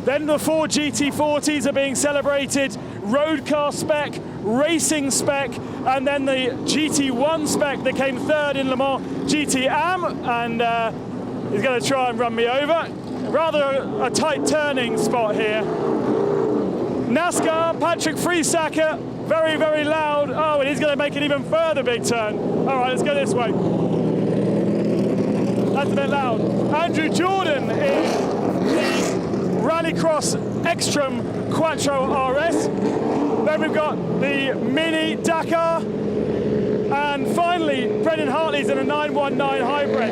Then the Ford GT40s are being celebrated, road car spec, racing spec, and then the GT1 spec that came third in Le Mans GT Am, and he's going to try and run me over. Rather a tight turning spot here. NASCAR, Patrick Friesacker, very loud. Oh, and he's going to make an even further big turn. All right, let's go this way. That's a bit loud. Andrew Jordan is the Rallycross Extreme Quattro RS. Then we've got the Mini Dakar. And finally, Brendan Hartley's in a 919 hybrid.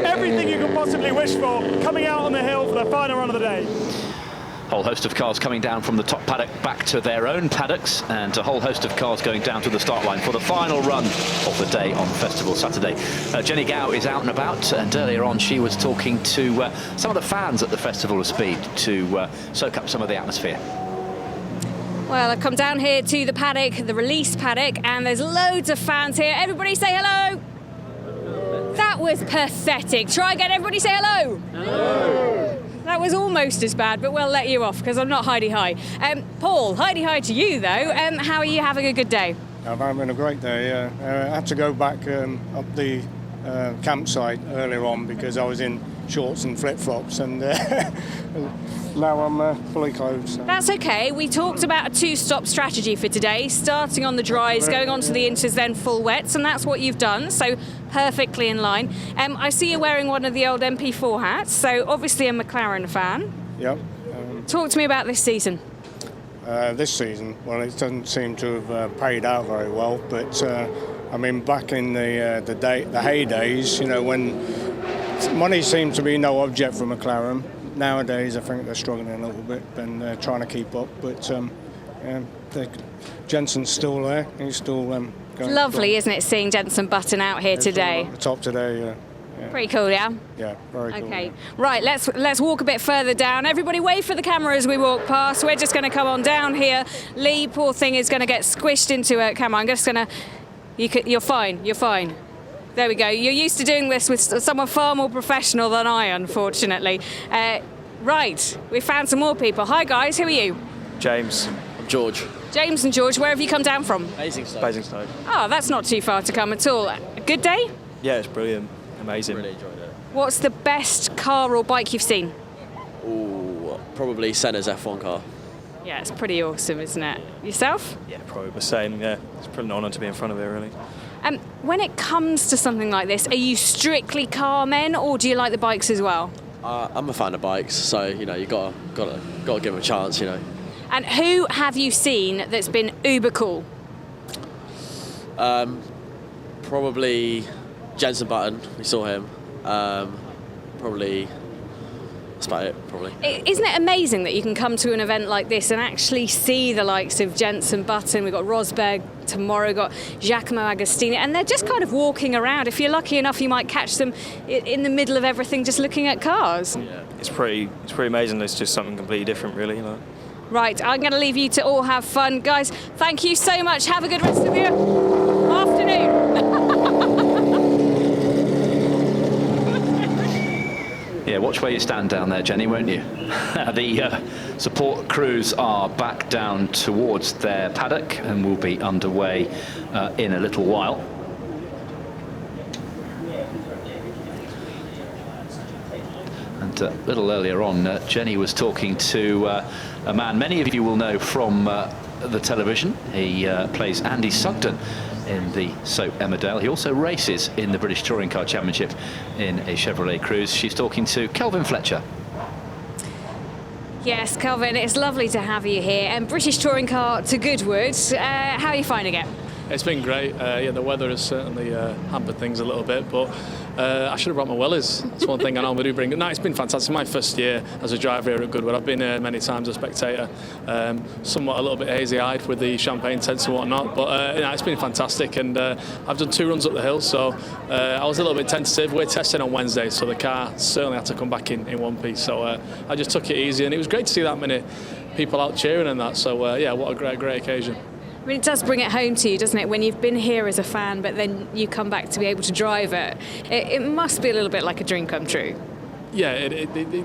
Everything you could possibly wish for coming out on the hill for the final run of the day. Whole host of cars coming down from the top paddock back to their own paddocks, and a whole host of cars going down to the start line for the final run of the day on Festival Saturday. Jenny Gow is out and about, and earlier on she was talking to some of the fans at the Festival of Speed to soak up some of the atmosphere. Well, I've come down here to the paddock, the release paddock, and there's loads of fans here. Everybody say hello. That was pathetic. Try again, everybody say hello. Hello. That was almost as bad, but we'll let you off because I'm not hidey-hi. Paul, hidey-hi to you though. How are you having a good day? I'm having a great day. I had to go back up the campsite earlier on because I was in shorts and flip-flops, and now I'm fully clothed. So. That's okay. We talked about a two-stop strategy for today, starting on the dries, going on to the inters, then full wets, and that's what you've done, so perfectly in line. I see you're wearing one of the old MP4 hats, so obviously a McLaren fan. Yep. Talk to me about this season. This season, well, it doesn't seem to have paid out very well, but I mean, back in the heydays, you know, when money seemed to be no object for McLaren. Nowadays, I think they're struggling a little bit and trying to keep up. But Jensen's still there. He's still going. It's lovely, isn't it, seeing Jensen Button out here today? At the top today, yeah. Pretty cool, yeah? Yeah, very cool. Okay, right, let's walk a bit further down. Everybody wave for the camera as we walk past. We're just going to come on down here. Lee, poor thing, is going to get squished into a camera. I'm just going to... You're fine, you're fine. There we go. You're used to doing this with someone far more professional than I, unfortunately. Right, we found some more people. Hi guys, who are you? James. I'm George. James and George, where have you come down from? Basingstoke. Oh, that's not too far to come at all. A good day? Yeah, it's brilliant. Amazing. Really enjoyed it. What's the best car or bike you've seen? Ooh, probably Senna's F1 car. Yeah, it's pretty awesome, isn't it? Yourself? Yeah, probably the same. Yeah, it's pretty an honour to be in front of it, really. When it comes to something like this, are you strictly car men, or do you like the bikes as well? I'm a fan of bikes, so you know you gotta give them a chance, you know. And who have you seen that's been uber cool? Probably Jensen Button. We saw him. Probably. That's about it, probably. Isn't it amazing that you can come to an event like this and actually see the likes of Jensen Button? We've got Rosberg tomorrow, we've got Giacomo Agostini, and they're just kind of walking around. If you're lucky enough, you might catch them in the middle of everything just looking at cars. Yeah, it's pretty amazing. It's just something completely different, really. You know? Right, I'm going to leave you to all have fun. Guys, thank you so much. Have a good rest of your afternoon. Yeah, watch where you stand down there, Jenny, won't you? The support crews are back down towards their paddock and will be underway in a little while. And a little earlier on, Jenny was talking to a man many of you will know from the television. He plays Andy Sugden in the soap Emmerdale. He also races in the British Touring Car Championship in a Chevrolet Cruze. She's talking to Kelvin Fletcher. Yes, Kelvin, it's lovely to have you here. And British Touring Car to Goodwood. How are you finding it? It's been great. Yeah, the weather has certainly hampered things a little bit, but I should have brought my wellies. That's one thing I normally do bring. No, it's been fantastic. My first year as a driver here at Goodwood. I've been here many times as a spectator, somewhat a little bit hazy-eyed with the champagne tents and whatnot, but it's been fantastic. And I've done 2 runs up the hill, so I was a little bit tentative. We're testing on Wednesday, so the car certainly had to come back in one piece. So I just took it easy, and it was great to see that many people out cheering and that. So yeah, what a great occasion. I mean, it does bring it home to you, doesn't it? When you've been here as a fan, but then you come back to be able to drive it. It must be a little bit like a dream come true. Yeah, it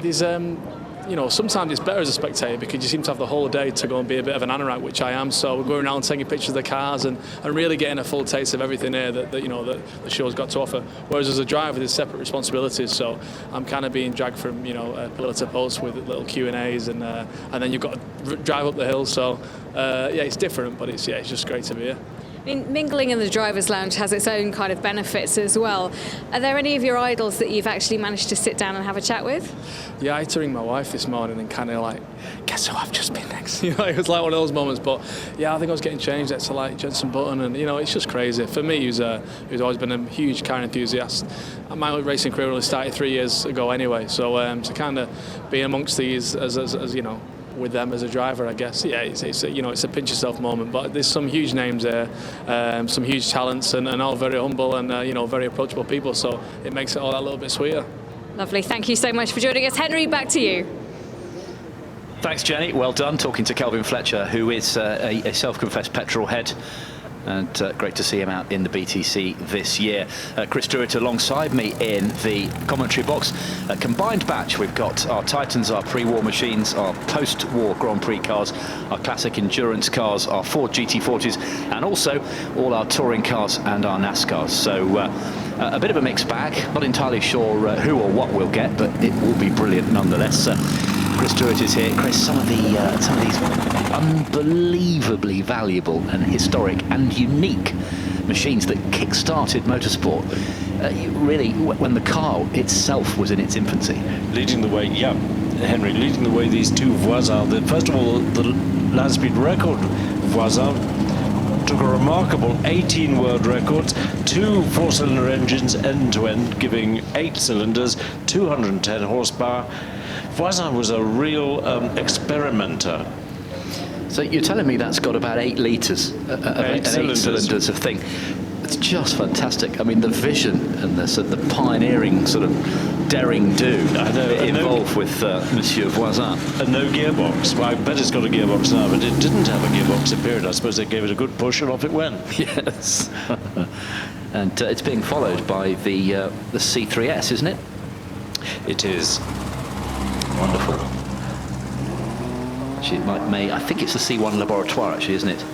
is. You know, sometimes it's better as a spectator because you seem to have the whole day to go and be a bit of an anorak, which I am. So we're going around taking pictures of the cars and really getting a full taste of everything here that the show's got to offer. Whereas as a driver, there's separate responsibilities. So I'm kind of being dragged from pillar to post with little Q&As and then you've got to drive up the hill. So yeah, it's different, but it's just great to be here. I mean, mingling in the driver's lounge has its own kind of benefits as well. Are there any of your idols that you've actually managed to sit down and have a chat with? Yeah, I had to ring my wife this morning and kind of like, guess who I've just been next? It was like one of those moments. But yeah, I think I was getting changed next to like Jensen Button, and it's just crazy. For me, who's always been a huge car enthusiast. My racing career only started 3 years ago anyway, so to kind of be amongst these as with them as a driver, I guess. Yeah, it's a pinch yourself moment, but there's some huge names there, some huge talents, and all very humble and very approachable people. So it makes it all that little bit sweeter. Lovely. Thank you so much for joining us, Henry. Back to you. Thanks, Jenny. Well done. Talking to Kelvin Fletcher, who is a self-confessed petrol head. And great to see him out in the BTC this year. Chris Druitt alongside me in the commentary box. A combined batch. We've got our Titans, our pre-war machines, our post-war Grand Prix cars, our classic endurance cars, our Ford GT40s, and also all our touring cars and our NASCARs. So a bit of a mixed bag. Not entirely sure who or what we'll get, but it will be brilliant nonetheless. Chris Druitt is here. Chris, some of these unbelievably valuable and historic and unique machines that kick-started motorsport, really, when the car itself was in its infancy. Leading the way, yeah, Henry, leading the way, these two Voisins. First of all, the land speed record Voisin took a remarkable 18 world records, 2 4-cylinder engines end-to-end, giving 8 cylinders, 210 horsepower. Voisin was a real experimenter. So you're telling me that's got about 8 litres, 8 cylinders of thing. It's just fantastic. I mean, the vision and the pioneering sort of daring do involved with Monsieur Voisin. And no gearbox. Well, I bet it's got a gearbox now, but it didn't have a gearbox in period. I suppose they gave it a good push and off it went. Yes. And it's being followed by the C3S, isn't it? It is. Wonderful. Actually, I think it's the C1 Laboratoire, actually, isn't it?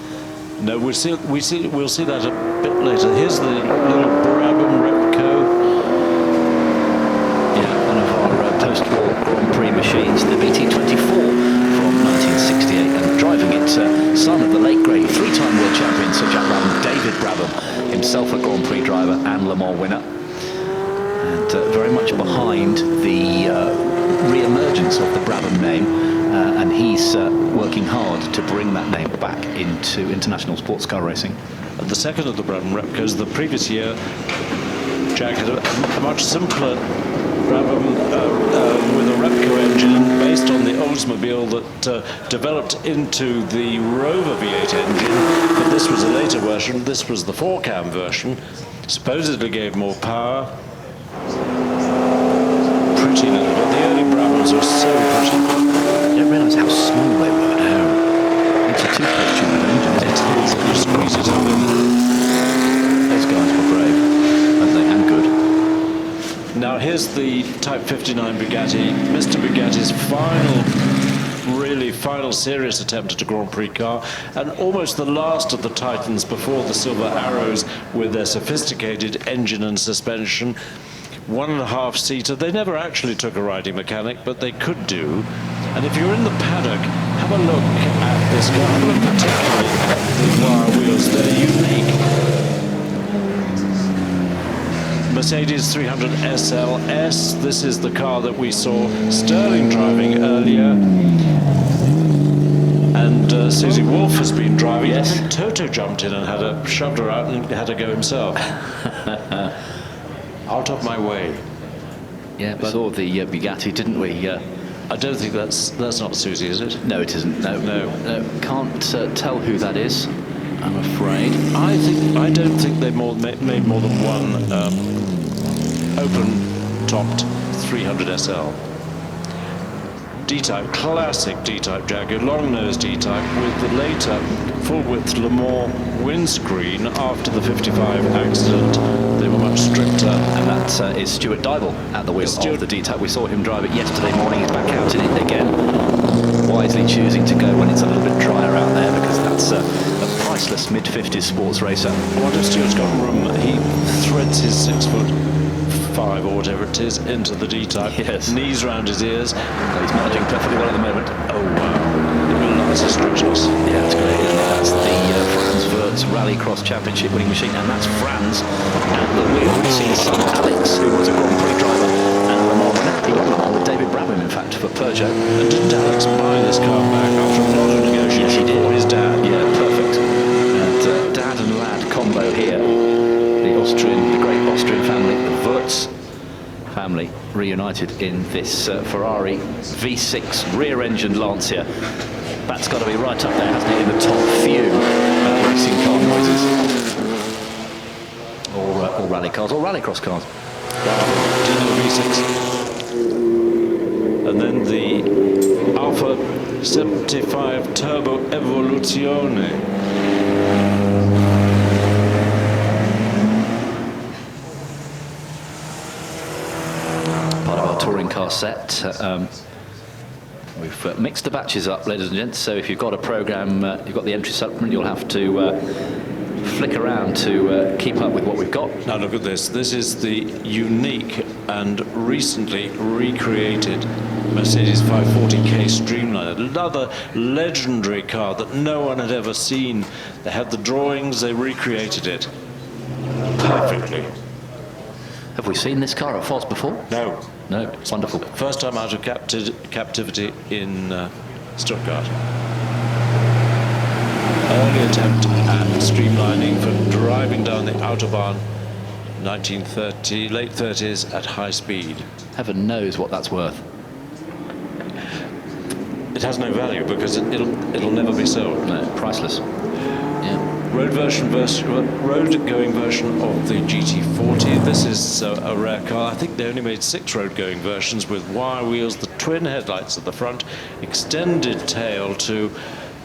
No, we'll see that a bit later. Here's the little Brabham Repco. Yeah, one of our post-war Grand Prix machines, the BT24 from 1968, and driving it, son of the late great three-time world champion Sir Jack Brabham, David Brabham, himself a Grand Prix driver and Le Mans winner, and very much behind the re-emergence of the Brabham name. And he's working hard to bring that name back into international sports car racing. And the second of the Brabham Repcos, the previous year, Jack had a much simpler Brabham with a Repco engine based on the Oldsmobile that developed into the Rover V8 engine, but this was a later version. This was the 4-cam version, supposedly gave more power. Pretty little, but the early Brabhams were so pretty. I didn't realise how small they were now. It's a toothpaste tube of engine. It is, you squeeze it up in. Those guys were brave, weren't they? And good. Now here's the Type 59 Bugatti, Mr. Bugatti's final serious attempt at a Grand Prix car, and almost the last of the Titans before the Silver Arrows with their sophisticated engine and suspension. 1.5-seater. They never actually took a riding mechanic, but they could do. And if you're in the paddock, have a look at this car. Have a look particularly at the wire wheels. They're unique. Mercedes 300 SLS. This is the car that we saw Sterling driving earlier. And Susie Wolff has been driving. Yes. I think Toto jumped in and shoved her out and had a go himself. Out of my way. Yeah, we saw the Bugatti, didn't we? I don't think that's not Susie, is it? No, it isn't. No. Can't tell who that is, I'm afraid. I don't think they made more than one open-topped 300 SL. D-type, classic D-type Jaguar, long-nose D-type with the later full-width Le Mans windscreen after the 55 accident. They were much stricter. And that is Stuart Dybel at the wheel of the D-type. We saw him drive it yesterday morning. He's back out in it again. Wisely choosing to go when it's a little bit drier out there, because that's a priceless mid-50s sports racer. What if Stuart's got room? He threads his 6'5" or whatever it is into the D-type. Yes. Knees round his ears. He's managing perfectly well at the moment. Oh wow. That's a stretches. Yeah, that's great, isn't it? That's the Franz Wurz Rallycross Championship winning machine, and that's Franz at the wheel. We've seen son Alex, who was a Grand Prix driver and a Le Mans winner. He got Le Mans with David Brabham, in fact, for Peugeot. And didn't Alex buy this car back after a lot of negotiation? Yes, he did. For his dad. Yeah, perfect. And dad and lad combo here. The great Austrian family, the Wurz family, reunited in this Ferrari V6 rear-engined Lancia. That's got to be right up there, hasn't it, in the top few racing car noises. Or rally cars, or rallycross cars. V6. And then the Alfa 75 Turbo Evoluzione. Part of our touring car set. We've mixed the batches up, ladies and gents, so if you've got a program, you've got the entry supplement, you'll have to flick around to keep up with what we've got. Now look at this. This is the unique and recently recreated Mercedes 540k Streamliner. Another legendary car that no one had ever seen. They had the drawings, they recreated it perfectly. Have we seen this car at Foz before? No. No, it's wonderful. First time out of captivity in Stuttgart. Early attempt at streamlining for driving down the Autobahn, 1930, late 30s at high speed. Heaven knows what that's worth. It has no value because it'll never be sold. No, priceless. Yeah. Road-going version of the GT40. This is a rare car. I think they only made 6 road-going versions with wire wheels, the twin headlights at the front, extended tail to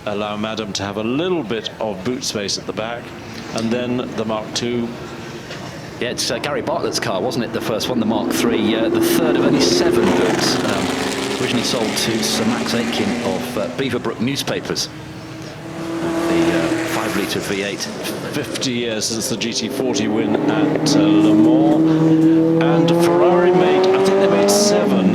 allow Madam to have a little bit of boot space at the back, and then the Mark II. Yeah, it's Gary Bartlett's car, wasn't it? The first one, the Mark III, the third of only 7 built Originally sold to Sir Max Aitken of Beaverbrook Newspapers. The 5-litre V8. 50 years since the GT40 win at Le Mans. And Ferrari made, I think they made 7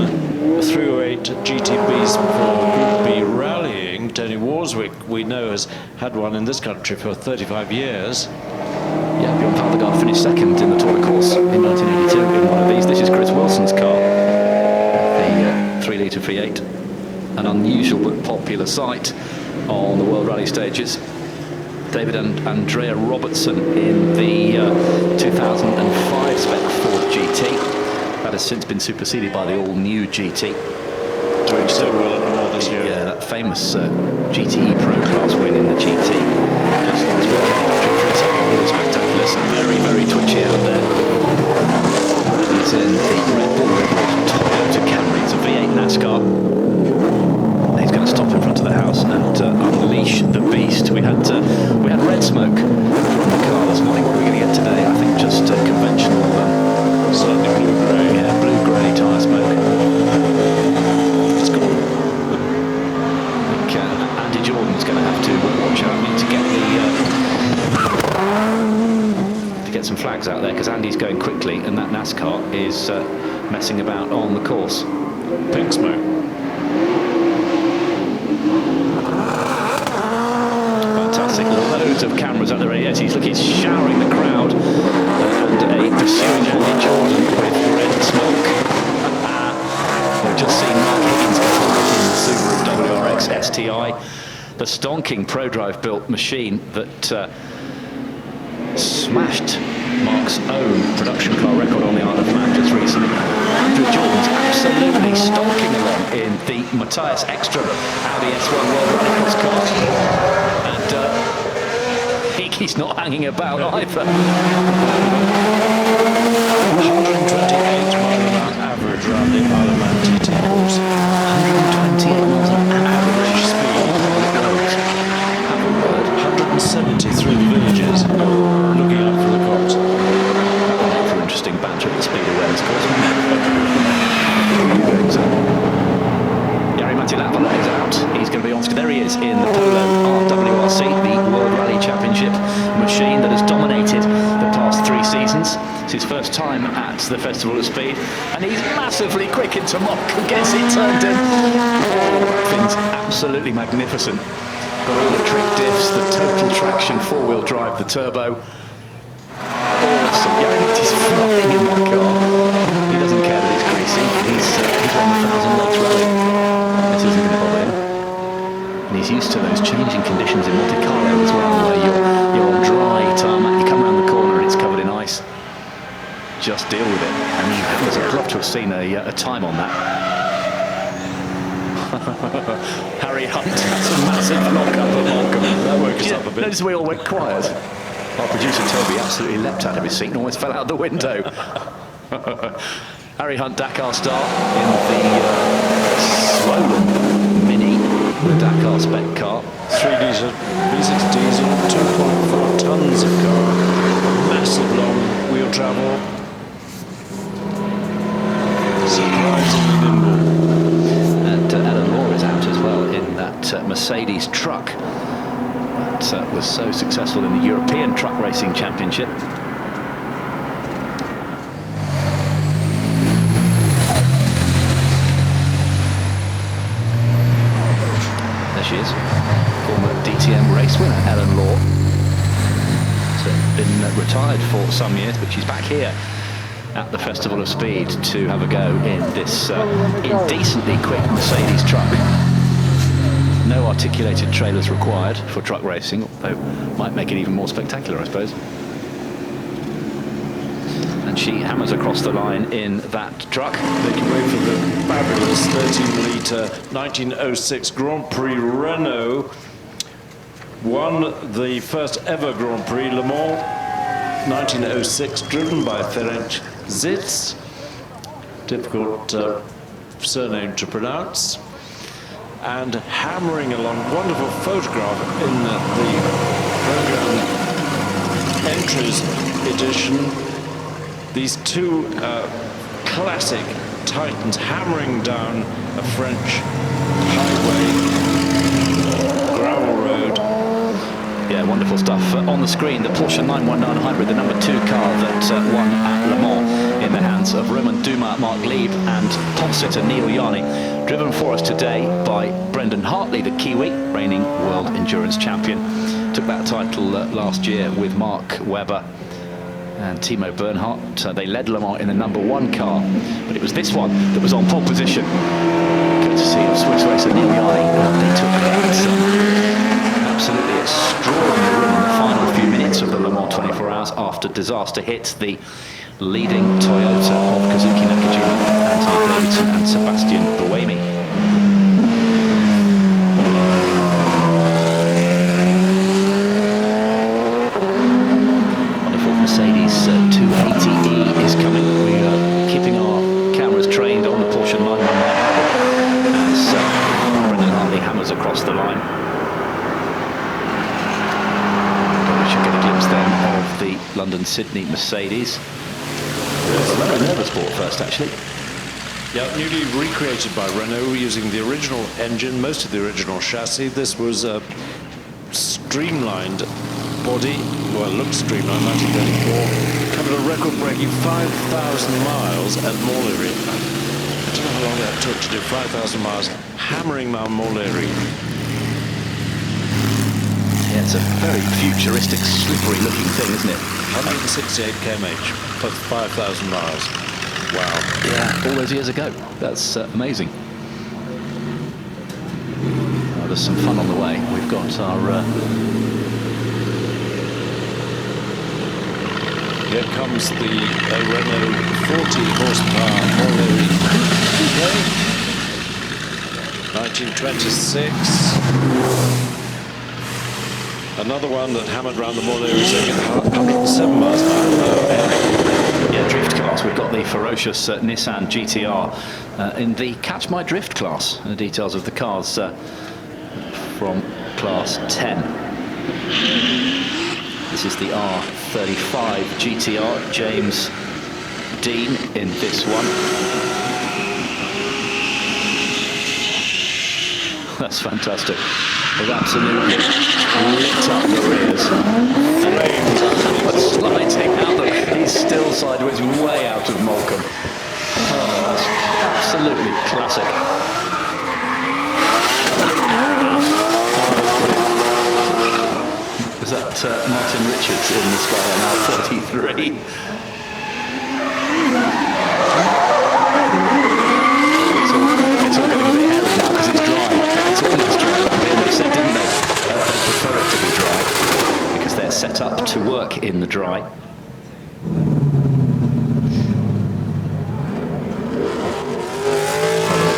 308 GTBs for Group B rallying. Tony Warswick, we know, has had one in this country for 35 years. Yeah, Bjorn Faldergaard finished second in the Tour de Corse in 1982 in one of these. This is Chris Wilson's car, the 3-litre V8. An unusual but popular sight on the World Rally stages. David and Andrea Robertson in the 2005 spec Ford GT. That has since been superseded by the all-new GT. Doing so well at the Mans this year. Yeah, that famous GTE Pro Class win in the GT. Just last weekend, really spectacular. So very, very twitchy out there. He's in the Red Bull Toyota Camry. It's a V8 NASCAR. He's going to stop in front of the house and unleash the beast. We had red smoke from the car this morning. What are we going to get today? I think just conventional, slightly blue-grey. Yeah, blue-grey tyre smoke. It's gone. I think Andy Jordan's going to have to watch out to get some flags out there, because Andy's going quickly and that NASCAR is messing about on the course. Pink smoke. Fantastic, loads of cameras out there. Yes, he's showering the crowd and pursuing Andy Jordan with red smoke. We've just seen Mark Higgins get on in the Subaru WRX STI, the stonking ProDrive built machine that smashed Mark's own production car record on the Isle of Man just recently. Andrew Jordan's absolutely stonking along in the Matthias Ekstrom Audi S1 World Rallycross car. And Hickey's not hanging about either. 128 mile an hour average around the Isle of Man GT course. 128 miles an hour average speed. 170 through the villages, looking out for the cops. For interesting banter at the speed awareness course. Jari Matilapala is out. He's going to be on. There he is in the Polo RWRC, the World Rally Championship machine that has dominated the past 3 seasons. It's his first time at the Festival of Speed, and he's massively quick into Mock and gets it turned in. That thing's absolutely magnificent. Got all the trick diffs, the total traction, 4-wheel drive, the turbo. Awesome. He's flying in that car. He doesn't care that it's greasy. He's won the 1,000 Lakes Rally. This isn't going to bother him. And he's used to those changing conditions in Monte Carlo as well, where you're on dry tarmac, you come around the corner and it's covered in ice. Just deal with it. And I'd love to have seen a time on that. Harry Hunt has a massive knock-up at Malcolm. That woke us up a bit. Notice we all went quiet. Our producer Toby absolutely leapt out of his seat and almost fell out the window. Harry Hunt Dakar star in the swollen Mini, the Dakar spec car. 3-litre V6 diesel, 2.4 tons of car, massive long wheel travel. Surprisingly nimble. And Ellen Law is out as well in that Mercedes truck that was so successful in the European Truck Racing Championship. There she is, former DTM race winner Ellen Law. She's been retired for some years, but she's back here at the Festival of Speed to have a go in this indecently quick Mercedes truck. No articulated trailers required for truck racing, although might make it even more spectacular, I suppose. And she hammers across the line in that truck. Making way for the fabulous 13-litre 1906 Grand Prix Renault. Won the first ever Grand Prix Le Mans 1906, driven by Ferenc Zitz. Difficult surname to pronounce. And hammering along, wonderful photograph in the program entries edition. These two classic Titans hammering down a French highway, gravel road. Yeah, wonderful stuff. On the screen, the Porsche 919 Hybrid, the number 2 car that won at Le Mans, in the hands of Romain Dumas, Mark Lieb and top sitter Neil Yarney. Driven for us today by Brendan Hartley, the Kiwi, reigning World Endurance Champion. Took that title last year with Mark Webber and Timo Bernhardt. They led Le Mans in the number 1 car, but it was this one that was on pole position. Courtesy of Swiss racer Neil Yarney. They took that absolutely extraordinary run in the final few minutes of the Le Mans 24 Hours after disaster hit the leading Toyota of Kazuki Nakajima, Anthony Davidson and Sebastian Buemi. Wonderful Mercedes 280E is coming. We are keeping our cameras trained on the Porsche 919 as Brendan Hartley hammers across the line. We should get a glimpse then of the London-Sydney Mercedes. Motorsport first, actually. Yeah, newly recreated by Renault using the original engine, most of the original chassis. This was a streamlined body, well, it looked streamlined, 1934. Covered a record-breaking 5,000 miles at Montlhéry. I don't know how long that took to do 5,000 miles, hammering Mount Montlhéry. Yeah, it's a very futuristic, slippery-looking thing, isn't it? 168 km, plus 5,000 miles. Wow. Yeah, all those years ago. That's amazing. Well, there's some fun on the way. We've got our... Here comes the Renault 40 horsepower Montlhéry Coupe, 1926. Another one that hammered round the Montlhéry circuit, 107 miles an hour. Yeah, drift class. We've got the ferocious Nissan GTR in the Catch My Drift class. The details of the cars from class 10. This is the R35 GTR. James Dean in this one. That's fantastic. They've absolutely lit up the rears. Sliding out the... He's still sideways, way out of Molecombe. Oh, that's absolutely classic. Is that Martin Richards in the sky now, 43? It's all getting a bit hairy now because it's dry. It's almost dry. They said, didn't they? They prefer it to be dry because they're set up to work in the dry.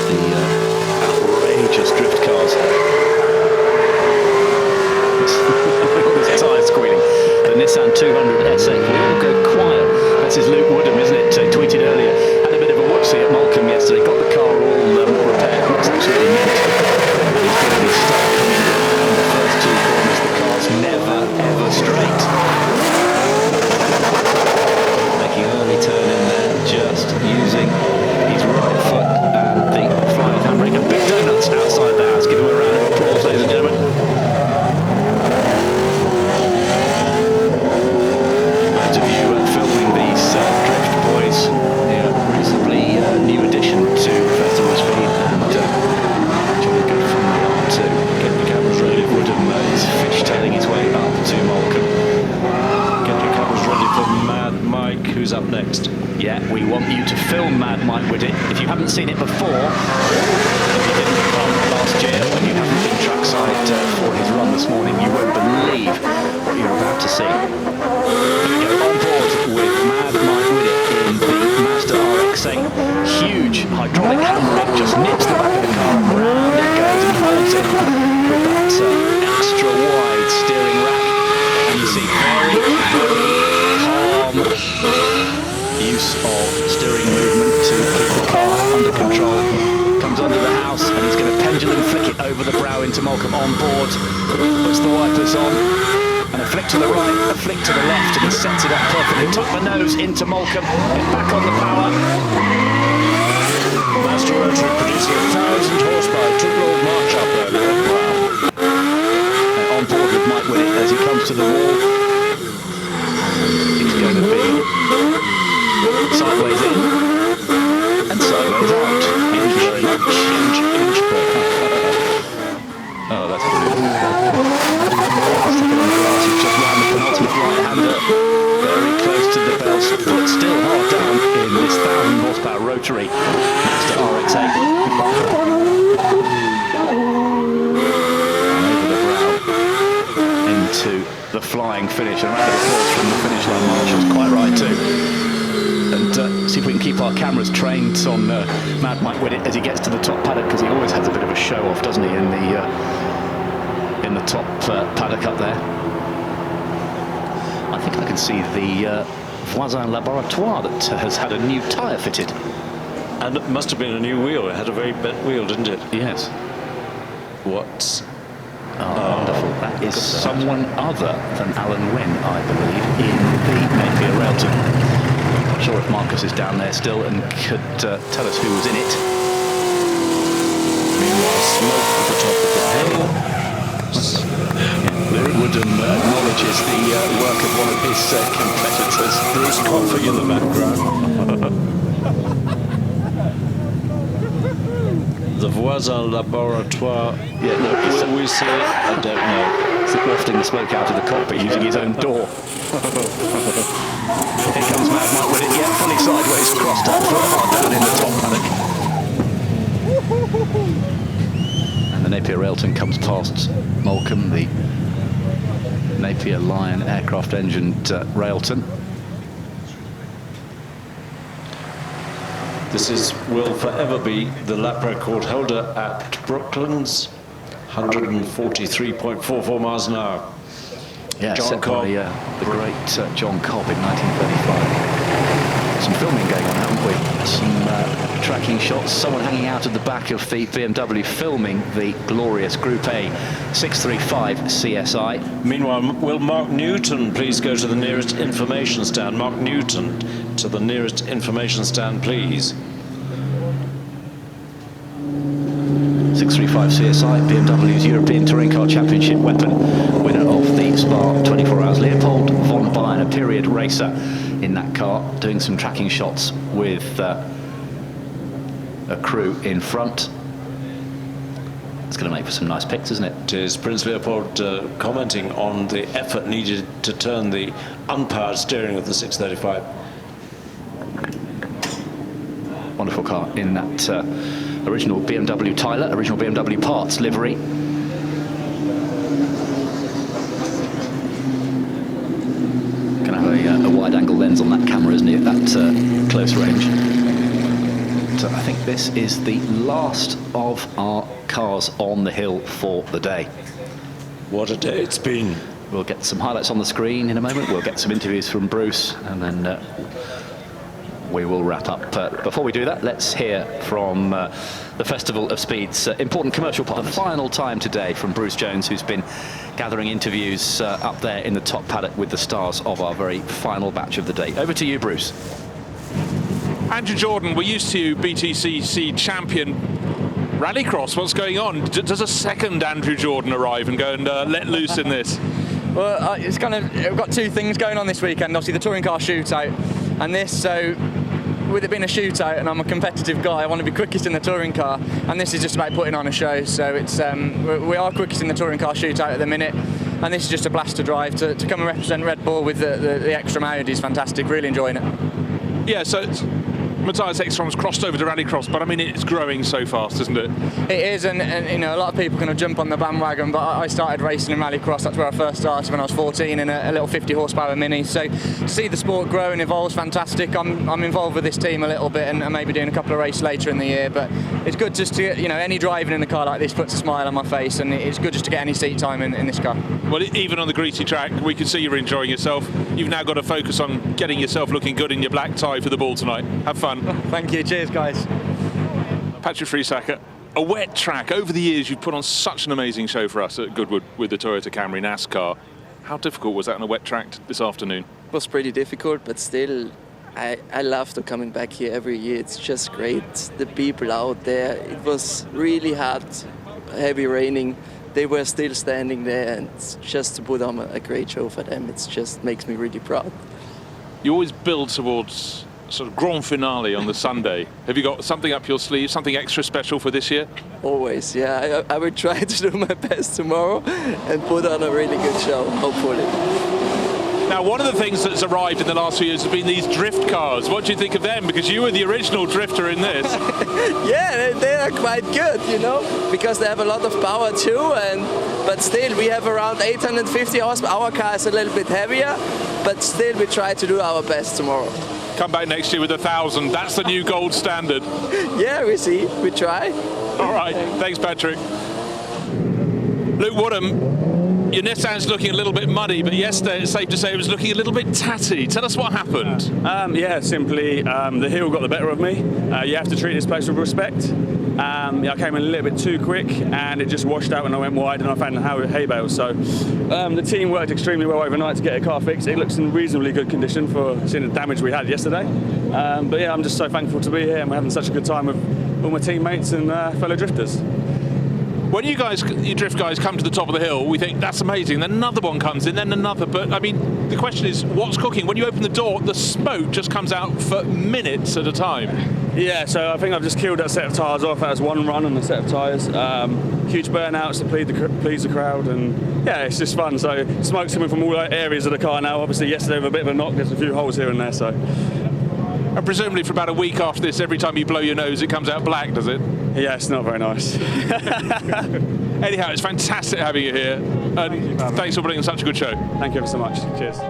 The outrageous drift cars. There's tyres squealing. The Nissan 200 SA. We all go quiet. That's his Luke Woodham, isn't it? Tweeted earlier. Had a bit of a whoopsie at Molecombe yesterday. Got the car all repaired. Looks absolutely mint. And he's going to be stuck coming around the first 2 corners. The car's never, ever straight. Making an early turn in there, just using his right foot and the flying handbrake. And Big Donuts outside the house. Give him a round of applause, ladies and gentlemen. Those of you filming these drift boys, yeah, reasonably new addition to Festival Speed, and jolly good fun they are too. Get the cameras ready. Woodham is fishtailing his way up to Molecombe. Get your cameras ready for Mad Mike, who's up next. Yeah, we want you to film Mad Mike with it. If you haven't seen it before, if you didn't run last year, when you haven't been trackside for his run this morning, you won't believe what you're about to see. Here we go, on board with Mad Mike with it in the Mazda RX-8. Huge hydraulic handbrake just nips the back of the car and round it goes and holds it with that extra wide steering rack. And you see very, very calm use of steering movement to keep the car under control. Comes under the house and he's going to pendulum flick it over the brow into Molecombe on board. Puts the wipers on and a flick to the right, a flick to the left, and he sets it up perfectly. Tuck the nose into Molecombe, get back on the power. master rotary producing 1,000 horsepower. Took Lord March up earlier. On board with Mike Whitnett as he comes to the wall. He's going to be sideways in and sideways out. Thank you very much. Inch per. Oh, that's brilliant. Sticking on the grass, he's just round the penultimate right-hander. Very close to the bells. Foot still hard down in this 1,000 horsepower rotary. Next to RX-8. To the flying finish, and a round of applause from the finish line. Marshall's quite right too. And see if we can keep our cameras trained on Mad Mike Whitnett as he gets to the top paddock, because he always has a bit of a show off, doesn't he, in the top paddock up there. I think I can see the Voisin Laboratoire that has had a new tyre fitted. And it must have been a new wheel. It had a very bent wheel, didn't it? Yes. What? Wonderful. That is someone other than Alan Wynne, I believe, in the Napier Railton. Not sure if Marcus is down there still and could tell us who was in it. Meanwhile, smoke at the top of the hill. Woodham acknowledges the work of one of his competitors. Bruce Coffey in the background. The Voisin Laboratoire. Yeah, no, will we see it? I don't know. Is it wafting the smoke out of the cockpit using his own door? Here comes Mad Mike with it, yeah, fully sideways, crossed up, foot hard down in the top paddock. And the Napier Railton comes past Moulcombe, the Napier Lion aircraft engined Railton. This will forever be the lap record holder at Brooklands, 143.44 miles an hour. Yeah, John set Cobb. by the great John Cobb in 1935. Some filming going on, haven't we? Some tracking shots. Someone hanging out at the back of the BMW filming the glorious Group A 635 CSI. Meanwhile, will Mark Newton please go to the nearest information stand? Mark Newton to the nearest information stand, please. 635 CSI, BMW's European Touring Car Championship weapon, winner of the Spa 24 Hours Leopold, Von Bayern, a period racer in that car, doing some tracking shots with a crew in front. It's going to make for some nice pics, isn't it? It is. Prince Leopold commenting on the effort needed to turn the unpowered steering of the 635. Wonderful car in that original BMW Tyler, original BMW parts livery. Gonna have a wide-angle lens on that camera, isn't it, at that close range. So I think this is the last of our cars on the hill for the day. What a day it's been. We'll get some highlights on the screen in a moment. We'll get some interviews from Bruce, and then we will wrap up. Before we do that, let's hear from the Festival of Speed's important commercial partner. The final time today from Bruce Jones, who's been gathering interviews up there in the top paddock with the stars of our very final batch of the day. Over to you, Bruce. Andrew Jordan, we're used to BTCC champion Rallycross. What's going on? Does a second Andrew Jordan arrive and go and let loose in this? Well, it's kind of, we've got two things going on this weekend. Obviously the touring car shootout and this, so with it being a shootout and I'm a competitive guy, I want to be quickest in the touring car, and this is just about putting on a show. So it's we are quickest in the touring car shootout at the minute, and this is just a blast to drive. To come and represent Red Bull with the extra Audi is fantastic, really enjoying it. Yeah, so Matthias Ekstrom's crossed over to Rallycross, but I mean it's growing so fast, isn't it? It is, and you know, a lot of people kind of jump on the bandwagon, but I started racing in Rallycross. That's where I first started when I was 14 in a little 50 horsepower Mini. So to see the sport grow and evolve is fantastic. I'm involved with this team a little bit, and maybe doing a couple of races later in the year. But it's good just to get, you know, any driving in a car like this puts a smile on my face, and it's good just to get any seat time in this car. Well, even on the greasy track, we can see you're enjoying yourself. You've now got to focus on getting yourself looking good in your black tie for the ball tonight. Have fun. Thank you. Cheers, guys. Patrick Friesacker, a wet track. Over the years, you've put on such an amazing show for us at Goodwood with the Toyota Camry NASCAR. How difficult was that on a wet track this afternoon? It was pretty difficult, but still, I love coming back here every year. It's just great. The people out there, it was really hard, heavy raining. They were still standing there, and just to put on a great show for them, it just makes me really proud. You always build towards sort of grand finale on the Sunday. Have you got something up your sleeve, something extra special for this year? Always, yeah. I will try to do my best tomorrow and put on a really good show, hopefully. Now, one of the things that's arrived in the last few years has been these drift cars. What do you think of them? Because you were the original drifter in this. Yeah, they are quite good, you know, because they have a lot of power too. But still, we have around 850 horsepower. Our car is a little bit heavier, but still we try to do our best tomorrow. Come back next year with 1,000. That's the new gold standard. Yeah, we see. We try. All right. Thanks, Patrick. Luke Woodham. Your Nissan's looking a little bit muddy, but yesterday it's safe to say it was looking a little bit tatty. Tell us what happened. Yeah, simply the hill got the better of me. You have to treat this place with respect. I came in a little bit too quick and it just washed out when I went wide and I found hay bales. So the team worked extremely well overnight to get a car fixed. It looks in reasonably good condition for seeing the damage we had yesterday. But yeah, I'm just so thankful to be here and we're having such a good time with all my teammates and fellow drifters. When you drift guys come to the top of the hill, we think that's amazing. Then another one comes in, then another. But I mean, the question is, what's cooking? When you open the door, the smoke just comes out for minutes at a time. Yeah, so I think I've just killed that set of tyres off. That was one run on the set of tyres. Huge burnouts to please the crowd, and yeah, it's just fun. So smoke's coming from all areas of the car now. Obviously, yesterday with a bit of a knock, there's a few holes here and there. So. And presumably for about a week after this, every time you blow your nose, it comes out black, does it? Yeah, it's not very nice. Anyhow, it's fantastic having you here. And thanks for putting on such a good show. Thank you ever so much. Cheers.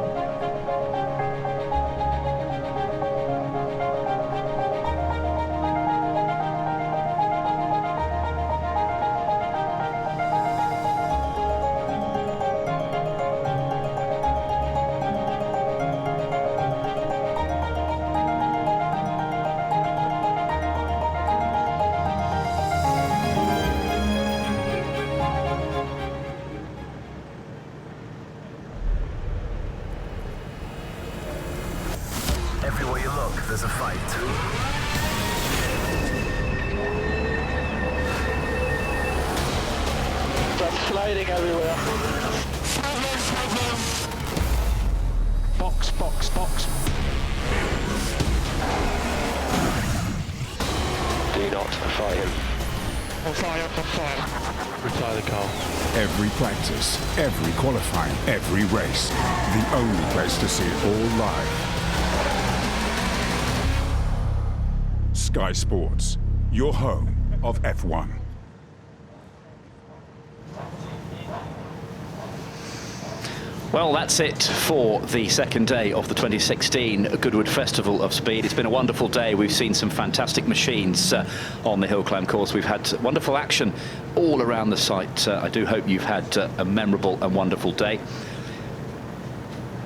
Everywhere you look, there's a fight. That's sliding everywhere. Box, box, box. Do not fire him. On fire, on fire. Retire the car. Every practice, every qualifying, every race. The only place to see it all live. Sky Sports, your home of F1. Well, that's it for the second day of the 2016 Goodwood Festival of Speed. It's been a wonderful day. We've seen some fantastic machines on the hill climb course. We've had wonderful action all around the site. I do hope you've had a memorable and wonderful day.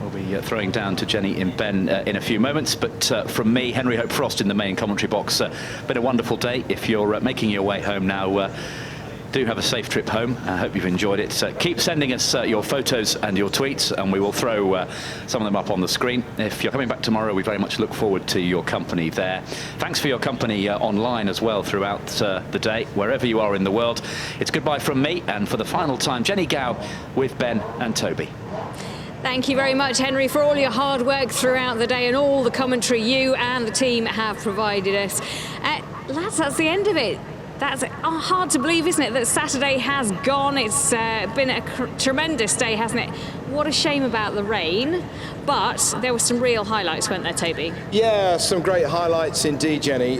We'll be throwing down to Jenny and Ben in a few moments, but from me, Henry Hope Frost in the main commentary box. Been a wonderful day. If you're making your way home now, do have a safe trip home. I hope you've enjoyed it. Keep sending us your photos and your tweets, and we will throw some of them up on the screen. If you're coming back tomorrow, we very much look forward to your company there. Thanks for your company online as well throughout the day, wherever you are in the world. It's goodbye from me, and for the final time, Jenny Gow with Ben and Toby. Thank you very much, Henry, for all your hard work throughout the day and all the commentary you and the team have provided us. Lads, that's the end of it. That's hard to believe, isn't it, that Saturday has gone. It's been a tremendous day, hasn't it? What a shame about the rain, but there were some real highlights, weren't there, Toby? Yeah, some great highlights indeed, Jenny.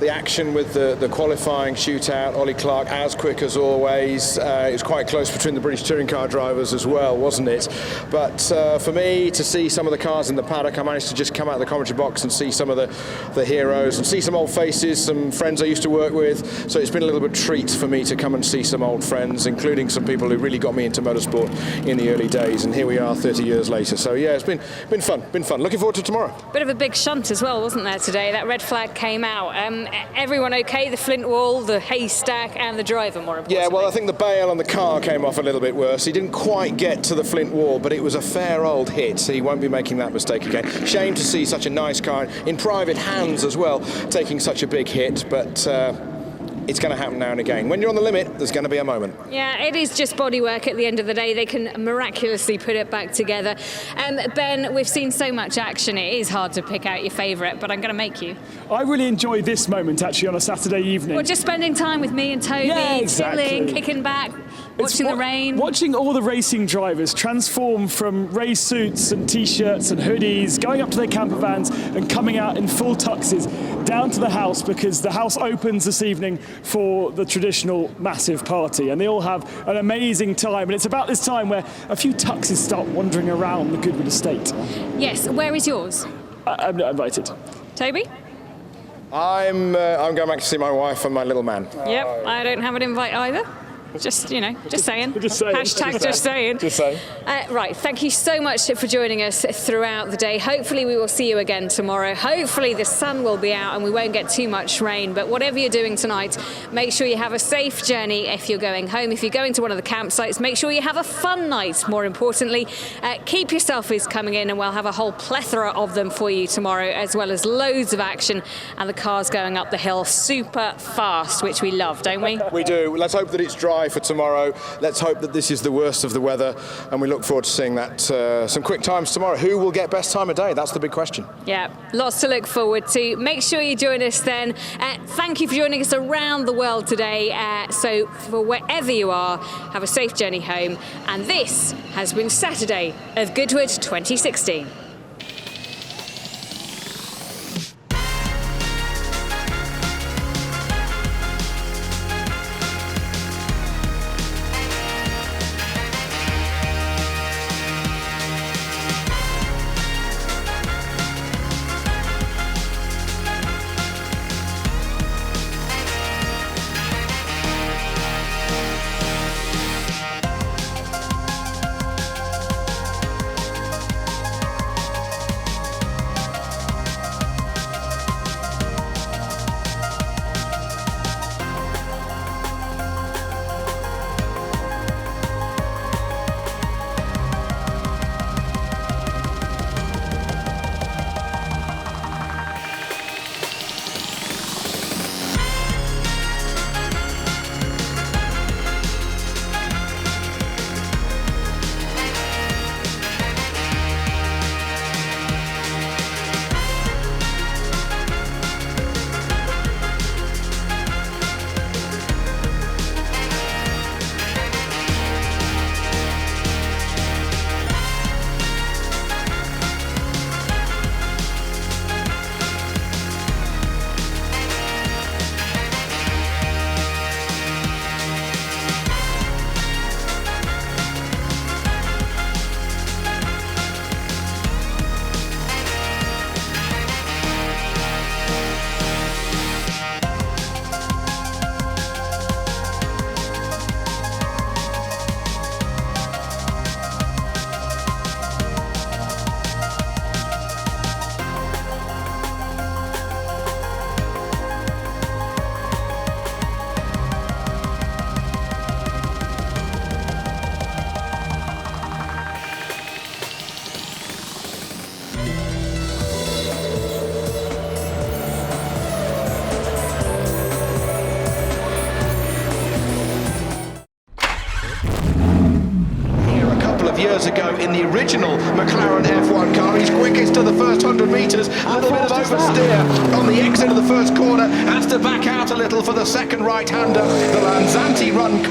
The action with the qualifying shootout, Ollie Clark as quick as always. It was quite close between the British touring car drivers as well, wasn't it? But for me, to see some of the cars in the paddock, I managed to just come out of the commentary box and see some of the heroes and see some old faces, some friends I used to work with. So it's been a little bit of a treat for me to come and see some old friends, including some people who really got me into motorsport in the early days. And here we are 30 years later. So yeah, it's been fun. Looking forward to tomorrow. Bit of a big shunt as well, wasn't there, today? That red flag came out. everyone okay? The flint wall, the haystack, and the driver, more importantly. Yeah, well, I think the bail on the car came off a little bit worse. He didn't quite get to the flint wall, but it was a fair old hit, so he won't be making that mistake again. Shame to see such a nice car in private hands as well, taking such a big hit, but it's going to happen now and again. When you're on the limit, there's going to be a moment. Yeah, it is just bodywork at the end of the day. They can miraculously put it back together. Ben, we've seen so much action, it is hard to pick out your favourite, but I'm going to make you. I really enjoy this moment, actually, on a Saturday evening. Well, just spending time with me and Toby, Yeah, exactly. chilling, kicking back, watching the rain. Watching all the racing drivers transform from race suits and T-shirts and hoodies, going up to their camper vans and coming out in full tuxes down to the house, because the house opens this evening for the traditional massive party, and they all have an amazing time. And it's about this time where a few tuxes start wandering around the Goodwood estate. Yes, where is yours? I'm not invited. Toby? I'm going back to see my wife and my little man. Yep, I don't have an invite either. Just, you know, just saying. Hashtag just saying. Just saying. Right, thank you so much for joining us throughout the day. Hopefully we will see you again tomorrow. Hopefully the sun will be out and we won't get too much rain. But whatever you're doing tonight, make sure you have a safe journey if you're going home. If you're going to one of the campsites, make sure you have a fun night, more importantly. Keep your selfies coming in, and we'll have a whole plethora of them for you tomorrow, as well as loads of action and the cars going up the hill super fast, which we love, don't we? We do. Let's hope that it's dry for tomorrow. Let's hope that this is the worst of the weather, and we look forward to seeing that some quick times tomorrow. Who will get best time of day? That's the big question. Yeah, lots to look forward to. Make sure you join us then. Thank you for joining us around the world today. So for wherever you are, have a safe journey home. And this has been Saturday of Goodwood 2016. Years ago in the original McLaren F1 car. He's quickest to the first 100 metres, a little bit of oversteer on the exit of the first corner, has to back out a little for the second right-hander. The Lanzanti run